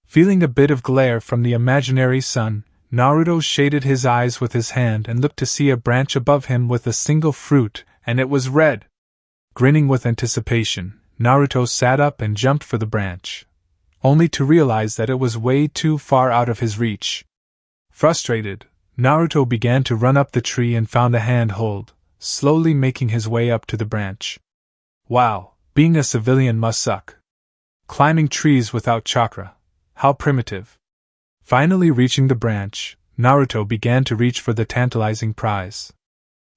Feeling a bit of glare from the imaginary sun, Naruto shaded his eyes with his hand and looked to see a branch above him with a single fruit, and it was red. Grinning with anticipation, Naruto sat up and jumped for the branch, only to realize that it was way too far out of his reach. Frustrated, Naruto began to run up the tree and found a handhold, slowly making his way up to the branch. Wow, being a civilian must suck. Climbing trees without chakra. How primitive. Finally reaching the branch, Naruto began to reach for the tantalizing prize.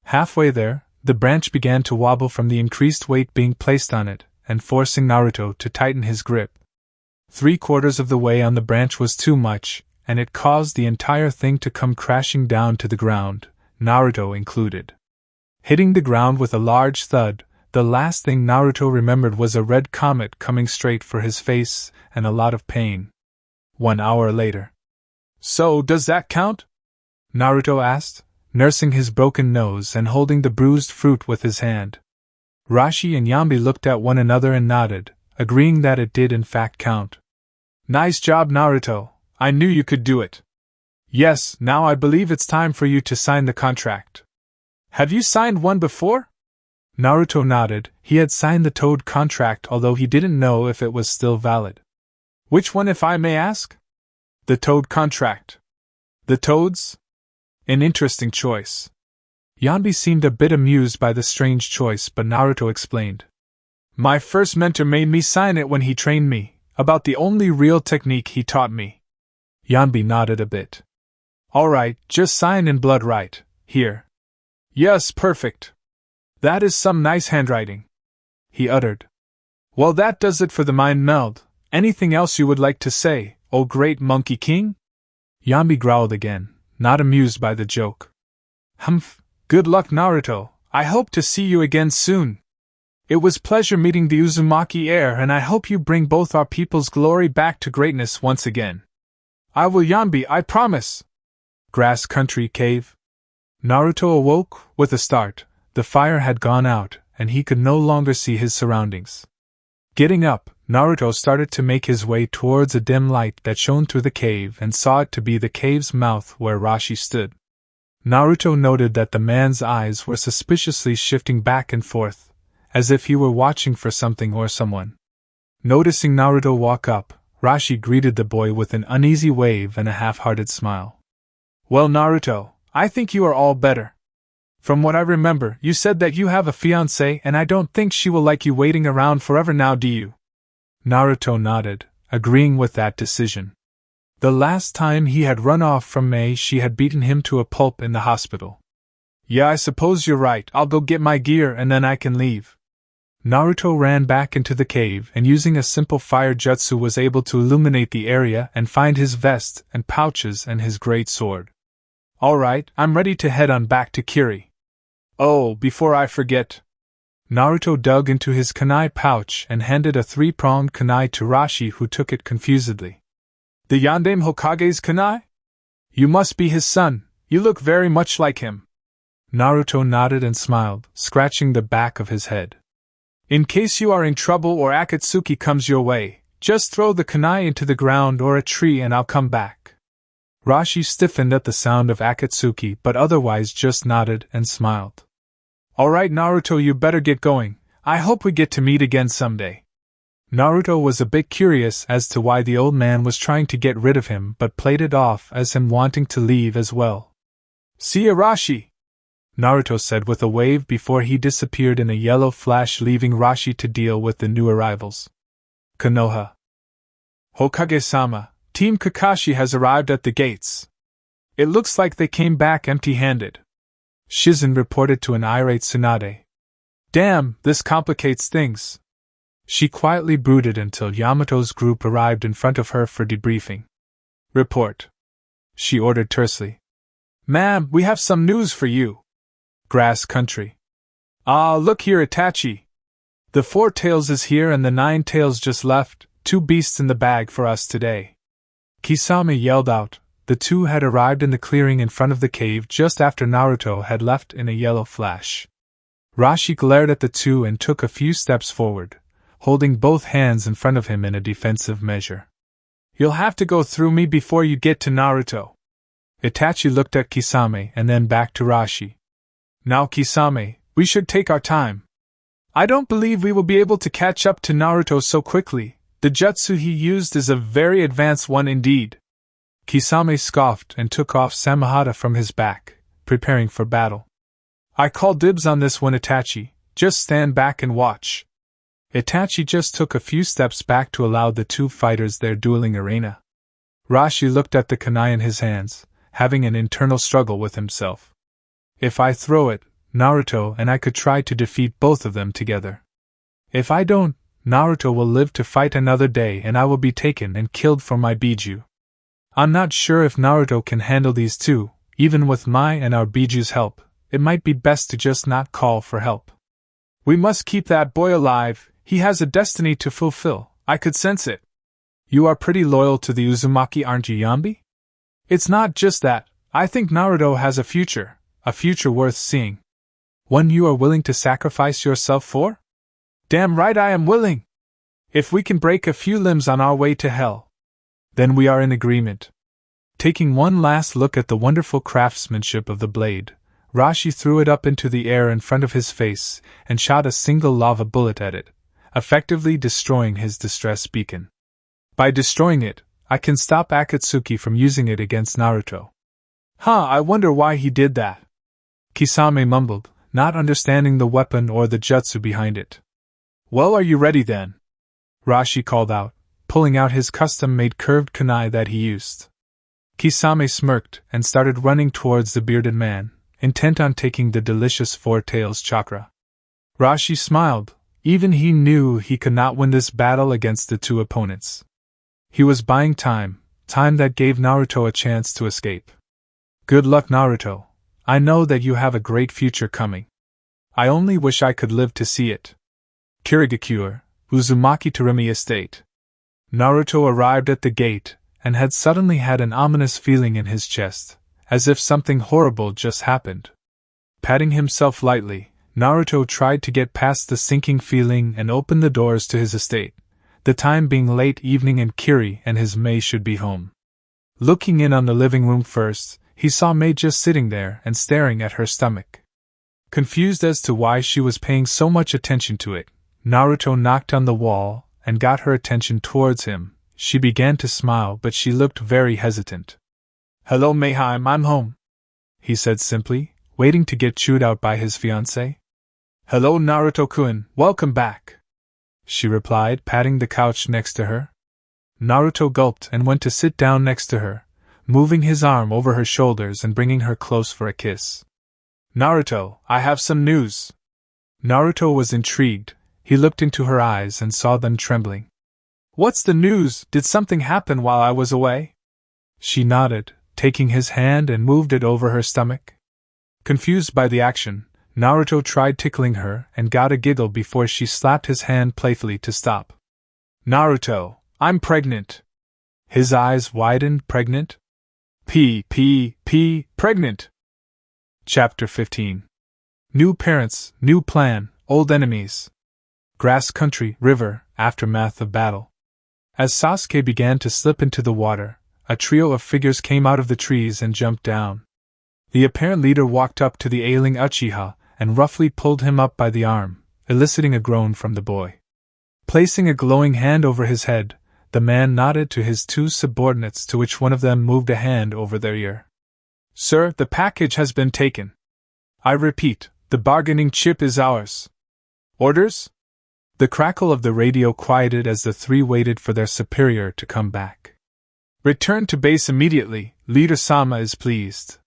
Halfway there, the branch began to wobble from the increased weight being placed on it, and forcing Naruto to tighten his grip. 3/4 of the way on the branch was too much, and it caused the entire thing to come crashing down to the ground, Naruto included. Hitting the ground with a large thud, the last thing Naruto remembered was a red comet coming straight for his face, and a lot of pain. 1 hour later. So, does that count? Naruto asked, nursing his broken nose and holding the bruised fruit with his hand. Rashi and Yanbi looked at one another and nodded, agreeing that it did in fact count. Nice job, Naruto. I knew you could do it. Yes, now I believe it's time for you to sign the contract. Have you signed one before? Naruto nodded. He had signed the Toad contract, although he didn't know if it was still valid. Which one, if I may ask? The Toad contract. The Toads? An interesting choice. Yanbi seemed a bit amused by the strange choice, but Naruto explained. My first mentor made me sign it when he trained me, about the only real technique he taught me. Yanbi nodded a bit. Alright, just sign in blood right, here. Yes, perfect. That is some nice handwriting, he uttered. Well, that does it for the mind meld. Anything else you would like to say, oh great Monkey King? Yanbi growled again, not amused by the joke. Humph, good luck, Naruto. I hope to see you again soon. It was pleasure meeting the Uzumaki heir, and I hope you bring both our people's glory back to greatness once again. I will, Yanbi, I promise. Grass Country Cave. Naruto awoke with a start. The fire had gone out, and he could no longer see his surroundings. Getting up, Naruto started to make his way towards a dim light that shone through the cave and saw it to be the cave's mouth where Rashi stood. Naruto noted that the man's eyes were suspiciously shifting back and forth, as if he were watching for something or someone. Noticing Naruto walk up, Rashi greeted the boy with an uneasy wave and a half-hearted smile. Well, Naruto, I think you are all better. From what I remember, you said that you have a fiancée, and I don't think she will like you waiting around forever now, do you? Naruto nodded, agreeing with that decision. The last time he had run off from Mei, she had beaten him to a pulp in the hospital. Yeah, I suppose you're right. I'll go get my gear and then I can leave. Naruto ran back into the cave and using a simple fire jutsu was able to illuminate the area and find his vest and pouches and his great sword. Alright, I'm ready to head on back to Kiri. Oh, before I forget. Naruto dug into his kunai pouch and handed a 3-pronged kunai to Rashi, who took it confusedly. The Yandame Hokage's kunai? You must be his son. You look very much like him. Naruto nodded and smiled, scratching the back of his head. In case you are in trouble or Akatsuki comes your way, just throw the kunai into the ground or a tree and I'll come back. Rashi stiffened at the sound of Akatsuki but otherwise just nodded and smiled. Alright Naruto, you better get going. I hope we get to meet again someday. Naruto was a bit curious as to why the old man was trying to get rid of him but played it off as him wanting to leave as well. See ya Rashi! Naruto said with a wave before he disappeared in a yellow flash, leaving Rashi to deal with the new arrivals. Konoha. Hokage-sama, Team Kakashi has arrived at the gates. It looks like they came back empty-handed. Shizen reported to an irate Tsunade. Damn, this complicates things. She quietly brooded until Yamato's group arrived in front of her for debriefing. Report. She ordered tersely. Ma'am, we have some news for you. Grass country. Ah, look here Itachi. The 4 tails is here and the 9 tails just left, 2 beasts in the bag for us today. Kisame yelled out. The 2 had arrived in the clearing in front of the cave just after Naruto had left in a yellow flash. Rashi glared at the 2 and took a few steps forward, holding both hands in front of him in a defensive measure. You'll have to go through me before you get to Naruto. Itachi looked at Kisame and then back to Rashi. Now Kisame, we should take our time. I don't believe we will be able to catch up to Naruto so quickly. The jutsu he used is a very advanced one indeed. Kisame scoffed and took off Samahata from his back, preparing for battle. I call dibs on this one Itachi, just stand back and watch. Itachi just took a few steps back to allow the 2 fighters their dueling arena. Rashi looked at the kunai in his hands, having an internal struggle with himself. If I throw it, Naruto and I could try to defeat both of them together. If I don't, Naruto will live to fight another day and I will be taken and killed for my Biju. I'm not sure if Naruto can handle these 2, even with my and our Biju's help. It might be best to just not call for help. We must keep that boy alive, he has a destiny to fulfill, I could sense it. You are pretty loyal to the Uzumaki, aren't you, Yambi? It's not just that, I think Naruto has a future worth seeing. One you are willing to sacrifice yourself for? Damn right I am willing! If we can break a few limbs on our way to hell, then we are in agreement. Taking one last look at the wonderful craftsmanship of the blade, Rashi threw it up into the air in front of his face and shot a single lava bullet at it, effectively destroying his distress beacon. By destroying it, I can stop Akatsuki from using it against Naruto. I wonder why he did that. Kisame mumbled, not understanding the weapon or the jutsu behind it. Well, are you ready then? Rashi called out, pulling out his custom-made curved kunai that he used. Kisame smirked and started running towards the bearded man, intent on taking the delicious 4 tails chakra. Rashi smiled. Even he knew he could not win this battle against the 2 opponents. He was buying time that gave Naruto a chance to escape. Good luck, Naruto. I know that you have a great future coming. I only wish I could live to see it. Kirigakure, Uzumaki Terumi Estate. Naruto arrived at the gate and had suddenly had an ominous feeling in his chest, as if something horrible just happened. Patting himself lightly, Naruto tried to get past the sinking feeling and open the doors to his estate, the time being late evening and Kiri and his Mei should be home. Looking in on the living room first, he saw Mei just sitting there and staring at her stomach. Confused as to why she was paying so much attention to it, Naruto knocked on the wall and got her attention towards him. She began to smile, but she looked very hesitant. Hello Mayheim, I'm home, he said simply, waiting to get chewed out by his fiancée. Hello Naruto-kun, welcome back, she replied, patting the couch next to her. Naruto gulped and went to sit down next to her, moving his arm over her shoulders and bringing her close for a kiss. Naruto, I have some news. Naruto was intrigued. He looked into her eyes and saw them trembling. What's the news? Did something happen while I was away? She nodded, taking his hand and moved it over her stomach. Confused by the action, Naruto tried tickling her and got a giggle before she slapped his hand playfully to stop. Naruto, I'm pregnant. His eyes widened. Pregnant? Pregnant. Chapter 15. New parents, new plan, old enemies. Grass country, river, aftermath of battle. As Sasuke began to slip into the water, a trio of figures came out of the trees and jumped down. The apparent leader walked up to the ailing Uchiha and roughly pulled him up by the arm, eliciting a groan from the boy. Placing a glowing hand over his head, the man nodded to his two subordinates, to which one of them moved a hand over their ear. "Sir, the package has been taken. I repeat, the bargaining chip is ours. Orders?" The crackle of the radio quieted as the three waited for their superior to come back. "Return to base immediately, Leader Sama is pleased."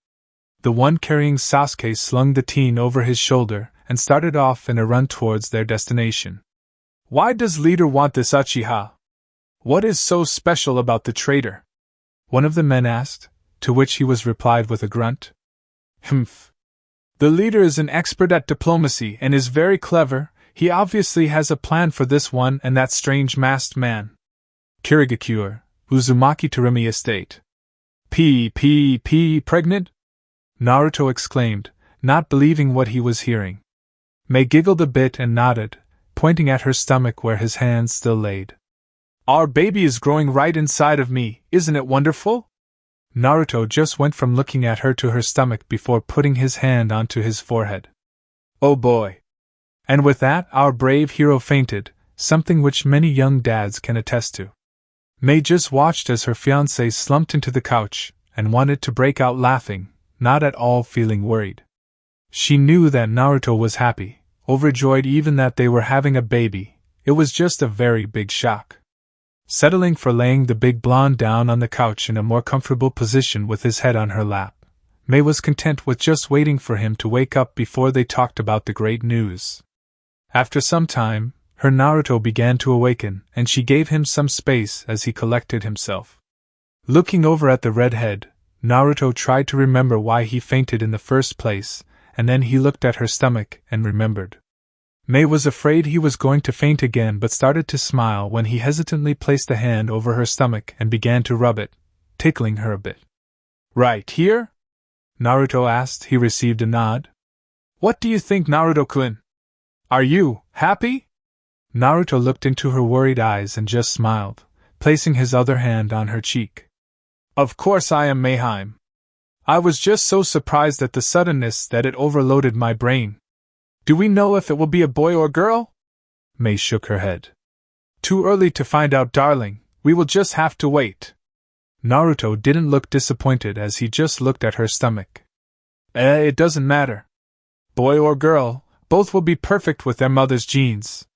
The one carrying Sasuke slung the teen over his shoulder and started off in a run towards their destination. "Why does Leader want this Uchiha? What is so special about the traitor?" one of the men asked, to which he was replied with a grunt. "Humph. The leader is an expert at diplomacy and is very clever. He obviously has a plan for this one and that strange masked man. Kirigakure, Uzumaki Terumi estate. Pregnant?" Naruto exclaimed, not believing what he was hearing. Mei giggled a bit and nodded, pointing at her stomach where his hand still laid. "Our baby is growing right inside of me, isn't it wonderful?" Naruto just went from looking at her to her stomach before putting his hand onto his forehead. "Oh boy." And with that, our brave hero fainted, something which many young dads can attest to. Mei just watched as her fiancé slumped into the couch, and wanted to break out laughing, not at all feeling worried. She knew that Naruto was happy, overjoyed even that they were having a baby. It was just a very big shock. Settling for laying the big blonde down on the couch in a more comfortable position with his head on her lap, Mei was content with just waiting for him to wake up before they talked about the great news. After some time, her Naruto began to awaken, and she gave him some space as he collected himself. Looking over at the redhead, Naruto tried to remember why he fainted in the first place, and then he looked at her stomach and remembered. Mei was afraid he was going to faint again but started to smile when he hesitantly placed a hand over her stomach and began to rub it, tickling her a bit. "Right here?" Naruto asked. He received a nod. "What do you think, Naruto-kun? Are you happy?" Naruto looked into her worried eyes and just smiled, placing his other hand on her cheek. "Of course I am, Mayheim. I was just so surprised at the suddenness that it overloaded my brain. Do we know if it will be a boy or girl?" Mei shook her head. "Too early to find out, darling. We will just have to wait." Naruto didn't look disappointed as he just looked at her stomach. It doesn't matter. Boy or girl, both will be perfect with their mother's genes."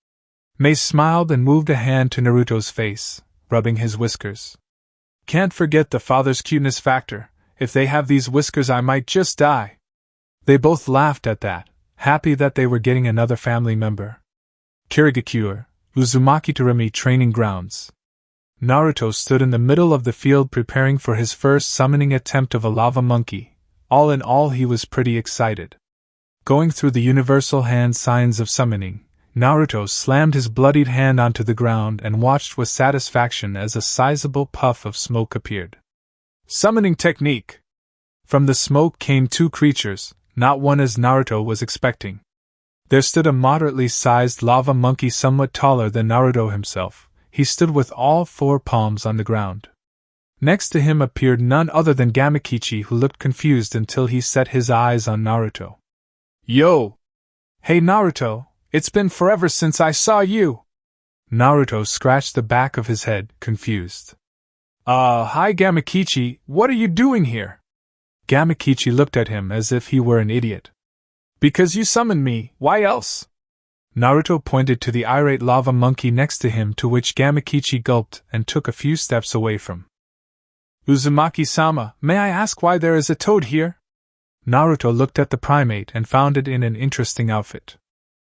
Mei smiled and moved a hand to Naruto's face, rubbing his whiskers. "Can't forget the father's cuteness factor. If they have these whiskers, I might just die." They both laughed at that, happy that they were getting another family member. Kirigakure, Uzumaki Terumi training grounds. Naruto stood in the middle of the field preparing for his first summoning attempt of a lava monkey. All in all, he was pretty excited. Going through the universal hand signs of summoning, Naruto slammed his bloodied hand onto the ground and watched with satisfaction as a sizable puff of smoke appeared. Summoning technique! From the smoke came two creatures, not one as Naruto was expecting. There stood a moderately sized lava monkey somewhat taller than Naruto himself. He stood with all four palms on the ground. Next to him appeared none other than Gamakichi, who looked confused until he set his eyes on Naruto. "Yo! Hey Naruto, it's been forever since I saw you!" Naruto scratched the back of his head, confused. Hi Gamakichi, what are you doing here?" Gamakichi looked at him as if he were an idiot. "Because you summoned me, why else?" Naruto pointed to the irate lava monkey next to him, to which Gamakichi gulped and took a few steps away from. "Uzumaki-sama, may I ask why there is a toad here?" Naruto looked at the primate and found it in an interesting outfit.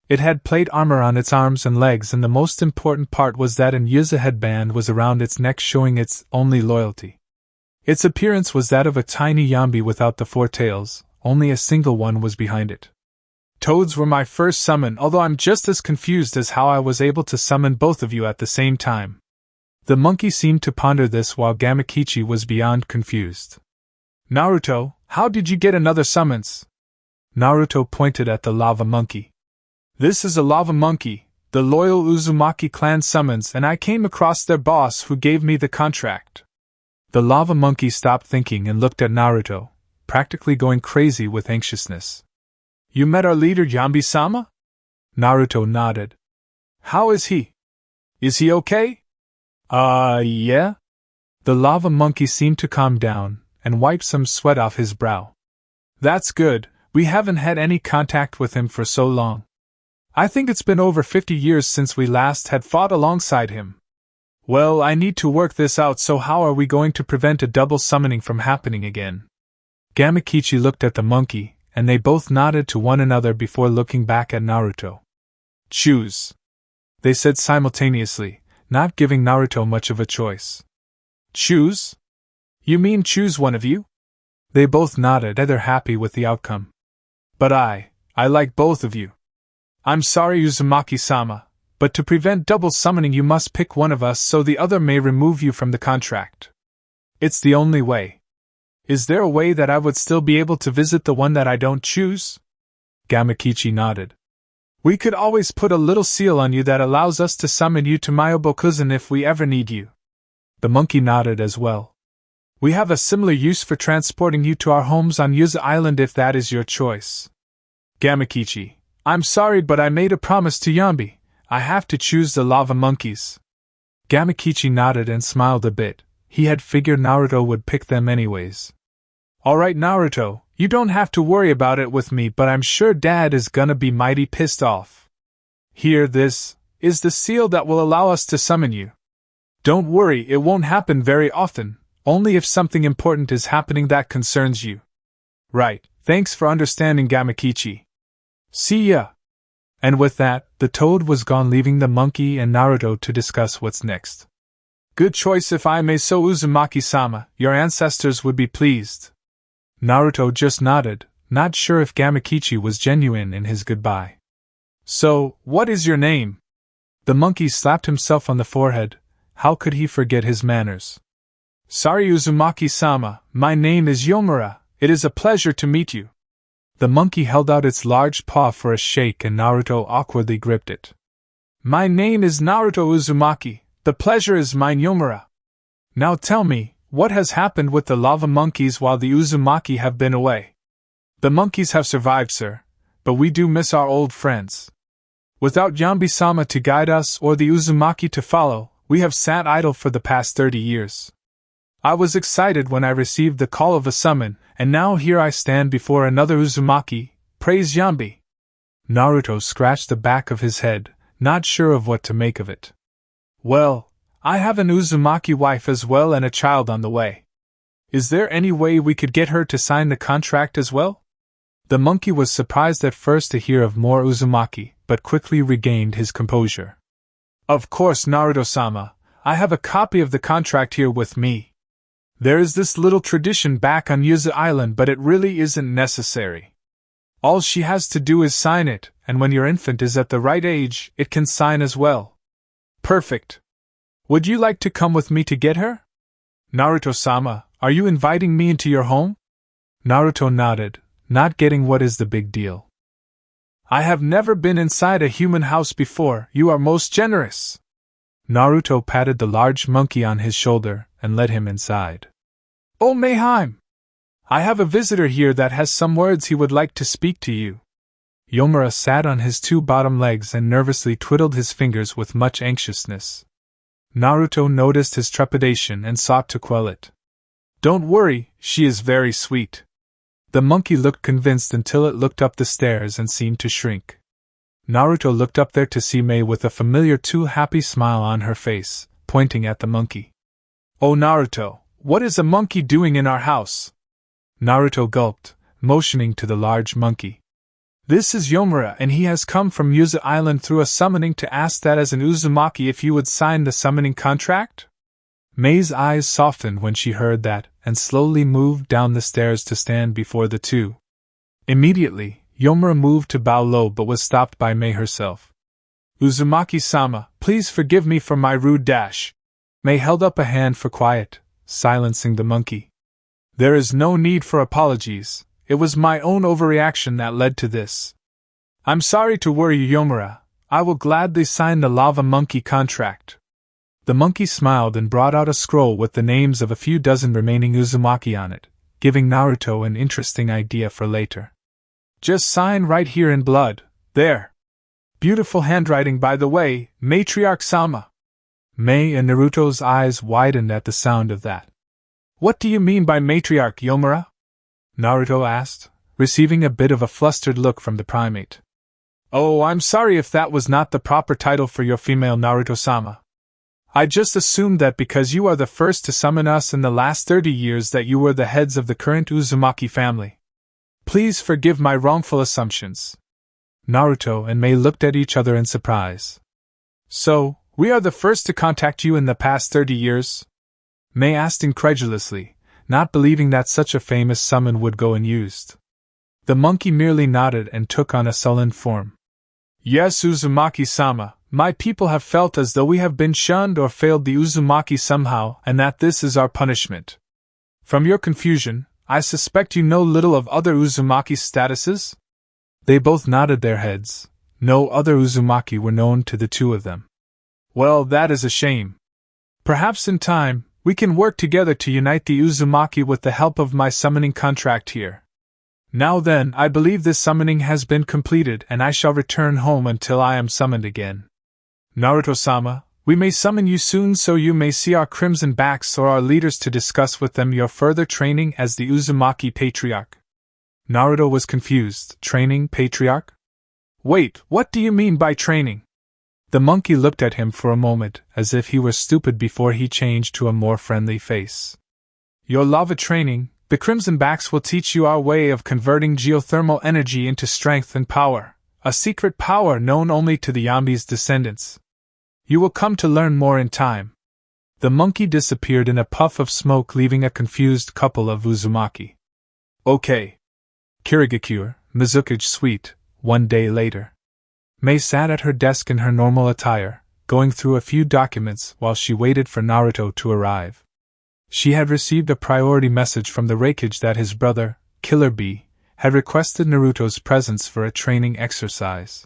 It had plate armor on its arms and legs, and the most important part was that an yuzu headband was around its neck, showing its only loyalty. Its appearance was that of a tiny Yambi without the four tails, only a single one was behind it. "Toads were my first summon, although I'm just as confused as how I was able to summon both of you at the same time." The monkey seemed to ponder this while Gamakichi was beyond confused. "Naruto, how did you get another summons?" Naruto pointed at the lava monkey. "This is a lava monkey, the loyal Uzumaki clan summons, and I came across their boss who gave me the contract." The lava monkey stopped thinking and looked at Naruto, practically going crazy with anxiousness. You met our leader Yambi-sama? Naruto nodded. How is he? Is he okay? Yeah? The lava monkey seemed to calm down and wiped some sweat off his brow. That's good, we haven't had any contact with him for so long. I think it's been over 50 years since we last had fought alongside him. Well, I need to work this out, so how are we going to prevent a double summoning from happening again? Gamakichi looked at the monkey, and they both nodded to one another before looking back at Naruto. Choose, they said simultaneously, not giving Naruto much of a choice. Choose? You mean choose one of you? They both nodded, either happy with the outcome. But I like both of you. I'm sorry, Uzumaki-sama, but to prevent double summoning you must pick one of us so the other may remove you from the contract. It's the only way. Is there a way that I would still be able to visit the one that I don't choose? Gamakichi nodded. We could always put a little seal on you that allows us to summon you to Myobokuzen if we ever need you. The monkey nodded as well. We have a similar use for transporting you to our homes on Yuzu Island if that is your choice. Gamakichi, I'm sorry, but I made a promise to Yambi. I have to choose the lava monkeys. Gamakichi nodded and smiled a bit. He had figured Naruto would pick them anyways. Alright Naruto, you don't have to worry about it with me, but I'm sure Dad is gonna be mighty pissed off. Here, this is the seal that will allow us to summon you. Don't worry, it won't happen very often, only if something important is happening that concerns you. Right, thanks for understanding, Gamakichi. See ya! And with that, the toad was gone, leaving the monkey and Naruto to discuss what's next. Good choice if I may, so Uzumaki-sama, your ancestors would be pleased. Naruto just nodded, not sure if Gamakichi was genuine in his goodbye. So, what is your name? The monkey slapped himself on the forehead. How could he forget his manners? Sorry Uzumaki-sama, my name is Yomura, it is a pleasure to meet you. The monkey held out its large paw for a shake and Naruto awkwardly gripped it. My name is Naruto Uzumaki, the pleasure is mine, Yomura. Now tell me, what has happened with the lava monkeys while the Uzumaki have been away? The monkeys have survived, sir, but we do miss our old friends. Without Yambi-sama to guide us or the Uzumaki to follow, we have sat idle for the past 30 years. I was excited when I received the call of a summon, and now here I stand before another Uzumaki, praise Yambi. Naruto scratched the back of his head, not sure of what to make of it. Well, I have an Uzumaki wife as well and a child on the way. Is there any way we could get her to sign the contract as well? The monkey was surprised at first to hear of more Uzumaki, but quickly regained his composure. Of course, Naruto-sama, I have a copy of the contract here with me. There is this little tradition back on Yuzu Island, but it really isn't necessary. All she has to do is sign it, and when your infant is at the right age, it can sign as well. Perfect. Would you like to come with me to get her? Naruto-sama, are you inviting me into your home? Naruto nodded, not getting what is the big deal. I have never been inside a human house before, you are most generous. Naruto patted the large monkey on his shoulder and led him inside. Oh Mayheim! I have a visitor here that has some words he would like to speak to you. Yomura sat on his two bottom legs and nervously twiddled his fingers with much anxiousness. Naruto noticed his trepidation and sought to quell it. Don't worry, she is very sweet. The monkey looked convinced until it looked up the stairs and seemed to shrink. Naruto looked up there to see Mei with a familiar too happy smile on her face, pointing at the monkey. Oh Naruto, what is a monkey doing in our house? Naruto gulped, motioning to the large monkey. This is Yomura and he has come from Yuzu Island through a summoning to ask that as an Uzumaki if you would sign the summoning contract? Mei's eyes softened when she heard that, and slowly moved down the stairs to stand before the two. Immediately, Yomura moved to bow low but was stopped by Mei herself. Uzumaki-sama, please forgive me for my rude dash. Mei held up a hand for quiet, silencing the monkey. There is no need for apologies, it was my own overreaction that led to this. I'm sorry to worry you, Yomura, I will gladly sign the lava monkey contract. The monkey smiled and brought out a scroll with the names of a few dozen remaining Uzumaki on it, giving Naruto an interesting idea for later. Just sign right here in blood, there. Beautiful handwriting, by the way, Matriarch-sama. Mei and Naruto's eyes widened at the sound of that. What do you mean by matriarch, Yomura? Naruto asked, receiving a bit of a flustered look from the primate. Oh, I'm sorry if that was not the proper title for your female Naruto-sama. I just assumed that because you are the first to summon us in the last 30 years that you were the heads of the current Uzumaki family. Please forgive my wrongful assumptions. Naruto and Mei looked at each other in surprise. So, we are the first to contact you in the past 30 years? Mei asked incredulously, not believing that such a famous summon would go unused. The monkey merely nodded and took on a sullen form. Yes, Uzumaki-sama, my people have felt as though we have been shunned or failed the Uzumaki somehow, and that this is our punishment. From your confusion, I suspect you know little of other Uzumaki's statuses? They both nodded their heads. No other Uzumaki were known to the two of them. Well, that is a shame. Perhaps in time, we can work together to unite the Uzumaki with the help of my summoning contract here. Now then, I believe this summoning has been completed and I shall return home until I am summoned again. Naruto-sama, we may summon you soon so you may see our crimson backs or our leaders to discuss with them your further training as the Uzumaki Patriarch. Naruto was confused. Training Patriarch? Wait, what do you mean by training? The monkey looked at him for a moment, as if he were stupid before he changed to a more friendly face. Your lava training, the crimson backs will teach you our way of converting geothermal energy into strength and power, a secret power known only to the Yambi's descendants. You will come to learn more in time. The monkey disappeared in a puff of smoke, leaving a confused couple of Uzumaki. Okay. Kirigakure, Mizukage Suite, 1 day later. Mei sat at her desk in her normal attire, going through a few documents while she waited for Naruto to arrive. She had received a priority message from the Raikage that his brother, Killer Bee, had requested Naruto's presence for a training exercise.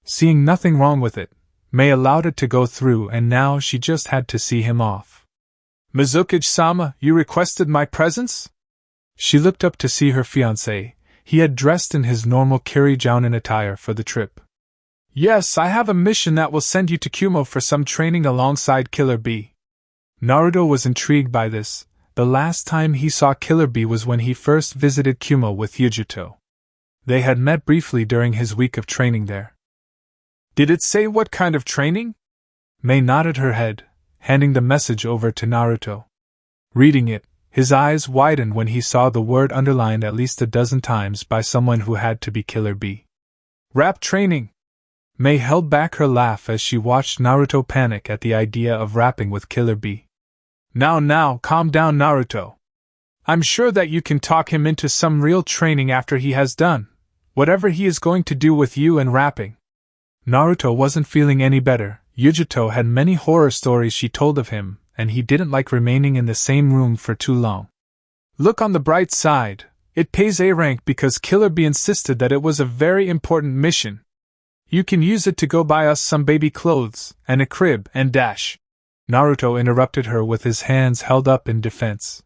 Seeing nothing wrong with it, Mei allowed it to go through and now she just had to see him off. Mizukage-sama, you requested my presence? She looked up to see her fiancé. He had dressed in his normal Kirigakure attire for the trip. Yes, I have a mission that will send you to Kumo for some training alongside Killer Bee. Naruto was intrigued by this. The last time he saw Killer Bee was when he first visited Kumo with Yujuto. They had met briefly during his week of training there. Did it say what kind of training? Mei nodded her head, handing the message over to Naruto. Reading it, his eyes widened when he saw the word underlined at least a dozen times by someone who had to be Killer Bee. Rap training! Mei held back her laugh as she watched Naruto panic at the idea of rapping with Killer Bee. Now, calm down, Naruto. I'm sure that you can talk him into some real training after he has done whatever he is going to do with you and rapping. Naruto wasn't feeling any better. Yujuto had many horror stories she told of him, and he didn't like remaining in the same room for too long. Look on the bright side, it pays A rank because Killer Bee insisted that it was a very important mission. You can use it to go buy us some baby clothes, and a crib, and dash. Naruto interrupted her with his hands held up in defense.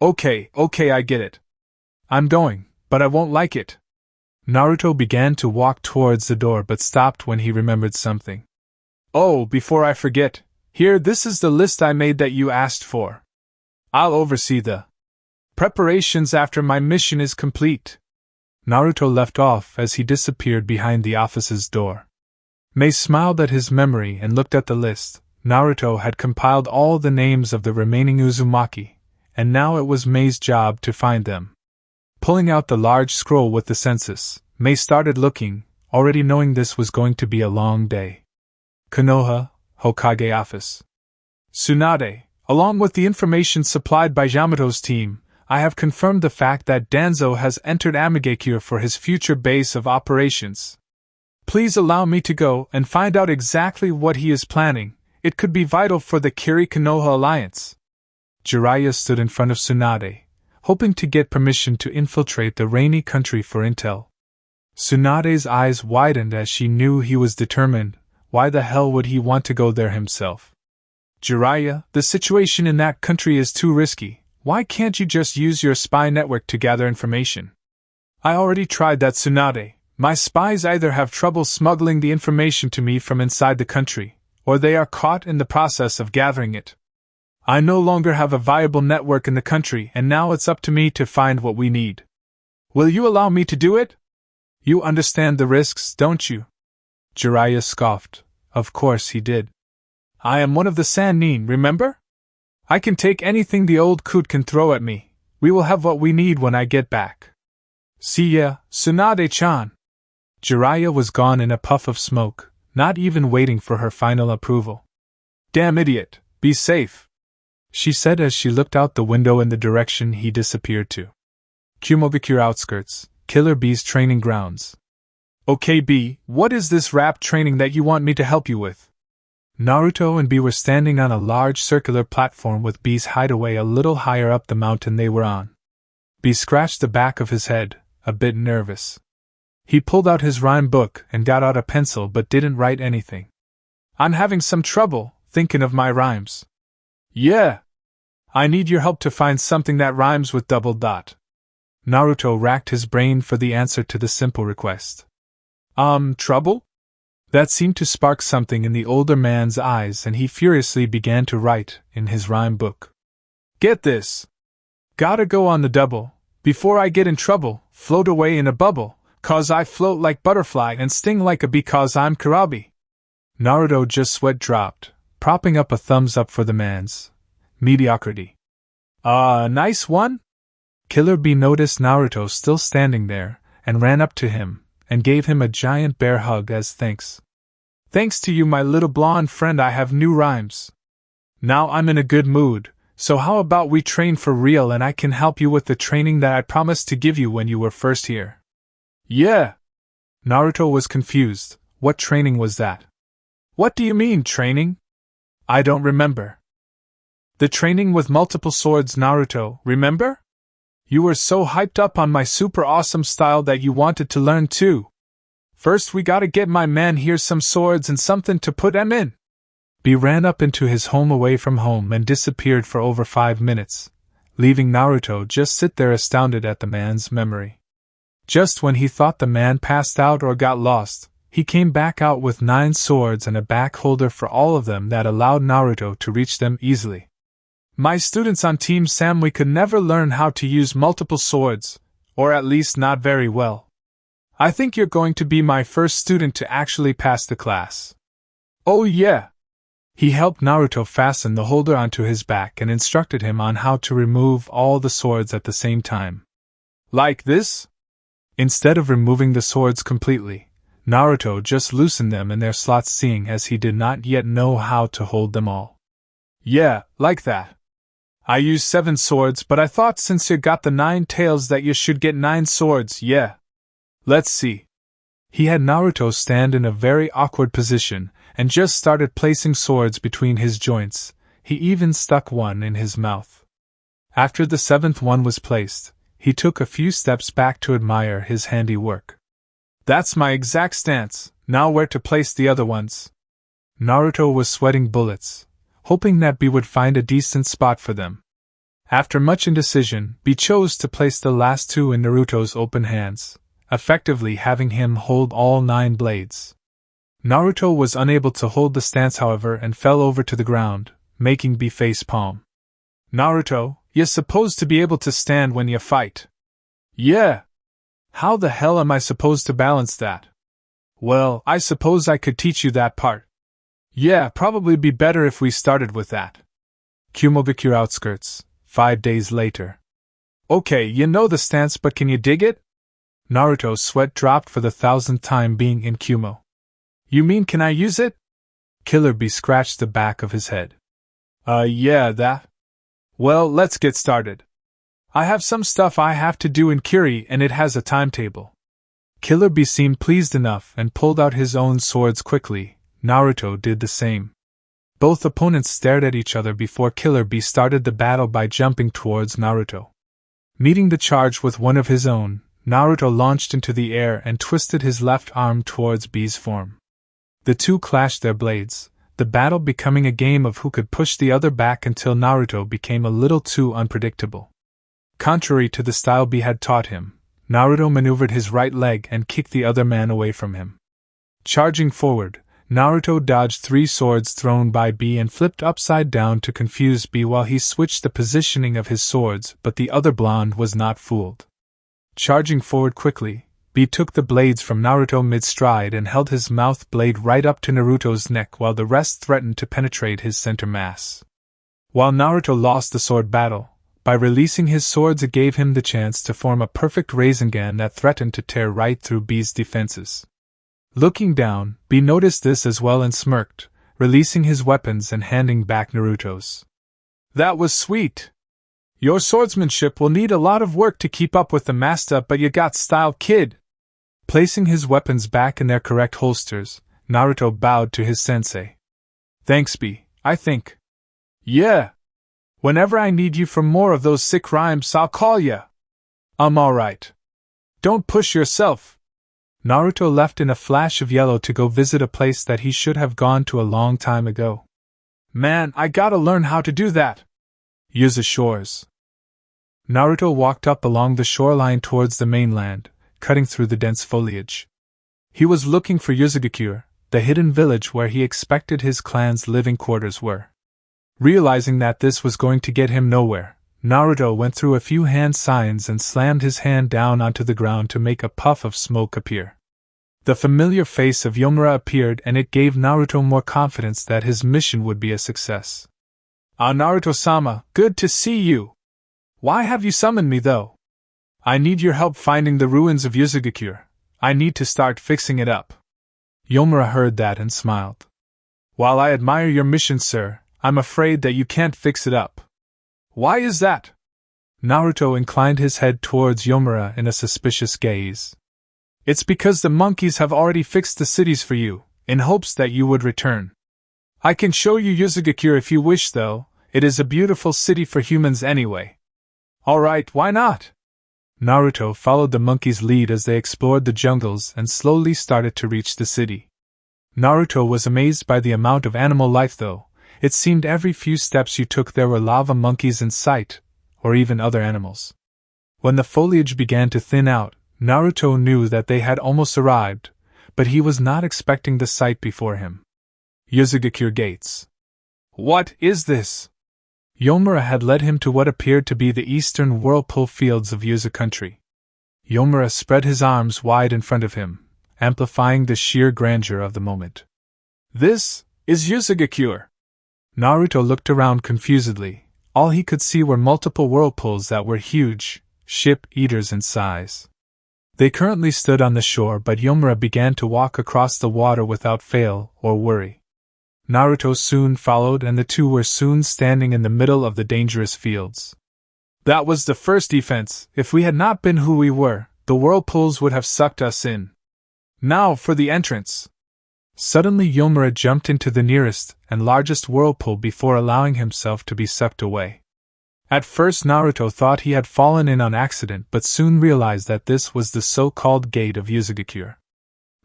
Okay, I get it. I'm going, but I won't like it. Naruto began to walk towards the door but stopped when he remembered something. Oh, before I forget, here, this is the list I made that you asked for. I'll oversee the preparations after my mission is complete. Naruto left off as he disappeared behind the office's door. Mei smiled at his memory and looked at the list. Naruto had compiled all the names of the remaining Uzumaki, and now it was Mei's job to find them. Pulling out the large scroll with the census, Mei started looking, already knowing this was going to be a long day. Konoha, Hokage Office. Tsunade, along with the information supplied by Yamato's team, I have confirmed the fact that Danzo has entered Amigakure for his future base of operations. Please allow me to go and find out exactly what he is planning. It could be vital for the Kiri-Konoha alliance. Jiraiya stood in front of Tsunade, hoping to get permission to infiltrate the rainy country for intel. Tsunade's eyes widened as she knew he was determined. Why the hell would he want to go there himself? Jiraiya, the situation in that country is too risky. Why can't you just use your spy network to gather information? I already tried that, Tsunade. My spies either have trouble smuggling the information to me from inside the country, or they are caught in the process of gathering it. I no longer have a viable network in the country, and now it's up to me to find what we need. Will you allow me to do it? You understand the risks, don't you? Jiraiya scoffed. Of course he did. I am one of the Sannin, remember? I can take anything the old coot can throw at me. We will have what we need when I get back. See ya, Tsunade-chan. Jiraiya was gone in a puff of smoke, not even waiting for her final approval. Damn idiot, be safe, she said as she looked out the window in the direction he disappeared to. Kumogakure outskirts, Killer Bee's training grounds. Okay B, what is this rap training that you want me to help you with? Naruto and Bee were standing on a large circular platform with Bee's hideaway a little higher up the mountain they were on. Bee scratched the back of his head, a bit nervous. He pulled out his rhyme book and got out a pencil but didn't write anything. I'm having some trouble thinking of my rhymes. Yeah. I need your help to find something that rhymes with double dot. Naruto racked his brain for the answer to the simple request. Trouble? That seemed to spark something in the older man's eyes, and he furiously began to write in his rhyme book. Get this. Gotta go on the double, before I get in trouble, float away in a bubble, 'cause I float like butterfly and sting like a bee 'cause I'm Karabi. Naruto just sweat dropped, propping up a thumbs up for the man's mediocrity. Nice one? Killer Bee noticed Naruto still standing there, and ran up to him, and gave him a giant bear hug as thanks. Thanks to you, my little blonde friend, I have new rhymes. Now I'm in a good mood, so how about we train for real and I can help you with the training that I promised to give you when you were first here? Yeah. Naruto was confused. What training was that? What do you mean, training? I don't remember. The training with multiple swords, Naruto, remember? You were so hyped up on my super awesome style that you wanted to learn too. First we gotta get my man here some swords and something to put them in. Bee ran up into his home away from home and disappeared for over 5 minutes, leaving Naruto just sit there astounded at the man's memory. Just when he thought the man passed out or got lost, he came back out with 9 swords and a back holder for all of them that allowed Naruto to reach them easily. My students on Team Samui could never learn how to use multiple swords, or at least not very well. I think you're going to be my first student to actually pass the class. Oh yeah! He helped Naruto fasten the holder onto his back and instructed him on how to remove all the swords at the same time. Like this? Instead of removing the swords completely, Naruto just loosened them in their slots, seeing as he did not yet know how to hold them all. Yeah, like that. I used 7 swords, but I thought since you got the 9 tails that you should get 9 swords, yeah. Let's see. He had Naruto stand in a very awkward position, and just started placing swords between his joints. He even stuck one in his mouth. After the 7th one was placed, he took a few steps back to admire his handiwork. That's my exact stance, now where to place the other ones? Naruto was sweating bullets, hoping that Bee would find a decent spot for them. After much indecision, Bee chose to place the last 2 in Naruto's open hands, effectively having him hold all 9 blades. Naruto was unable to hold the stance, however, and fell over to the ground, making Bee face palm. Naruto, you're supposed to be able to stand when you fight. Yeah. How the hell am I supposed to balance that? Well, I suppose I could teach you that part. Yeah, probably be better if we started with that. Kumogakure outskirts, 5 days later. Okay, you know the stance, but can you dig it? Naruto's sweat dropped for the 1000th time being in Kumo. You mean can I use it? Killer Bee scratched the back of his head. Yeah, that. Well, let's get started. I have some stuff I have to do in Kiri and it has a timetable. Killer Bee seemed pleased enough and pulled out his own swords quickly. Naruto did the same. Both opponents stared at each other before Killer Bee started the battle by jumping towards Naruto. Meeting the charge with one of his own, Naruto launched into the air and twisted his left arm towards Bee's form. The two clashed their blades, the battle becoming a game of who could push the other back until Naruto became a little too unpredictable. Contrary to the style Bee had taught him, Naruto maneuvered his right leg and kicked the other man away from him. Charging forward, Naruto dodged 3 swords thrown by Bee and flipped upside down to confuse Bee while he switched the positioning of his swords, but the other blonde was not fooled. Charging forward quickly, Bee took the blades from Naruto mid-stride and held his mouth blade right up to Naruto's neck while the rest threatened to penetrate his center mass. While Naruto lost the sword battle, by releasing his swords it gave him the chance to form a perfect Rasengan that threatened to tear right through Bee's defenses. Looking down, Bee noticed this as well and smirked, releasing his weapons and handing back Naruto's. "That was sweet. Your swordsmanship will need a lot of work to keep up with the master, but you got style, kid." Placing his weapons back in their correct holsters, Naruto bowed to his sensei. "Thanks, Bee, I think. Yeah. Whenever I need you for more of those sick rhymes, I'll call ya. I'm alright. Don't push yourself." Naruto left in a flash of yellow to go visit a place that he should have gone to a long time ago. "Man, I gotta learn how to do that." Yuzu shores. Naruto walked up along the shoreline towards the mainland, cutting through the dense foliage. He was looking for Uzumaki, the hidden village where he expected his clan's living quarters were. Realizing that this was going to get him nowhere, Naruto went through a few hand signs and slammed his hand down onto the ground to make a puff of smoke appear. The familiar face of Yomura appeared and it gave Naruto more confidence that his mission would be a success. "Ah, Naruto-sama, good to see you. Why have you summoned me though? I need your help finding the ruins of Uzumaki. I need to start fixing it up." Yomura heard that and smiled. "While I admire your mission, sir, I'm afraid that you can't fix it up." "Why is that?" Naruto inclined his head towards Yomura in a suspicious gaze. "It's because the monkeys have already fixed the cities for you, in hopes that you would return. I can show you Uzumaki if you wish though, it is a beautiful city for humans anyway." "Alright, why not?" Naruto followed the monkeys' lead as they explored the jungles and slowly started to reach the city. Naruto was amazed by the amount of animal life though. It seemed every few steps you took there were lava monkeys in sight, or even other animals. When the foliage began to thin out, Naruto knew that they had almost arrived, but he was not expecting the sight before him. Uzumaki Gates. "What is this?" Yomura had led him to what appeared to be the eastern whirlpool fields of Uzu country. Yomura spread his arms wide in front of him, amplifying the sheer grandeur of the moment. "This is Uzumaki." Naruto looked around confusedly. All he could see were multiple whirlpools that were huge, ship-eaters in size. They currently stood on the shore, but Yomura began to walk across the water without fail or worry. Naruto soon followed and the two were soon standing in the middle of the dangerous fields. "That was the first defense. If we had not been who we were, the whirlpools would have sucked us in. Now for the entrance." Suddenly Yomura jumped into the nearest and largest whirlpool before allowing himself to be sucked away. At first Naruto thought he had fallen in on accident but soon realized that this was the so-called gate of Uzumaki.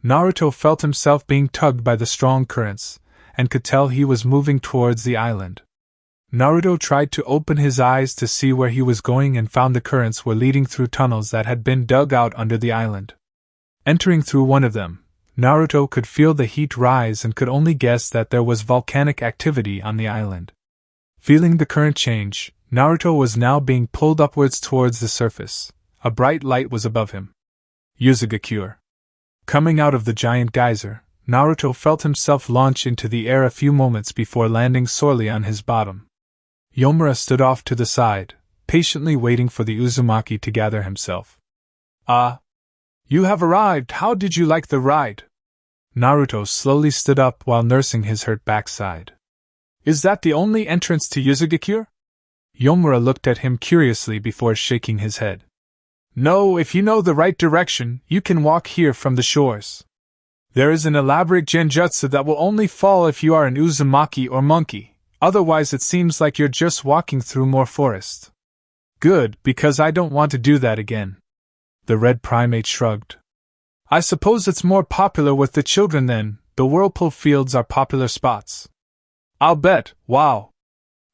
Naruto felt himself being tugged by the strong currents, and could tell he was moving towards the island. Naruto tried to open his eyes to see where he was going and found the currents were leading through tunnels that had been dug out under the island. Entering through one of them, Naruto could feel the heat rise and could only guess that there was volcanic activity on the island. Feeling the current change, Naruto was now being pulled upwards towards the surface. A bright light was above him. Uzumaki. Coming out of the giant geyser, Naruto felt himself launch into the air a few moments before landing sorely on his bottom. Yomura stood off to the side, patiently waiting for the Uzumaki to gather himself. "Ah! You have arrived. How did you like the ride?" Naruto slowly stood up while nursing his hurt backside. "Is that the only entrance to Uzumaki?" Yomura looked at him curiously before shaking his head. "No, if you know the right direction, you can walk here from the shores. There is an elaborate Genjutsu that will only fall if you are an Uzumaki or monkey, otherwise it seems like you're just walking through more forest." "Good, because I don't want to do that again." The red primate shrugged. "I suppose it's more popular with the children then. The whirlpool fields are popular spots." I'll bet, wow!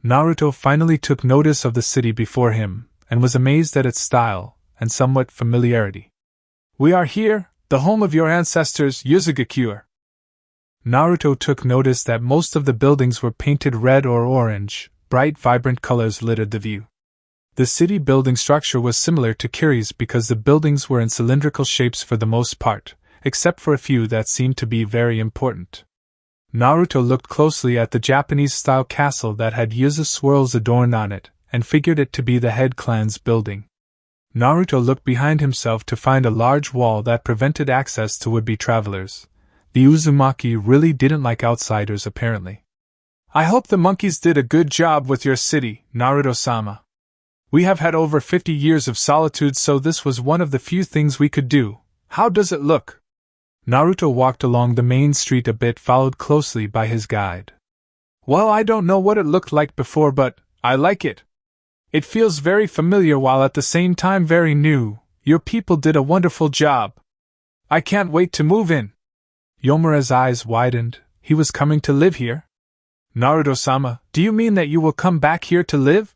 Naruto finally took notice of the city before him, and was amazed at its style and somewhat familiarity. We are here, the home of your ancestors, Uzumaki. Naruto took notice that most of the buildings were painted red or orange, bright vibrant colors littered the view. The city building structure was similar to Kiri's because the buildings were in cylindrical shapes for the most part, except for a few that seemed to be very important. Naruto looked closely at the Japanese-style castle that had yuzu swirls adorned on it, and figured it to be the head clan's building. Naruto looked behind himself to find a large wall that prevented access to would-be travelers. The Uzumaki really didn't like outsiders apparently. I hope the monkeys did a good job with your city, Naruto-sama. We have had over 50 years of solitude, so this was one of the few things we could do. How does it look? Naruto walked along the main street a bit, followed closely by his guide. Well, I don't know what it looked like before, but I like it. It feels very familiar while at the same time very new. Your people did a wonderful job. I can't wait to move in. Yomura's eyes widened. He was coming to live here? Naruto-sama, do you mean that you will come back here to live?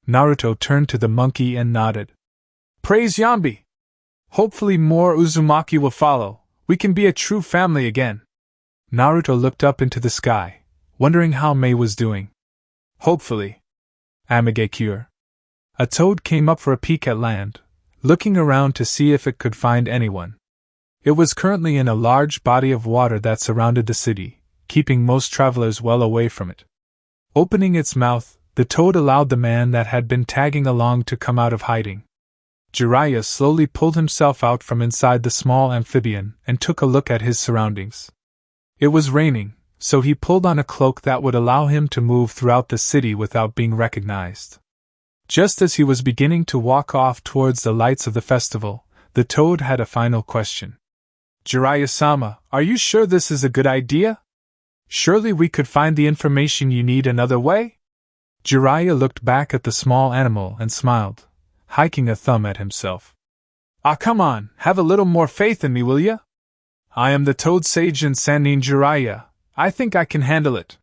Naruto turned to the monkey and nodded. Praise Yambi! Hopefully more Uzumaki will follow. We can be a true family again. Naruto looked up into the sky, wondering how Mei was doing. Hopefully. Amigakure. A toad came up for a peek at land, looking around to see if it could find anyone. It was currently in a large body of water that surrounded the city, keeping most travelers well away from it. Opening its mouth, the toad allowed the man that had been tagging along to come out of hiding. Jiraiya slowly pulled himself out from inside the small amphibian and took a look at his surroundings. It was raining, so he pulled on a cloak that would allow him to move throughout the city without being recognized. Just as he was beginning to walk off towards the lights of the festival, the toad had a final question. Jiraiya-sama, are you sure this is a good idea? Surely we could find the information you need another way? Jiraiya looked back at the small animal and smiled, hiking a thumb at himself. Ah, come on, have a little more faith in me, will ya? I am the Toad Sage and Sannin Jiraiya. I think I can handle it.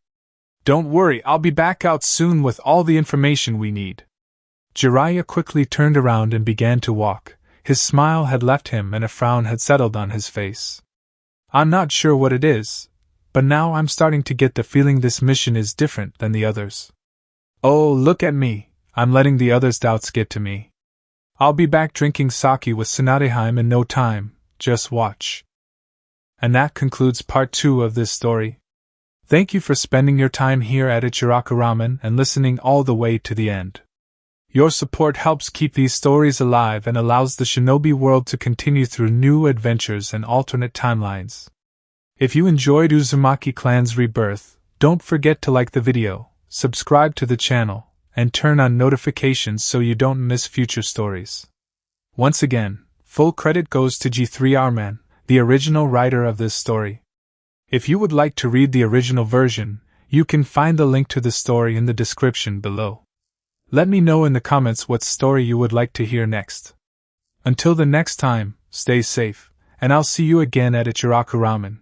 Don't worry, I'll be back out soon with all the information we need. Jiraiya quickly turned around and began to walk. His smile had left him and a frown had settled on his face. I'm not sure what it is, but now I'm starting to get the feeling this mission is different than the others. Oh, look at me, I'm letting the others' doubts get to me. I'll be back drinking sake with Tsunadeheim in no time, just watch. And that concludes part 2 of this story. Thank you for spending your time here at Ichiraku Ramen and listening all the way to the end. Your support helps keep these stories alive and allows the shinobi world to continue through new adventures and alternate timelines. If you enjoyed Uzumaki Clan's Rebirth, don't forget to like the video, subscribe to the channel, and turn on notifications so you don't miss future stories. Once again, full credit goes to G3rman, the original writer of this story. If you would like to read the original version, you can find the link to the story in the description below. Let me know in the comments what story you would like to hear next. Until the next time, stay safe, and I'll see you again at Ichiraku Ramen.